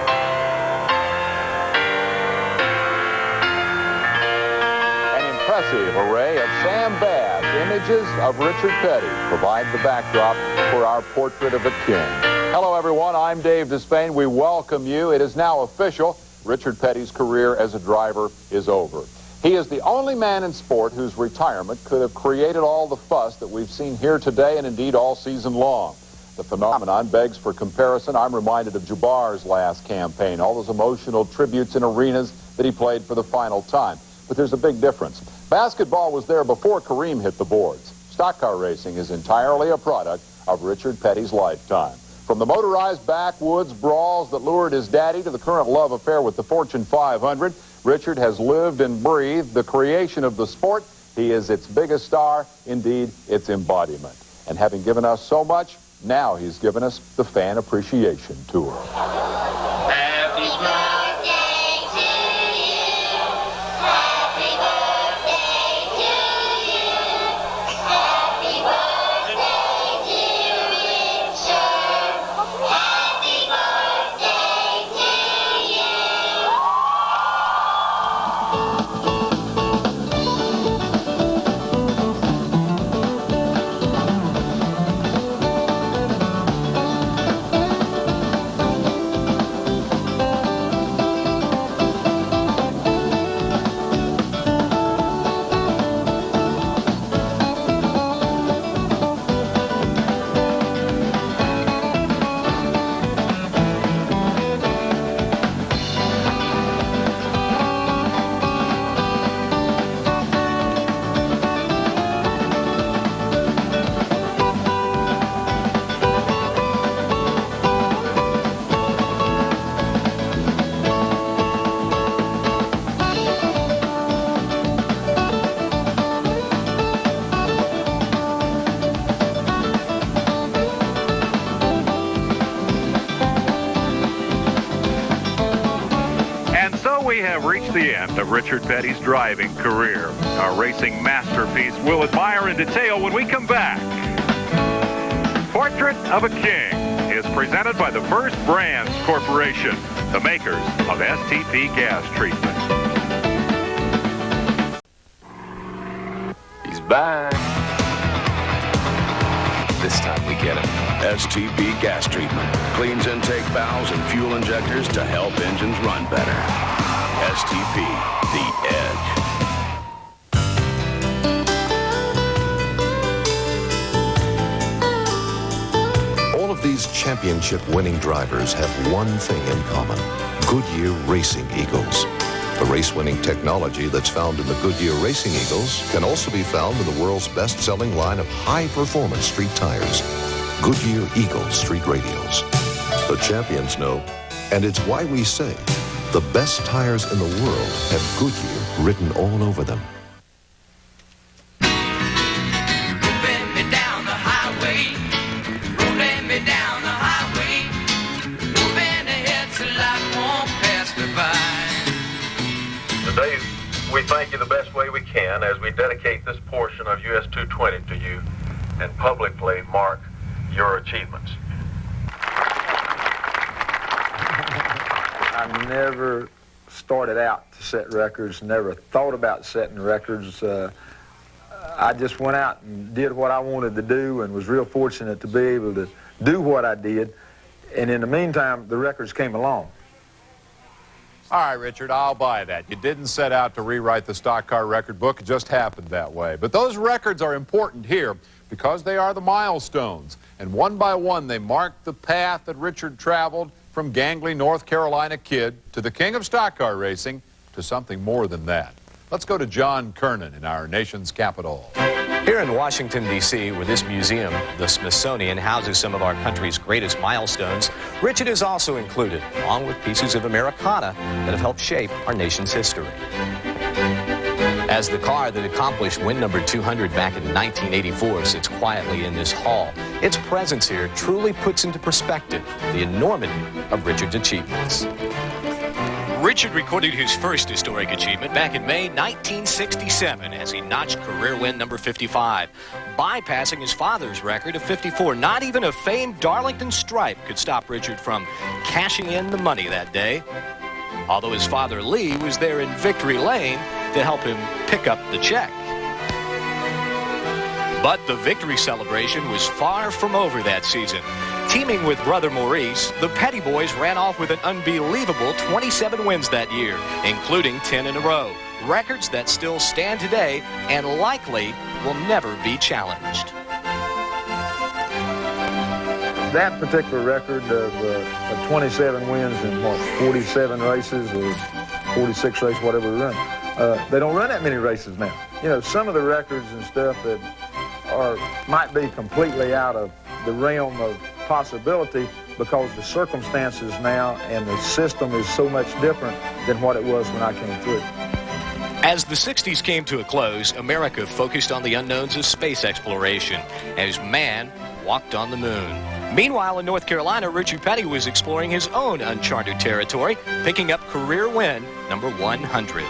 Impressive array of Sam Bass images of Richard Petty provide the backdrop for our Portrait of a King. Hello everyone, I'm Dave Despain. We welcome you. It is now official. Richard Petty's career as a driver is over. He is the only man in sport whose retirement could have created all the fuss that we've seen here today and indeed all season long. The phenomenon begs for comparison. I'm reminded of Jabbar's last campaign, all those emotional tributes in arenas that he played for the final time. But there's a big difference. Basketball was there before Kareem hit the boards. Stock car racing is entirely a product of Richard Petty's lifetime. From the motorized backwoods brawls that lured his daddy to the current love affair with the Fortune 500, Richard has lived and breathed the creation of the sport. He is its biggest star, indeed, its embodiment. And having given us so much, now he's given us the Fan Appreciation Tour. Happy birthday to you. Happy birthday to you. Happy birthday, dear Richard. Happy birthday to you. We have reached the end of Richard Petty's driving career. Our racing masterpiece we'll admire in detail when we come back. Portrait of a King is presented by the First Brands Corporation, the makers of STP gas treatment. He's back. This time we get him. STP gas treatment cleans intake valves and fuel injectors to help engines run better. STP, the edge. All of these championship-winning drivers have one thing in common: Goodyear Racing Eagles. The race-winning technology that's found in the Goodyear Racing Eagles can also be found in the world's best-selling line of high-performance street tires, Goodyear Eagle Street Radials. The champions know, and it's why we say the best tires in the world have Goodyear written all over them. Rolling me down the highway. Rolling me down the highway. Moving ahead so life won't pass me by. Today, we thank you the best way we can as we dedicate this portion of US 220 to you and publicly mark your achievements. I never started out to set records, never thought about setting records. I just went out and did what I wanted to do and was real fortunate to be able to do what I did. And in the meantime, the records came along. All right, Richard, I'll buy that. You didn't set out to rewrite the stock car record book. It just happened that way. But those records are important here because they are the milestones. And one by one, they mark the path that Richard traveled from gangly North Carolina kid to the king of stock car racing to something more than that. Let's go to John Kernan in our nation's capital. Here in Washington, D.C., where this museum, the Smithsonian, houses some of our country's greatest milestones, Richard is also included, along with pieces of Americana that have helped shape our nation's history. As the car that accomplished win number 200 back in 1984 sits quietly in this hall, its presence here truly puts into perspective the enormity of Richard's achievements. Richard recorded his first historic achievement back in May 1967 as he notched career win number 55, bypassing his father's record of 54. Not even a famed Darlington stripe could stop Richard from cashing in the money that day, although his father Lee was there in victory lane to help him pick up the check. But the victory celebration was far from over that season. Teaming with brother Maurice, the Petty boys ran off with an unbelievable 27 wins that year, including 10 in a row. Records that still stand today and likely will never be challenged. That particular record of 27 wins in, 47 races or 46 races, whatever we run, they don't run that many races now. You know, some of the records and stuff that might be completely out of the realm of possibility because the circumstances now and the system is so much different than what it was when I came through. As the 60s came to a close, America focused on the unknowns of space exploration as man walked on the moon. Meanwhile, in North Carolina, Richard Petty was exploring his own uncharted territory, picking up career win number 100.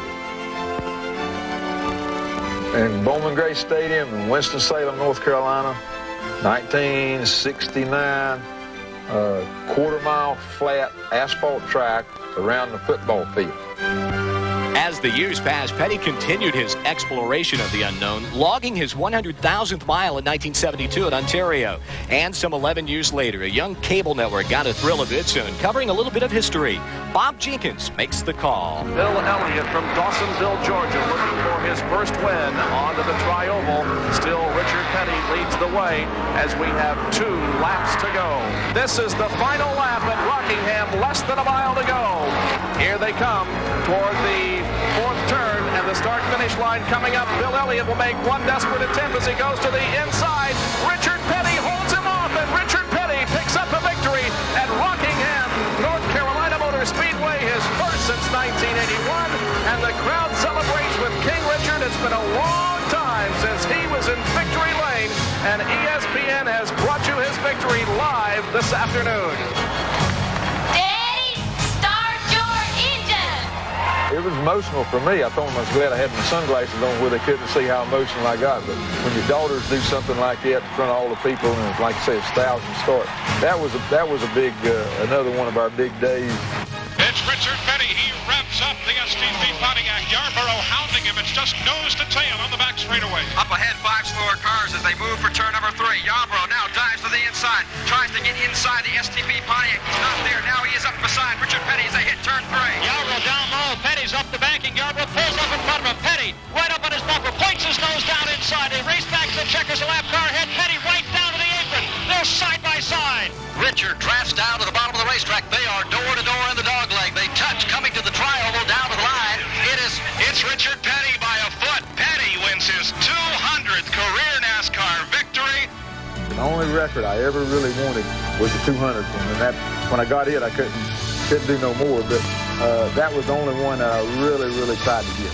In Bowman Gray Stadium in Winston-Salem, North Carolina, 1969, quarter-mile flat asphalt track around the football field. As the years passed, Petty continued his exploration of the unknown, logging his 100,000th mile in 1972 in Ontario. And some 11 years later, a young cable network got a thrill of its own, covering a little bit of history. Bob Jenkins makes the call. Bill Elliott from Dawsonville, Georgia, looking for his first win onto the Tri-Oval. Still, Richard Petty leads the way as we have 2 laps to go. This is the final lap at Rockingham, less than a mile to go. Here they come toward the 4th turn, and the start-finish line coming up. Bill Elliott will make one desperate attempt as he goes to the inside. Richard Petty holds him off, and Richard Petty picks up the victory at Rockingham, North Carolina Motor Speedway, his first since 1981, and the crowd celebrates with King Richard. It's been a long time since he was in victory lane, and ESPN has brought you his victory live this afternoon. It was emotional for me. I told them I was glad I had my sunglasses on where they couldn't see how emotional I got. But when your daughters do something like that in front of all the people, and it's like I say, it's thousands start, that was a big, another one of our big days. It's Richard Petty. He revs up the STP Pontiac. Yarborough hounding him. It's just nose to tail on the back straightaway. Up ahead, 5 slower cars as they move for turn number 3. Yarborough now dives to the inside, tries to get inside the STP Pontiac. He's not there. Now he is up beside Richard Petty as they hit turn 3. Yarborough down low. Petty's up the banking. Yarborough pulls up in front of him. Petty right up on his bumper, points his nose down inside. They race back to the checkers, a lap car ahead. Petty right down to the apron. They're side by side. Richard drafts down to the bottom of the racetrack. They are door to door in the dog leg. They touch coming to the Tri-Oval down to the line. It's Richard Petty by a foot. Petty wins his 200th career NASCAR victory. The only record I ever really wanted was the 200th one, and that when I got it, I couldn't do no more. But that was the only one that I really tried to get.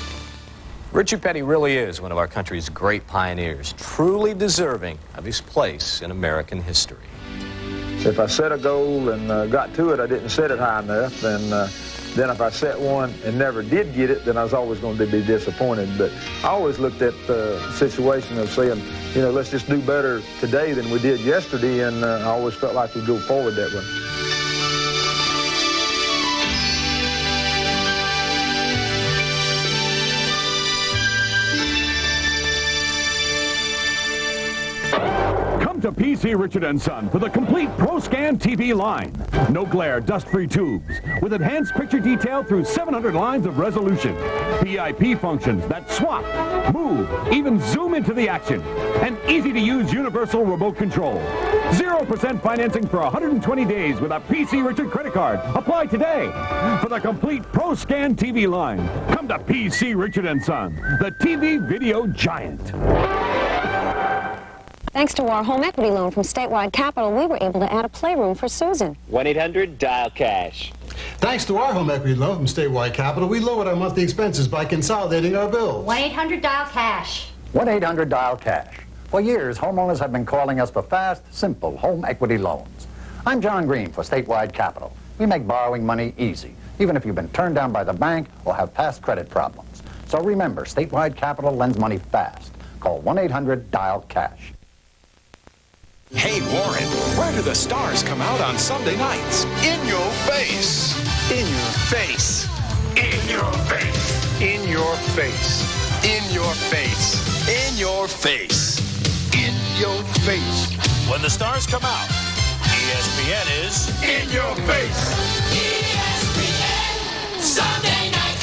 Richard Petty really is one of our country's great pioneers, truly deserving of his place in American history. If I set a goal and got to it, I didn't set it high enough, and then if I set one and never did get it, then I was always going to be disappointed. But I always looked at the situation of saying, you know, let's just do better today than we did yesterday, and I always felt like we'd go forward that way. To PC Richard & Son for the complete ProScan TV line. No glare, dust-free tubes with enhanced picture detail through 700 lines of resolution. PIP functions that swap, move, even zoom into the action. And easy-to-use universal remote control. 0% financing for 120 days with a PC Richard credit card. Apply today. For the complete ProScan TV line, come to PC Richard & Son, the TV video giant. Thanks to our home equity loan from Statewide Capital, we were able to add a playroom for Susan. 1-800-DIAL-CASH. Thanks to our home equity loan from Statewide Capital, we lowered our monthly expenses by consolidating our bills. 1-800-DIAL-CASH. 1-800-DIAL-CASH. For years, homeowners have been calling us for fast, simple home equity loans. I'm John Green for Statewide Capital. We make borrowing money easy, even if you've been turned down by the bank or have past credit problems. So remember, Statewide Capital lends money fast. Call 1-800-DIAL-CASH. Hey, Warren, where do the stars come out on Sunday nights? In your face. In your face. In your face. In your face. In your face. In your face. In your face. When the stars come out, ESPN is in your face. ESPN Sunday Night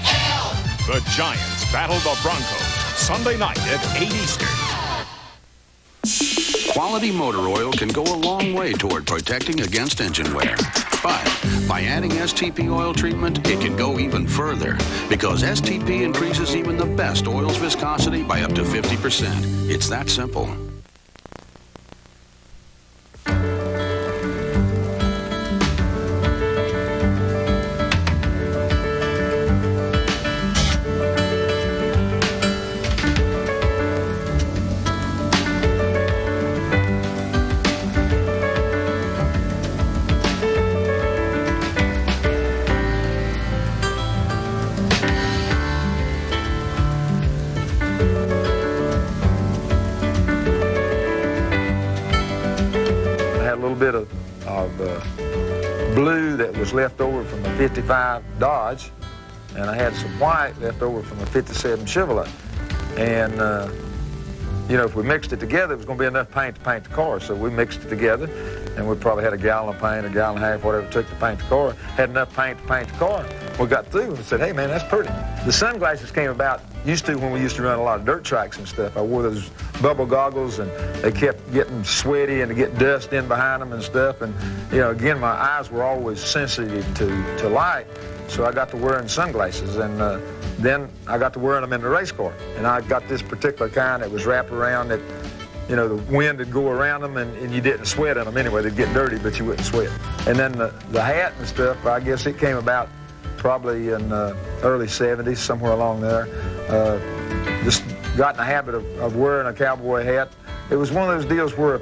NFL. The Giants battle the Broncos Sunday night at 8 Eastern. Quality motor oil can go a long way toward protecting against engine wear. But by adding STP oil treatment, it can go even further because STP increases even the best oil's viscosity by up to 50%. It's that simple. Bit of blue that was left over from a 55 Dodge, and I had some white left over from a 57 Chevrolet. And you know, if we mixed it together, it was going to be enough paint to paint the car. So we mixed it together, and we probably had a gallon of paint, a gallon and a half, whatever it took to paint the car. Had enough paint to paint the car. We got through and said, hey man, that's pretty. The sunglasses came about when we used to run a lot of dirt tracks and stuff. I wore those bubble goggles, and they kept getting sweaty and to get dust in behind them and stuff. And you know, again, my eyes were always sensitive to light, so I got to wearing sunglasses. And then I got to wearing them in the race car. And I got this particular kind that was wrapped around that, you know, the wind would go around them and you didn't sweat in them anyway. They'd get dirty, but you wouldn't sweat. And then the hat and stuff, I guess it came about probably in early 70s, somewhere along there. Just got in the habit of wearing a cowboy hat. It was one of those deals where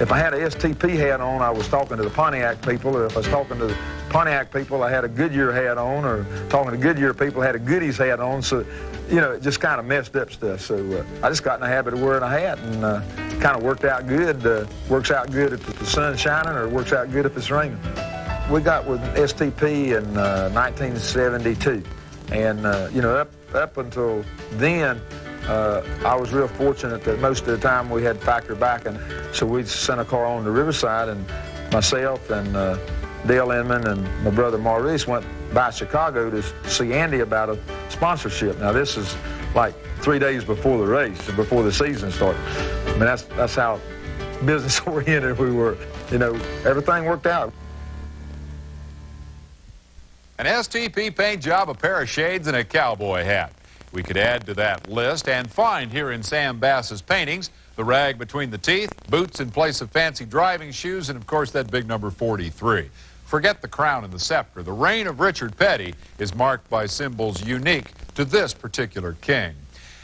if I had a STP hat on, I was talking to the Pontiac people, or if I was talking to the Pontiac people, I had a Goodyear hat on, or talking to Goodyear people, I had a Goodies hat on. So, you know, it just kind of messed up stuff. So I just got in the habit of wearing a hat, and kind of worked out good. Works out good if the sun's shining, or works out good if it's raining. We got with STP in 1972, and you know, up until then, I was real fortunate that most of the time we had factory backing, so we'd send a car on to Riverside, and myself and Dale Inman and my brother Maurice went by Chicago to see Andy about a sponsorship. Now this is like 3 days before the race, before the season started. I mean, that's how business oriented we were. You know, everything worked out. An STP paint job, a pair of shades, and a cowboy hat. We could add to that list and find here in Sam Bass's paintings the rag between the teeth, boots in place of fancy driving shoes, and of course that big number 43. Forget the crown and the scepter. The reign of Richard Petty is marked by symbols unique to this particular king.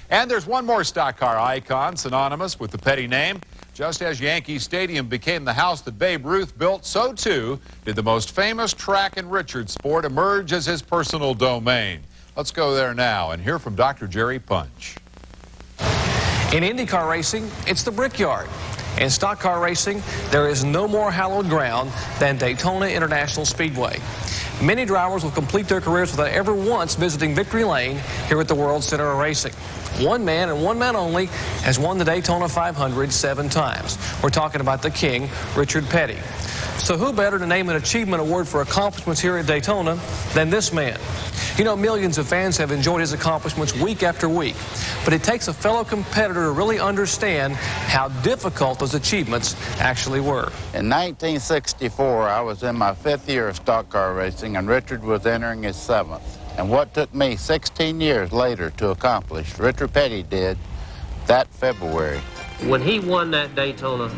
And there's one more stock car icon synonymous with the Petty name. Just as Yankee Stadium became the house that Babe Ruth built, so too did the most famous track in Richard's sport emerge as his personal domain. Let's go there now and hear from Dr. Jerry Punch. In IndyCar racing, it's the Brickyard. In stock car racing, there is no more hallowed ground than Daytona International Speedway. Many drivers will complete their careers without ever once visiting Victory Lane here at the World Center of Racing. One man and one man only has won the Daytona 500 7 times. We're talking about the king, Richard Petty. So who better to name an achievement award for accomplishments here at Daytona than this man? You know, millions of fans have enjoyed his accomplishments week after week, but it takes a fellow competitor to really understand how difficult those achievements actually were. In 1964, I was in my 5th year of stock car racing, and Richard was entering his 7th. And what took me 16 years later to accomplish, Richard Petty did that February. When he won that Daytona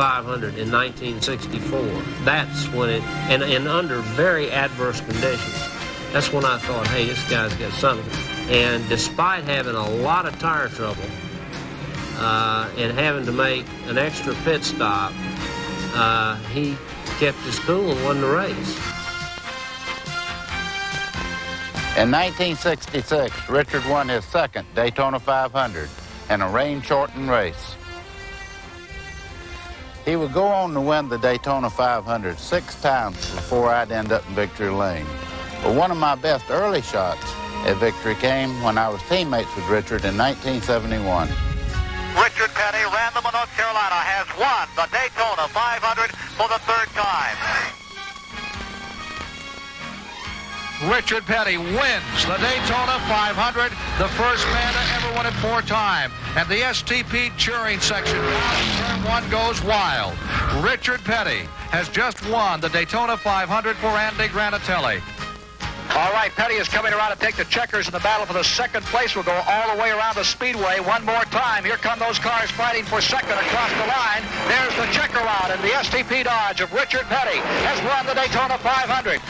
500 in 1964. That's when it, and under very adverse conditions, that's when I thought, hey, this guy's got something. And despite having a lot of tire trouble and having to make an extra pit stop, he kept his cool and won the race. In 1966, Richard won his second Daytona 500 in a rain-shortened race. He would go on to win the Daytona 500 6 times before I'd end up in victory lane. But one of my best early shots at victory came when I was teammates with Richard in 1971. Richard Petty, Random, North Carolina, has won the Daytona 500 for the third time. Richard Petty wins the Daytona 500, the first man to ever win it 4 times. And the STP cheering section turn 1 goes wild. Richard Petty has just won the Daytona 500 for Andy Granatelli. All right, Petty is coming around to take the checkers in the battle for the second place. We'll go all the way around the speedway one more time. Here come those cars fighting for second across the line. There's the checker round, and the STP Dodge of Richard Petty has won the Daytona 500.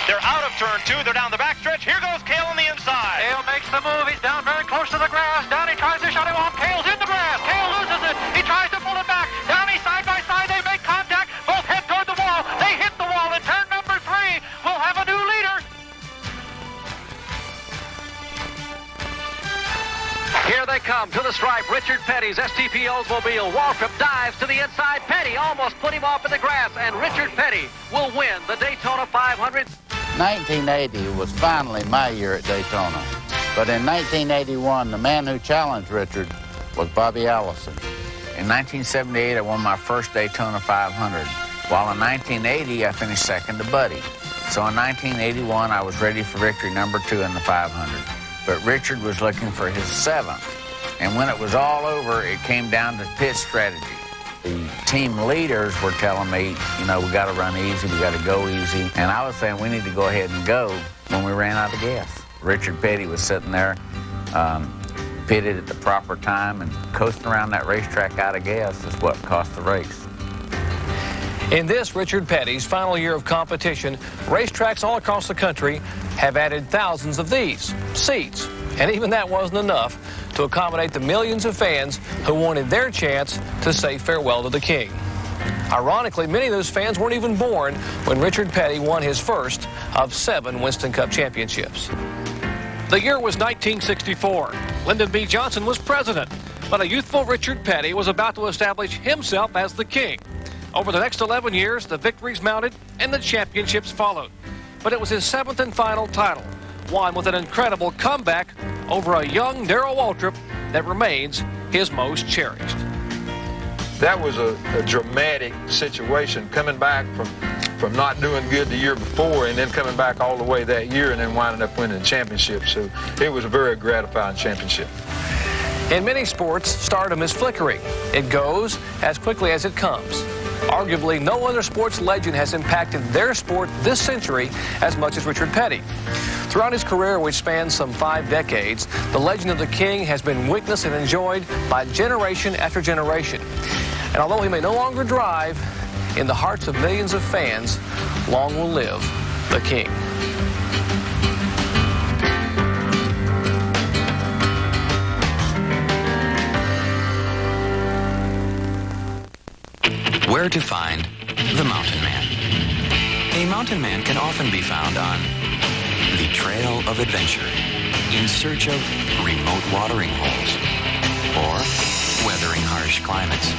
They're out of turn 2. They're down the backstretch. Here goes Cale on the inside. Cale makes the move. He's down very close to the grass. Downey tries to shut him off. Cale's in the grass. Cale loses it. He tries to pull it back. Downey side by side. They make contact. Both head toward the wall. They hit the wall. In turn number 3, we'll have a new leader. Here they come to the stripe. Richard Petty's STP Oldsmobile. Waltrip dives to the inside. Petty almost put him off in the grass, and Richard Petty will win the Daytona 500. 1980 was finally my year at Daytona. But in 1981, the man who challenged Richard was Bobby Allison. In 1978, I won my first Daytona 500, while in 1980, I finished second to Buddy. So in 1981, I was ready for victory number 2 in the 500. But Richard was looking for his 7th. And when it was all over, it came down to pit strategy. The team leaders were telling me, you know, we got to run easy, we got to go easy. And I was saying we need to go ahead and go when we ran out of gas. Richard Petty was sitting there, pitted at the proper time, and coasting around that racetrack out of gas is what cost the race. In this Richard Petty's final year of competition, racetracks all across the country have added thousands of these seats. And even that wasn't enough to accommodate the millions of fans who wanted their chance to say farewell to the King. Ironically, many of those fans weren't even born when Richard Petty won his first of 7 Winston Cup championships. The year was 1964. Lyndon B. Johnson was president, but a youthful Richard Petty was about to establish himself as the King. Over the next 11 years, the victories mounted and the championships followed. But it was his 7th and final title, won with an incredible comeback over a young Darrell Waltrip that remains his most cherished. That was a dramatic situation, coming back from not doing good the year before and then coming back all the way that year and then winding up winning the championship. So it was a very gratifying championship. In many sports, stardom is flickering. It goes as quickly as it comes. Arguably, no other sports legend has impacted their sport this century as much as Richard Petty. Throughout his career, which spans some 5 decades, the legend of the King has been witnessed and enjoyed by generation after generation. And although he may no longer drive, in the hearts of millions of fans, long will live the King. Where to find the Mountain Man. A mountain man can often be found on the trail of adventure, in search of remote watering holes, or weathering harsh climates.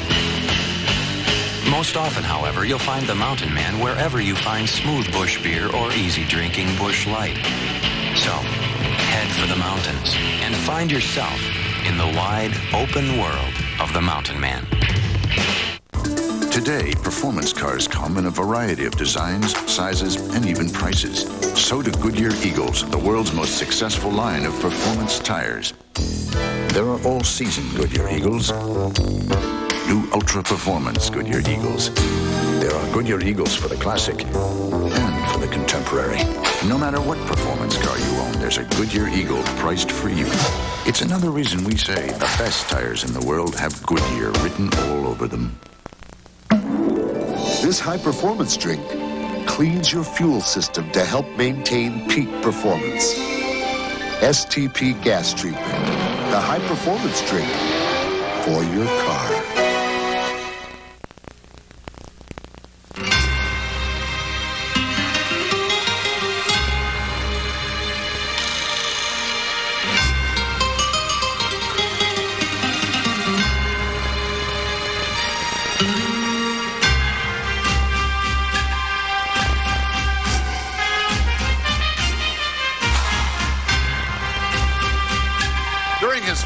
Most often, however, you'll find the mountain man wherever you find smooth bush beer or easy drinking bush light. So, head for the mountains and find yourself in the wide, open world of the mountain man. Today, performance cars come in a variety of designs, sizes, and even prices. So do Goodyear Eagles, the world's most successful line of performance tires. There are all-season Goodyear Eagles, new ultra-performance Goodyear Eagles. There are Goodyear Eagles for the classic and for the contemporary. No matter what performance car you own, there's a Goodyear Eagle priced for you. It's another reason we say the best tires in the world have Goodyear written all over them. This high-performance drink cleans your fuel system to help maintain peak performance. STP gas treatment, the high-performance drink for your car.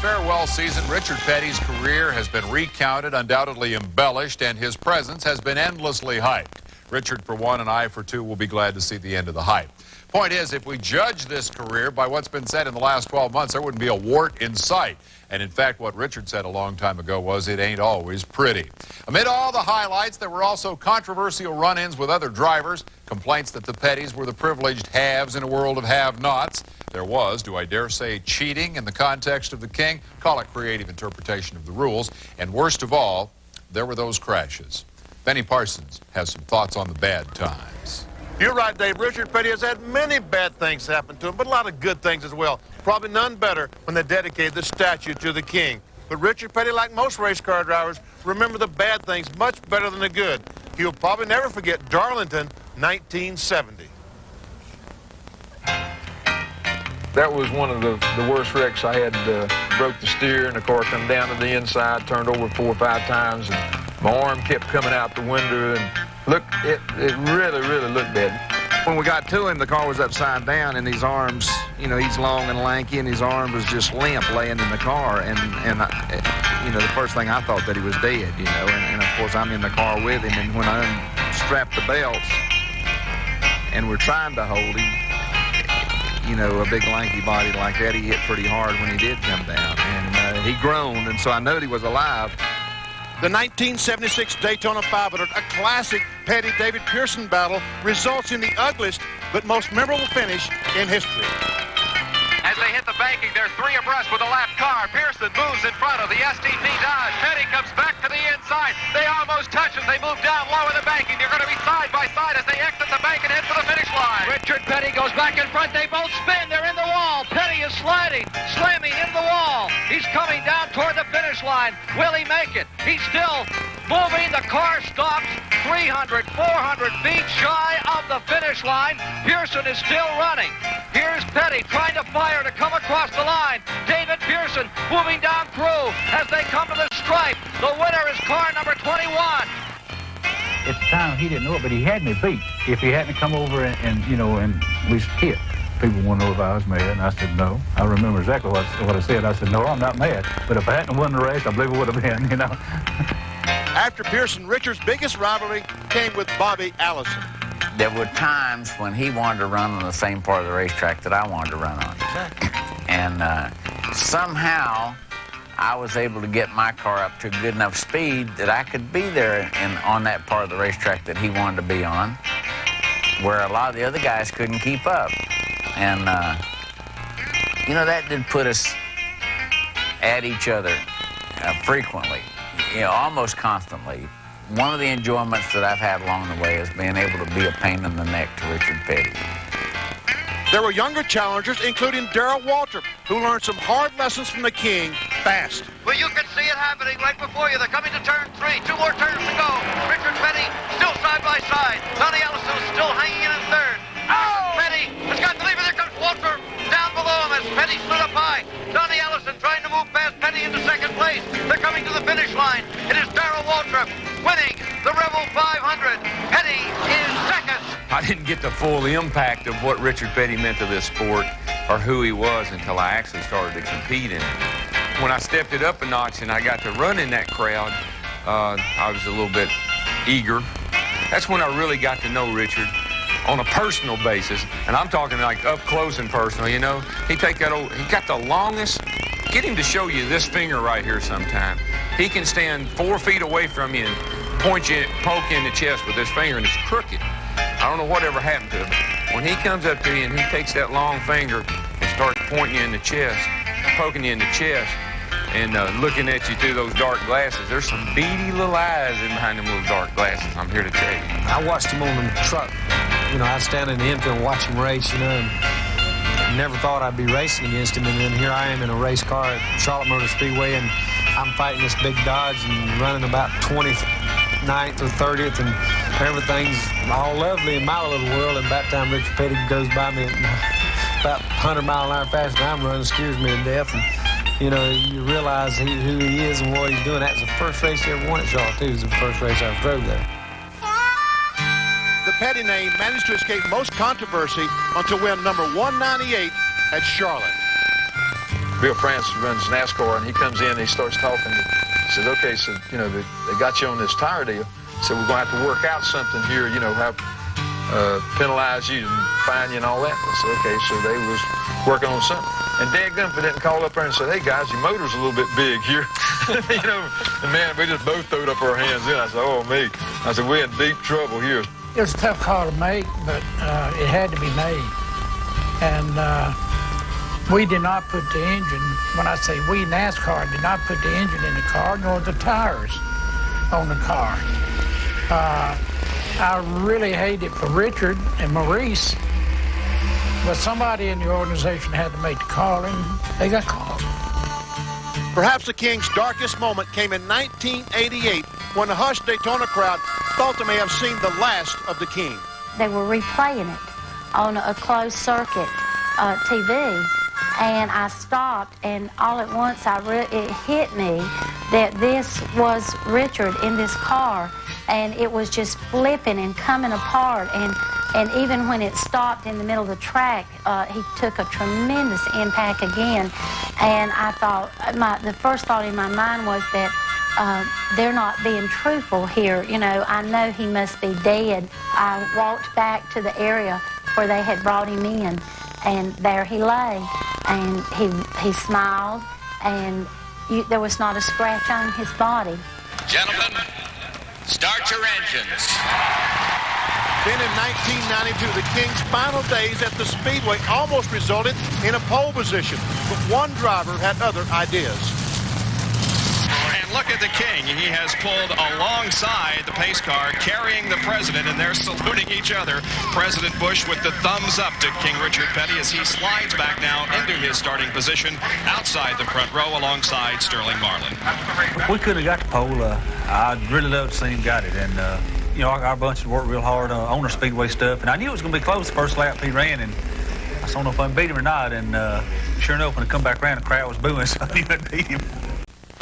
Farewell season, Richard Petty's career has been recounted, undoubtedly embellished, and his presence has been endlessly hyped. Richard, for one, and I, for two, will be glad to see the end of the hype. Point is, if we judge this career by what's been said in the last 12 months, there wouldn't be a wart in sight. And in fact, what Richard said a long time ago was, it ain't always pretty. Amid all the highlights, there were also controversial run-ins with other drivers, complaints that the Pettys were the privileged haves in a world of have-nots. There was, do I dare say, cheating in the context of the King. Call it creative interpretation of the rules. And worst of all, there were those crashes. Benny Parsons has some thoughts on the bad times. You're right, Dave. Richard Petty has had many bad things happen to him, but a lot of good things as well. Probably none better when they dedicated the statue to the King. But Richard Petty, like most race car drivers, remember the bad things much better than the good. He'll probably never forget Darlington, 1970. That was one of the worst wrecks I had. Broke the steer, and the car come down to the inside, turned over 4 or 5 times, and my arm kept coming out the window, and it really looked bad. When we got to him, the car was upside down, and his arms, you know, he's long and lanky, and his arm was just limp laying in the car, and you know, the first thing I thought that he was dead, you know, and of course I'm in the car with him, and when I unstrapped the belts, and we're trying to hold him, you know, a big lanky body like that, he hit pretty hard when he did come down, and he groaned, and so I knew he was alive. The 1976 Daytona 500, a classic Petty-David Pearson battle, results in the ugliest but most memorable finish in history. As they hit the banking, they're 3 abreast with a lap car. Pearson moves in front of the STP Dodge. Petty comes back to the inside. They almost touch as they move down low in the banking. They're going to be side by side as they exit the bank and head for the finish line. Richard Petty goes back in front. They both spin. They're in the wall. Petty is slamming into the wall. He's coming down toward the finish line. Will he make it? He's still moving. The car stops 300, 400 feet shy of the finish line. Pearson is still running. Here's Petty trying to fire to come across the line. David Pearson moving down through as they come to the stripe. The winner is car number 21. At the time, he didn't know it, but he had me beat. If he hadn't come over and you know, and we hit, people want to know if I was mad, and I said no. I remember exactly what I said. I said, no, I'm not mad. But if I hadn't won the race, I believe it would have been, you know. After Pearson, Richard's biggest rivalry came with Bobby Allison. There were times when he wanted to run on the same part of the racetrack that I wanted to run on. And somehow I was able to get my car up to a good enough speed that I could be there on that part of the racetrack that he wanted to be on, where a lot of the other guys couldn't keep up. And, you know, that did put us at each other frequently, you know, almost constantly. One of the enjoyments that I've had along the way is being able to be a pain in the neck to Richard Petty. There were younger challengers, including Darrell Waltrip, who learned some hard lessons from the King fast. Well, you can see it happening right before you. They're coming to turn 3. 2 more turns to go. Richard Petty still side by side. Donnie Allison is still hanging in third. Oh! Petty has got the lead. There comes Waltrip down below him as Petty stood up high. Donnie Allison trying to move past Petty into second place. They're coming to the finish line. It is Darrell Waltrip winning the Rebel 500. Petty is second. I didn't get the full impact of what Richard Petty meant to this sport or who he was until I actually started to compete in it. When I stepped it up a notch and I got to run in that crowd, I was a little bit eager. That's when I really got to know Richard on a personal basis, and I'm talking like up close and personal, you know. He got the longest, get him to show you this finger right here sometime. He can stand 4 feet away from you and poke you in the chest with this finger, and it's crooked. I don't know whatever happened to him. When he comes up to you and he takes that long finger and starts pointing you in the chest, poking you in the chest, and looking at you through those dark glasses, there's some beady little eyes in behind them little dark glasses, I'm here to tell you. I watched him on the truck. You know, I'd stand in the infield and watch him race, you know, and never thought I'd be racing against him. And then here I am in a race car at Charlotte Motor Speedway, and I'm fighting this big Dodge and running about 29th or 30th, and everything's all lovely in my little world. And by the time Richard Petty goes by me at about 100 mile an hour faster than I'm running, scares me to death. And, you know, you realize who he is and what he's doing. That was the first race he ever won at Charlotte, too. It was the first race I drove there. The Petty name managed to escape most controversy until win number 198 at Charlotte. Bill France runs NASCAR, and he comes in and he starts talking. He says, okay, so, you know, they got you on this tire deal. So we're going to have to work out something here, you know, have penalize you and fine you and all that. I said, okay, so they was working on something. And Dad Gunford didn't call up there and say, hey, guys, your motor's a little bit big here. You know, and man, we just both throwed up our hands in. I said, oh, me. I said, we're in deep trouble here. It was a tough call to make, but it had to be made. And we did not put the engine, when I say we, NASCAR, did not put the engine in the car, nor the tires on the car. I really hate it for Richard and Maurice, but somebody in the organization had to make the call, and they got called. Perhaps the King's darkest moment came in 1988 when the hushed Daytona crowd thought they may have seen the last of the King. They were replaying it on a closed circuit TV, and I stopped, and all at once it hit me that this was Richard in this car, and it was just flipping and coming apart, and even when it stopped in the middle of the track, he took a tremendous impact again. And I thought, the first thought in my mind was that they're not being truthful here. You know, I know he must be dead. I walked back to the area where they had brought him in, and there he lay, and he smiled, and there was not a scratch on his body. Gentlemen, start your engines. Then in 1992, the King's final days at the Speedway almost resulted in a pole position, but one driver had other ideas. And look at the King. He has pulled alongside the pace car, carrying the president, and they're saluting each other. President Bush with the thumbs up to King Richard Petty as he slides back now into his starting position outside the front row alongside Sterling Marlin. We could have got the pole. I'd really love to see him got it. And, you know, our bunch worked real hard on our Speedway stuff. And I knew it was going to be close the first lap he ran. And I don't know if I can beat him or not. And sure enough, when I come back around, the crowd was booing, so I knew I'd beat him.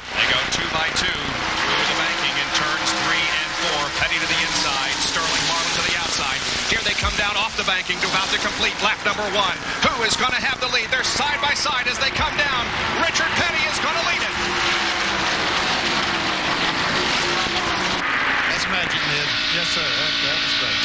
They go 2 by 2 through the banking in turns 3 and 4. Petty to the inside, Sterling Marlin to the outside. Here they come down off the banking to about to complete lap number 1. Who is going to have the lead? They're side by side as they come down. Richard Petty is going to lead it. That's magic, Ned. Yes, sir. That was great.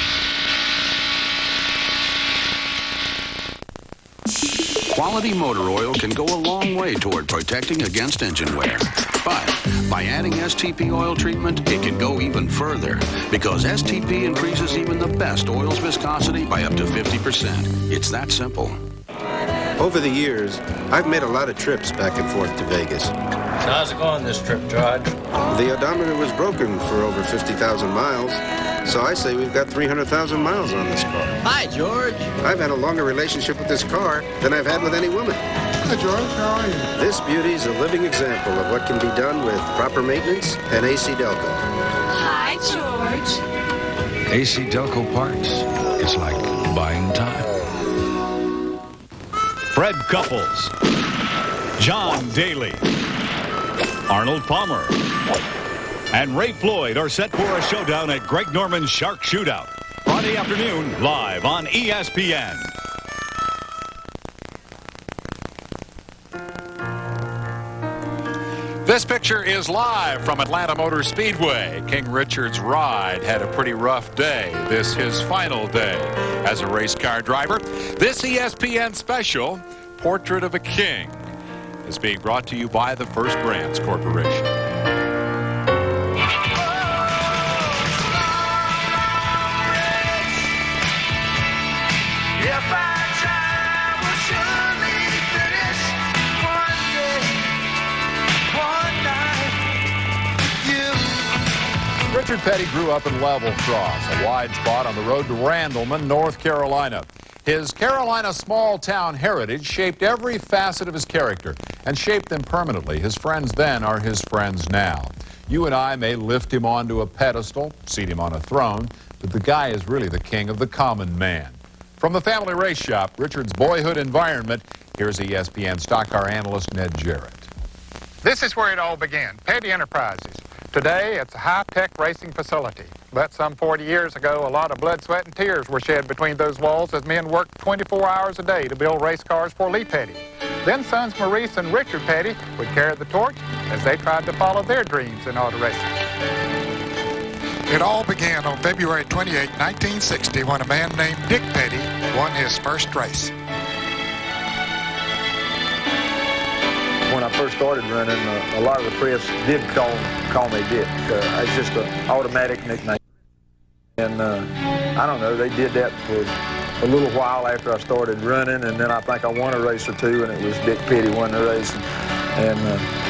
Quality motor oil can go a long way toward protecting against engine wear. But by adding STP oil treatment, it can go even further because STP increases even the best oil's viscosity by up to 50%. It's that simple. Over the years, I've made a lot of trips back and forth to Vegas. How's it going this trip, George? The odometer was broken for over 50,000 miles, so I say we've got 300,000 miles on this car. Hi, George. I've had a longer relationship with this car than I've had with any woman. Hi, George. How are you? This beauty's a living example of what can be done with proper maintenance and AC Delco. Hi, George. AC Delco parts. It's like buying time. Fred Couples, John Daly, Arnold Palmer, and Ray Floyd are set for a showdown at Greg Norman's Shark Shootout. Friday afternoon, live on ESPN. This picture is live from Atlanta Motor Speedway. King Richard's ride had a pretty rough day. This his final day as a race car driver. This ESPN special, Portrait of a King, is being brought to you by the First Brands Corporation. Richard Petty grew up in Level Cross, a wide spot on the road to Randleman, North Carolina. His Carolina small-town heritage shaped every facet of his character and shaped them permanently. His friends then are his friends now. You and I may lift him onto a pedestal, seat him on a throne, but the guy is really the king of the common man. From the family race shop, Richard's boyhood environment, here's ESPN stock car analyst Ned Jarrett. This is where it all began, Petty Enterprises. Today, it's a high-tech racing facility. But some 40 years ago, a lot of blood, sweat, and tears were shed between those walls as men worked 24 hours a day to build race cars for Lee Petty. Then sons Maurice and Richard Petty would carry the torch as they tried to follow their dreams in auto racing. It all began on February 28, 1960, when a man named Dick Petty won his first race. When I first started running, a lot of the press did call me Dick. It's just an automatic nickname. And I don't know, they did that for a little while after I started running, and then I think I won a race or two, and it was Dick Petty won the race. And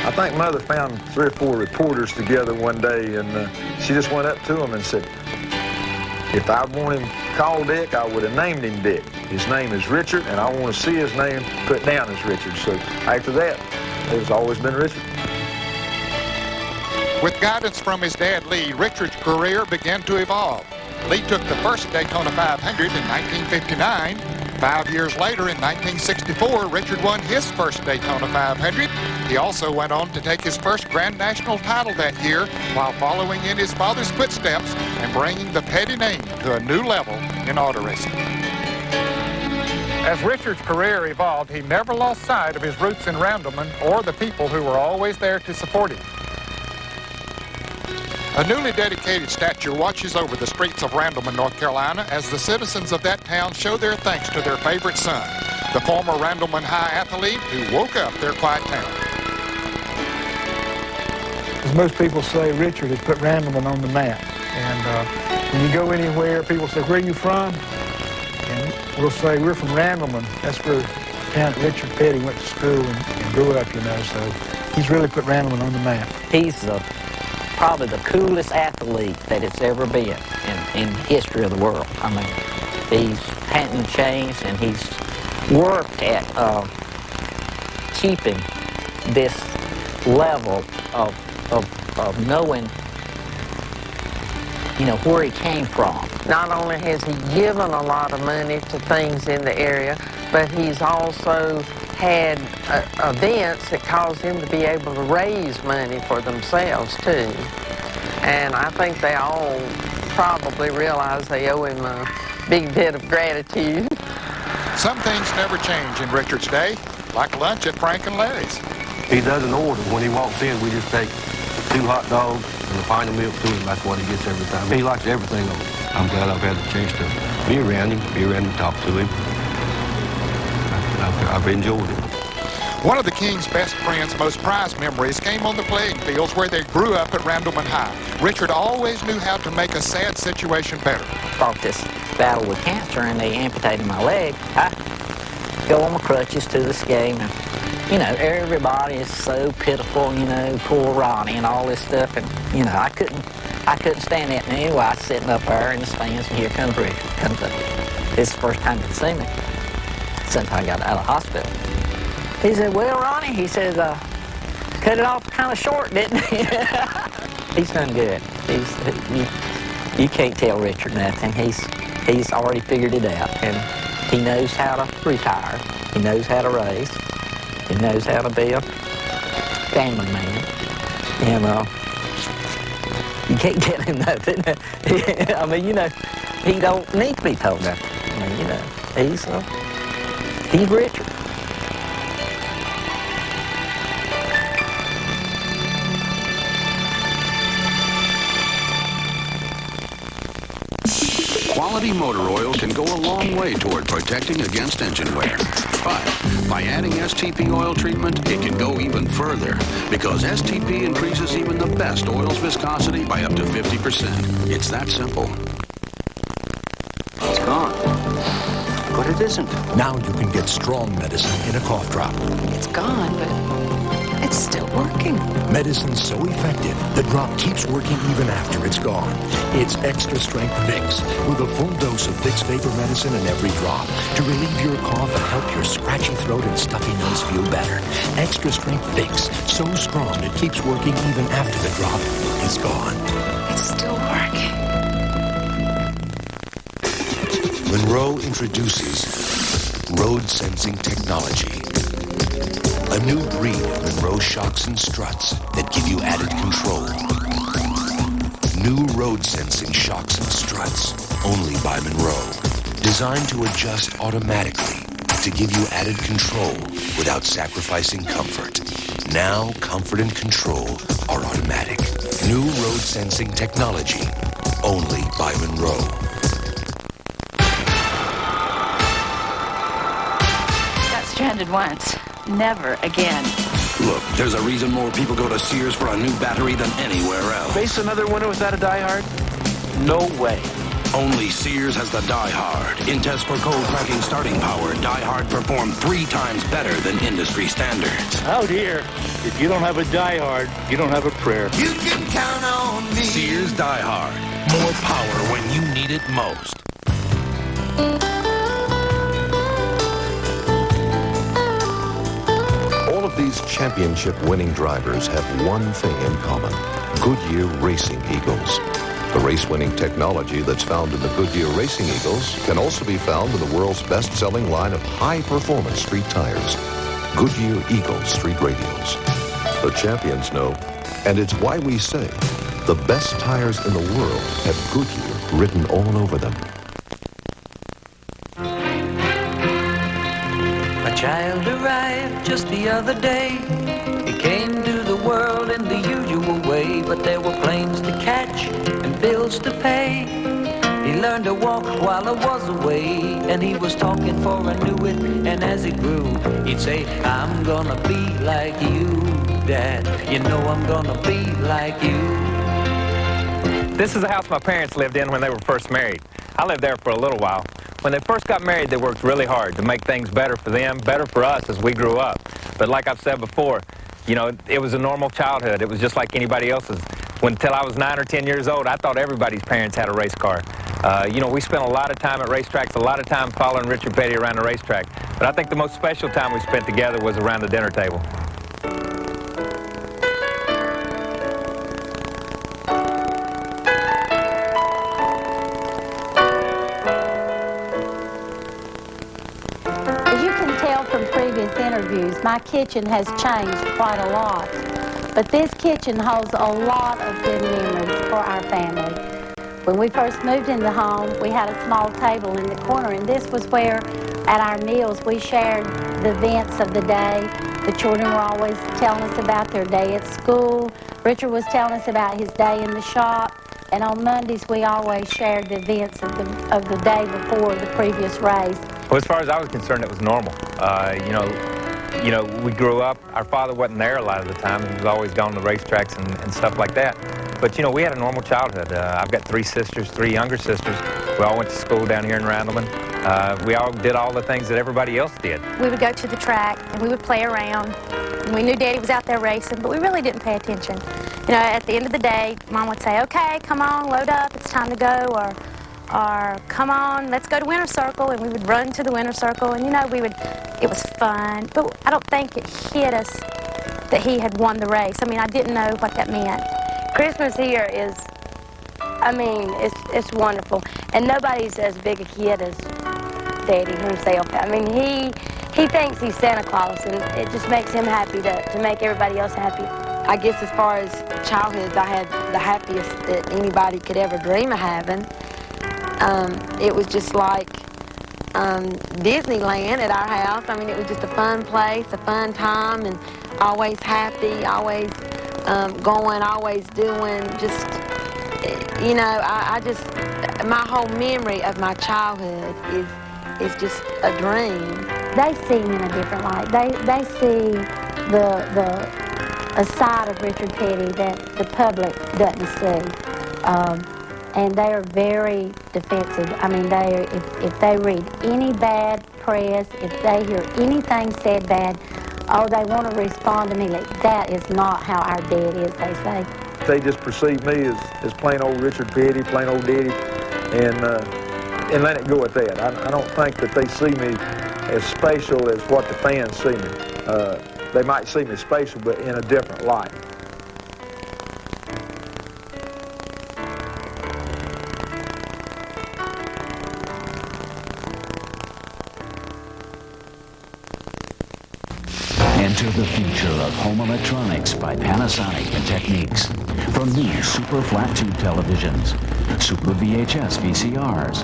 I think Mother found 3 or 4 reporters together one day, and she just went up to them and said, if I want him called Dick, I would have named him Dick. His name is Richard, and I want to see his name put down as Richard. So after that, it's always been Richard. With guidance from his dad, Lee, Richard's career began to evolve. Lee took the first Daytona 500 in 1959. 5 years later, in 1964, Richard won his first Daytona 500. He also went on to take his first Grand National title that year while following in his father's footsteps and bringing the Petty name to a new level in auto racing. As Richard's career evolved, he never lost sight of his roots in Randleman or the people who were always there to support him. A newly dedicated statue watches over the streets of Randleman, North Carolina, as the citizens of that town show their thanks to their favorite son, the former Randleman High athlete who woke up their quiet town. As most people say, Richard has put Randleman on the map. And when you go anywhere, people say, where are you from? And we'll say, we're from Randleman. That's where Richard Petty went to school and grew up, you know, so he's really put Randleman on the map. He's probably the coolest athlete that it's ever been in history of the world. I mean, he's hadn't changed, and he's worked at keeping this level of knowing, you know, where he came from. Not only has he given a lot of money to things in the area, but he's also had events that caused him to be able to raise money for themselves, too. And I think they all probably realize they owe him a big debt of gratitude. Some things never change in Richard's day, like lunch at Frank and Larry's. He doesn't order. When he walks in, we just take 2 hot dogs and a pint of milk to him. That's what he gets every time. He likes everything on it. I'm glad I've had the chance to be around him, talk to him. I've enjoyed it. One of the King's best friends' most prized memories came on the playing fields where they grew up at Randleman High. Richard always knew how to make a sad situation better. Fought this battle with cancer, and they amputated my leg. I go on my crutches to this game, and, you know, everybody is so pitiful, you know, poor Ronnie and all this stuff, and, you know, I couldn't stand that. And anyway, I was sitting up there in the stands, and here comes Richard. Comes up. This is the first time he'd seen me since I got out of hospital. He said, well, Ronnie, he says, cut it off kind of short, didn't he? He's done good. You can't tell Richard nothing. He's already figured it out, and he knows how to retire. He knows how to race. He knows how to be a family man. And you can't tell him nothing. I mean, you know, he don't need to be told nothing. I mean, you know, he's Richard. Quality motor oil can go a long way toward protecting against engine wear. But by adding STP oil treatment, it can go even further, because STP increases even the best oil's viscosity by up to 50%. It's that simple. It's gone. But it isn't. Now you can get strong medicine in a cough drop. It's gone, but It's still working. Medicine's so effective, the drop keeps working even after it's gone. It's Extra Strength Vicks, with a full dose of Vicks vapor medicine in every drop to relieve your cough and help your scratchy throat and stuffy nose feel better. Extra Strength Vicks, so strong it keeps working even after the drop is gone. It's still working. Monroe introduces road sensing technology. A new breed of Monroe shocks and struts that give you added control. New road sensing shocks and struts, only by Monroe. Designed to adjust automatically to give you added control without sacrificing comfort. Now, comfort and control are automatic. New road sensing technology, only by Monroe. Got stranded once. Never again. Look, there's a reason more people go to Sears for a new battery than anywhere else. Face another winter without a diehard? No way. Only Sears has the diehard. In tests for cold cracking starting power, diehard performed 3 times better than industry standards. Out here, if you don't have a diehard, you don't have a prayer. You can count on me. Sears diehard. More power when you need it most. All of these championship-winning drivers have one thing in common: Goodyear Racing Eagles. The race-winning technology that's found in the Goodyear Racing Eagles can also be found in the world's best-selling line of high-performance street tires, Goodyear Eagle Street Radials. The champions know, and it's why we say the best tires in the world have Goodyear written all over them. A child arrived just the other day. He came to the world in the usual way, but there were planes to catch and bills to pay. He learned to walk while I was away, and he was talking for I knew it, and as he grew, he'd say, I'm gonna be like you, Dad. You know I'm gonna be like you. This is the house my parents lived in when they were first married. I lived there for a little while. When they first got married, they worked really hard to make things better for them, better for us as we grew up. But like I've said before, you know, it was a normal childhood. It was just like anybody else's. Until I was 9 or 10 years old, I thought everybody's parents had a race car. You know, we spent a lot of time at racetracks, a lot of time following Richard Petty around the racetrack. But I think the most special time we spent together was around the dinner table. Interviews, my kitchen has changed quite a lot, but this kitchen holds a lot of good memories for our family. When we first moved in the home, we had a small table in the corner, and this was where at our meals we shared the events of the day. The children were always telling us about their day at school. Richard was telling us about his day in the shop, and on Mondays we always shared the events of the day before the previous race. Well, as far as I was concerned, it was normal. You know, we grew up, our father wasn't there a lot of the time. He was always gone to racetracks and stuff like that. But, you know, we had a normal childhood. I've got 3 sisters, 3 younger sisters. We all went to school down here in Randleman. We all did all the things that everybody else did. We would go to the track, and we would play around. And we knew Daddy was out there racing, but we really didn't pay attention. You know, at the end of the day, Mom would say, okay, come on, load up, it's time to go, or come on, let's go to Winter Circle, and we would run to the Winter Circle, and you know, it was fun, but I don't think it hit us that he had won the race. I mean, I didn't know what that meant. Christmas here is, I mean, it's wonderful, and nobody's as big a kid as Daddy himself. I mean, he thinks he's Santa Claus, and it just makes him happy to make everybody else happy. I guess as far as childhood, I had the happiest that anybody could ever dream of having. It was just like Disneyland at our house. I mean, it was just a fun place, a fun time, and always happy, always going, always doing, just, you know, my whole memory of my childhood is just a dream. They see him in a different light. They see a side of Richard Petty that the public doesn't see. And they are very defensive. I mean, if they read any bad press, if they hear anything said bad, oh, they want to respond to me. Like, that is not how our dad is, they say. They just perceive me as plain old Richard Petty, plain old Daddy, and let it go at that. I don't think that they see me as special as what the fans see me. They might see me special, but in a different light. Enter the future of home electronics by Panasonic and Techniques. From new super flat tube televisions, super VHS VCRs,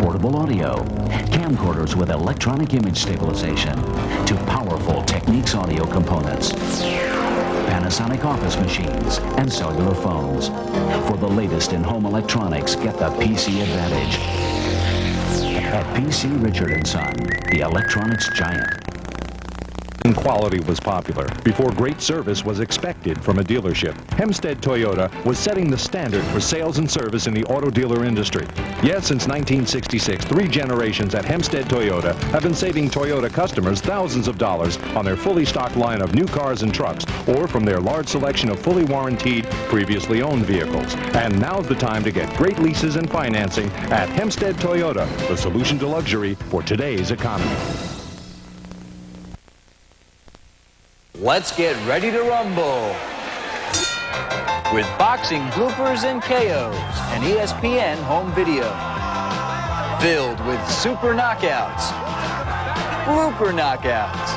portable audio, camcorders with electronic image stabilization, to powerful Techniques audio components, Panasonic office machines, and cellular phones. For the latest in home electronics, get the PC advantage. At PC Richard & Son, the electronics giant. Quality was popular before great service was expected from a dealership. Hempstead Toyota was setting the standard for sales and service in the auto dealer industry. Yes, since 1966, 3 generations at Hempstead Toyota have been saving Toyota customers thousands of dollars on their fully stocked line of new cars and trucks, or from their large selection of fully warranted, previously owned vehicles. And now's the time to get great leases and financing at Hempstead Toyota, the solution to luxury for today's economy. Let's get ready to rumble with boxing bloopers and KOs and ESPN home video. Filled with super knockouts, blooper knockouts,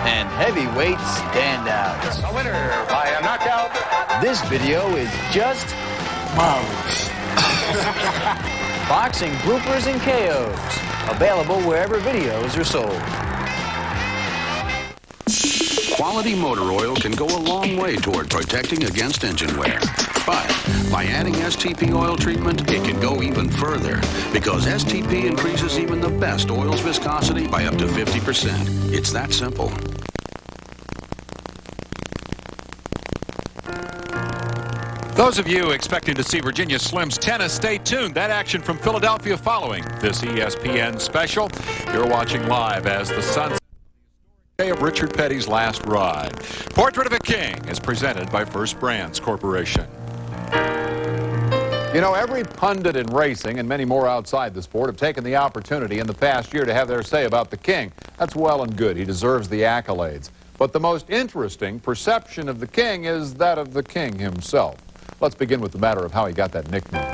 and heavyweight standouts. A winner by a knockout. This video is just marvelous. Boxing bloopers and KOs. Available wherever videos are sold. Quality motor oil can go a long way toward protecting against engine wear. But by adding STP oil treatment, it can go even further, because STP increases even the best oil's viscosity by up to 50%. It's that simple. Those of you expecting to see Virginia Slims tennis, stay tuned. That action from Philadelphia following this ESPN special. You're watching live as the Suns day of Richard Petty's last ride. Portrait of a King is presented by First Brands Corporation. You know, every pundit in racing and many more outside the sport have taken the opportunity in the past year to have their say about the King. That's well and good. He deserves the accolades. But the most interesting perception of the King is that of the King himself. Let's begin with the matter of how he got that nickname.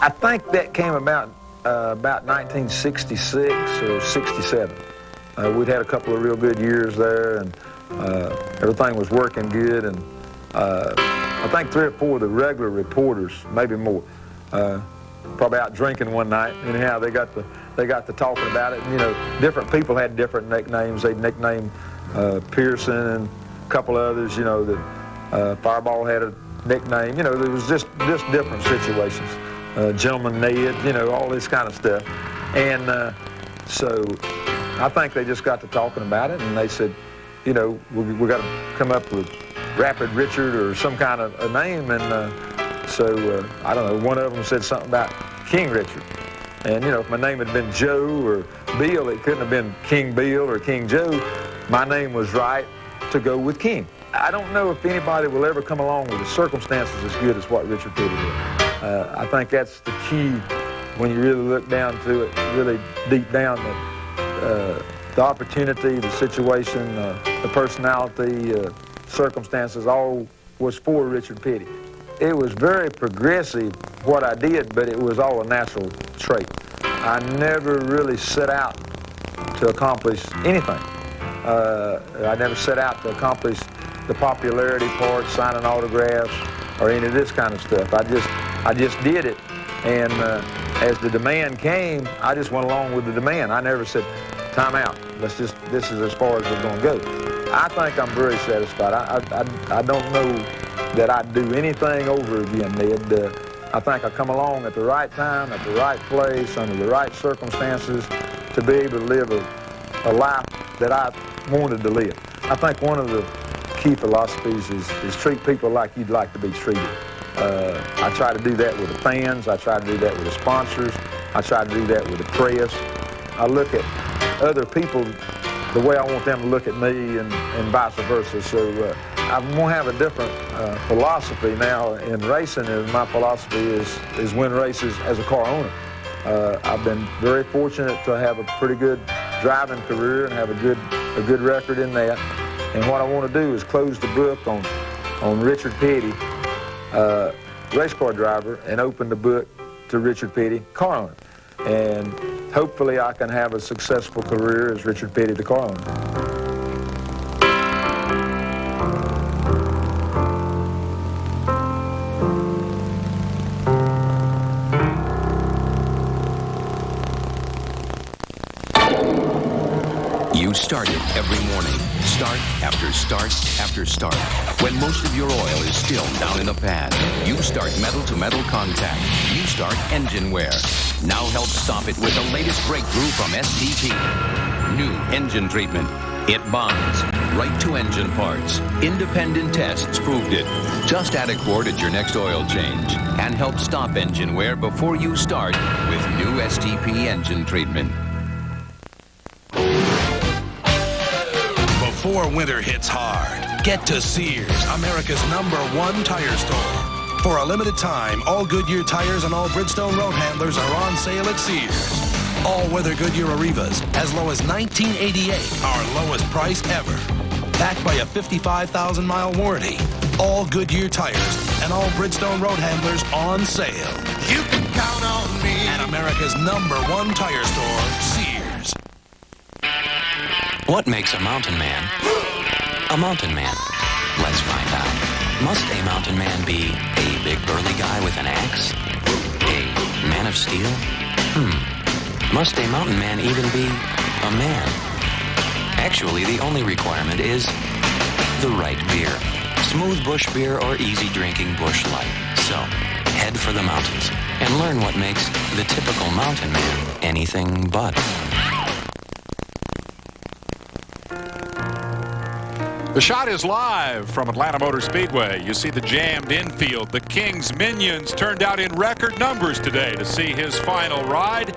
I think that came about 1966 or 67. We'd had a couple of real good years there, and everything was working good. And I think 3 or 4 of the regular reporters, maybe more, probably out drinking one night. Anyhow, they got to talking about it. And, you know, different people had different nicknames. They'd nickname Pearson and a couple others. You know, that Fireball had a nickname. You know, there was just different situations. Gentleman Ned, you know, all this kind of stuff. And so I think they just got to talking about it, and they said, you know, we got to come up with Rapid Richard or some kind of a name. And so I don't know, one of them said something about King Richard. And, you know, if my name had been Joe or Bill, it couldn't have been King Bill or King Joe. My name was right to go with King. I don't know if anybody will ever come along with the circumstances as good as what Richard Petty did. I think that's the key when you really look down to it, really deep down, the opportunity, the situation, the personality, circumstances, all was for Richard Petty. It was very progressive, what I did, but it was all a natural trait. I never really set out to accomplish anything. I never set out to accomplish the popularity part, signing autographs, or any of this kind of stuff. I just did it, and as the demand came, I just went along with the demand. I never said, time out, this is as far as we're going to go. I think I'm very satisfied. I don't know that I'd do anything over again, Ned. I think I come along at the right time, at the right place, under the right circumstances to be able to live a life that I wanted to live. I think one of the key philosophies is treat people like you'd like to be treated. I try to do that with the fans. I try to do that with the sponsors. I try to do that with the press. I look at other people the way I want them to look at me and vice versa. So I'm going to have a different philosophy now in racing. And my philosophy is win races as a car owner. I've been very fortunate to have a pretty good driving career and have a good record in that. And what I want to do is close the book on Richard Petty, race car driver, and open the book to Richard Petty, car owner. And hopefully I can have a successful career as Richard Petty, the car owner. You start it every morning. Start after start after start. When most of your oil is still down in the pad, you start metal-to-metal contact. You start engine wear. Now help stop it with the latest breakthrough from STP. New engine treatment. It bonds right to engine parts. Independent tests proved it. Just add a quart at your next oil change and help stop engine wear before you start with new STP engine treatment. Before winter hits hard, get to Sears, America's #1 tire store. For a limited time, all Goodyear tires and all Bridgestone road handlers are on sale at Sears. All-weather Goodyear Arrivas, as low as $19.88, our lowest price ever. Backed by a 55,000-mile warranty. All Goodyear tires and all Bridgestone road handlers on sale. You can count on me. At America's #1 tire store, Sears. What makes a mountain man a mountain man? Let's find out. Must a mountain man be a big burly guy with an axe? A man of steel? Must a mountain man even be a man? Actually, the only requirement is the right beer. Smooth bush beer or easy drinking bush light. So, head for the mountains and learn what makes the typical mountain man anything but. The shot is live from Atlanta Motor Speedway. You see the jammed infield. The King's minions turned out in record numbers today to see his final ride,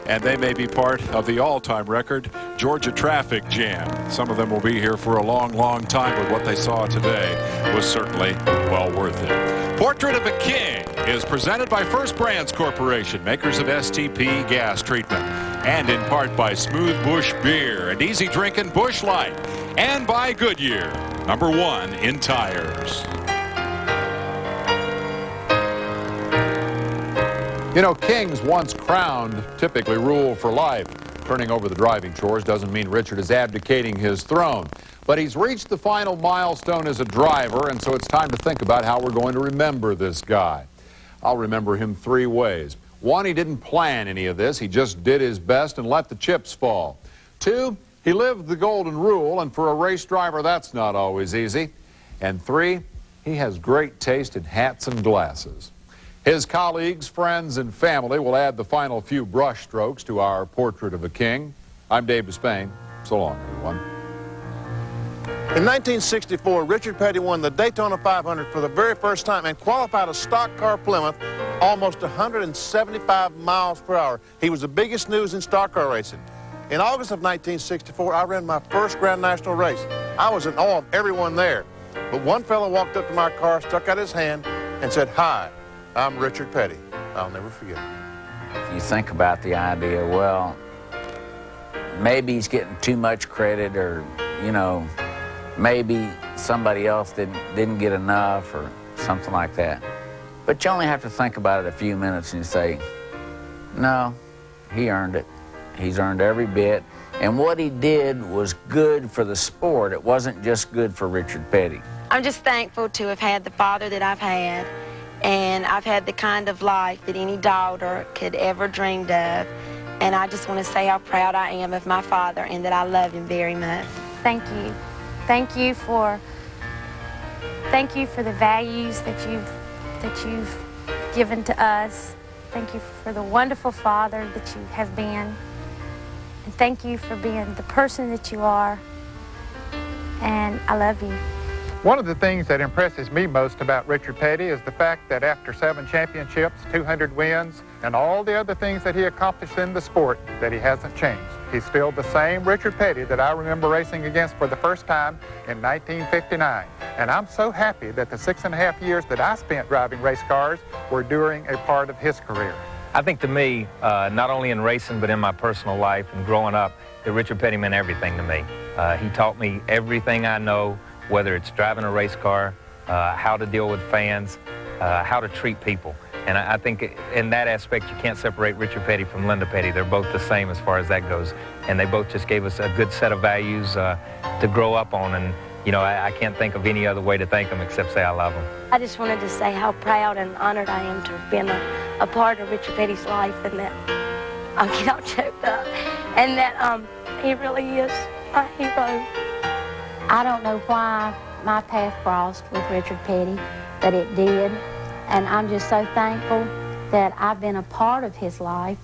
and they may be part of the all-time record Georgia traffic jam. Some of them will be here for a long, long time, but what they saw today was certainly well worth it. Portrait of a King is presented by First Brands Corporation, makers of STP gas treatment, and in part by Smooth Bush Beer and easy drinking Bush Light, and by Goodyear, #1 in tires. You know, kings once crowned typically rule for life. Turning over the driving chores doesn't mean Richard is abdicating his throne. But he's reached the final milestone as a driver, and so it's time to think about how we're going to remember this guy. I'll remember him 3 ways. 1, he didn't plan any of this. He just did his best and let the chips fall. 2, he lived the golden rule, and for a race driver, that's not always easy. And 3, he has great taste in hats and glasses. His colleagues, friends, and family will add the final few brush strokes to our portrait of a king. I'm Dave Despain. So long, everyone. In 1964, Richard Petty won the Daytona 500 for the very first time and qualified a stock car Plymouth almost 175 miles per hour. He was the biggest news in stock car racing. In August of 1964, I ran my first Grand National race. I was in awe of everyone there. But one fellow walked up to my car, stuck out his hand, and said, "Hi, I'm Richard Petty." I'll never forget it. You think about the idea, well, maybe he's getting too much credit, or, you know, maybe somebody else didn't get enough or something like that. But you only have to think about it a few minutes and you say, no, he earned it. He's earned every bit. And what he did was good for the sport. It wasn't just good for Richard Petty. I'm just thankful to have had the father that I've had, and I've had the kind of life that any daughter could ever dreamed of. And I just want to say how proud I am of my father and that I love him very much. Thank you. Thank you for the values that you've given to us. Thank you for the wonderful father that you have been. And thank you for being the person that you are. And I love you. One of the things that impresses me most about Richard Petty is the fact that after 7 championships, 200 wins, and all the other things that he accomplished in the sport, that he hasn't changed. He's still the same Richard Petty that I remember racing against for the first time in 1959. And I'm so happy that the 6.5 years that I spent driving race cars were during a part of his career. I think to me, not only in racing, but in my personal life and growing up, that Richard Petty meant everything to me. He taught me everything I know, whether it's driving a race car, how to deal with fans, how to treat people. And I think in that aspect, you can't separate Richard Petty from Linda Petty. They're both the same as far as that goes. And they both just gave us a good set of values to grow up on. And, you know, I can't think of any other way to thank them except say I love them. I just wanted to say how proud and honored I am to have been a part of Richard Petty's life, and that I'll get all choked up, and that he really is my hero. I don't know why my path crossed with Richard Petty, but it did. And I'm just so thankful that I've been a part of his life